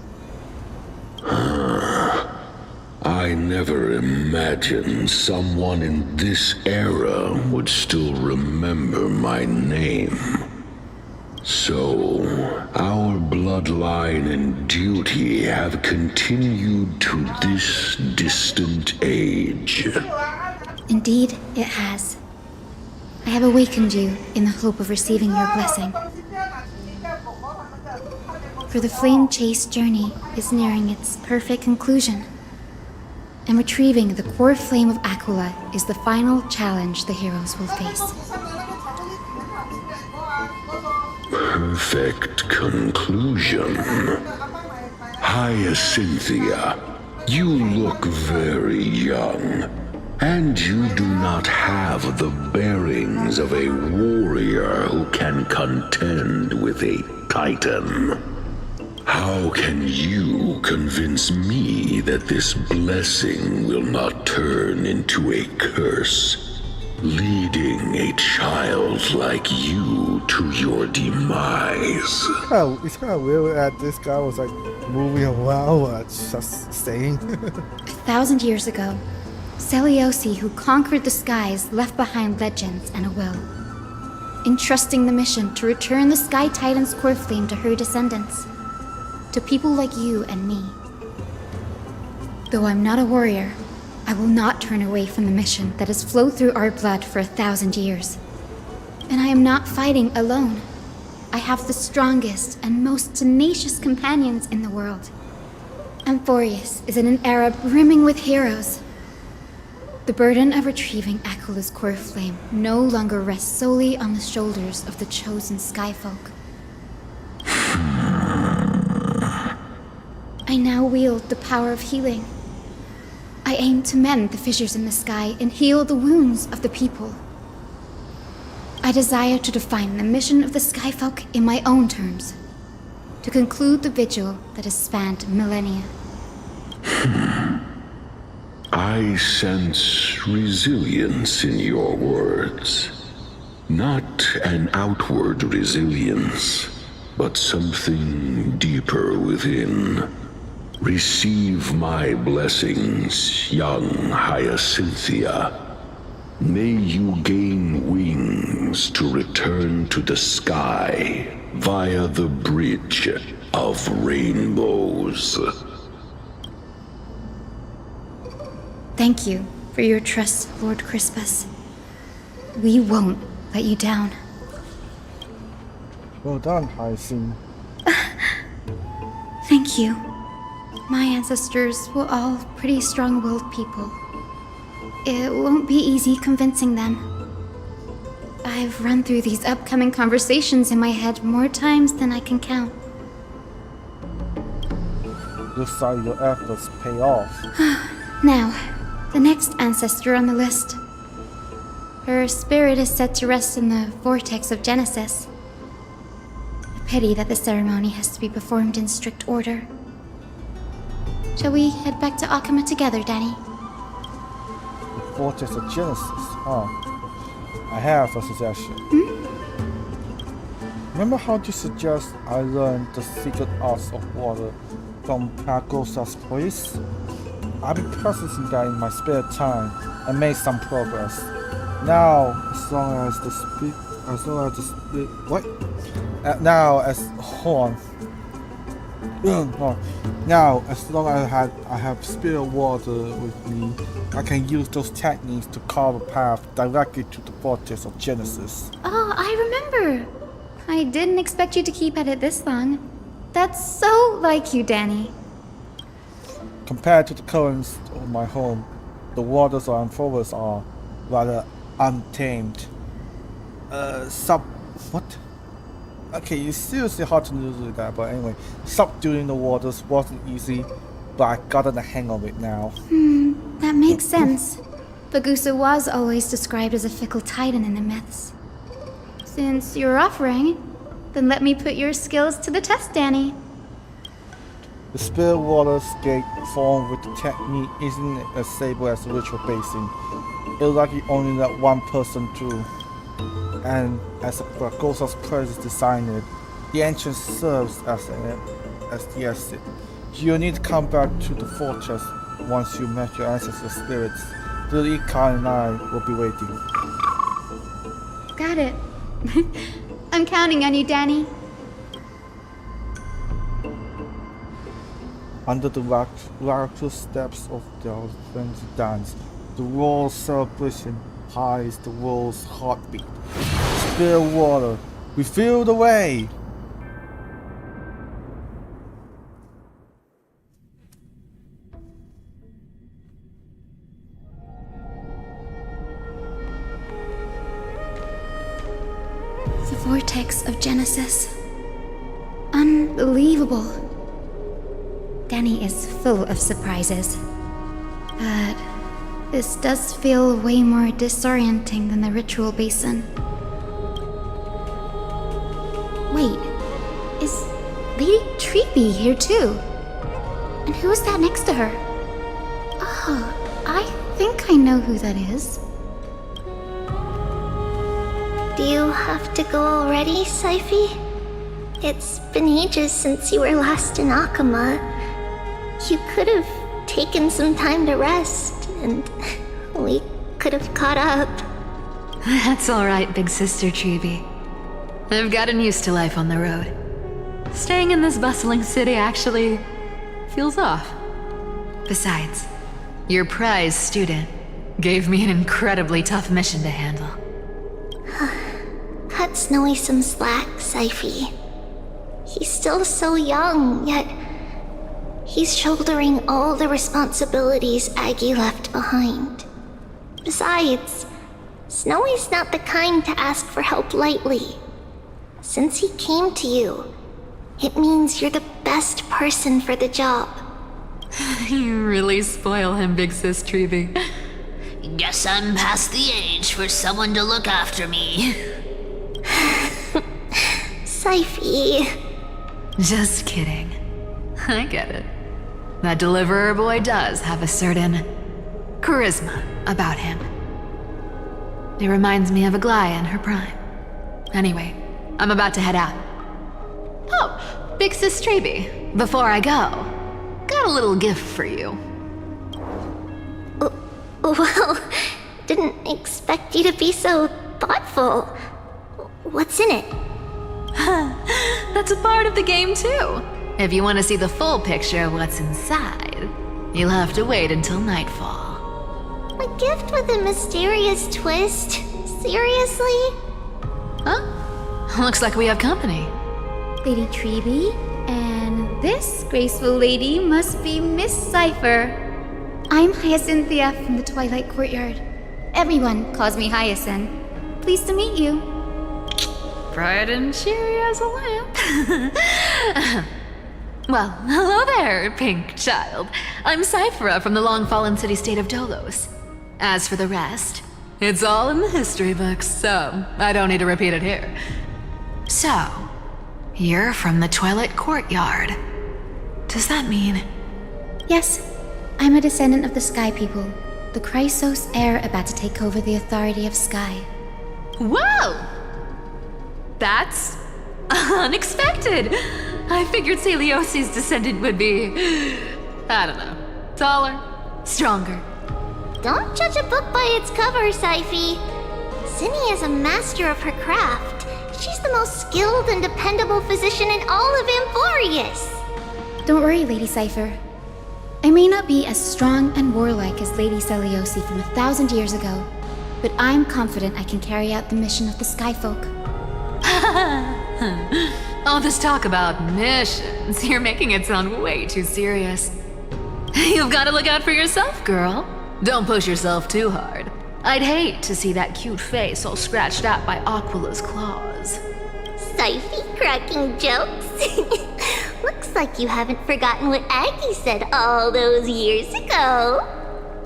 Speaker 9: I never imagined someone in this era would still remember my name. So, our bloodline and duty have continued to this distant age.
Speaker 11: Indeed, it has. I have awakened you in the hope of receiving your blessing. For the Flame Chase journey is nearing its perfect conclusion, and retrieving the core flame of Aquila is the final challenge the heroes will face.
Speaker 9: perfect conclusion. Hyacinthia, you look very young, and you do not have the bearings of a warrior who can contend with a titan. How can you convince me that this blessing will not turn into a curse, leading a child like you to your demise?
Speaker 1: Oh, it's kind of weird that this guy was like moving around, just staying.
Speaker 11: 1,000 years ago, Seliosi, who conquered the skies, left behind legends and a will, entrusting the mission to return the Sky Titan's core flame to her descendants, to people like you and me. Though I'm not a warrior, I will not turn away from the mission that has flowed through our blood for 1,000 years. And I am not fighting alone. I have the strongest and most tenacious companions in the world. Amphorius is in an era brimming with heroes. The burden of retrieving Aquala's core flame no longer rests solely on the shoulders of the chosen skyfolk. I now wield the power of healing. I aim to mend the fissures in the sky and heal the wounds of the people. I desire to define the mission of the Skyfolk in my own terms, to conclude the vigil that has spanned millennia.
Speaker 9: I sense resilience in your words. Not an outward resilience, but something deeper within. Receive my blessings, young Hyacinthia. May you gain wings to return to the sky via the bridge of rainbows.
Speaker 11: Thank you for your trust, Lord Crispus. We won't let you down.
Speaker 1: Well done, Hyacinth.
Speaker 11: Thank you. My ancestors were all pretty strong-willed people. It won't be easy convincing them. I've run through these upcoming conversations in my head more times than I can count.
Speaker 1: Looks like your efforts pay off.
Speaker 11: Now, the next ancestor on the list. Her spirit is said to rest in the vortex of Genesis. A pity that the ceremony has to be performed in strict order. Shall we head back to Akama together, Danny?
Speaker 1: The Vortex of Genesis, huh? I have a suggestion. Remember how you suggest I learn the secret arts of water from Paragosa's place? I've been practicing that in my spare time and made some progress. Now, as long as I have spirit water with me, I can use those techniques to carve a path directly to the Vortex of Genesis.
Speaker 11: Oh, I remember. I didn't expect you to keep at it this long. That's so like you, Danny.
Speaker 1: Compared to the currents of my home, the waters of Amphoras are rather untamed. What? Okay, it's seriously hard to do that, but anyway, subduing the waters wasn't easy, but I gotten the hang of it now.
Speaker 11: That makes sense. Bagusa was always described as a fickle titan in the myths. Since you're offering, then let me put your skills to the test, Danny.
Speaker 1: The spirit water skate formed with the technique isn't as stable as the ritual basin. It'll likely only let one person through. And as Paragosa's presence designed it, the entrance serves as the exit. You'll need to come back to the fortress once you met your ancestors' spirits. Little Ika and I will be waiting.
Speaker 11: Got it. I'm counting on you, Danny.
Speaker 1: Under the miraculous steps of the frenzied dance, the royal celebration highs the world's heartbeat. Spirit water, refill the way!
Speaker 11: The Vortex of Genesis. Unbelievable. Danny is full of surprises. But this does feel way more disorienting than the ritual basin. Wait, is Lady Treeby here too? And who is that next to her? Oh, I think I know who that is.
Speaker 2: Do you have to go already, Saifi? It's been ages since you were last in Akama. You could have taken some time to rest, and we could have caught up.
Speaker 3: That's alright, big sister Treeby. I've gotten used to life on the road. Staying in this bustling city actually feels off. Besides, your prize student gave me an incredibly tough mission to handle.
Speaker 2: Cut Snowy some slack, Saifi. He's still so young, yet he's shouldering all the responsibilities Aggie left behind. Besides, Snowy's not the kind to ask for help lightly. Since he came to you, it means you're the best person for the job.
Speaker 3: You really spoil him, big sis Treeby.
Speaker 19: Guess I'm past the age for someone to look after me.
Speaker 2: Saifi.
Speaker 3: Just kidding. I get it. That deliverer boy does have a certain charisma about him. It reminds me of Aglaya in her prime. Anyway, I'm about to head out. Oh, big sis Treeby, before I go, got a little gift for you.
Speaker 2: Well, didn't expect you to be so thoughtful. What's in it?
Speaker 3: That's a part of the game too. If you want to see the full picture of what's inside, you'll have to wait until nightfall.
Speaker 2: A gift with a mysterious twist? Seriously?
Speaker 3: Huh? Looks like we have company.
Speaker 11: Lady Treeby, and this graceful lady must be Miss Cypher. I'm Hyacinthia from the Twilight Courtyard. Everyone calls me Hyacinth. Pleased to meet you.
Speaker 3: Bright and cheery as a lamp. Well, hello there, pink child. I'm Cyphera from the long-fallen city-state of Dolos. As for the rest, it's all in the history books, so I don't need to repeat it here. So, you're from the Twilight Courtyard. Does that mean...
Speaker 11: Yes, I'm a descendant of the Sky People, the Chrysos heir about to take over the authority of Sky.
Speaker 3: Whoa! That's unexpected. I figured Celiosi's descendant would be, I don't know, taller, stronger.
Speaker 2: Don't judge a book by its cover, Saifi. Zinni is a master of her craft. She's the most skilled and dependable physician in all of Amphorius.
Speaker 11: Don't worry, Lady Cypher. I may not be as strong and warlike as Lady Celiosi from 1,000 years ago, but I'm confident I can carry out the mission of the Skyfolk.
Speaker 3: All this talk about missions, you're making it sound way too serious. You've got to look out for yourself, girl. Don't push yourself too hard. I'd hate to see that cute face all scratched out by Aquila's claws.
Speaker 2: Saifi cracking jokes? Looks like you haven't forgotten what Aggie said all those years ago.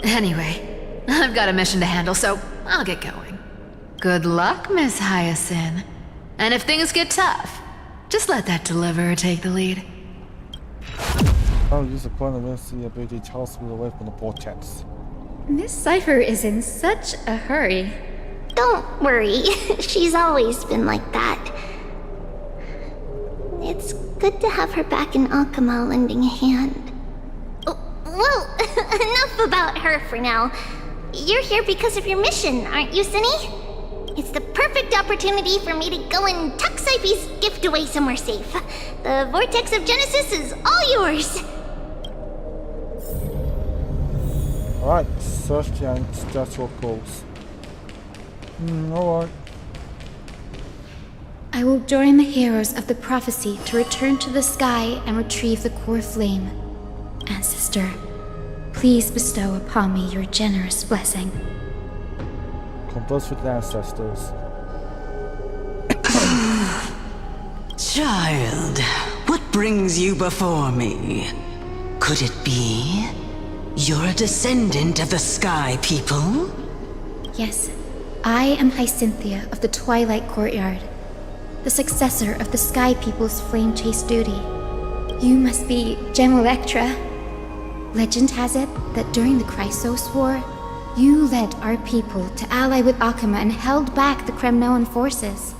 Speaker 3: Anyway, I've got a mission to handle, so I'll get going. Good luck, Miss Hyacinth. And if things get tough, just let that deliverer take the lead.
Speaker 1: I'll use the point of the ability to toss me away from the vortex.
Speaker 11: Miss Cypher is in such a hurry.
Speaker 2: Don't worry, she's always been like that. It's good to have her back in Akama lending a hand. Well, enough about her for now. You're here because of your mission, aren't you, Zinni? It's the perfect opportunity for me to go and tuck Saifi's gift away somewhere safe. The Vortex of Genesis is all yours.
Speaker 1: Alright, search and statue of goals. Alright.
Speaker 11: I will join the heroes of the prophecy to return to the sky and retrieve the core flame. Ancestor, please bestow upon me your generous blessing.
Speaker 1: Converse with the ancestors.
Speaker 20: Child, what brings you before me? Could it be you're a descendant of the Sky People?
Speaker 11: Yes, I am Hyacinthia of the Twilight Courtyard, the successor of the Sky People's flame chase duty. You must be Gem Electra. Legend has it that during the Chrysos War, you led our people to ally with Akama and held back the Kremnoan forces.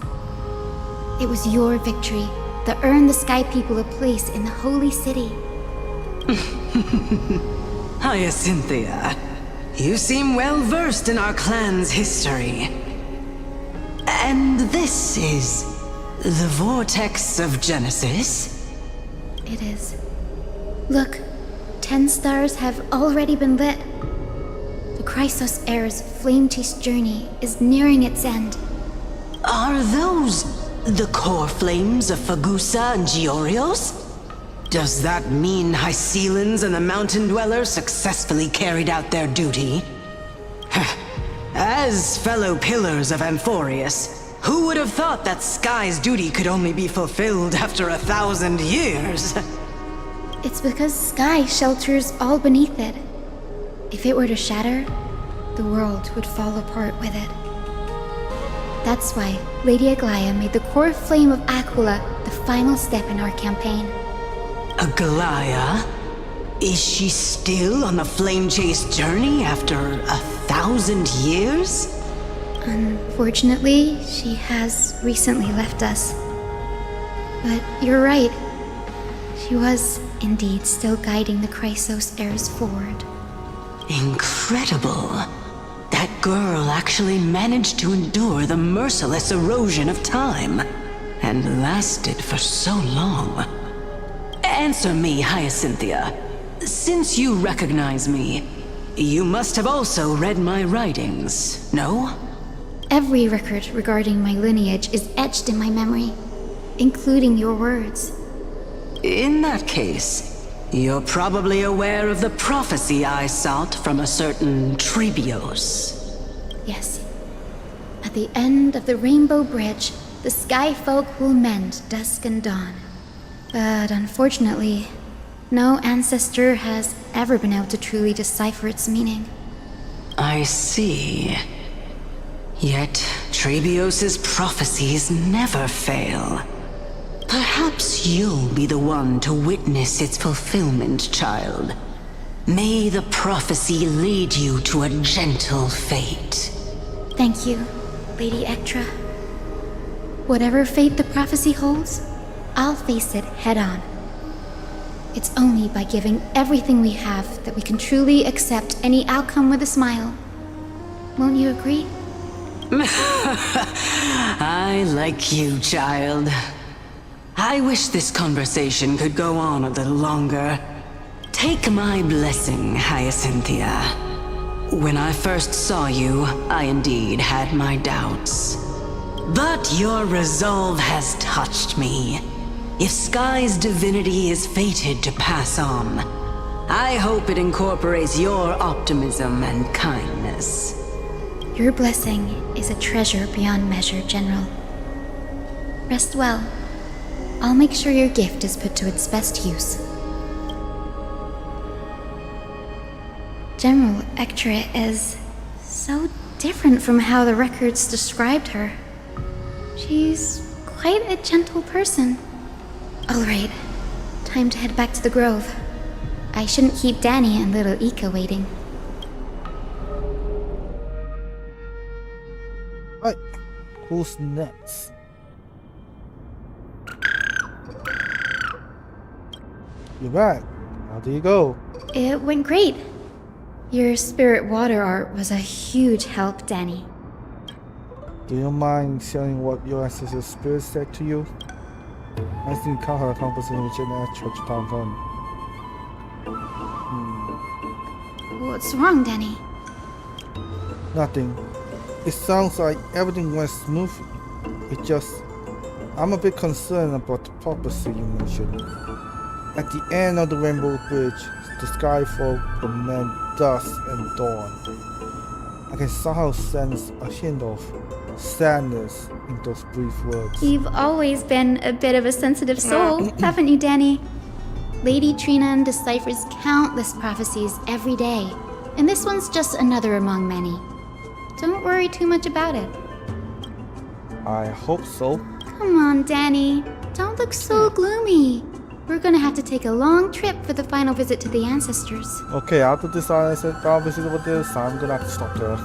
Speaker 11: It was your victory that earned the Sky People a place in the Holy City.
Speaker 20: Hyacinthia, you seem well versed in our clan's history. And this is the Vortex of Genesis?
Speaker 11: It is. Look, 10 stars have already been lit. The Chrysos Heir's flame chase journey is nearing its end.
Speaker 20: Are those the core flames of Fagusa and Giorios? Does that mean Hycelans and the Mountain Dwellers successfully carried out their duty? As fellow pillars of Amphorius, who would have thought that Sky's duty could only be fulfilled after 1,000 years?
Speaker 11: It's because Sky shelters all beneath it. If it were to shatter, the world would fall apart with it. That's why Lady Aglaya made the core flame of Aquila the final step in our campaign.
Speaker 20: Aglaya? Is she still on the flame chase journey after 1,000 years?
Speaker 11: Unfortunately, she has recently left us. But you're right. She was indeed still guiding the Chrysos heirs forward.
Speaker 20: Incredible. That girl actually managed to endure the merciless erosion of time, and lasted for so long. Answer me, Hyacinthia. Since you recognize me, you must have also read my writings, no?
Speaker 11: Every record regarding my lineage is etched in my memory, including your words.
Speaker 20: In that case, you're probably aware of the prophecy I sought from a certain Trebios.
Speaker 11: Yes. At the end of the Rainbow Bridge, the Sky Folk will mend dusk and dawn. But unfortunately, no ancestor has ever been able to truly decipher its meaning.
Speaker 20: I see. Yet Trebios's prophecies never fail. Perhaps you'll be the one to witness its fulfillment, child. May the prophecy lead you to a gentle fate.
Speaker 11: Thank you, Lady Ectra. Whatever fate the prophecy holds, I'll face it head-on. It's only by giving everything we have that we can truly accept any outcome with a smile. Won't you agree?
Speaker 20: I like you, child. I wish this conversation could go on a little longer. Take my blessing, Hyacinthia. When I first saw you, I indeed had my doubts. But your resolve has touched me. If Sky's divinity is fated to pass on, I hope it incorporates your optimism and kindness.
Speaker 11: Your blessing is a treasure beyond measure, General. Rest well. I'll make sure your gift is put to its best use. General Ectra is so different from how the records described her. She's quite a gentle person. All right, time to head back to the Grove. I shouldn't keep Danny and little Ika waiting.
Speaker 1: Right, who's next? You're back. How do you go?
Speaker 11: It went great. Your spirit water art was a huge help, Danny.
Speaker 1: Do you mind sharing what your ancestor spirit said to you? I think you had a conversation with Jenna at Church Town Hall.
Speaker 11: What's wrong, Danny?
Speaker 1: Nothing. It sounds like everything went smoothly. I'm a bit concerned about the prophecy you mentioned. At the end of the Rainbow Bridge, the Sky Folk will mend dusk and dawn. I can somehow sense a hint of sadness in those brief words.
Speaker 11: You've always been a bit of a sensitive soul, haven't you, Danny? Lady Trinan deciphers countless prophecies every day, and this one's just another among many. Don't worry too much about it.
Speaker 1: I hope so.
Speaker 11: Come on, Danny. Don't look so gloomy. We're gonna have to take a long trip for the final visit to the ancestors.
Speaker 1: Okay, after this I said I'll visit over there, so I'm gonna have to stop there.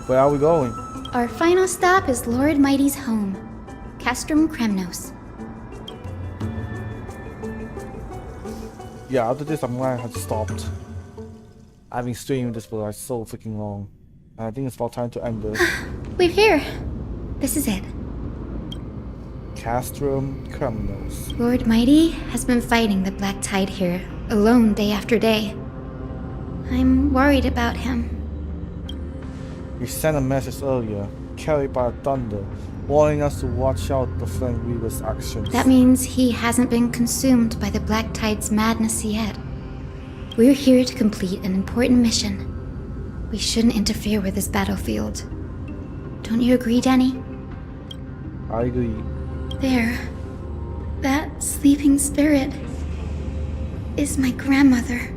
Speaker 1: Where are we going?
Speaker 11: Our final stop is Lord Mighty's home, Castrum Kremnos.
Speaker 1: Yeah, after this I'm gonna have to stop. I've been streaming this for like so freaking long. And I think it's about time to end this.
Speaker 11: We're here. This is it.
Speaker 1: Castrum Kremnos.
Speaker 11: Lord Mighty has been fighting the Black Tide here, alone day after day. I'm worried about him.
Speaker 1: He sent a message earlier, carried by thunder, warning us to watch out the Flame Weaver's actions.
Speaker 11: That means he hasn't been consumed by the Black Tide's madness yet. We're here to complete an important mission. We shouldn't interfere with this battlefield. Don't you agree, Danny?
Speaker 1: I agree.
Speaker 11: There. That sleeping spirit is my grandmother.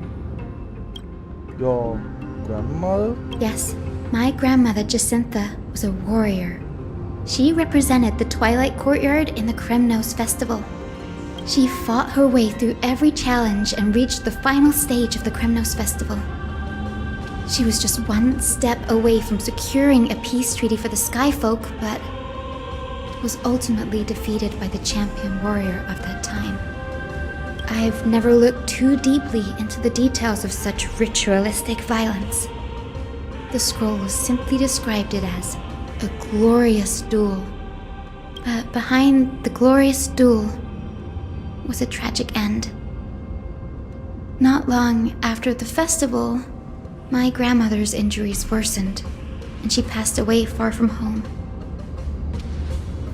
Speaker 1: Your grandmother?
Speaker 11: Yes, my grandmother Jacintha was a warrior. She represented the Twilight Courtyard in the Kremnos Festival. She fought her way through every challenge and reached the final stage of the Kremnos Festival. She was just one step away from securing a peace treaty for the Skyfolk, but was ultimately defeated by the champion warrior of that time. I've never looked too deeply into the details of such ritualistic violence. The scroll simply described it as a glorious duel. But behind the glorious duel was a tragic end. Not long after the festival, my grandmother's injuries worsened, and she passed away far from home.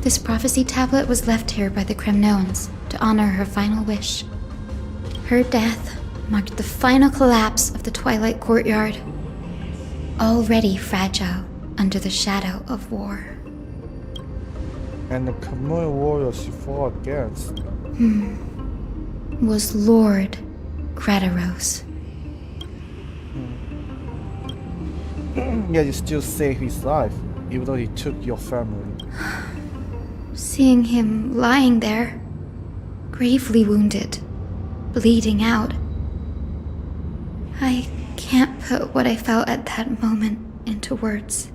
Speaker 11: This prophecy tablet was left here by the Kremnoans to honor her final wish. Her death marked the final collapse of the Twilight Courtyard, already fragile under the shadow of war.
Speaker 1: And the Khmer warrior she fought against
Speaker 11: Was Lord Kratos.
Speaker 1: Yet you still saved his life, even though he took your family.
Speaker 11: Seeing him lying there, gravely wounded, bleeding out, I can't put what I felt at that moment into words.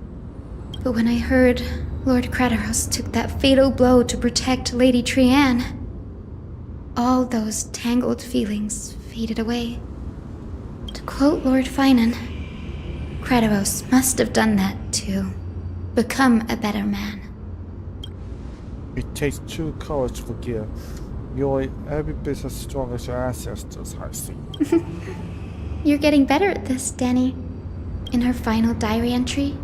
Speaker 11: But when I heard Lord Kratos took that fatal blow to protect Lady Trian, all those tangled feelings faded away. To quote Lord Finan, Kratos must have done that to become a better man.
Speaker 1: It takes true courage to forgive. You're every bit as strong as your ancestors, I see.
Speaker 11: You're getting better at this, Danny. In her final diary entry,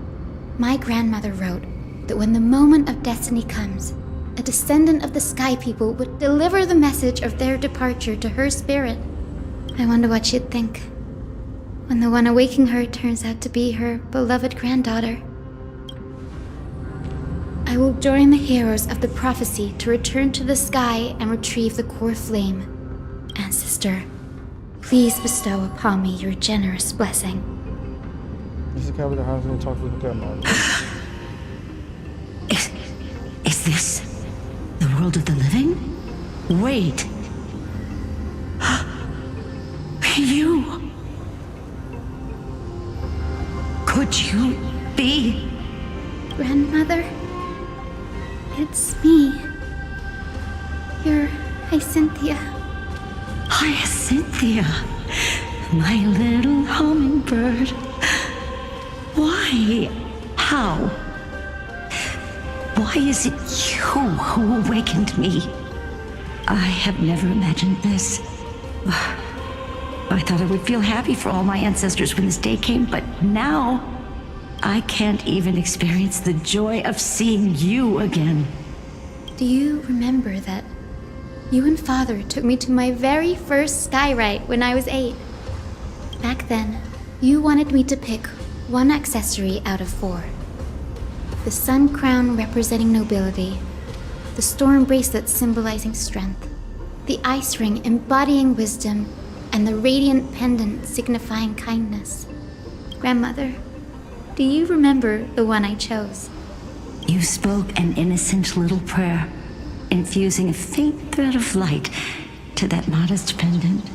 Speaker 11: my grandmother wrote that when the moment of destiny comes, a descendant of the Sky People would deliver the message of their departure to her spirit. I wonder what she'd think when the one awaking her turns out to be her beloved granddaughter. I will join the heroes of the prophecy to return to the sky and retrieve the core flame. Ancestor, please bestow upon me your generous blessing.
Speaker 1: This is Captain Hansen and talk to the grandma.
Speaker 20: Is this the world of the living? Wait. You. Could you be?
Speaker 11: Grandmother, it's me. You're Hyacinthia.
Speaker 20: Hyacinthia, my little hummingbird. Why? How? Why is it you who awakened me? I have never imagined this. I thought I would feel happy for all my ancestors when this day came, but now I can't even experience the joy of seeing you again.
Speaker 11: Do you remember that you and Father took me to my very first skyrite when I was 8? Back then, you wanted me to pick one accessory out of 4. The sun crown representing nobility, the storm bracelet symbolizing strength, the ice ring embodying wisdom, and the radiant pendant signifying kindness. Grandmother, do you remember the one I chose?
Speaker 2: You spoke an innocent little prayer, infusing a faint thread of light to that modest pendant.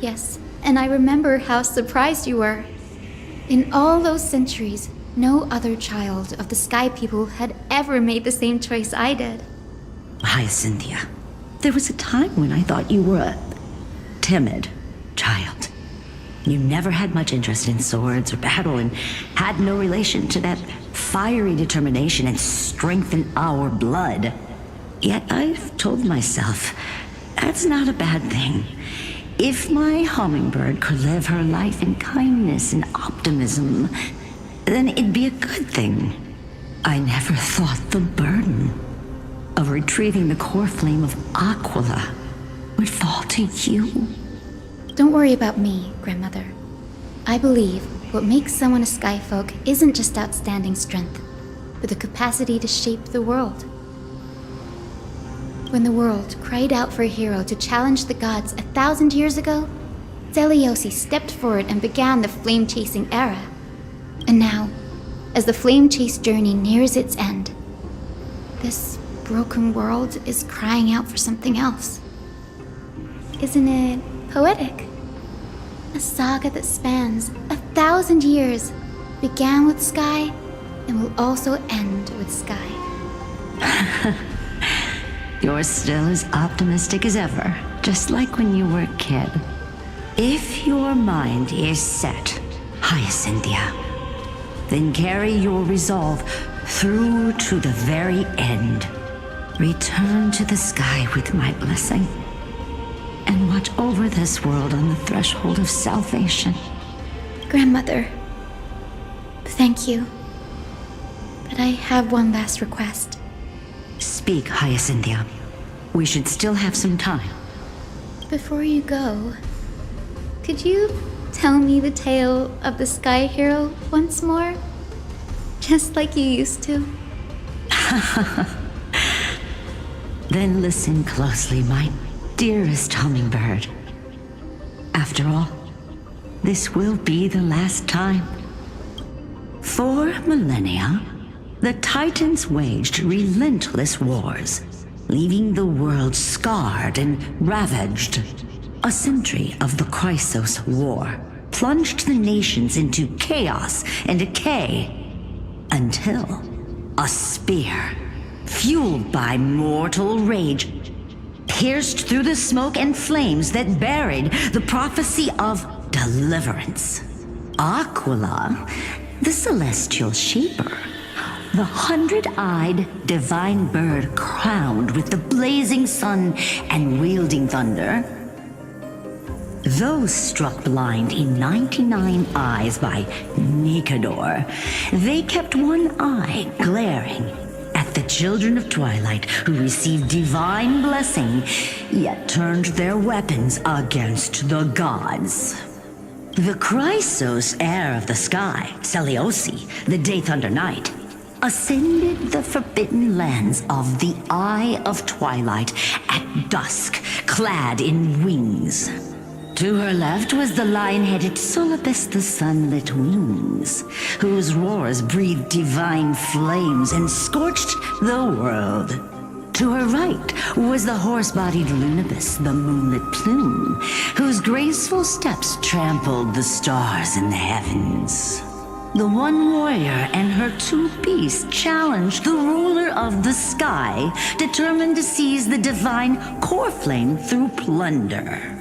Speaker 11: Yes, and I remember how surprised you were. In all those centuries, no other child of the Sky People had ever made the same choice I did.
Speaker 2: Hyacinthia, there was a time when I thought you were a timid child. You never had much interest in swords or battle and had no relation to that fiery determination and strength in our blood. Yet I've told myself, that's not a bad thing. If my hummingbird could live her life in kindness and optimism, then it'd be a good thing. I never thought the burden of retrieving the core flame of Aquila would fall to you.
Speaker 11: Don't worry about me, Grandmother. I believe what makes someone a Skyfolk isn't just outstanding strength, but the capacity to shape the world. When the world cried out for a hero to challenge the gods 1,000 years ago, Zeliosi stepped forward and began the flame-chasing era. And now, as the flame-chase journey nears its end, this broken world is crying out for something else. Isn't it poetic? A saga that spans 1,000 years, began with Sky, and will also end with Sky.
Speaker 2: You're still as optimistic as ever, just like when you were a kid. If your mind is set, Hyacinthia, then carry your resolve through to the very end. Return to the sky with my blessing, and watch over this world on the threshold of salvation.
Speaker 11: Grandmother, thank you. But I have one last request.
Speaker 2: Speak, Hyacinthia. We should still have some time.
Speaker 11: Before you go, could you tell me the tale of the Sky Hero once more? Just like you used to.
Speaker 2: Then listen closely, my dearest hummingbird. After all, this will be the last time. For millennia, the Titans waged relentless wars, leaving the world scarred and ravaged. A century of the Chrysos War plunged the nations into chaos and decay, until a spear, fueled by mortal rage, pierced through the smoke and flames that buried the prophecy of deliverance. Aquila, the celestial shaper, the 100-eyed divine bird crowned with the blazing sun and wielding thunder. Those struck blind in 99 eyes by Nikedor, they kept one eye glaring at the children of Twilight who received divine blessing, yet turned their weapons against the gods. The Chrysos heir of the sky, Seliosi, the Day Thunder Knight, ascended the forbidden lands of the Eye of Twilight at dusk, clad in wings. To her left was the lion-headed Solibus the Sunlit Wings, whose roars breathed divine flames and scorched the world. To her right was the horse-bodied Lunibus the Moonlit Plume, whose graceful steps trampled the stars in the heavens. The one warrior and her two beasts challenged the ruler of the sky, determined to seize the divine core flame through plunder.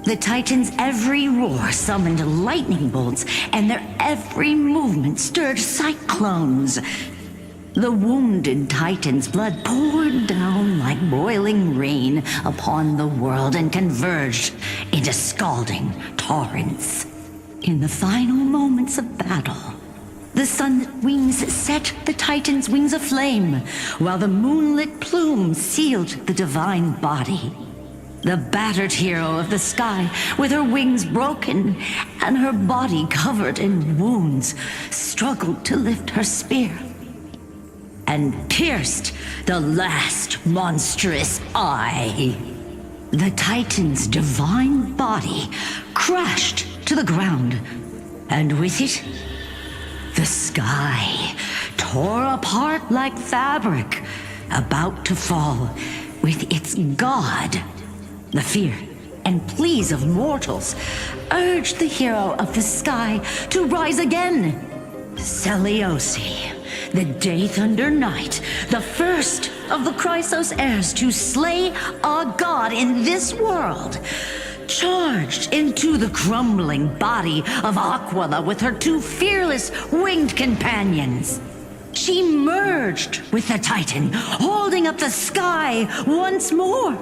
Speaker 2: The Titans' every roar summoned lightning bolts, and their every movement stirred cyclones. The wounded Titan's blood poured down like boiling rain upon the world and converged into scalding torrents. In the final moments of battle, the sunlit wings set the Titan's wings aflame, while the moonlit plume sealed the divine body. The battered hero of the sky, with her wings broken and her body covered in wounds, struggled to lift her spear.
Speaker 21: and pierced the last monstrous eye. The Titan's divine body crashed to the ground, and with it, the sky tore apart like fabric, about to fall with its god. The fear and pleas of mortals urged the hero of the sky to rise again. Seliosi, the Day Thunder Knight, the first of the Chrysos heirs to slay a god in this world, charged into the crumbling body of Aquila with her two fearless winged companions. She merged with the Titan, holding up the sky once more,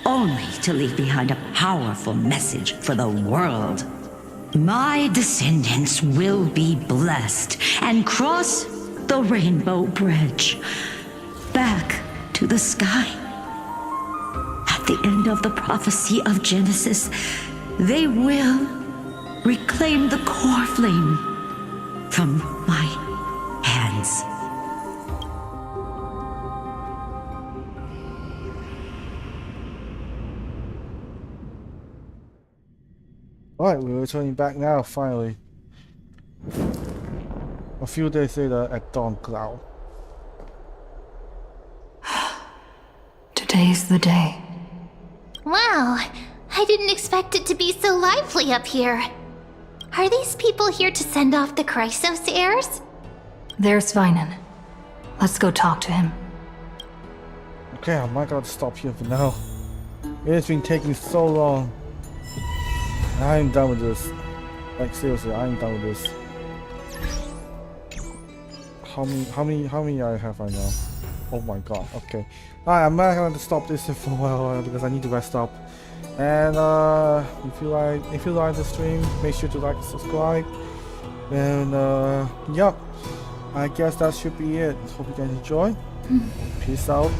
Speaker 21: only to leave behind a powerful message for the world. My descendants will be blessed and cross the Rainbow Bridge back to the sky. At the end of the prophecy of Genesis, they will reclaim the core flame from my hands.
Speaker 1: Alright, we're returning back now, finally. A few days later at Dawn Cloud.
Speaker 3: Today's the day.
Speaker 2: Wow, I didn't expect it to be so lively up here. Are these people here to send off the Chrysos heirs?
Speaker 3: There's Svinen. Let's go talk to him.
Speaker 1: Okay, I might gotta stop here for now. It has been taking so long. I'm done with this. Like seriously, I'm done with this. How many I have right now? Oh my god, okay. Alright, I'm not gonna stop this for a while because I need to rest up. And if you like the stream, make sure to like and subscribe. And yep. I guess that should be it. Hope you guys enjoy. Peace out.